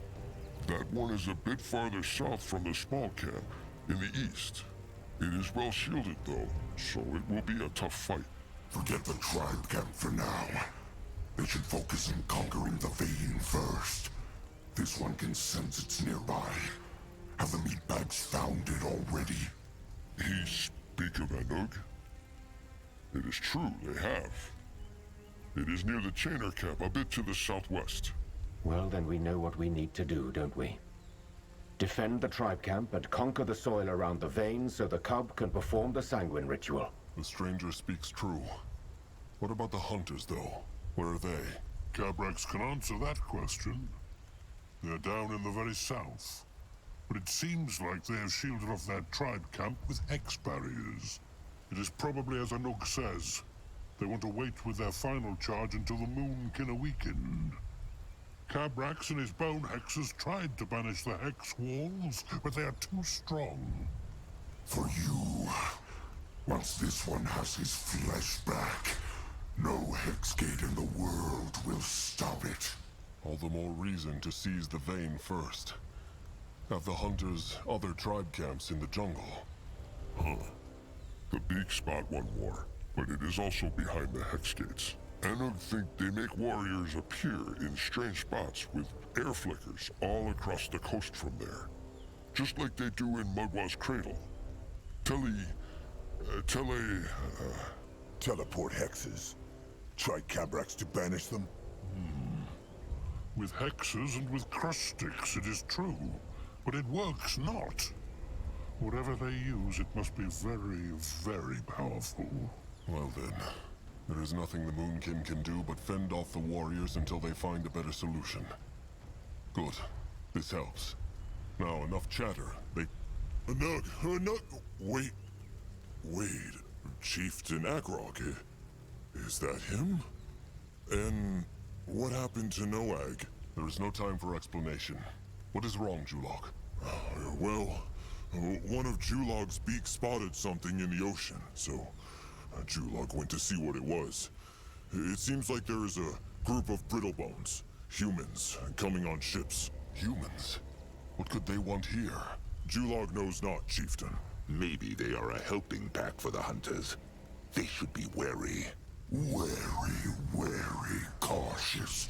That one is a bit farther south from the small camp, in the east. It is well shielded, though, so it will be a tough fight. Forget the tribe camp for now. They should focus on conquering the vein first. This one can sense it's nearby. Have the meatbags found it already? He speak of Anug? It is true, they have. It is near the Chainer camp, a bit to the southwest. Well, then we know what we need to do, don't we? Defend the tribe camp and conquer the soil around the vein so the cub can perform the sanguine ritual. The stranger speaks true. What about the Hunters, though? Where are they? Cabrax can answer that question. They're down in the very south. But it seems like they have shielded off that tribe camp with hex barriers. It is probably as Anuk says. They want to wait with their final charge until the Moonkin are weakened. Cabrax and his bone hexes tried to banish the hex walls, but they are too strong. For you, once this one has his flesh back, no hex gate in the world will stop it. All the more reason to seize the vein first. Have the Hunters other tribe camps in the jungle? Huh. The big spot one more, but it is also behind the hex gates. Anug think they make warriors appear in strange spots with air flickers all across the coast from there. Just like they do in Mugwa's cradle. Teleport hexes. Try Cabrax to banish them? With hexes and with crush sticks, it is true. But it works not. Whatever they use, it must be very, very powerful. Well then, there is nothing the Moonkin can do but fend off the warriors until they find a better solution. Good. This helps. Now, enough chatter. Wait. Chieftain Agrog, is that him? And what happened to Noag? There is no time for explanation. What is wrong, Julog? Well, one of Julog's beaks spotted something in the ocean, so Julog went to see what it was. It seems like there is a group of brittlebones, humans, coming on ships. Humans? What could they want here? Julog knows not, Chieftain. Maybe they are a helping pack for the hunters. They should be wary. Wary, cautious.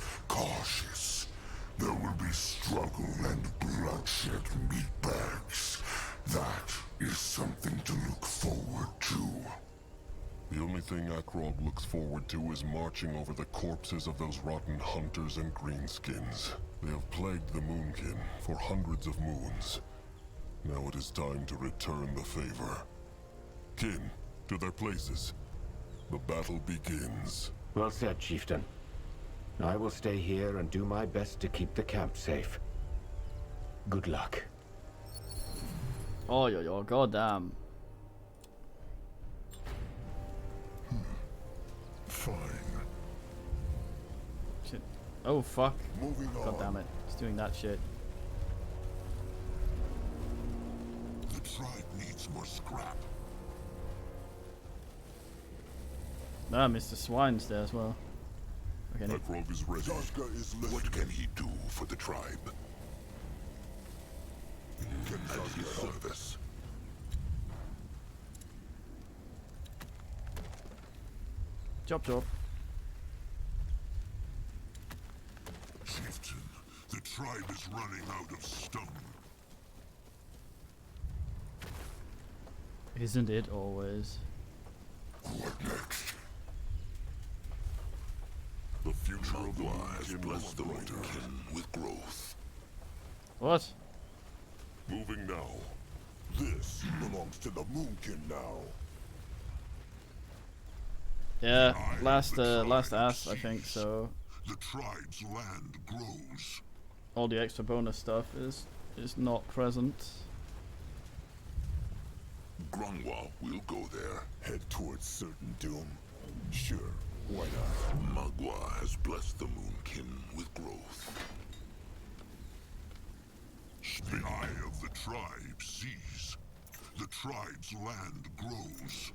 There will be struggle and bloodshed meatbags. That is something to look forward to. The only thing Akrog looks forward to is marching over the corpses of those rotten hunters and greenskins. They have plagued the Moonkin for hundreds of moons. Now it is time to return the favor. Kin, to their places. The battle begins. Well said, Chieftain. I will stay here and do my best to keep the camp safe. Good luck. Oh, yo, goddamn. Fine. Shit. Oh, fuck. Moving on. God damn it. It's doing that shit. The tribe needs more scrap. Ah, Mr. Swine's there as well. Okay. Akrog is ready. Zazka is listening. What can he do for the tribe? At his service. Chop. Chieftain, the tribe is running out of stone. Isn't it always? What next? The future of the Magua has Moonkin blessed the brighter. Moonkin with growth. What? Moving now. This belongs to the Moonkin now. Yeah, last ass, I think so. The tribe's land grows. All the extra bonus stuff is not present. Grungwa will go there. Head towards certain doom. Sure, why not? Magua has blessed the Moonkin with growth. The eye of the tribe sees. The tribe's land grows.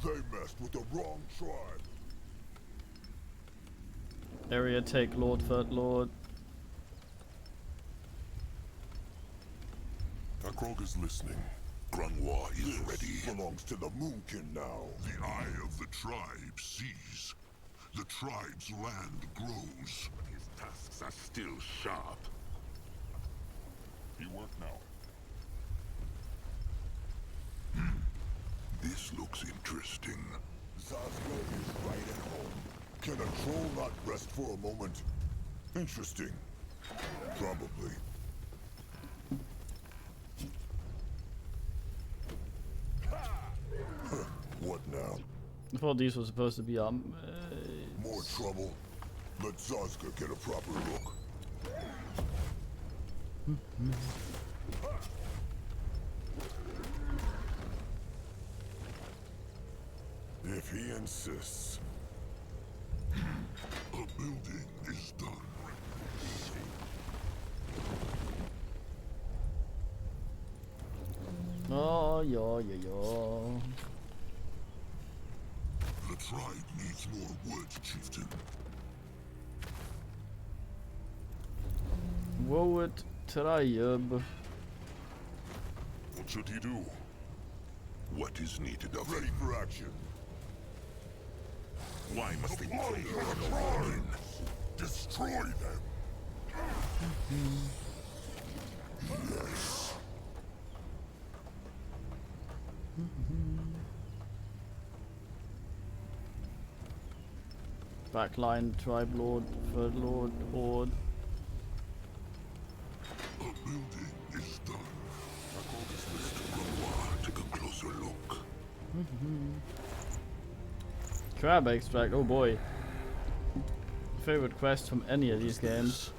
They messed with the wrong tribe. Area take Lord, Third Lord. Akrog is listening. Grungwa is This ready. belongs to the Moonkin now. The eye of the tribe sees. The tribe's land grows. His tusks are still sharp. He work now. This looks interesting. Zazka is right at home. Can a troll not rest for a moment? Interesting. Probably. What now? I thought these were supposed to be More trouble? Let Zazka get a proper look. If he insists. A building is done. Oh, yo. The tribe needs more wood, Chieftain. Would tribe. What should he do? What is needed of Ready him? for action. Why must they Warrior play for the tribe. Moonkin? Destroy them. Yes. Backline, tribe lord, third lord, horde. A building is done. Take a closer look. Crab extract, oh boy. favorite quest from any of these games.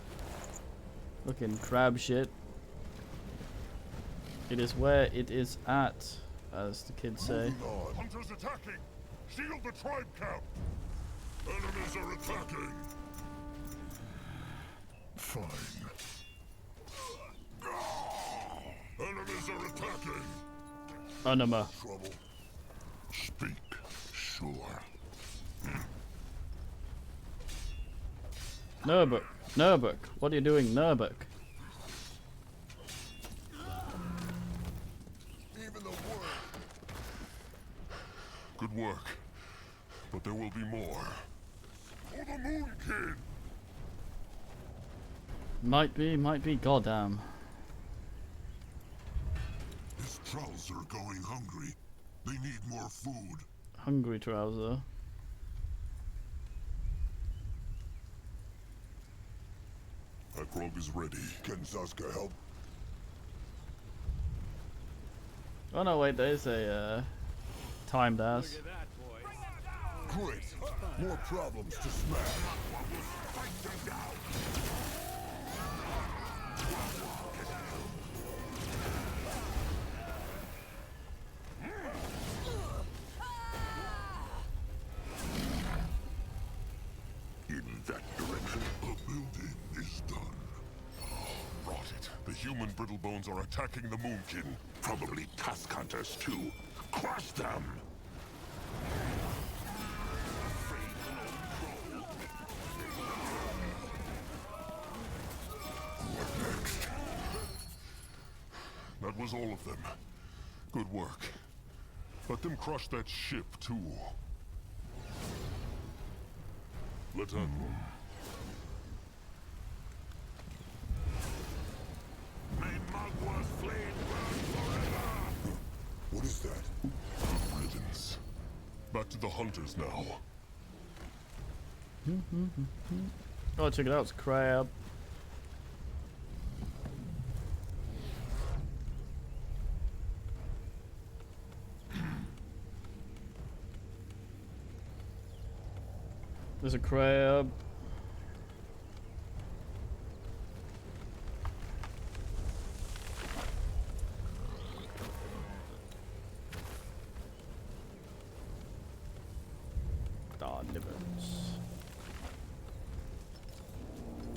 Looking crab shit. It is where it is at, as the kids say. Hunters attacking! Shield the tribe camp! Enemies are attacking! Fine. Enemies are attacking! Anima. Trouble. Speak. Sure. Nurburg. Nurburg. What are you doing, Nurburg? Good work. But there will be more. For the Moon King! Might be, goddamn. His trolls are going hungry. They need more food. Hungry trouser. Akrog is ready. Can Zaska help? Oh no, wait, there's a timed ass. Great. More problems to smash. In that direction. The building is done. Rot it. The human brittle bones are attacking the Moonkin. Probably task hunters too. Crush them! What next? That was all of them. Good work. Let them crush that ship too. Let's have them. May Magwa's flame burn forever! What is that? Good riddance. Back to the hunters now. Oh, check it out, it's a crab. There's a crab.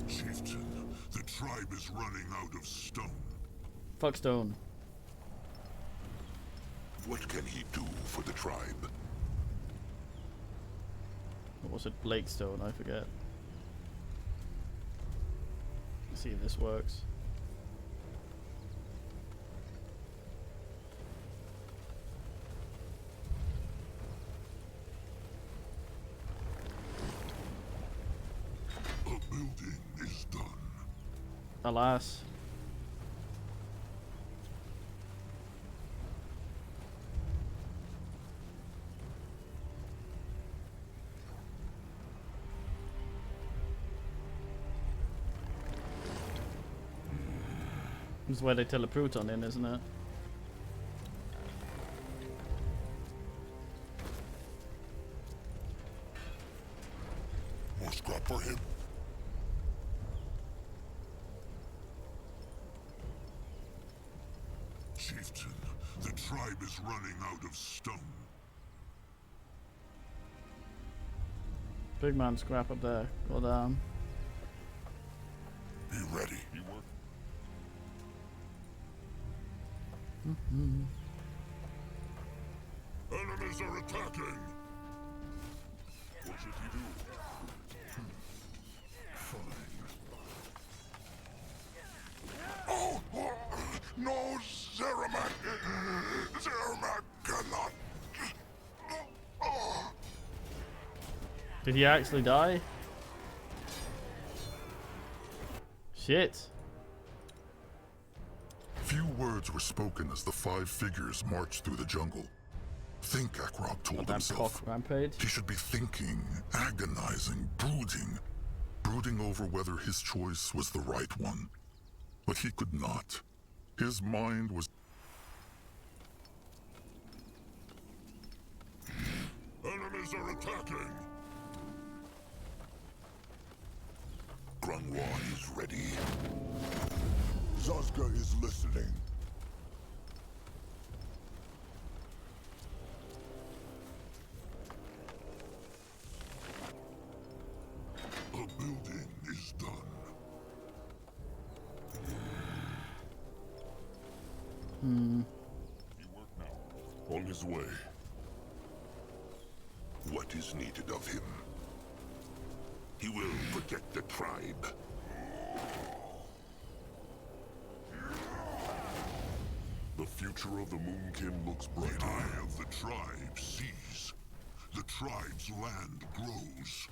Chieftain, the tribe is running out of stone. Fuck stone. What can he do for the tribe? What was it? Blakestone, I forget. Let's see if this works. The building is done. Alas. This is where they tell a Pruton in, isn't it? More scrap for him. Chieftain, the tribe is running out of stone. Big man scrap up there. Go down. Be ready. Enemies are attacking! What should he do? Oh, no, Zeramak! Zeramak cannot. Oh. Did he actually die? Shit. Few words were spoken as the 5 figures marched through the jungle. Think, Akrog told That himself. cock rampage. He should be thinking, agonizing, brooding over whether his choice was the right one. But he could not. His mind was... Enemies are attacking! Young one is ready. Zaska is listening. The building is done. On his way. What is needed of him? He will protect the tribe. The future of the Moonkin looks bright. The eye of the tribe sees. The tribe's land grows.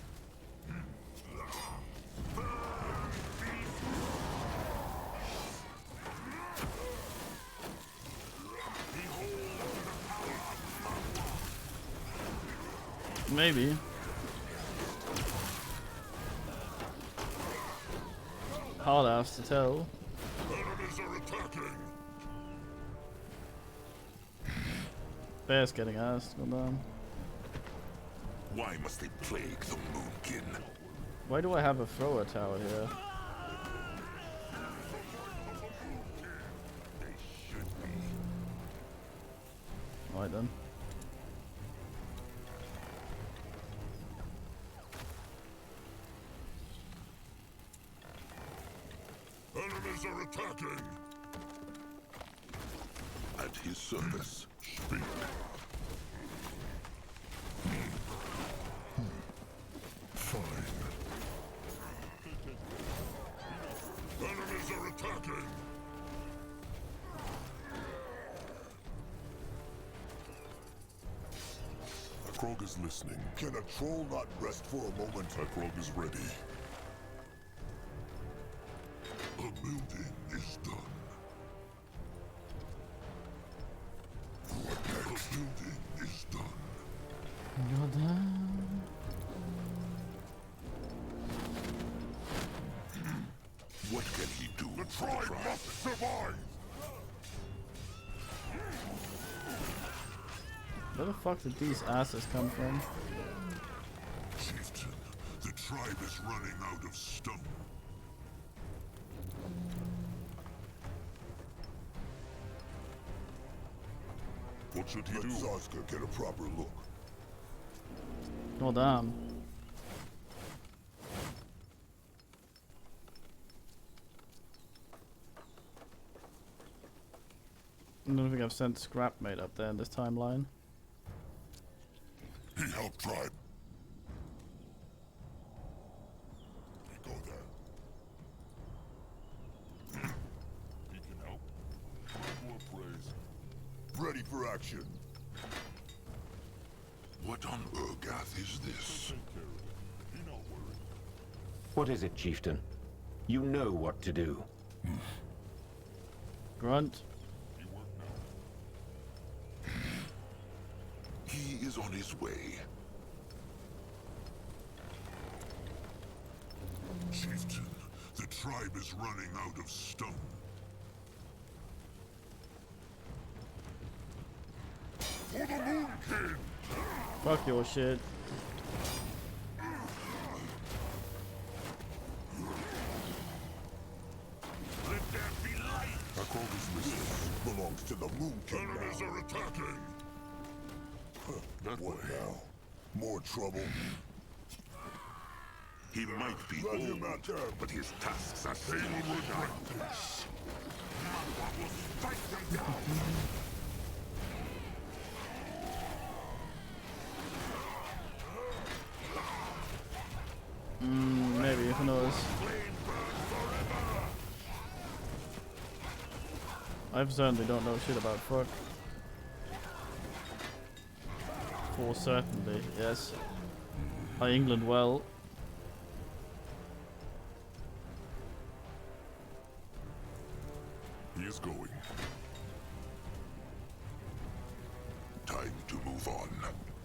Maybe. Hard ass to tell. Enemies are attacking. Bear's getting asked. Hold on. Why must they plague the Moonkin? Why do I have a thrower tower here? They should be. Alright then. Enemies are attacking. At his service. Speak. Fine. Enemies are attacking. Krog is listening. Can a troll not rest for a moment? Krog is ready. The building is done. What next? The building is done. You're done. What can he do The for tribe the tribe? must survive. Where the fuck did these asses come from? Chieftain, the tribe is running out of stone. What should he Let do? Zaska get a proper look. Oh damn. I don't think I've sent scrap mate up there in this timeline. He helped tribe. We go there. He can help. More praise. Ready for action. What on Urgath is this? Take care of it. He not worried. What is it, Chieftain? You know what to do. Grunt. He work now. He is on his way. Chieftain, the tribe is running out of stone. For the Moon King! Fuck your shit. Let there be light! Krog is listening. Belongs to the Moonkin Enemies now. are attacking! That What way. now? More trouble? He might be Let him old, out there. but his tasks are They still will regret shine. this. Magua will strike them down. Maybe, who knows? I certainly don't know shit about fuck. For certainly, yes. By England well. He is going. Time to move on.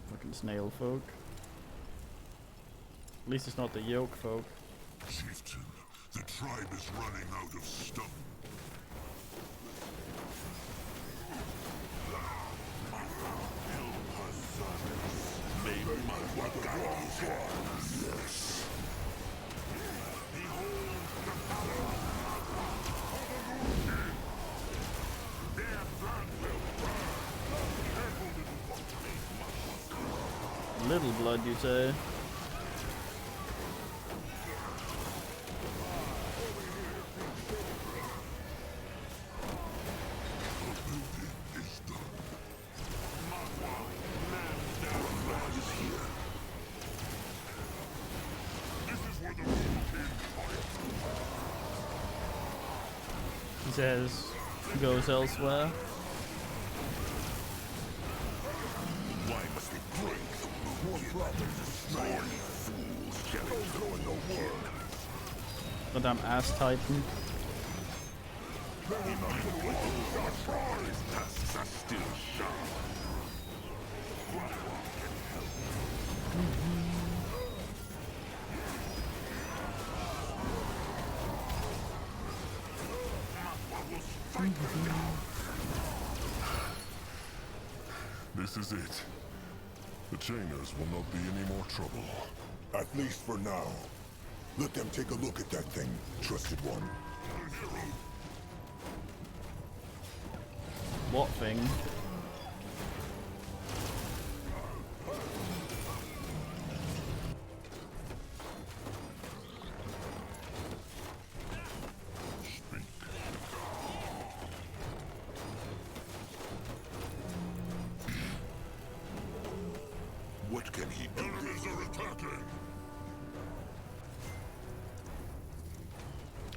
Fucking snail folk. At least it's not the yoke folk. Chieftain, the tribe is running out of stone. May Magua guide his hands. Behold little blood, you say? He says, goes elsewhere. Why must we break the moon? Fools challenge the world. Goddamn ass titan. Tusks are still sharp. This is it. The Chainers will not be any more trouble. At least for now. Let them take a look at that thing, trusted one. What thing? What can he do? Enemies are attacking!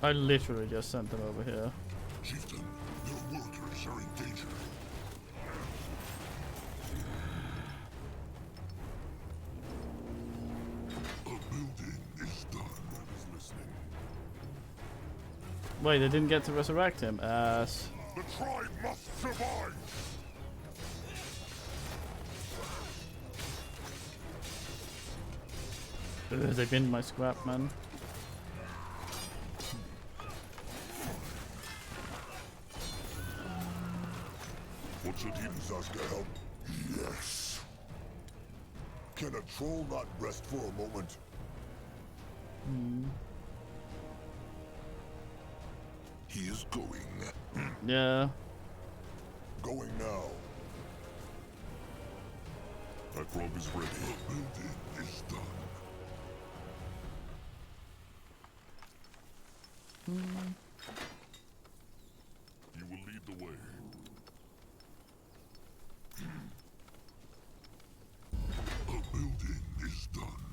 I literally just sent them over here. Chieftain, your workers are in danger. A building is done. Is listening. Wait, they didn't get to resurrect him. Ass. The tribe must survive! They binned my scrap, man. What should he Zaska help? Yes. Can a troll not rest for a moment? He is going. Yeah. Going now. That grub is ready. The building is done. You will lead the way. A building is done.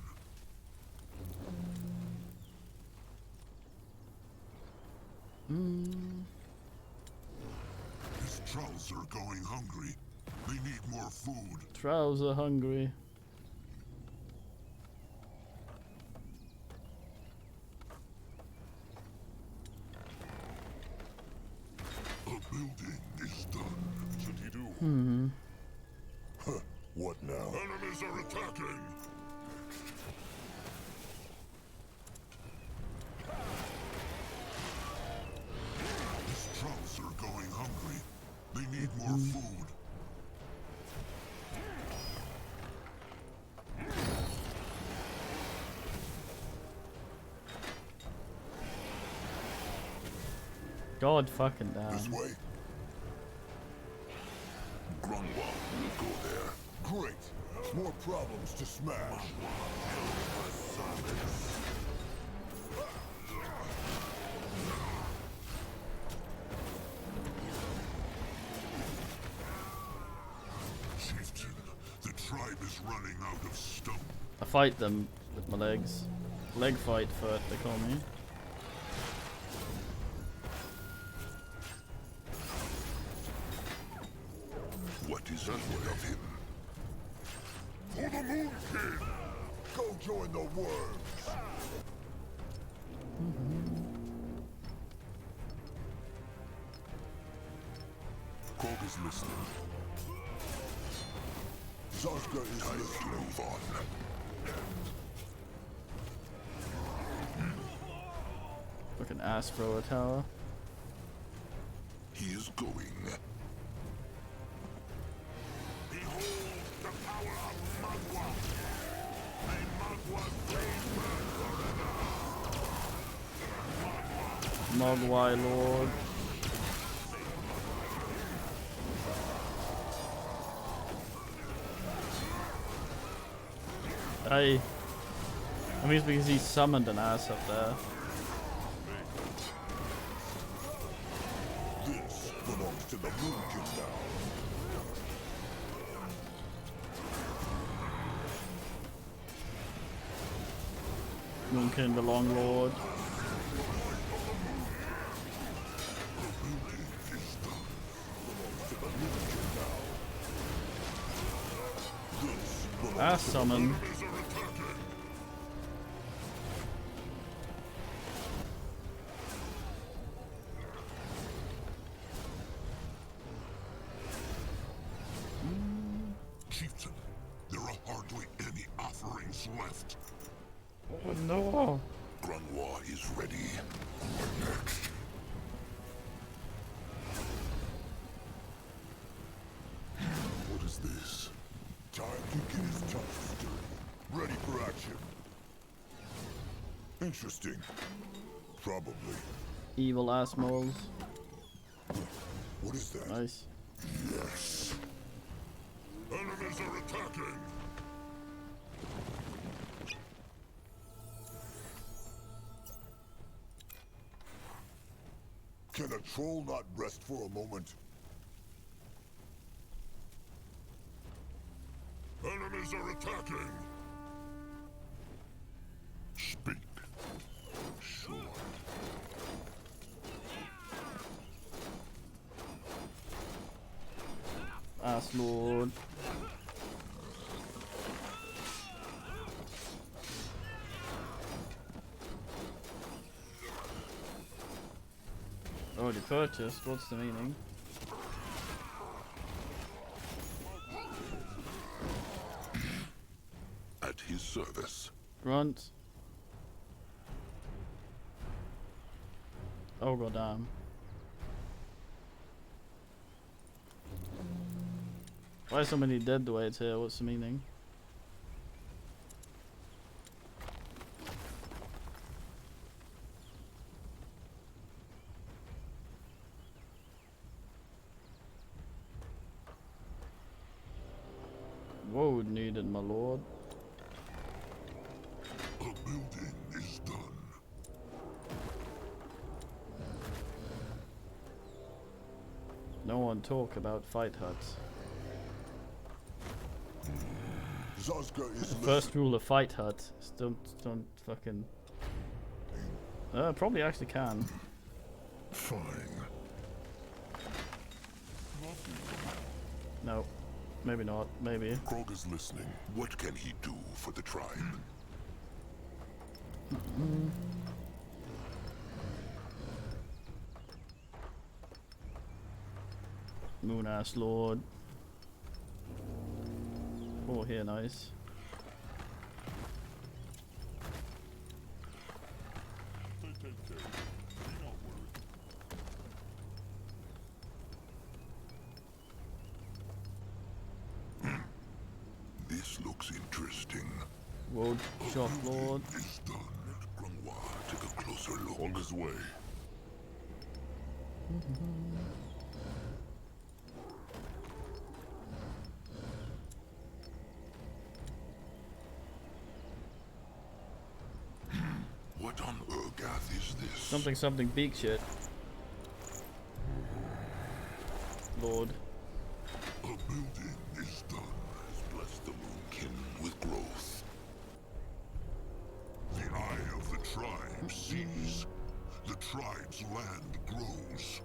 His trolls are going hungry. They need more food. Trouser hungry. A building is done. What should he do? What now? Enemies are attacking. His trolls are going hungry. They need more food. God fucking damn. This way? Grunwald will go there. Great. More problems to smash. Chieftain, the tribe is running out of stone. I fight them with my legs. Leg fight for it, they call me. What is ahead of him? For the Moon King! Go join the worms. Krog is listening. Zaska is Time to listening. move on. Fucking ass thrower tower. He is going. Behold the power of Magua! May Magua flame burn forever! Mogwai Lord. I mean, it's because he summoned an ass up there. This belongs to the Moonkin now. Moonkin, the Long Lord. Ass summon. Chieftain, there are hardly any offerings left. Oh no! Grunwa is ready. What next? What is this? Time to get his touch stirred. Ready for action. Interesting. Probably. Evil ass moles. What is that? Nice. Yes. Enemies are attacking. Can a troll not rest for a moment? Enemies are attacking. Speak. Sure. Ass Lord. Already purchased, what's the meaning? At his service. Grunt. Oh goddamn. Why so many dead weights here? What's the meaning? Whoa, needed, my lord. A building is done. No one talk about fight huts. Zazka is First rule of fight hut is don't fucking. Probably actually can. Fine. No, maybe not. Maybe. Krog is listening. What can he do for the tribe? Moon ass lord. Oh, here, nice. This looks interesting. Road shot lord. Is done. Grunwa, take a closer look. On his way. What on Urgath is this? Something big shit. Lord. A building is done. Bless the Moonkin with growth. The eye of the tribe sees. The tribe's land grows.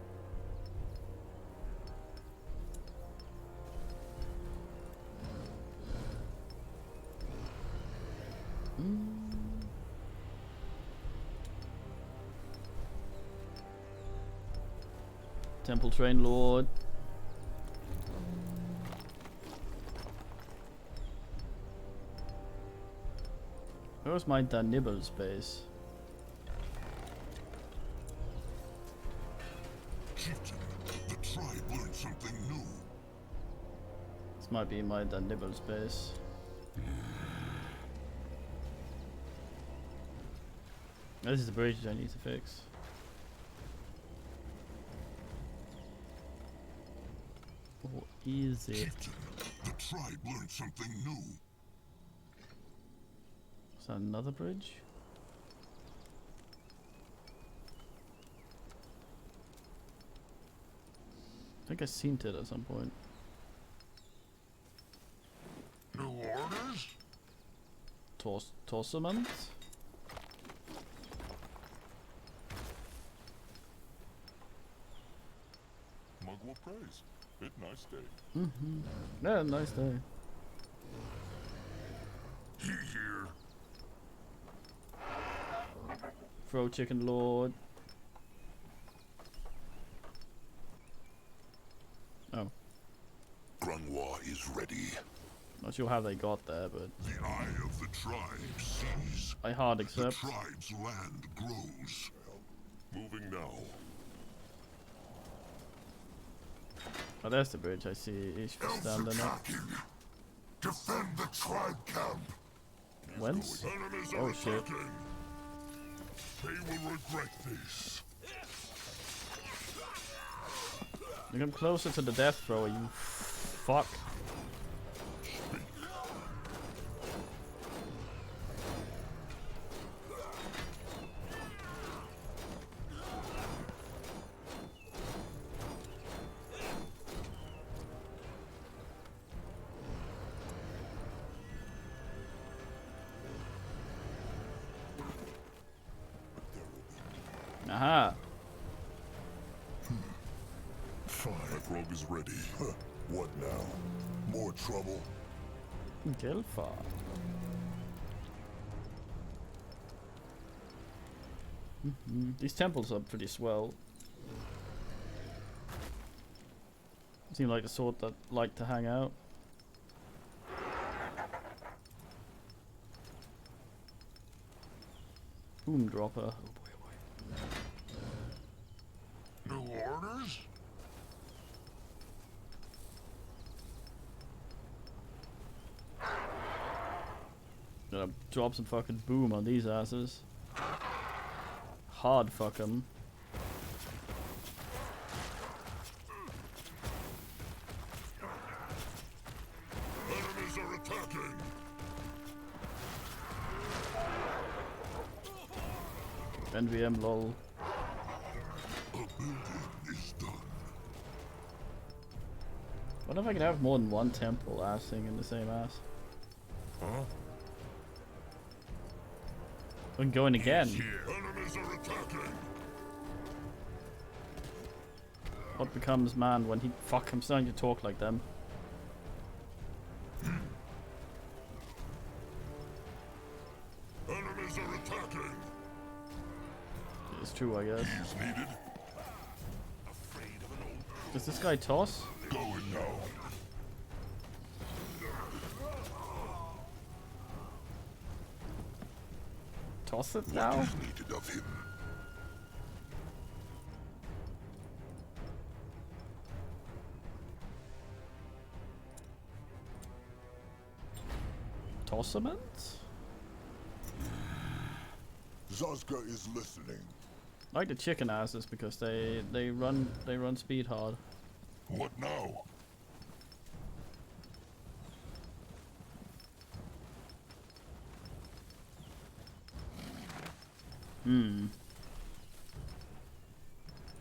Temple Train Lord. Where's my nibble space? Chieftain, the tribe learned something new. This might be my nibble space. This is the bridge I need to fix. Or is it? Chieftain, the tribe learned something new. Is that another bridge? I think I seen it at some point. New orders? Torsament? Magua praise. It nice day. Mm-hmm. Yeah, nice day. He here. Throw chicken lord. Oh. Grunwa is ready. Not sure how they got there, but The eye of the tribe sees. I hard The accept. tribe's land grows. Moving now. Oh, there's the bridge. I see Ish Elves standing up. attacking. Defend the tribe camp. Whence? Enemies Oh are shit. attacking. They will regret this. You come closer to the death thrower, you fuck. Aha. Fine. That rogue is ready. What now? More trouble? Gelfa. These temples are pretty swell. Seem like the sort that like to hang out. Boom dropper. Oh boy, oh boy. New orders? Gonna drop some fucking boom on these asses. Hard fuck 'em. Enemies are attacking. NVM lol. A building is done. What if I could have more than one temple assing in the same ass? Huh? I'm going again. Enemies are attacking. What becomes man when he fuck? I'm starting to talk like them. Enemies are attacking. It's true, I guess. He is needed. Does this guy toss? Going now. Toss it What now? is needed of him? Tossament? Zazka is listening. I like the chicken asses because they run speed hard. What now?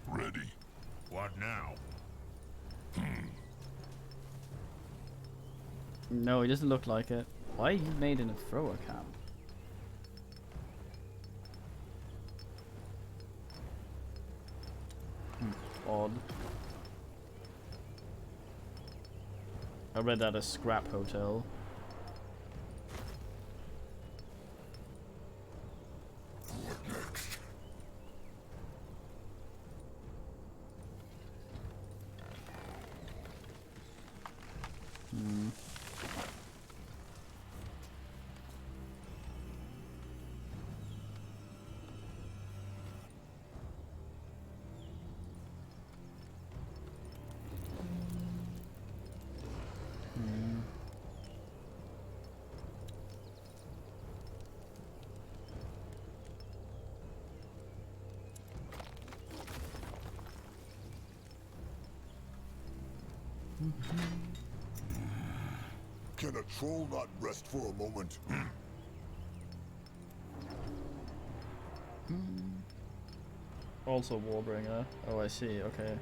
Ready. What now? No, he doesn't look like it. Why are you made in a thrower camp? Odd. I read that as scrap hotel. What next? Can a troll not rest for a moment? Also Warbringer. Oh, I see. Okay.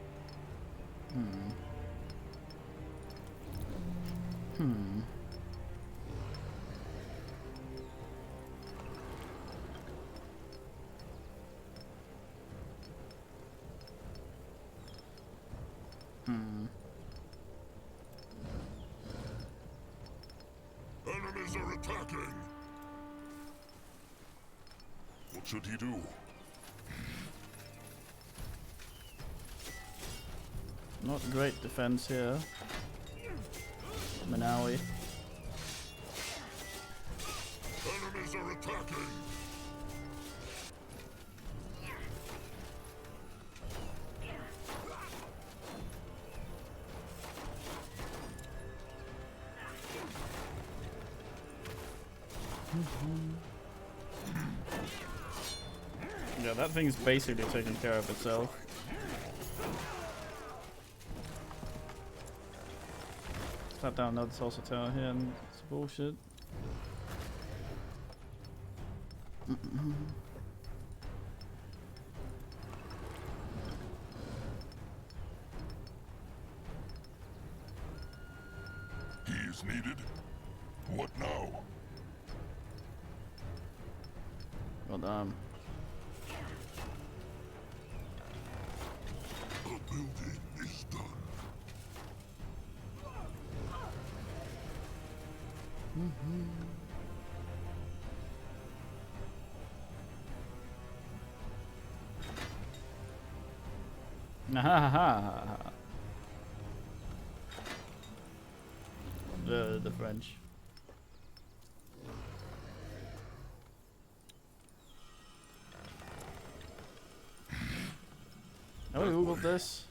Enemies are attacking! What should he do? Not great defense here. Manawi. Enemies are attacking! Yeah, that thing's basically taking care of itself. Slap down another salsa tower here and it's bullshit. He is needed. What now? Well done. The building is done. The French. Oh, we googled this.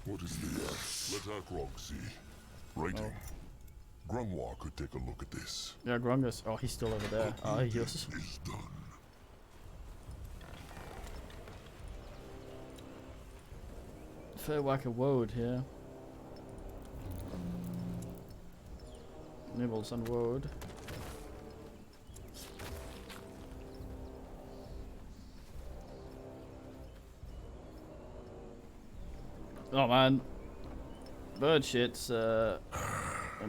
What is this? Let Akrog see. Writing. Grungwa could take a look at this. Yeah, Grungus. Oh, he's still over there. Oh, he is. Is done. Fair whack a woad here. Nibbles and woad. Oh man, bird shit's gonna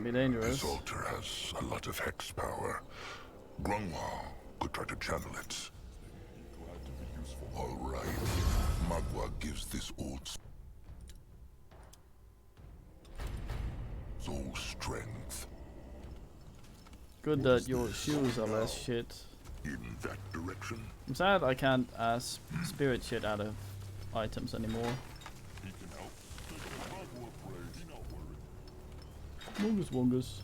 be dangerous. This altar has a lot of hex power. Grungwa could try to channel it. All right. Magua gives this old soul strength. Good that your shoes are less shit. In that direction. I'm sad I can't ask spirit shit out of items anymore. He can help. Magua prays, not worried. Wongus wongus.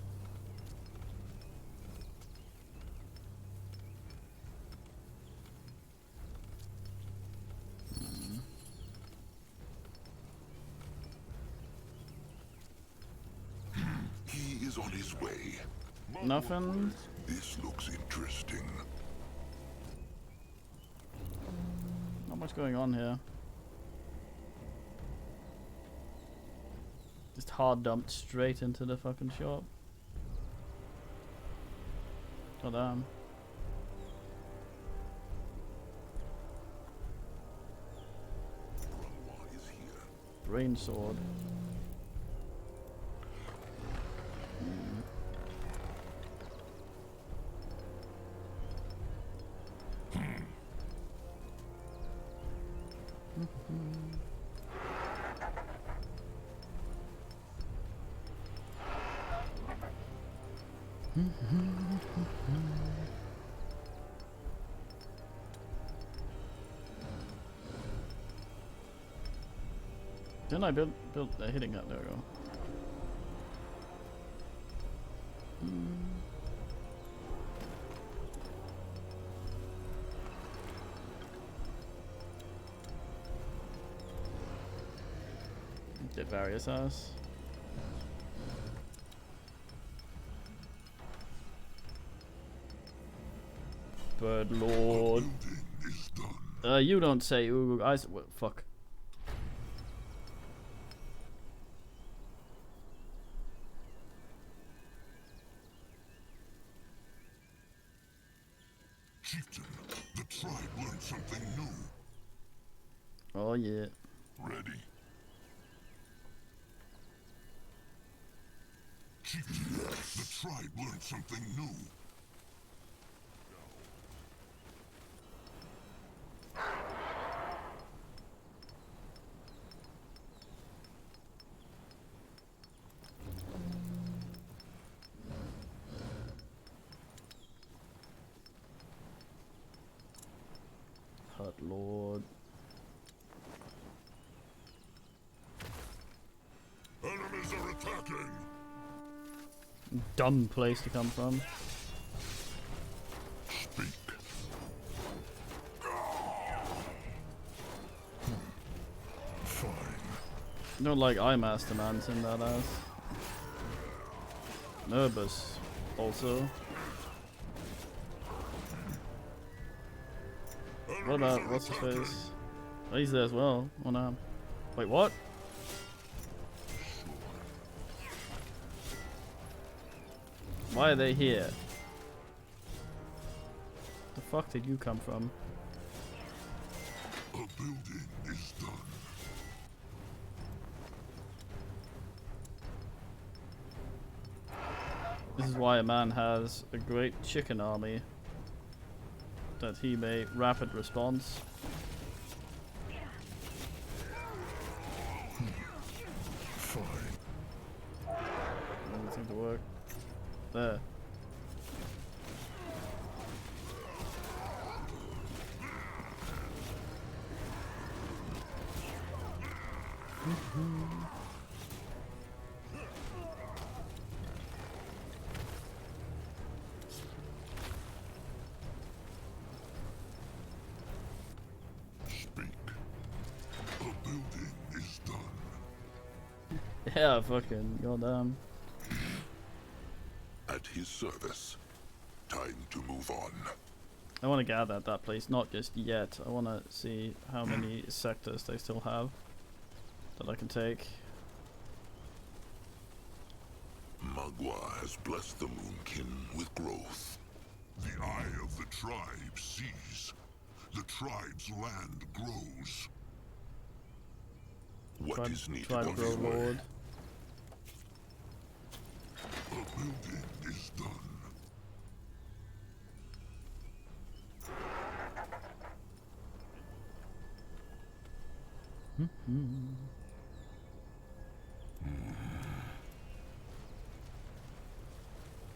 He is on his way. Nothing. This looks interesting. Not much going on here. Just hard dumped straight into the fucking shop. Oh damn. Grungwa is here. Brain sword. Didn't I build hitting that? There we go. Did various house. Bird Lord. You don't say. Ooh, what, fuck. Chieftain, the tribe learned something new. Oh yeah. Ready. Chieftain, the tribe learned something new. Hut Lord. Enemies are attacking. Dumb place to come from. Speak. Fine. Don't like eye master man's in that ass. Nervous also. What about what's his face? Oh, he's there as well. Oh no. Wait, what? Why are they here? The fuck did you come from? A building is done. This is why a man has a great chicken army. That he may rapid response. Fine. Doesn't seem to work. There. Speak. A building is done. Yeah, fucking goddamn. At his service. Time to move on. I want to gather at that place, not just yet. I want to see how many sectors they still have that I can take. Magua has blessed the Moonkin with growth. The eye of the tribe sees. The tribe's land grows. What is needed Tribe on grow his way? lord. A building is done.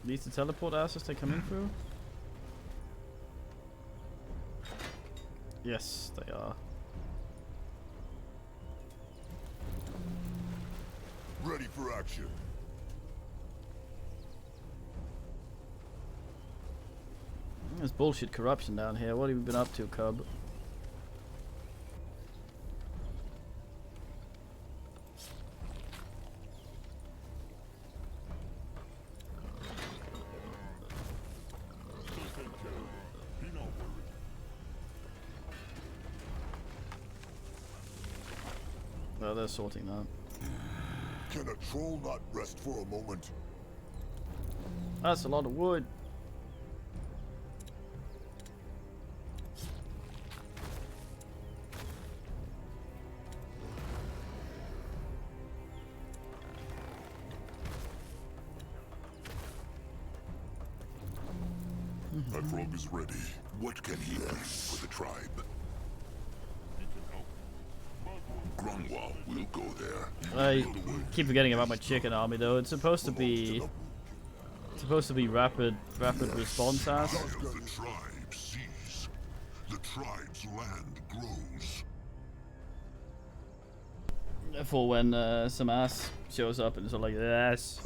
These the teleport asses they come in through? Yes, they are. Ready for action. There's bullshit corruption down here. What have you been up to, Cub? Oh, they're sorting that. Can a troll not rest for a moment? That's a lot of wood. That frog is ready. What can he do for the tribe? Grunwald will go there. I keep forgetting about my chicken army though. It's supposed to be rapid response ass. The tribe sees. The tribe's land grows. For when some ass shows up and is like this,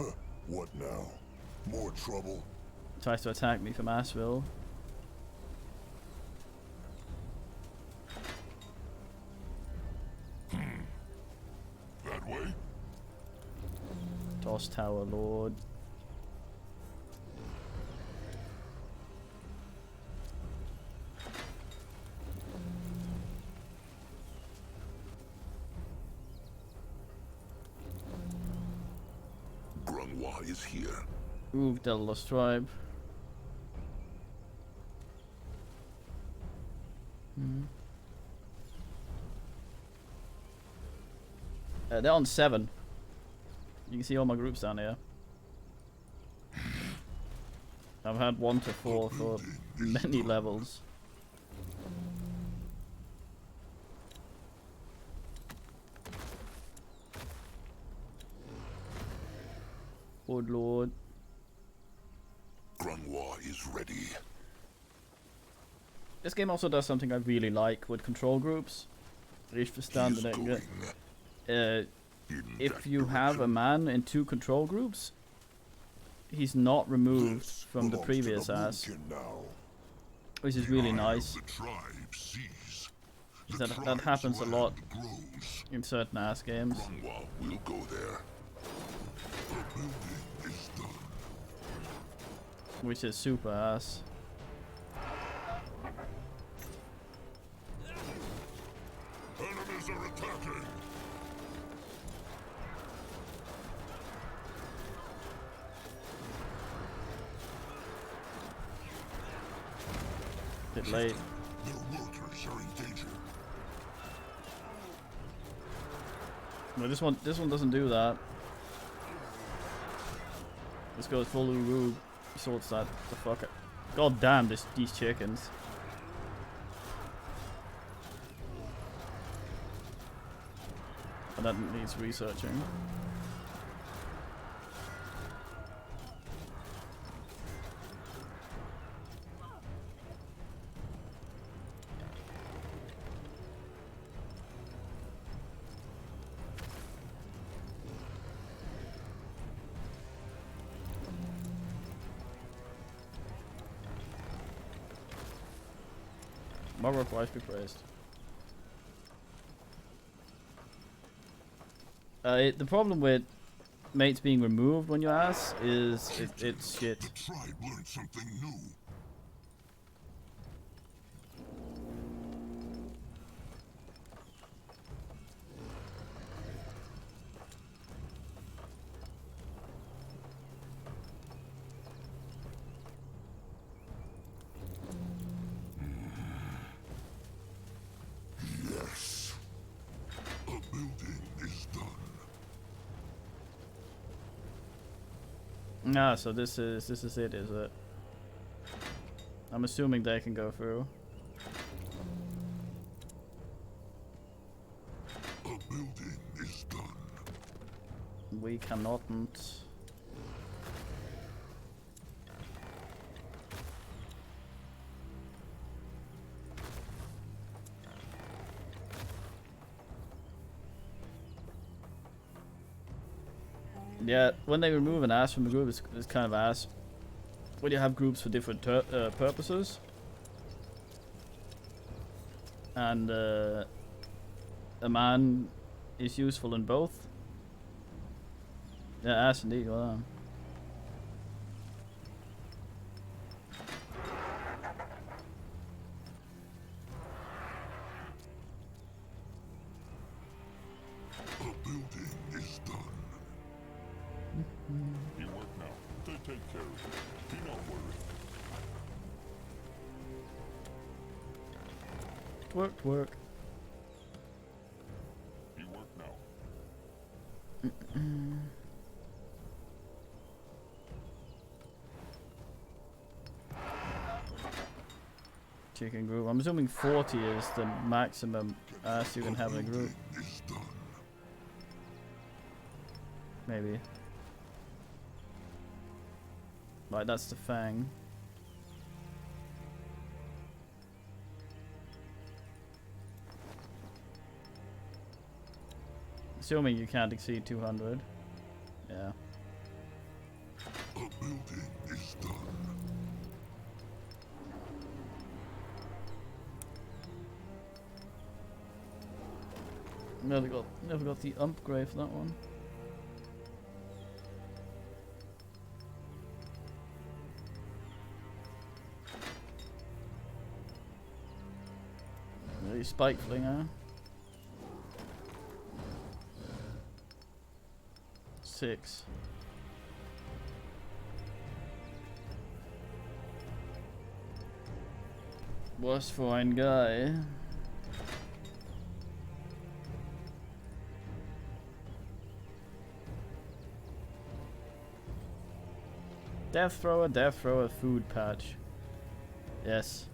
What now? More trouble? tries to attack me from Asheville. That way? Toss Tower Lord. Grunwald is here. Ooh, Delos Tribe. They're on 7. You can see all my groups down here. I've had 1 to 4 for many levels. Good lord. Grunwa is ready. This game also does something I really like with control groups. If you have a man in 2 control groups, he's not removed from the previous ass, which is really nice. That happens a lot in certain ass games. We'll go there. Which is super ass. Enemies are attacking. Bit late. Their workers are in danger. No, this one doesn't do that. This goes full Uru, sorts that the fuck out. God damn these chickens. But that needs researching. Margot wife be praised. The problem with mates being removed when you ass is it's shit. The tribe learned something new. Yes. A building is done. Ah, so this is it, is it? I'm assuming they can go through. A building is done. We cannot. Yeah, when they remove an ass from the group, it's kind of ass. When you have groups for different purposes. And a man is useful in both. Yeah, ass indeed, well done. A building is done. You work now. They take care of it. Be not worried. Work. You work now. Chicken group. I'm assuming 40 is the maximum ass you can have in a group. Is done. Maybe. Right, that's the Fang. Assuming you can't exceed 200. Yeah. A building is done. Never got the upgrade for that one. Really spike flinger. 6. Was für ein Guy. Death thrower, food patch. Yes.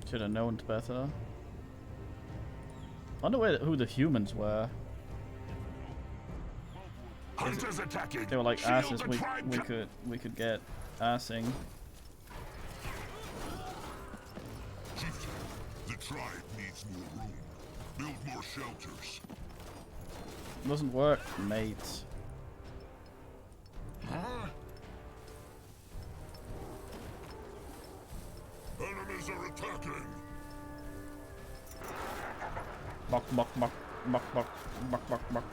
Should have known better. Wonder who the humans were. Hunters attacking. They were like Shield asses. the tribe We could get assing. Chieftain, the tribe needs more room. Build more shelters. Doesn't work, mate. Huh? Enemies are attacking. Buck, buck, buck, buck, buck, buck, buck, buck.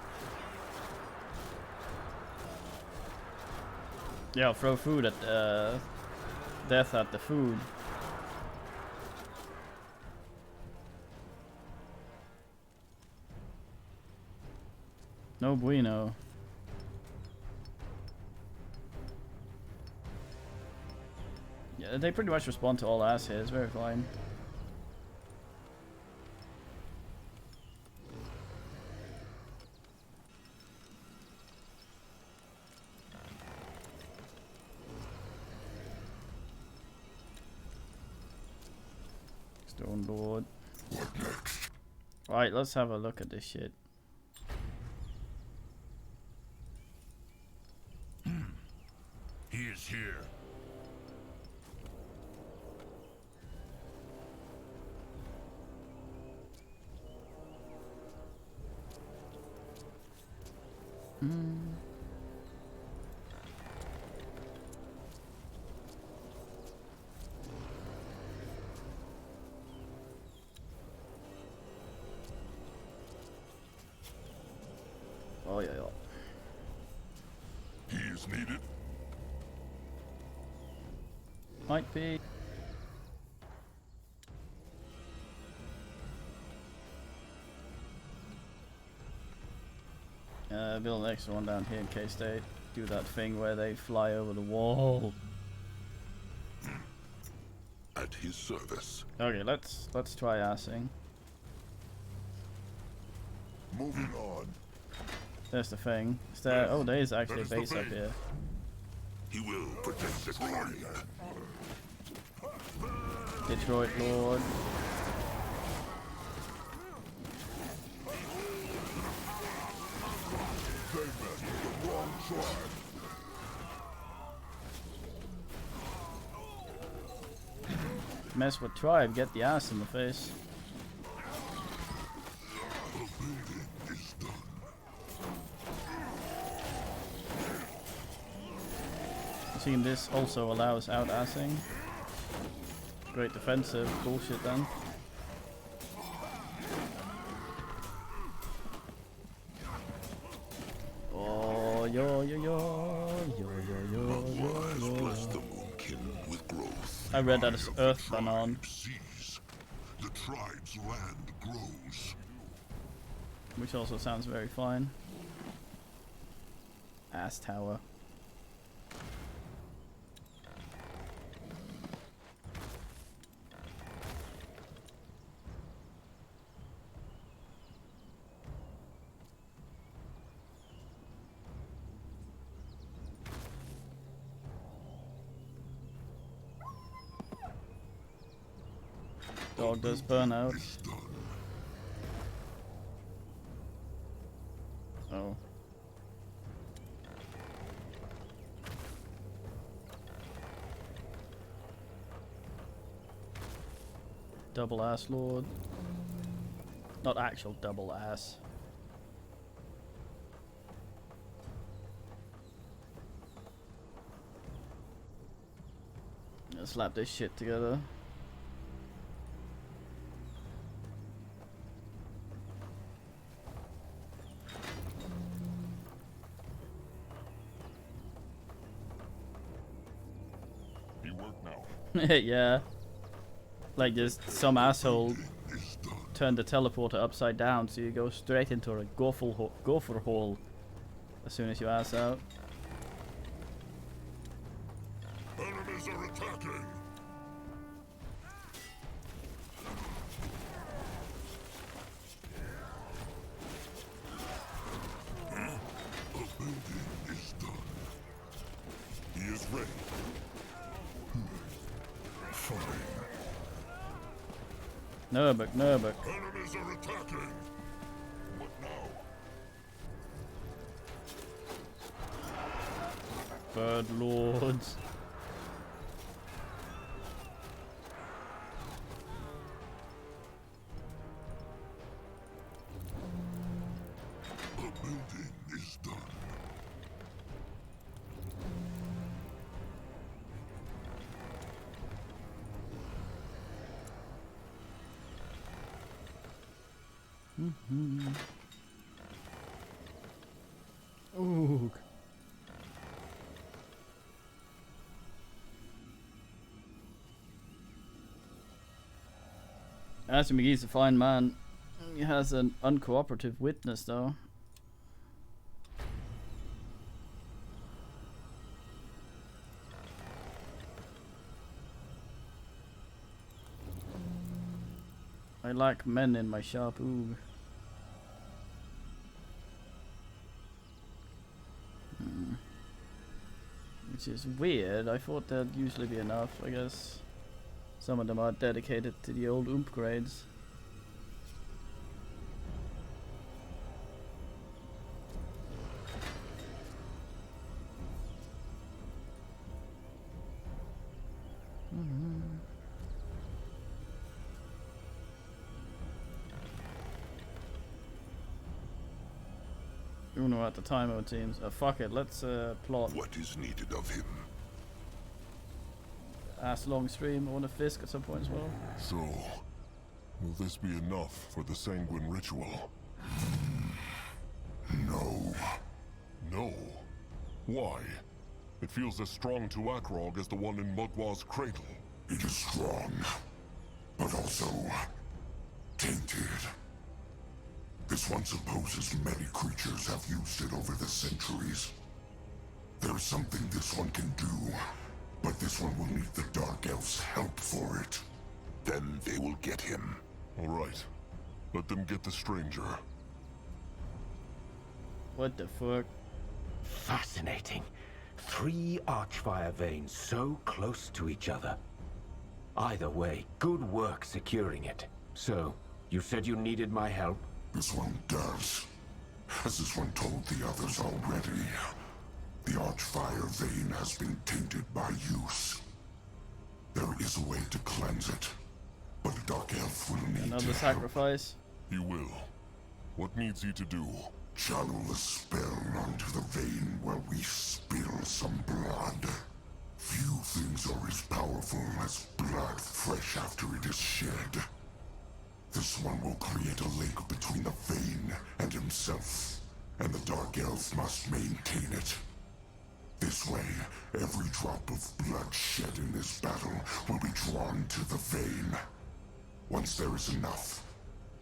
Yeah, throw food at death at the food. No bueno. Yeah, they pretty much respond to all ass hits. Very fine. Stone Lord. What next? Right, let's have a look at this shit. He is here. Oh yeah, yeah. He is needed. Might be. Build an extra one down here in case they do that thing where they fly over the wall. At his service. Okay, let's try assing. Moving on. There's the thing. Is there? Oh, there is actually a base up here. He will protect the tribe. Detroit Lord. They met the wrong tribe. Mess with tribe, get the ass in the face. Seeing this also allows out assing. Great defensive bullshit then. Oh yo yo yo yo yo yo yo. Bless the moonkin with growth. I read that as Earth Banan. The tribe's land grows. Which also sounds very fine. Ass tower. Dog does burn out. Oh. Double ass lord. Not actual double ass. Let's slap this shit together. Yeah. Like just some asshole turn the teleporter upside down so you go straight into a gopher hole as soon as you ass out. Enemies are attacking! The building is done. He is ready. Fine. Nurbuk. Enemies are attacking! What now? Bird lords. The building is done. Ooh. Ashley McGee's a fine man. He has an uncooperative witness though. I like men in my shop. Ooh. Which is weird. I thought that'd usually be enough. I guess some of them are dedicated to the old upgrades. Uno at the time, it seems. Fuck it, let's plot. What is needed of him? Ass long stream. I want a Fisk at some point as well. So, will this be enough for the sanguine ritual? No. No? Why? It feels as strong to Akrog as the one in Mugwa's cradle. It is strong, but also tainted. This one supposes many creatures have used it over the centuries. There's something this one can do, but this one will need the Dark Elf's help for it. Then they will get him. All right. Let them get the stranger. What the fuck? Fascinating. 3 Archfire veins so close to each other. Either way, good work securing it. So, you said you needed my help? This one does. As this one told the others already, the Archfire vein has been tainted by use. There is a way to cleanse it, but a Dark Elf will need Another to sacrifice. He will. What needs he to do? channel a spell onto the vein where we spill some blood. Few things are as powerful as blood fresh after it is shed. This one will create a link between the vein and himself, and the Dark Elf must maintain it. This way, every drop of blood shed in this battle will be drawn to the vein. Once there is enough,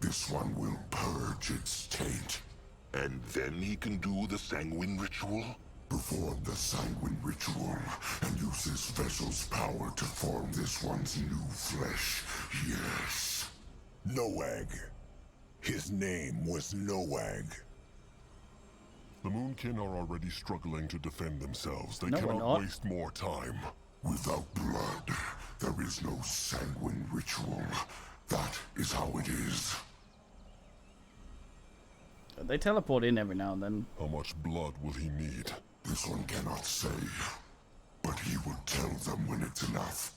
this one will purge its taint. And then he can do the sanguine ritual? Perform the sanguine ritual, and use this vessel's power to form this one's new flesh, yes. Noag. His name was Noag. The Moonkin are already struggling to defend themselves. They No, we're cannot not. waste more time. Without blood, there is no sanguine ritual. That is how it is. They teleport in every now and then. How much blood will he need? This one cannot say, but he will tell them when it's enough.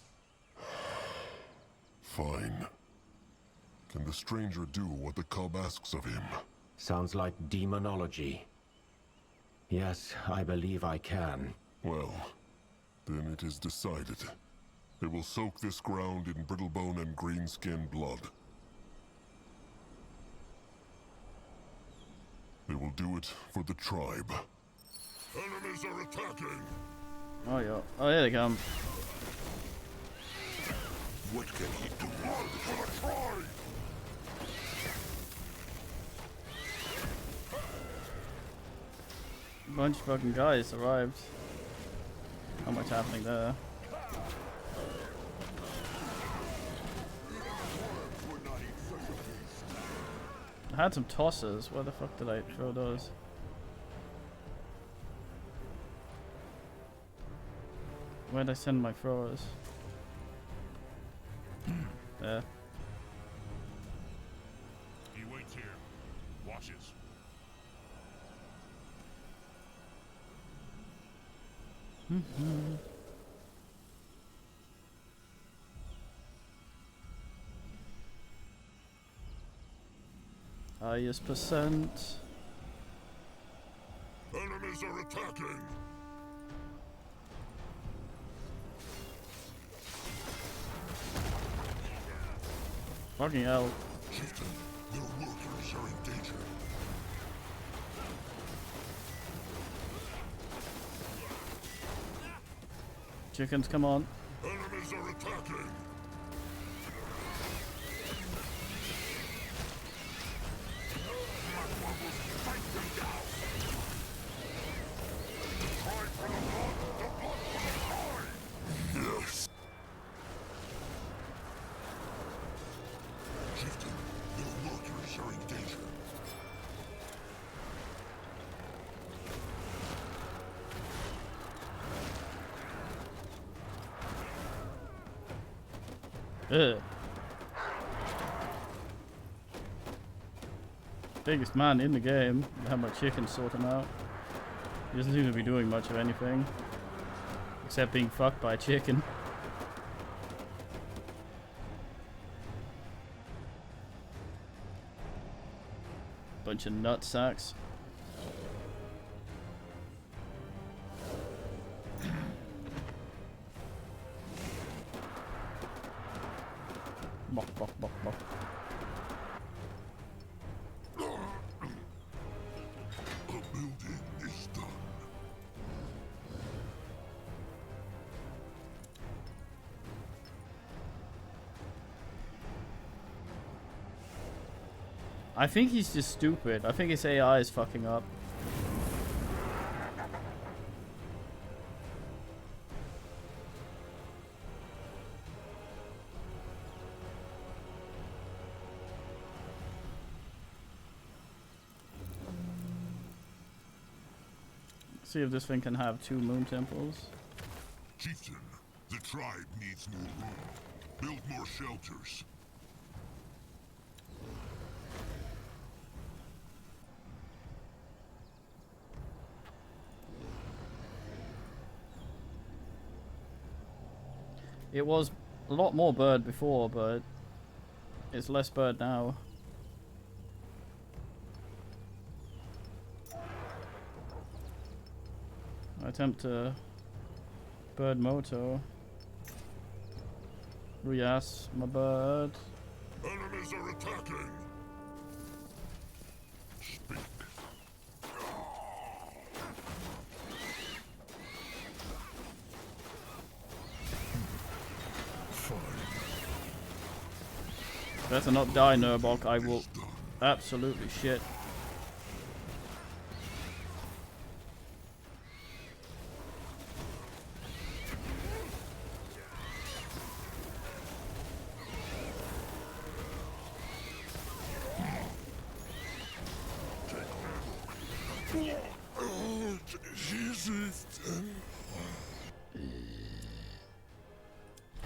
Fine. Can the stranger do what the cub asks of him? Sounds like demonology. Yes, I believe I can. Well, then it is decided. They will soak this ground in brittlebone and greenskin blood. They will do it for the tribe. Enemies are attacking! Oh yeah. Oh, here they come. What can he do? A bunch of fucking guys arrived. Not much happening there. I had some tosses. Where the fuck did I throw those? Where'd I send my throwers? There. He waits here. Watches. Highest percent. Enemies are attacking! Fucking hell. Chieftain, their workers are in danger. Chickens, come on. Enemies are attacking! Yes! Chieftain, their workers are in danger. Ugh. Biggest man in the game. I have my chicken sort him out. He doesn't seem to be doing much of anything. Except being fucked by a chicken. Bunch of nutsacks. Bok, bok, bok, bok. The building is done. I think he's just stupid. I think his AI is fucking up. See if this thing can have 2 moon temples. Chieftain, the tribe needs more room. Build more shelters. It was a lot more bird before, but it's less bird now. I attempt to bird moto. Yes, my bird. Enemies are attacking. Speak. Better not die, Nurbok. I will absolutely shit.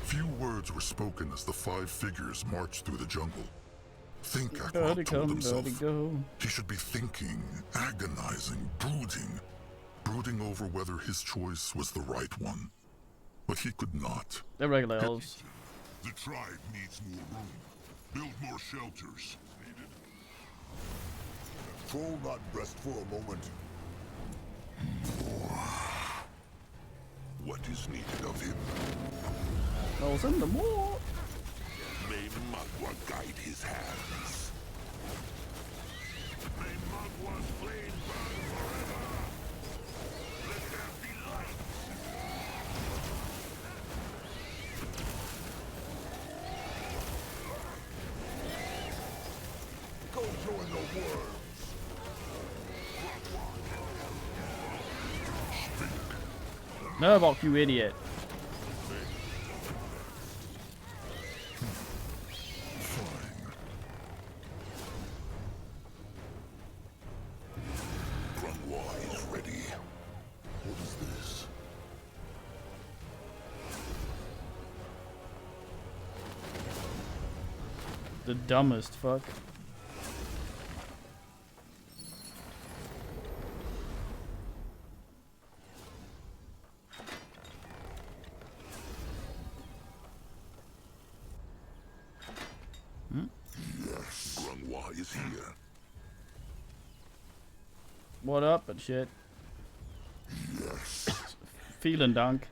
Few words were spoken as the 5 figures marched through the jungle. Think, Birdie Akrok told come, himself. birdie go. He should be thinking, agonizing, brooding over whether his choice was the right one. But he could not. They're regular elves. The tribe needs more room. Build more shelters. Troll not rest for a moment. What is needed of him? I'll send them more. May Magua guide his hands. May Magwa's flame burn forever. Let there be light. Go join the worms. No, Bok, you idiot. Grunwald is ready. What is this? The dumbest fuck. Yes. Grunwald is here. What up and shit? Yes. Feeling dunk.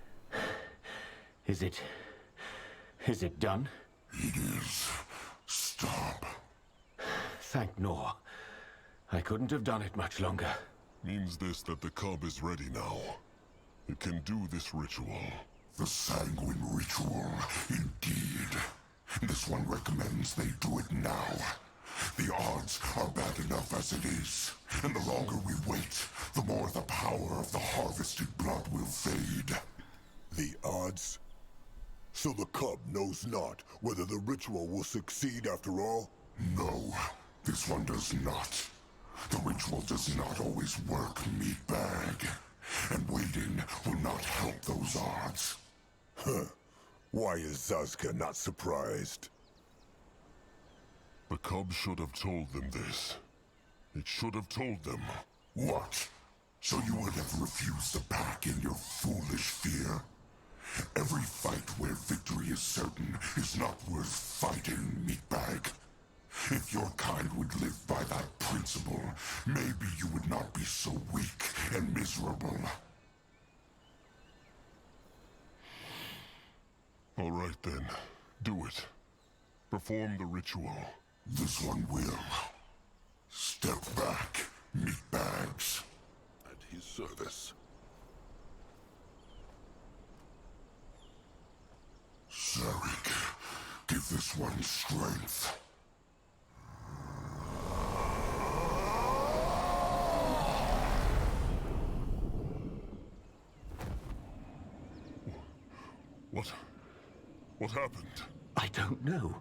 Is it done? It is. Stop. Thank Nor. I couldn't have done it much longer. Means this that the cub is ready now. It can do this ritual. The sanguine ritual, indeed. This one recommends they do it now. The odds are bad enough as it is, and the longer we wait, the more the power of the harvested blood will fade. The odds? So the cub knows not whether the ritual will succeed after all? No, this one does not. The ritual does not always work, meatbag. And waiting will not help those odds. Huh. Why is Zazka not surprised? The cub should have told them this. It should have told them. What? So you would have refused the pack in your foolish fear? Every fight where victory is certain is not worth fighting, meatbag. If your kind would live by that principle, maybe you would not be so weak and miserable. All right then. Do it. Perform the ritual. This one will. Step back, meatbags. At his service. Zarek, give this one strength. What happened? I don't know.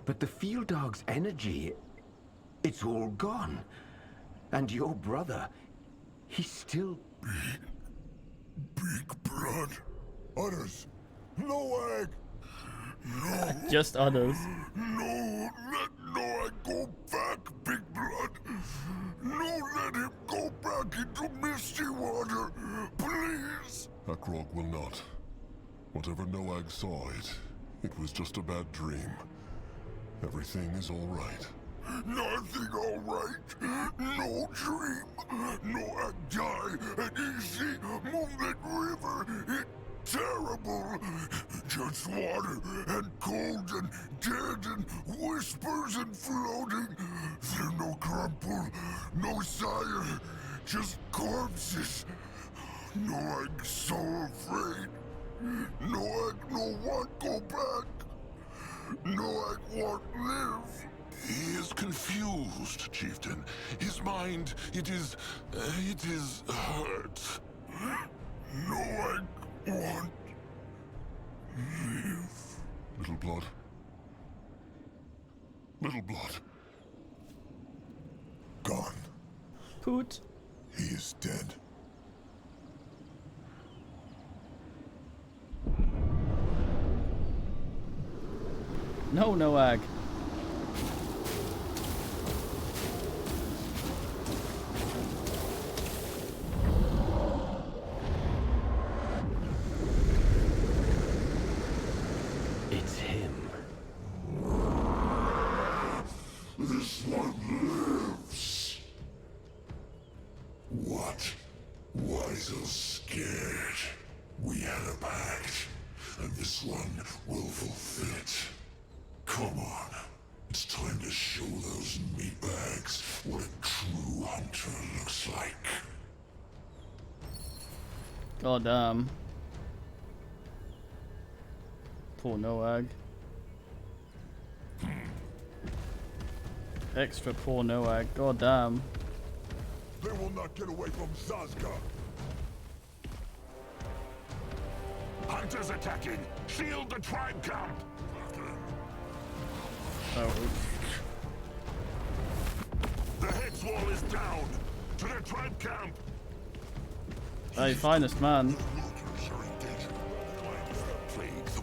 But the field dog's energy, it's all gone. And your brother, he's still... Big blood. Others! No egg! No! Just others. No! Let Noah go back, Big Blood! No, let him go back into Misty Water! Please! Akrog will not. Whatever Noag saw it was just a bad dream. Everything is all right. Nothing all right. No dream. Noag die at easy Moonlit River. It's terrible. Just water and cold and dead and whispers and floating. There's no crumple, no sire, just corpses. Noag's so afraid. Noag no want go back. Noag want live. He is confused, Chieftain. His mind, it is hurt. Noag want live. Little blood. Little blood. Gone. Poot. He is dead. No, Noag. It's him. This one lives. What? Why so scared? We had a pact, and this one will fulfill it. Come on. It's time to show those meatbags what a true hunter looks like. God damn. Poor Noag. Extra poor Noag. God damn. They will not get away from Zazka. Hunters attacking! Shield the tribe camp! Oh, The hex wall is down! To the tribe camp! hey, finest man. Workers are in danger. Plague the...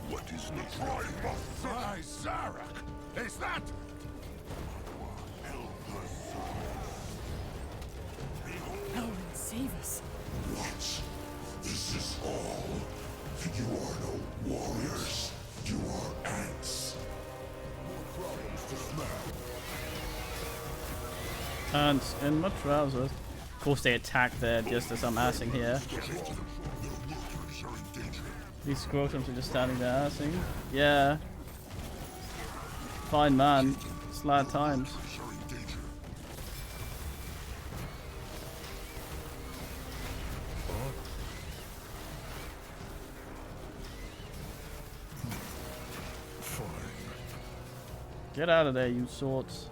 What is next? Hi, Zarak. Is that... Howland, save us. What? This is all? You are no warriors. You are ants. More problems to smell. Ants in my trousers. Of course they attack there just as I'm assing here. These scrotums are just standing there assing. Yeah. Fine man. Slat times. Get out of there, you sorts.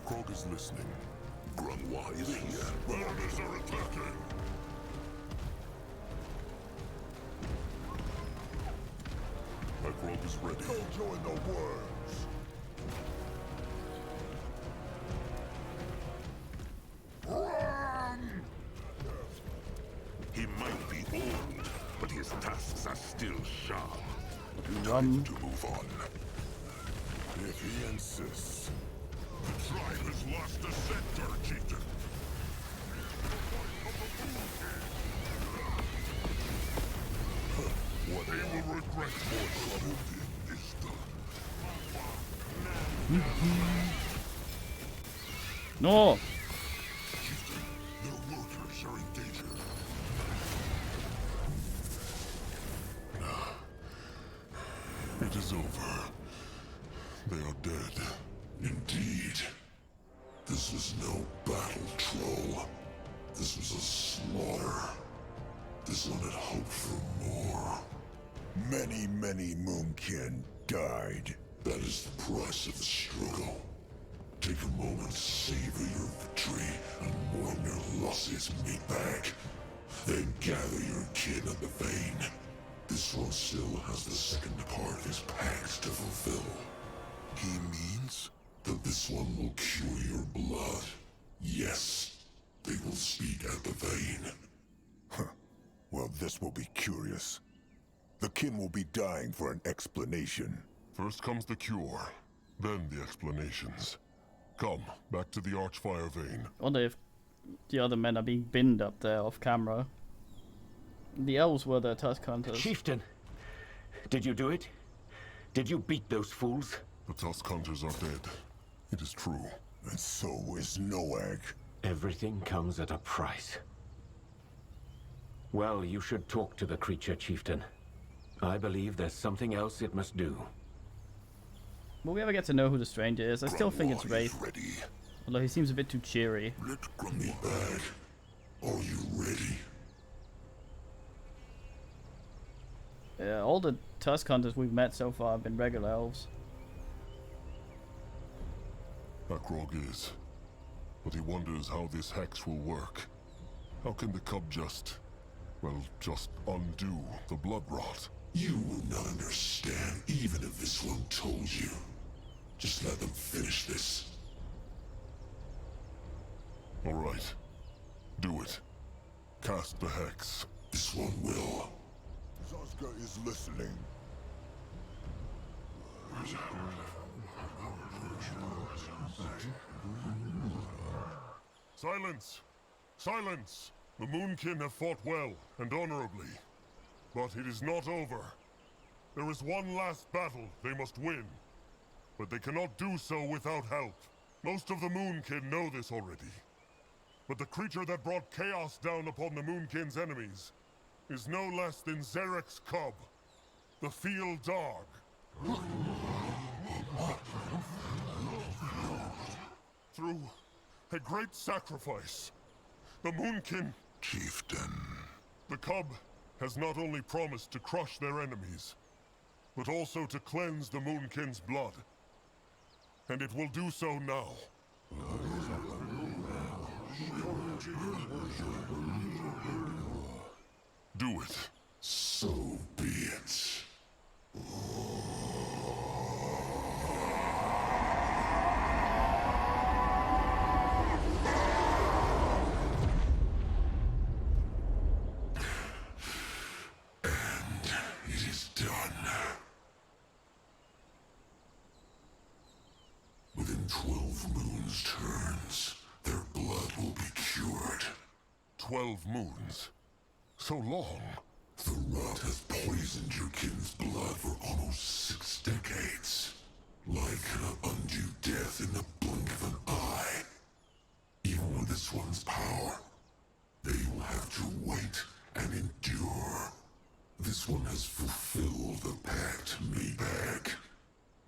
Krog is listening. Grunwa is here. Warriors are attacking. My Krog is ready. Go join the worms. Run! He might be old, but his tusks are still sharp. Rum. To move on. If he insists. The tribe has lost a sector, Chieftain. What they will regret more trouble than this done. No! Chieftain, their workers are in danger. It is over. They are dead. Indeed. This was no battle, troll. This was a slaughter. This one had hoped for more. Many, many Moonkin died. That is the price of the struggle. Take a moment to savor your victory and mourn your losses, meatbag. Then gather your kin at the vein. This one still has the second part of his pact to fulfill. He means that this one will cure your blood. Yes, they will speak at the vein. Huh. Well, this will be curious. The kin will be dying for an explanation. First comes the cure, then the explanations. Come, back to the Archfire vein. I wonder if the other men are being binned up there off camera. The elves were the tusk hunters. Chieftain, did you do it? Did you beat those fools? The Tusk Hunters are dead. It is true. And so is Noag. Everything comes at a price. Well, you should talk to the creature, Chieftain. I believe there's something else it must do. Will we ever get to know who the stranger is? I still think it's Wraith. Although he seems a bit too cheery. Meatbag, are you ready? Yeah, all the tusk hunters we've met so far have been regular elves. Akrog is. But he wonders how this hex will work. How can the cub just undo the blood rot? You will not understand even if this one told you. Just let them finish this. All right. Do it. Cast the hex. This one will. Zoska is listening. Silence! Silence! The Moonkin have fought well and honorably. But it is not over. There is one last battle they must win. But they cannot do so without help. Most of the Moonkin know this already. But the creature that brought chaos down upon the Moonkin's enemies is no less than Zarek's cub, the Field Dog. Through a great sacrifice, the Moonkin... Chieftain. The cub has not only promised to crush their enemies, but also to cleanse the Moonkin's blood. And it will do so now. Do it. So be it. And it is done. Within 12 moons' turns, their blood will be cured. 12 moons? So long? The rot has poisoned your kin's blood for almost 6 decades. Life cannot undo death in the blink of an eye. Even with this one's power, they will have to wait and endure. This one has fulfilled the pact made back.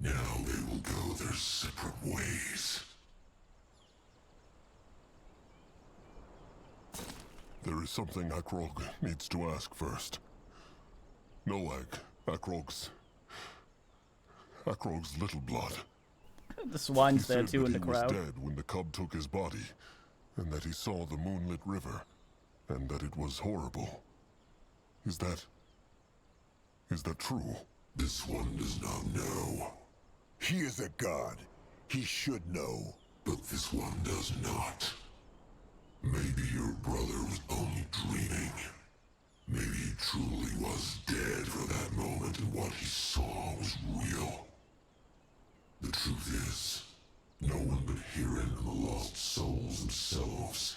Now they will go their separate ways. There is something Akrog needs to ask first. Noag, Akrog's little blood. The swine's He there said too in that the he was crowd. dead when the cub took his body, and that he saw the moonlit river, and that it was horrible. Is that true? This one does not know. He is a god. He should know. But this one does not. Maybe your brother was only dreaming. Maybe he truly was dead for that moment and what he saw was real. The truth is, no one but Hirin and the lost souls themselves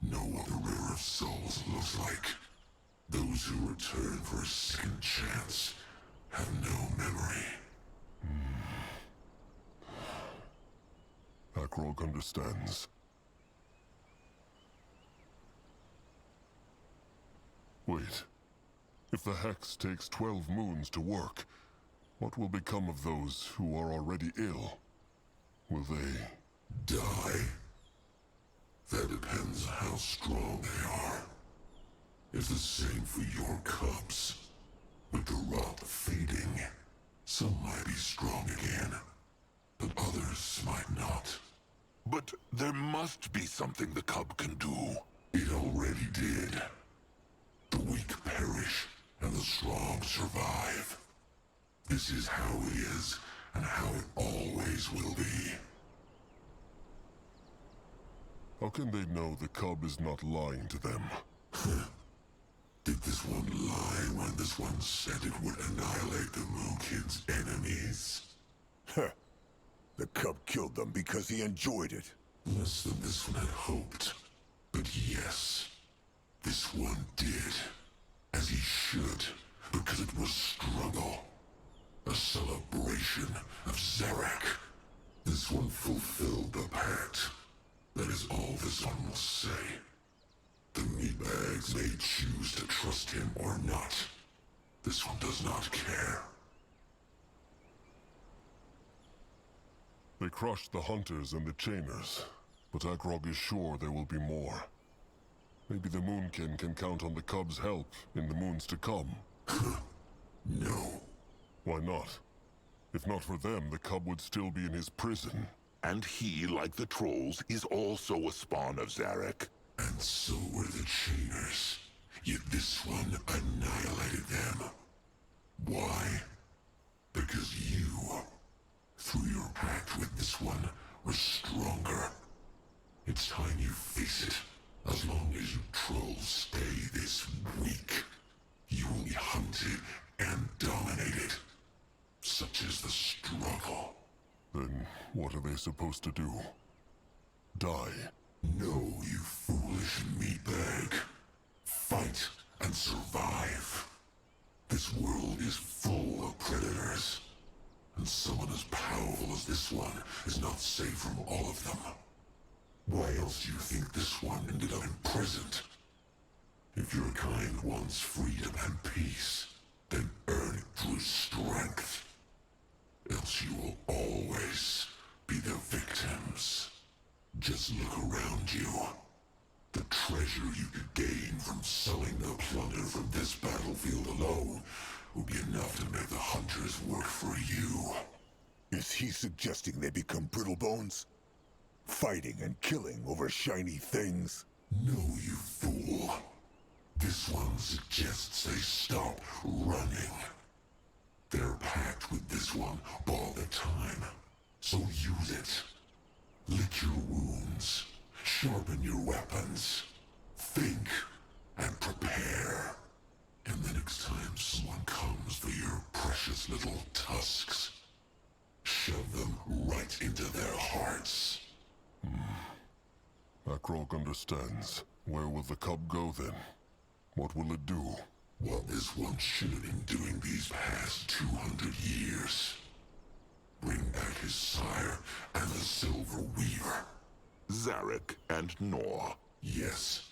know what the River of Souls looks like. Those who return for a second chance have no memory. Akrog understands. Wait. If the Hex takes 12 moons to work, what will become of those who are already ill? Will they die? That depends how strong they are. It's the same for your cubs. With the rot fading, some might be strong again, but others might not. But there must be something the cub can do. It already did. The weak perish, and the strong survive. This is how it is, and how it always will be. How can they know the cub is not lying to them? Did this one lie when this one said it would annihilate the Moon Kid's enemies? Huh. The cub killed them because he enjoyed it. Less than this one had hoped. But yes, this one did. As he should, because it was struggle. A celebration of Zarek. This one fulfilled the pact. That is all this one will say. The meatbags may choose to trust him or not. This one does not care. They crushed the hunters and the chainers, but Akrog is sure there will be more. Maybe the Moonkin can count on the cub's help in the moons to come. No. Why not? If not for them, the cub would still be in his prison. And he, like the trolls, is also a spawn of Zarek. And so were the chainers. Yet this one annihilated them. Why? Because you, through your pact with this one, were stronger. It's time you face it. As long as you trolls stay this weak, you will be hunted and dominated. Such is the struggle. Then what are they supposed to do? Die? No, you foolish meatbag. Fight and survive. This world is full of predators. And someone as powerful as this one is not safe from all of them. Why else do you think this one ended up in prison? If your kind wants freedom and peace, then earn it through strength. Else you will always be the victims. Just look around you. The treasure you could gain from selling the plunder from this battlefield alone will be enough to make the hunters work for you. Is he suggesting they become brittle bones? Fighting and killing over shiny things. No, you fool. This one suggests they stop running. They're packed with this one all the time. So use it. Lick your wounds. Sharpen your weapons. Think and prepare. And the next time someone comes for your precious little tusks, shove them right into their hearts. Akrog understands. Where will the cub go then? What will it do? What this one should have been doing these past 200 years. Bring back his sire and the Silver Weaver. Zarek and Nor. Yes.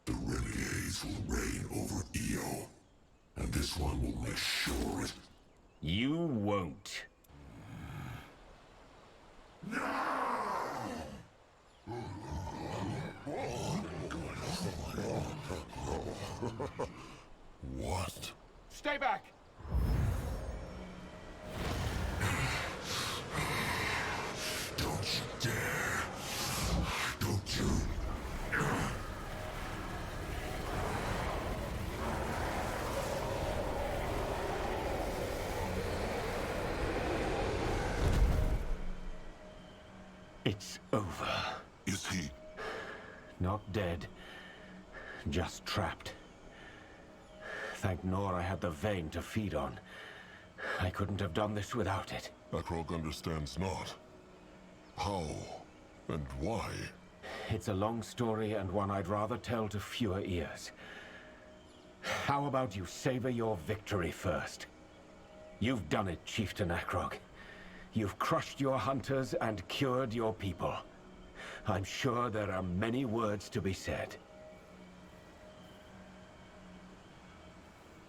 The renegades will reign over Io. And this one will make sure it... You won't. What? Stay back! Don't you dare! Don't you... It's over. Is he? Not dead. Just trapped. Thank Nor I had the vein to feed on. I couldn't have done this without it. Akrog understands not. How and why? It's a long story and one I'd rather tell to fewer ears. How about you savor your victory first? You've done it, Chieftain Akrog. You've crushed your hunters and cured your people. I'm sure there are many words to be said.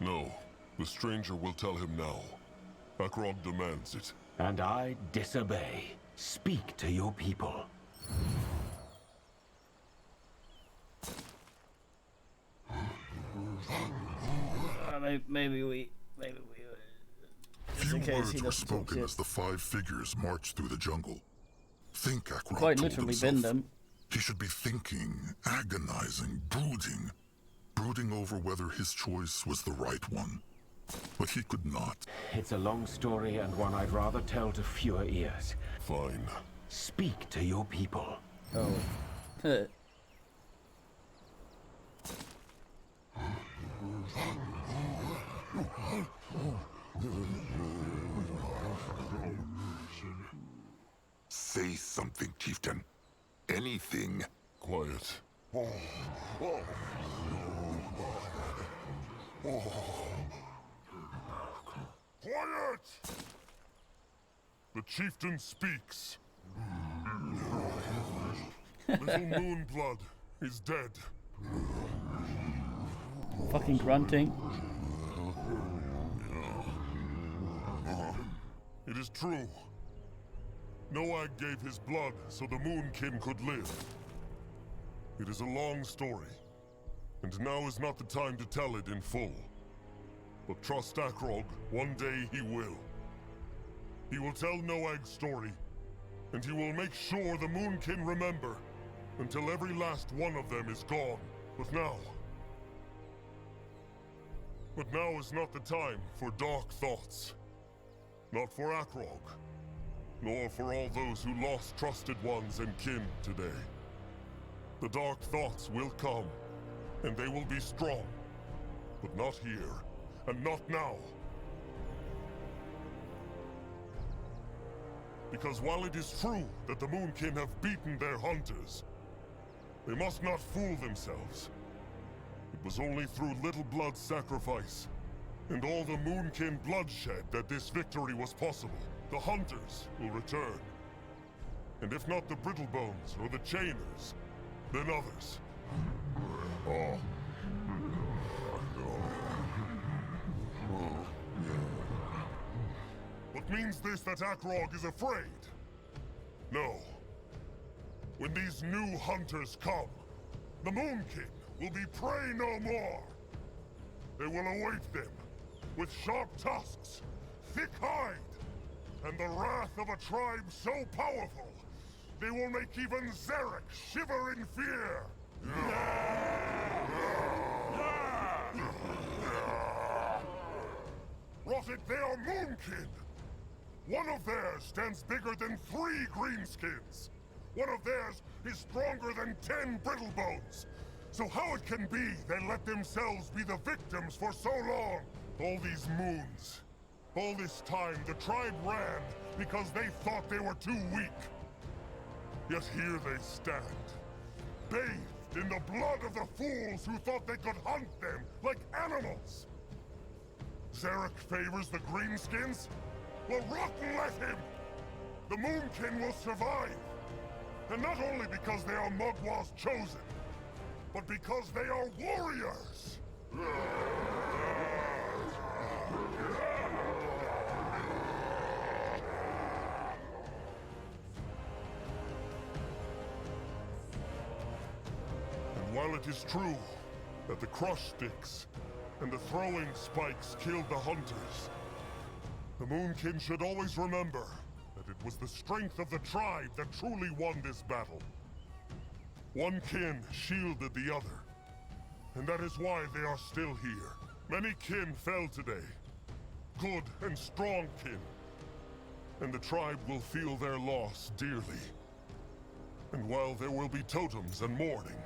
No. The stranger will tell him now. Akrog demands it. And I disobey. Speak to your people. Maybe we. Few in case he words were doesn't talk spoken shit. as the 5 figures marched through the jungle. Think, Akrog Quite told literally himself. bend them. He should be thinking, agonizing, brooding over whether his choice was the right one. But he could not. It's a long story and one I'd rather tell to fewer ears. Fine. Speak to your people. Oh. Say something, Chieftain. Anything. Quiet. Quiet! The chieftain speaks. Little Moonblood is dead. Fucking grunting. It is true. Noag gave his blood so the Moonkin could live. It is a long story, and now is not the time to tell it in full. But trust Akrog, one day he will. He will tell Noag's story, and he will make sure the Moonkin remember, until every last one of them is gone. But now is not the time for dark thoughts. Not for Akrog, nor for all those who lost trusted ones and kin today. The dark thoughts will come, and they will be strong. But not here, and not now. Because while it is true that the Moonkin have beaten their hunters, they must not fool themselves. It was only through little blood sacrifice and all the Moonkin bloodshed that this victory was possible. The hunters will return. And if not the Brittlebones or the Chainers, then others. What means this that Akrog is afraid? No. When these new hunters come, the Moonkin will be prey no more. They will await them with sharp tusks, thick hide, and the wrath of a tribe so powerful they will make even Zarek shiver in fear! Rotted, they are Moonkin! One of theirs stands bigger than 3 greenskins! One of theirs is stronger than 10 Brittlebones! So how it can be they let themselves be the victims for so long? All these moons. All this time, the tribe ran because they thought they were too weak. Yet here they stand, bathed in the blood of the fools who thought they could hunt them like animals. Zarek favors the greenskins? Well, rotten let him! The Moonkin will survive. And not only because they are Mugwa's chosen, but because they are warriors! And while it is true that the crush sticks and the throwing spikes killed the hunters, the Moonkin should always remember that it was the strength of the tribe that truly won this battle. One kin shielded the other, and that is why they are still here. Many kin fell today, good and strong kin, and the tribe will feel their loss dearly. And while there will be totems and mourning,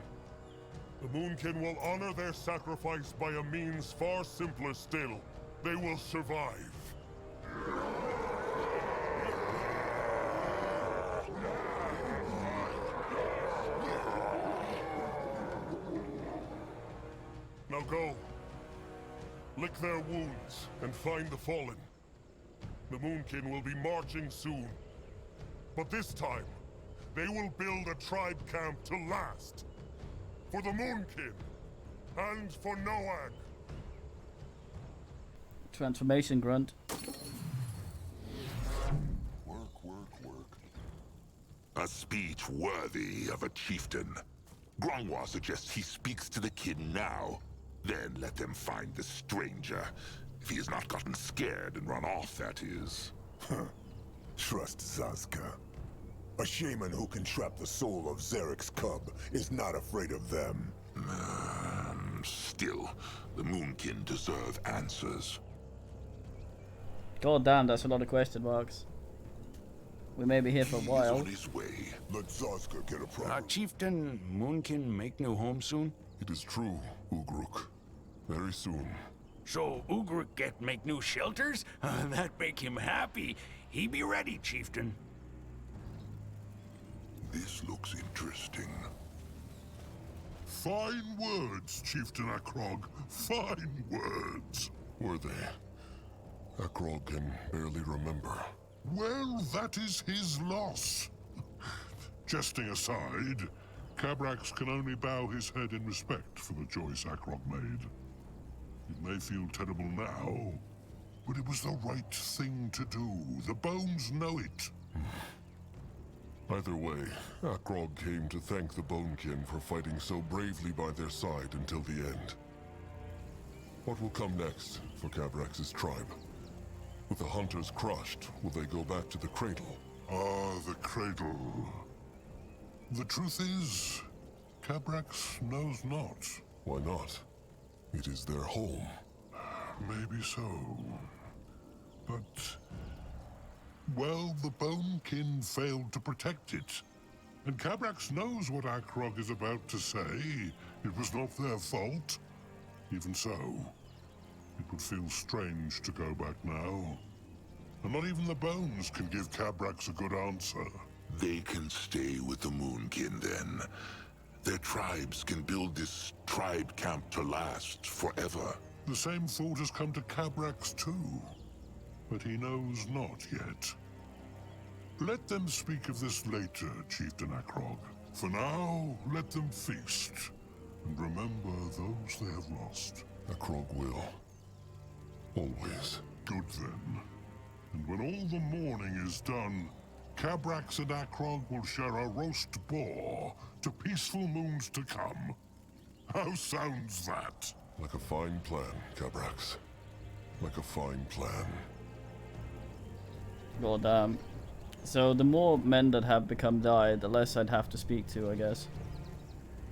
the Moonkin will honor their sacrifice by a means far simpler still. They will survive. Now go. Lick their wounds and find the fallen. The Moonkin will be marching soon. But this time, they will build a tribe camp to last. For the Moonkin, and for Noag. Transformation grunt. A speech worthy of a chieftain. Grangwa suggests he speaks to the kid now. Then let them find the stranger. If he has not gotten scared and run off, that is. Trust Zazka. A shaman who can trap the soul of Zarek's cub is not afraid of them. Still, the Moonkin deserve answers. God damn, that's a lot of question marks. We may be here for a while. He's on his way. Let Zazka get a problem. Chieftain Moonkin make new home soon? It is true, Ugruk. Very soon. So Ugruk get make new shelters? That make him happy. He be ready, Chieftain. This looks interesting. Fine words, Chieftain Akrog. Fine words. Were they? Akrog can barely remember. Well, that is his loss. Jesting aside, Cabrax can only bow his head in respect for the choice Akrog made. It may feel terrible now, but it was the right thing to do. The bones know it. Either way, Akrog came to thank the Bonekin for fighting so bravely by their side until the end. What will come next for Cabrax's tribe? With the hunters crushed, will they go back to the cradle? Ah, the cradle. The truth is, Cabrax knows not. Why not? It is their home. Maybe so. But... well, the Bonekin failed to protect it. And Cabrax knows what Akrog is about to say. It was not their fault. Even so, it would feel strange to go back now. And not even the bones can give Cabrax a good answer. They can stay with the Moonkin then. Their tribes can build this tribe camp to last forever. The same thought has come to Cabrax too. But he knows not yet. Let them speak of this later, Chieftain Akrog. For now, let them feast. And remember those they have lost. Akrog will. Always. Good then. And when all the mourning is done, Cabrax and Akrog will share a roast boar to peaceful moons to come. How sounds that? Like a fine plan, Cabrax. Like a fine plan. God damn. So the more men that have become died, the less I'd have to speak to, I guess.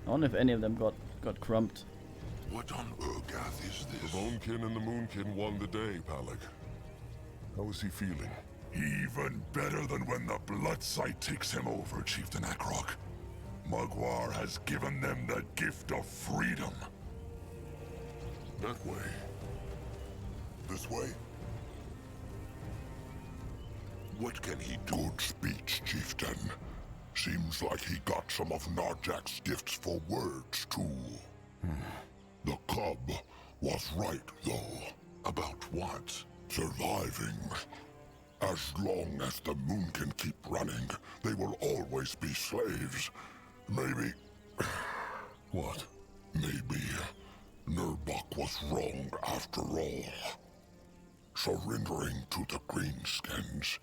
I wonder if any of them got crumped. What on Urgath is this? The Bonekin and the Moonkin won the day, Palag. How is he feeling? Even better than when the Bloodsight takes him over, Chieftain Akrok. Magwar has given them the gift of freedom. That way. This way? What can he do? Good speech, Chieftain. Seems like he got some of Narjak's gifts for words, too. The cub was right, though. About what? Surviving. As long as the moon can keep running, they will always be slaves. Maybe... What? Maybe Nurbok was wrong after all. Surrendering to the Greenskins,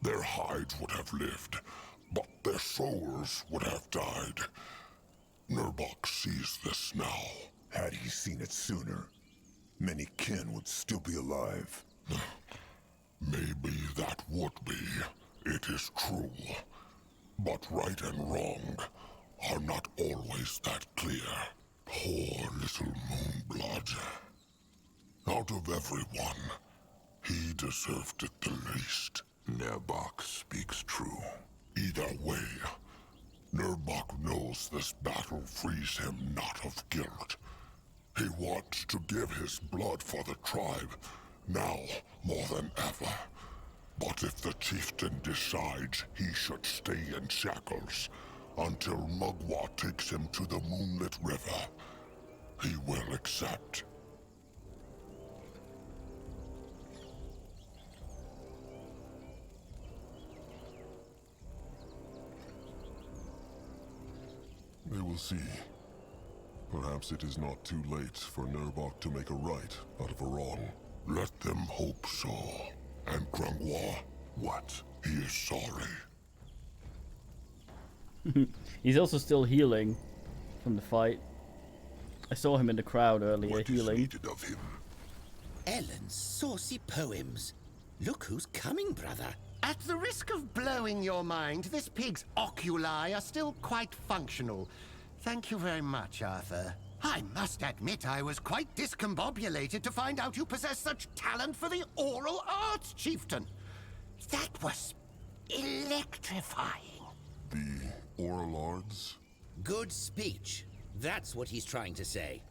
their hides would have lived, but their souls would have died. Nurbok sees this now. Had he seen it sooner, many kin would still be alive. Maybe that would be. It is true. But right and wrong are not always that clear. Poor little Moonblood. Out of everyone, he deserved it the least. Nurbok speaks true. Either way, Nurbok knows this battle frees him not of guilt. He wants to give his blood for the tribe, now more than ever. But if the chieftain decides he should stay in shackles until Mugwa takes him to the Moonlit River, he will accept. They will see. Perhaps it is not too late for Nurbok to make a right out of a wrong. Let them hope so. And Grungwa, what? He is sorry. He's also still healing from the fight. I saw him in the crowd earlier healing. What is needed of him? Ellen's saucy poems. Look who's coming, brother. At the risk of blowing your mind, this pig's oculi are still quite functional. Thank you very much, Arthur. I must admit I was quite discombobulated to find out you possess such talent for the oral arts, Chieftain. That was electrifying. The oral arts? Good speech. That's what he's trying to say.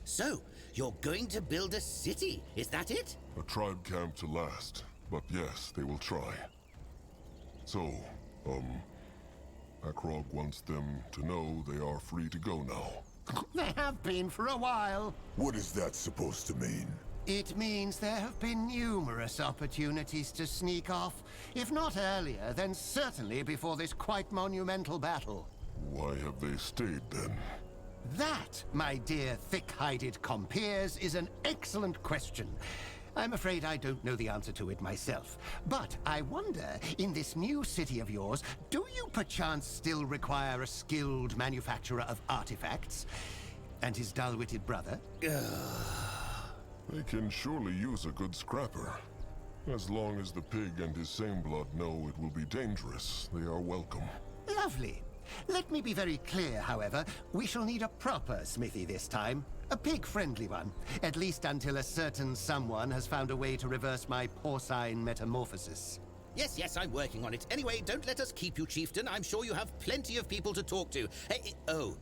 So, you're going to build a city, is that it? A tribe camp to last. But yes, they will try. So, Akrog wants them to know they are free to go now. They have been for a while. What is that supposed to mean? It means there have been numerous opportunities to sneak off. If not earlier, then certainly before this quite monumental battle. Why have they stayed then? That, my dear thick-hided compeers, is an excellent question. I'm afraid I don't know the answer to it myself. But I wonder, in this new city of yours, do you perchance still require a skilled manufacturer of artifacts? And his dull-witted brother? They can surely use a good scrapper. As long as the pig and his same blood know it will be dangerous, they are welcome. Lovely. Let me be very clear, however. We shall need a proper smithy this time. A pig-friendly one. At least until a certain someone has found a way to reverse my porcine metamorphosis. Yes, yes, I'm working on it. Anyway, don't let us keep you, Chieftain. I'm sure you have plenty of people to talk to. Hey, oh.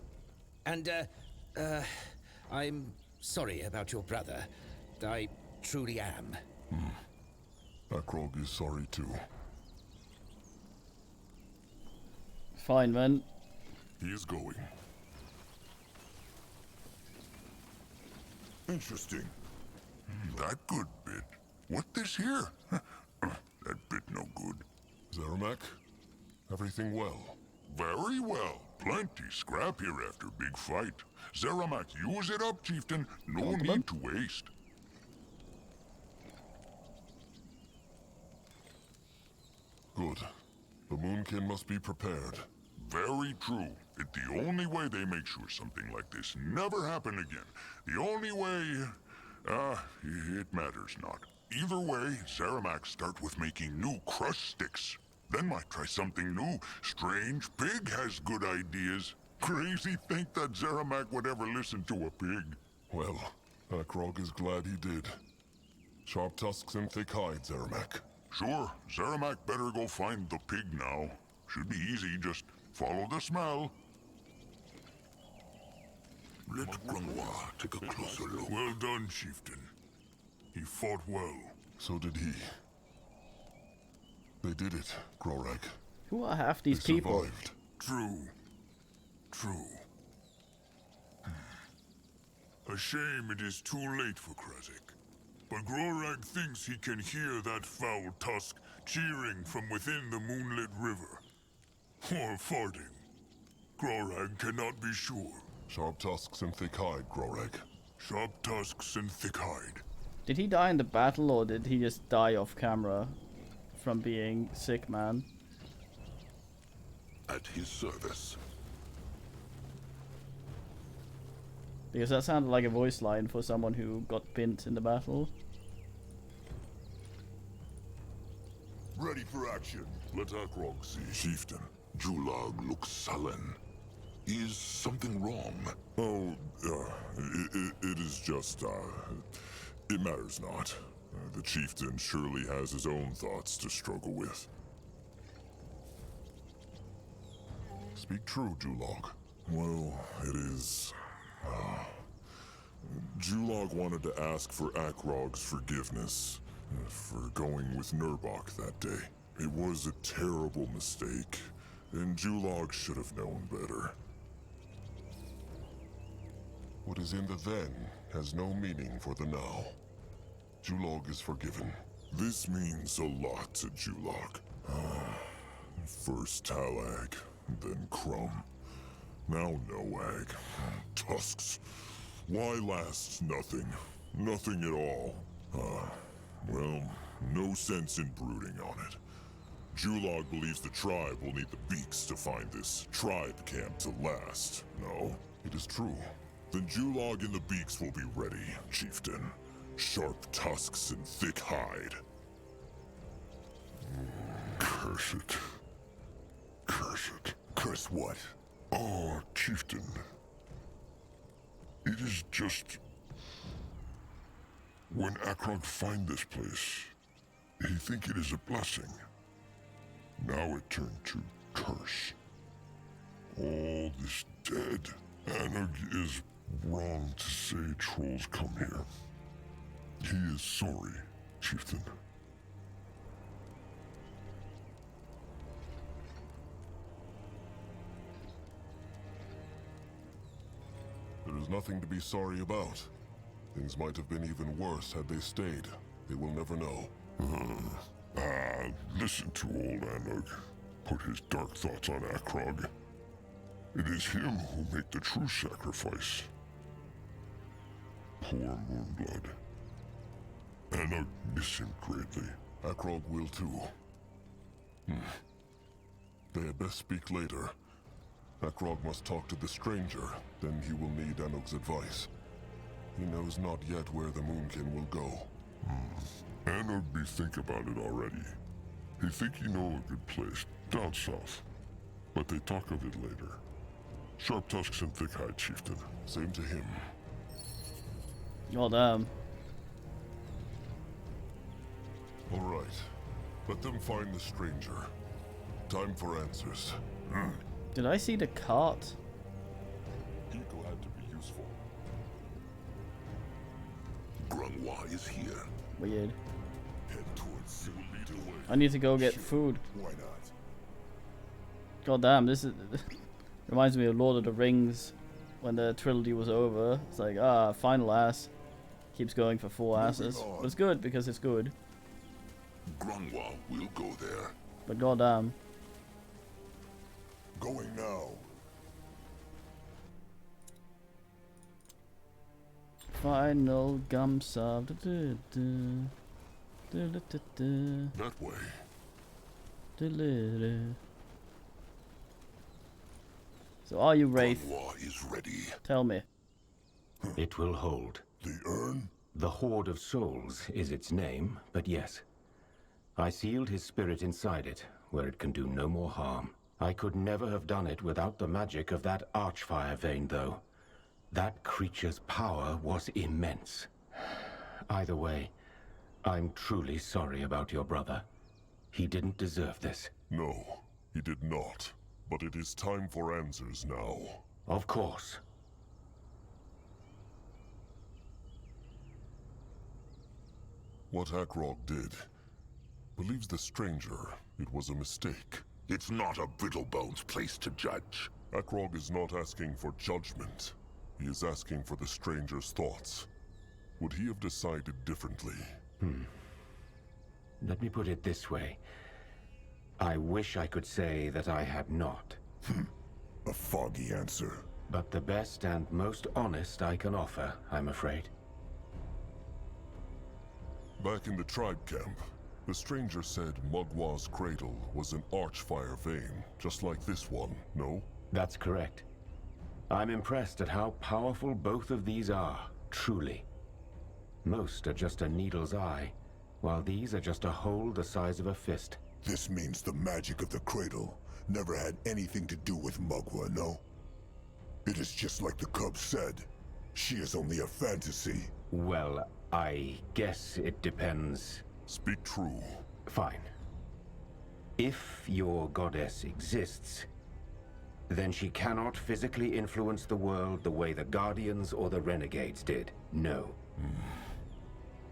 And, I'm sorry about your brother. I truly am. Akrog is sorry too. Fine, man. He is going. Interesting. That good bit. What this here? That bit no good. Zeramak, everything well? Very well. Plenty scrap here after big fight. Zeramak, use it up, Chieftain. No need to waste. Good. The Moonkin must be prepared. Very true. It's the only way they make sure something like this never happen again. The only way... it matters not. Either way, Zeramak start with making new crush sticks. Then might try something new. Strange pig has good ideas. Crazy think that Zeramak would ever listen to a pig. Well, Akrog is glad he did. Sharp tusks and thick hide, Zeramak. Sure, Zeramak better go find the pig now. Should be easy, just follow the smell. Let Grunwa take a closer look. Well done, chieftain. He fought well. So did he. They did it, Grorag. Who are half these They people? survived. True. True. A shame it is too late for Krasik. But Grorag thinks he can hear that foul tusk cheering from within the moonlit river. Or farting. Grorag cannot be sure. Sharp tusks and thick hide, Grorag. Sharp tusks and thick hide. Did he die in the battle, or did he just die off camera from being sick, man? At his service. Because that sounded like a voice line for someone who got pinned in the battle. Ready for action. Let Akrog see. Chieftain, Julag looks sullen. Is something wrong? Oh, it is just, it matters not. The chieftain surely has his own thoughts to struggle with. Speak true, Julag. Well, it is... Julag wanted to ask for Akrog's forgiveness for going with Nurbok that day. It was a terrible mistake, and Julag should have known better. What is in the then has no meaning for the now. Julag is forgiven. This means a lot to Julag. First Talag, then Crumb. Now Noag. Tusks. Why last nothing? Nothing at all. Well, no sense in brooding on it. Julag believes the tribe will need the beaks to find this tribe camp to last. No, it is true. Then Julag and the beaks will be ready, chieftain. Sharp tusks and thick hide. Curse it. Curse it. Curse what? Oh, chieftain. It is just... When Akrog find this place, he think it is a blessing. Now it turned to curse. All this dead. Anog is wrong to say trolls come here. He is sorry, chieftain. There is nothing to be sorry about. Things might have been even worse had they stayed. They will never know. Listen to old Anog. Put his dark thoughts on Akrog. It is him who made the true sacrifice. Poor Moonblood. Anog miss him greatly. Akrog will too. They had best speak later. Akrog must talk to the stranger, then he will need Anog's advice. He knows not yet where the Moonkin will go. Anog be think about it already. He think he know a good place, down south. But they talk of it later. Sharp tusks and thick hide, chieftain. Same to him. Oh, damn. All right. Let them find the stranger. Time for answers. Did I see the cart? He glad to be useful. Grunwa is here. Weird. Head towards you. Lead away. I need to go get food. Why not? God damn, this is... reminds me of Lord of the Rings. When the trilogy was over. It's like, final ass. Keeps going for 4 asses. But it's good because it's good. Grunwa will go there. But goddamn. Going now. Final gum sub. That way. So are you Wraith? Grunwa is ready. Tell me. It will hold. The urn? The Hoard of Souls is its name, but yes. I sealed his spirit inside it, where it can do no more harm. I could never have done it without the magic of that Archfire vein, though. That creature's power was immense. Either way, I'm truly sorry about your brother. He didn't deserve this. No, he did not. But it is time for answers now. Of course. What Akrog did believes the stranger it was a mistake. It's not a Brittlebone's place to judge. Akrog is not asking for judgment. He is asking for the stranger's thoughts. Would he have decided differently? Let me put it this way. I wish I could say that I had not. A foggy answer. But the best and most honest I can offer, I'm afraid. Back in the tribe camp, the stranger said Mugwa's cradle was an Archfire vein, just like this one, no? That's correct. I'm impressed at how powerful both of these are, truly. Most are just a needle's eye, while these are just a hole the size of a fist. This means the magic of the cradle never had anything to do with Mugwa, no? It is just like the cub said. She is only a fantasy. Well, I guess it depends. Speak true. Fine. If your goddess exists, then she cannot physically influence the world the way the Guardians or the Renegades did. No.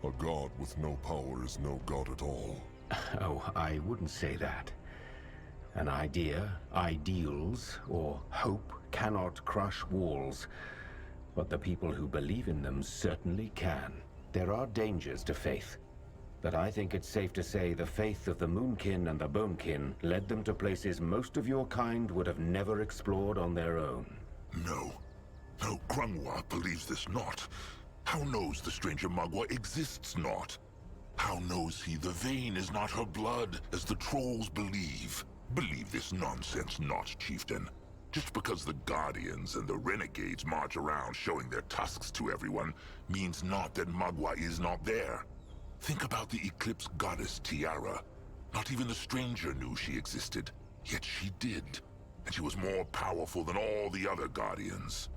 A god with no power is no god at all. Oh, I wouldn't say that. An idea, ideals, or hope cannot crush walls, but the people who believe in them certainly can. There are dangers to faith, but I think it's safe to say the faith of the Moonkin and the Bonekin led them to places most of your kind would have never explored on their own. No. No, Grungwa believes this not. How knows the stranger Mugwa exists not? How knows he the vein is not her blood, as the trolls believe? Believe this nonsense not, chieftain. Just because the Guardians and the Renegades march around showing their tusks to everyone, means not that Mugwa is not there. Think about the Eclipse Goddess Tiara. Not even the stranger knew she existed, yet she did. And she was more powerful than all the other Guardians.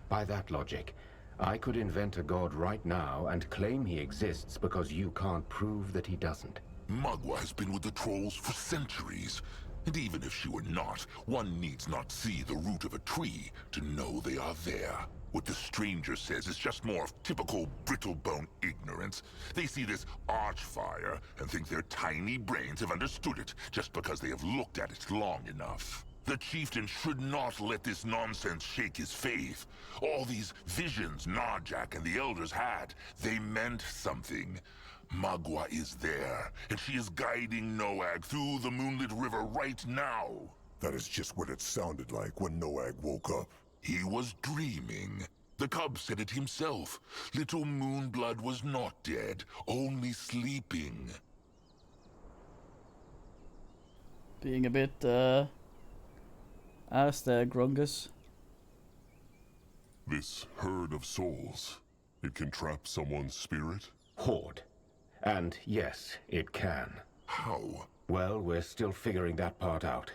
By that logic, I could invent a god right now and claim he exists because you can't prove that he doesn't. Mugwa has been with the trolls for centuries. And even if she were not, one needs not see the root of a tree to know they are there. What the stranger says is just more of typical Brittlebone ignorance. They see this Archfire and think their tiny brains have understood it just because they have looked at it long enough. The chieftain should not let this nonsense shake his faith. All these visions Narjak and the elders had, they meant something. Mugwa is there, and she is guiding Noag through the moonlit river right now. That is just what it sounded like when Noag woke up. He was dreaming. The cub said it himself. Little Moonblood was not dead, only sleeping. Being a bit, ass there, Grungus. This herd of souls, it can trap someone's spirit? Horde. And yes, it can. How? Well, we're still figuring that part out.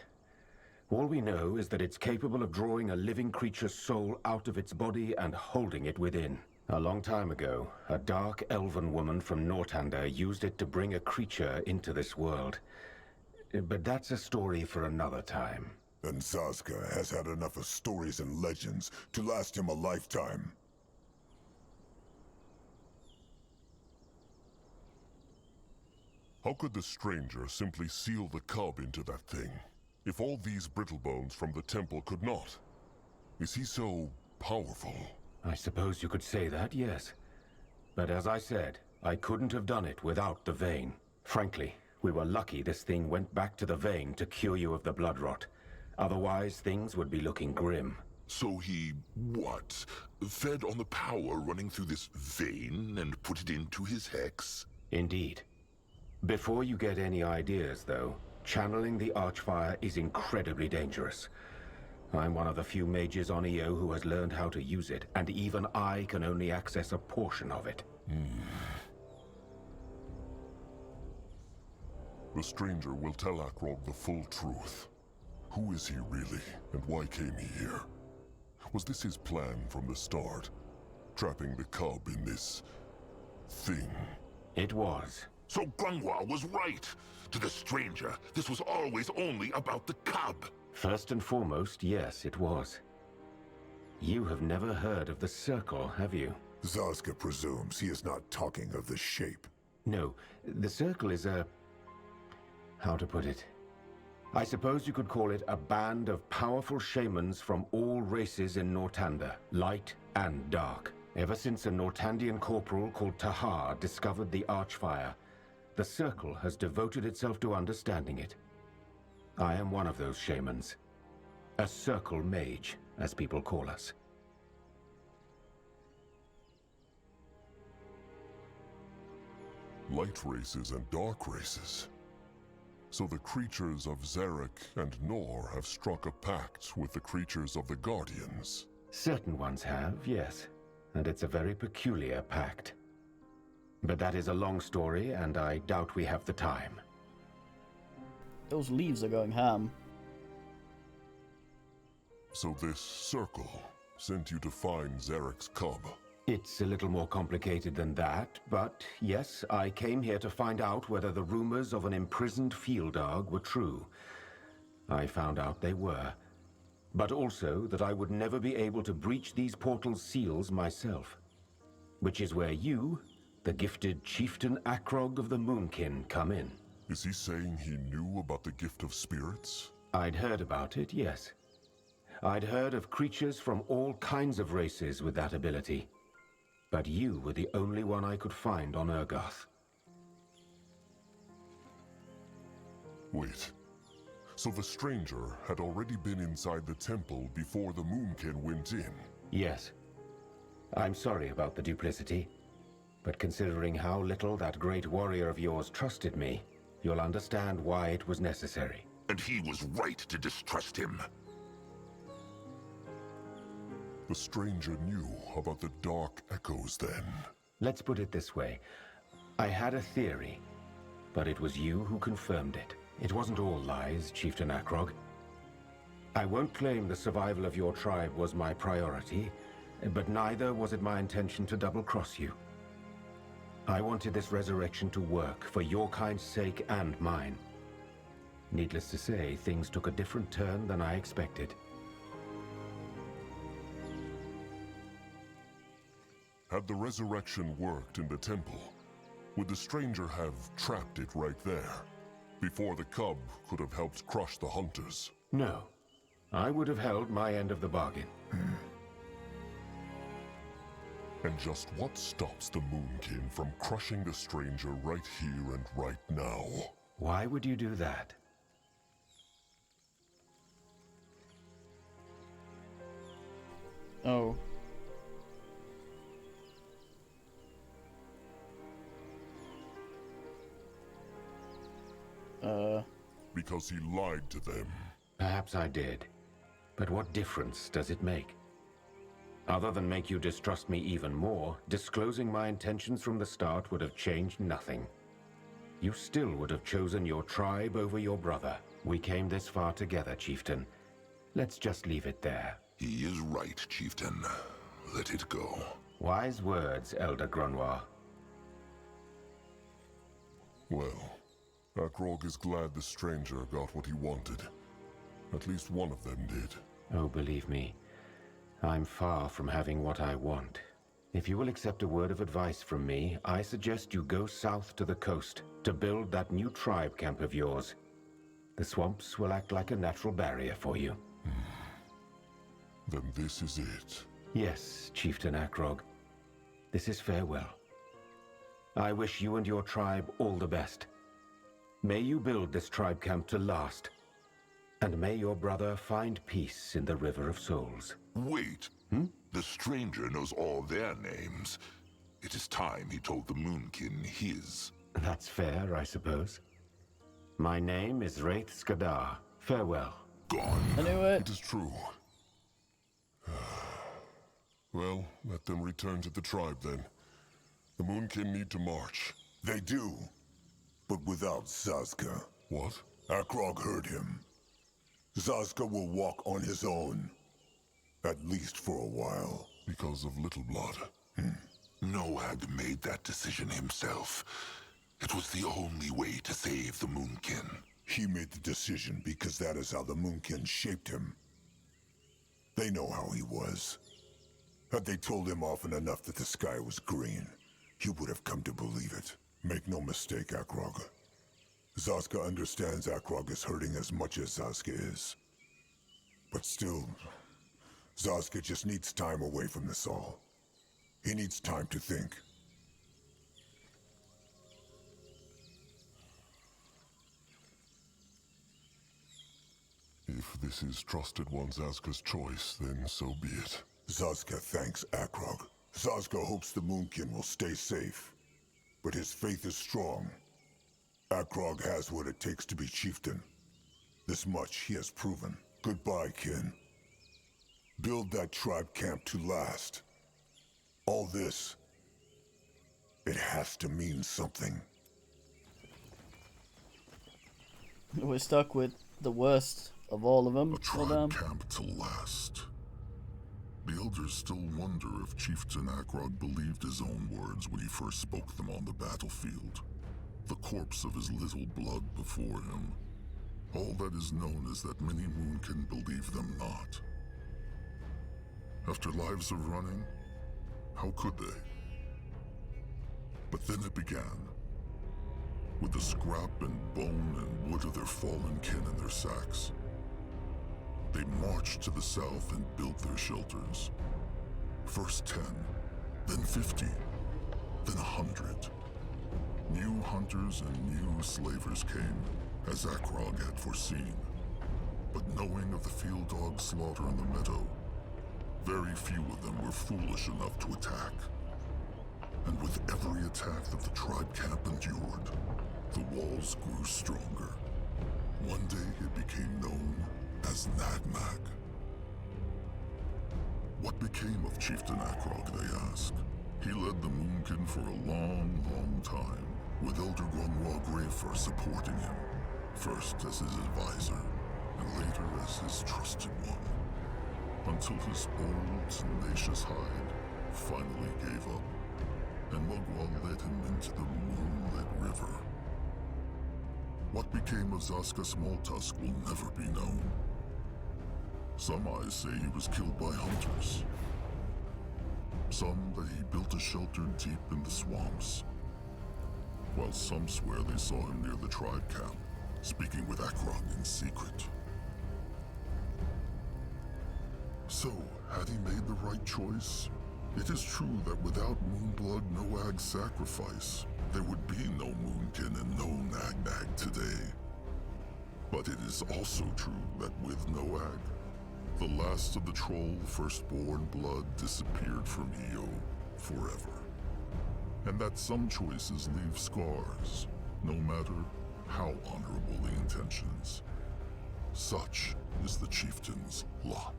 All we know is that it's capable of drawing a living creature's soul out of its body and holding it within. A long time ago, a dark elven woman from Nortander used it to bring a creature into this world. But that's a story for another time. And Sazka has had enough of stories and legends to last him a lifetime. How could the stranger simply seal the cub into that thing? If all these Brittlebones from the temple could not? Is he so powerful? I suppose you could say that, yes. But as I said, I couldn't have done it without the vein. Frankly, we were lucky this thing went back to the vein to cure you of the blood rot. Otherwise, things would be looking grim. So he, what? Fed on the power running through this vein and put it into his hex? Indeed. Before you get any ideas, though, channeling the Archfire is incredibly dangerous. I'm one of the few mages on EO who has learned how to use it, and even I can only access a portion of it. The stranger will tell Akrog the full truth. Who is he really, and why came he here? Was this his plan from the start? Trapping the cub in this... thing? It was. So Grunwald was right. To the stranger, this was always only about the cub. First and foremost, yes, it was. You have never heard of the Circle, have you? Zarska presumes he is not talking of the shape. No, the Circle is a... how to put it? I suppose you could call it a band of powerful shamans from all races in Nortanda, light and dark. Ever since a Nortandian corporal called Tahar discovered the Archfire, the Circle has devoted itself to understanding it. I am one of those shamans. A Circle mage, as people call us. Light races and dark races. So the creatures of Zarek and Nor have struck a pact with the creatures of the Guardians. Certain ones have, yes. And it's a very peculiar pact. But that is a long story, and I doubt we have the time. Those leaves are going ham. So this circle sent you to find Zarek's cub. It's a little more complicated than that, but yes, I came here to find out whether the rumors of an imprisoned field dog were true. I found out they were. But also that I would never be able to breach these portal's seals myself. Which is where you, the gifted Chieftain Akrog of the Moonkin, come in. Is he saying he knew about the gift of spirits? I'd heard about it, yes. I'd heard of creatures from all kinds of races with that ability. But you were the only one I could find on Urgoth. Wait. So the stranger had already been inside the temple before the Moonkin went in? Yes. I'm sorry about the duplicity, but considering how little that great warrior of yours trusted me, you'll understand why it was necessary. And he was right to distrust him. The stranger knew about the dark echoes then. Let's put it this way. I had a theory, but it was you who confirmed it. It wasn't all lies, Chieftain Akrog. I won't claim the survival of your tribe was my priority, but neither was it my intention to double-cross you. I wanted this resurrection to work for your kind's sake and mine. Needless to say, things took a different turn than I expected. Had the resurrection worked in the temple, would the stranger have trapped it right there, before the cub could have helped crush the hunters? No. I would have held my end of the bargain. And just what stops the Moonkin from crushing the stranger right here and right now? Why would you do that? Oh. Because he lied to them. Perhaps I did. But what difference does it make? Other than make you distrust me even more, disclosing my intentions from the start would have changed nothing. You still would have chosen your tribe over your brother. We came this far together, Chieftain. Let's just leave it there. He is right, Chieftain. Let it go. Wise words, Elder Grunwald. Well, Akrog is glad the stranger got what he wanted. At least one of them did. Oh, believe me, I'm far from having what I want. If you will accept a word of advice from me, I suggest you go south to the coast to build that new tribe camp of yours. The swamps will act like a natural barrier for you. Then this is it. Yes, Chieftain Akrog. This is farewell. I wish you and your tribe all the best. May you build this tribe camp to last. And may your brother find peace in the River of Souls. Wait. The stranger knows all their names. It is time he told the Moonkin his. That's fair, I suppose. My name is Wraith Skadar. Farewell. Gone. I knew it. It is true. Well, let them return to the tribe then. The Moonkin need to march. They do. but without Zazka. What? Akrog heard him. Zazka will walk on his own. At least for a while. Because of Little Blood. Noag made that decision himself. It was the only way to save the Moonkin. He made the decision because that is how the Moonkin shaped him. They know how he was. Had they told him often enough that the sky was green, he would have come to believe it. Make no mistake, Akrog. Zazka understands Akrog is hurting as much as Zazka is. But still, Zazka just needs time away from this all. He needs time to think. If this is Trusted One Zazka's choice, then so be it. Zazka thanks Akrog. Zazka hopes the Moonkin will stay safe. But his faith is strong. Akrog has what it takes to be chieftain. This much he has proven. Goodbye, kin. Build that tribe camp to last. All this, it has to mean something. We're stuck with the worst of all of them. A tribe camp to last. The elders still wonder if Chieftain Akrog believed his own words when he first spoke them on the battlefield. The corpse of his little blood before him. All that is known is that many Moonkin believe them not. After lives of running, how could they? But then it began. With the scrap and bone and wood of their fallen kin in their sacks. They marched to the south and built their shelters. First 10, then 50, then 100. New hunters and new slavers came, as Akrog had foreseen. But knowing of the field dog slaughter in the meadow, very few of them were foolish enough to attack. And with every attack that the tribe camp endured, the walls grew stronger. One day it became known as Nagmag. What became of Chieftain Akrog, they ask? He led the Moonkin for a long, long time, with Elder Grunwald Greyfur supporting him, first as his advisor, and later as his trusted one, until his old, tenacious hide finally gave up, and Mugwal led him into the moonlit river. What became of Zazka Smalltusk will never be known. Some eyes say he was killed by hunters. Some that he built a shelter deep in the swamps. While some swear they saw him near the tribe camp, speaking with Akrog in secret. So, had he made the right choice? It is true that without Moonblood Noag's sacrifice, there would be no Moonkin and no Nagnag today. But it is also true that with Noag, the last of the troll firstborn blood disappeared from Io forever. And that some choices leave scars, no matter how honorable the intentions. Such is the chieftain's lot.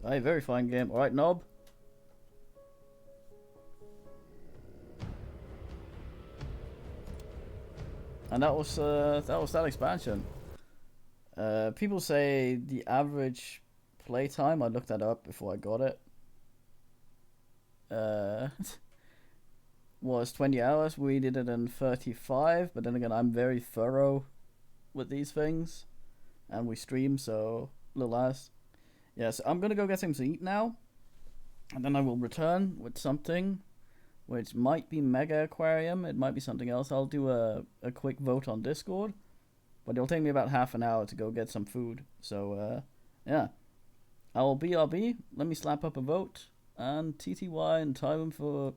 Aye, very fine game. Alright, Knob. And that was that expansion. People say the average playtime, I looked that up before I got it, was 20 hours. We did it in 35, but then again, I'm very thorough with these things, and we stream, so a little less. Yes, I'm gonna go get things to eat now, and then I will return with something, which might be Mega Aquarium, it might be something else. I'll do a quick vote on Discord, but it'll take me about half an hour to go get some food. So, yeah. I'll BRB, let me slap up a vote, and TTY and time for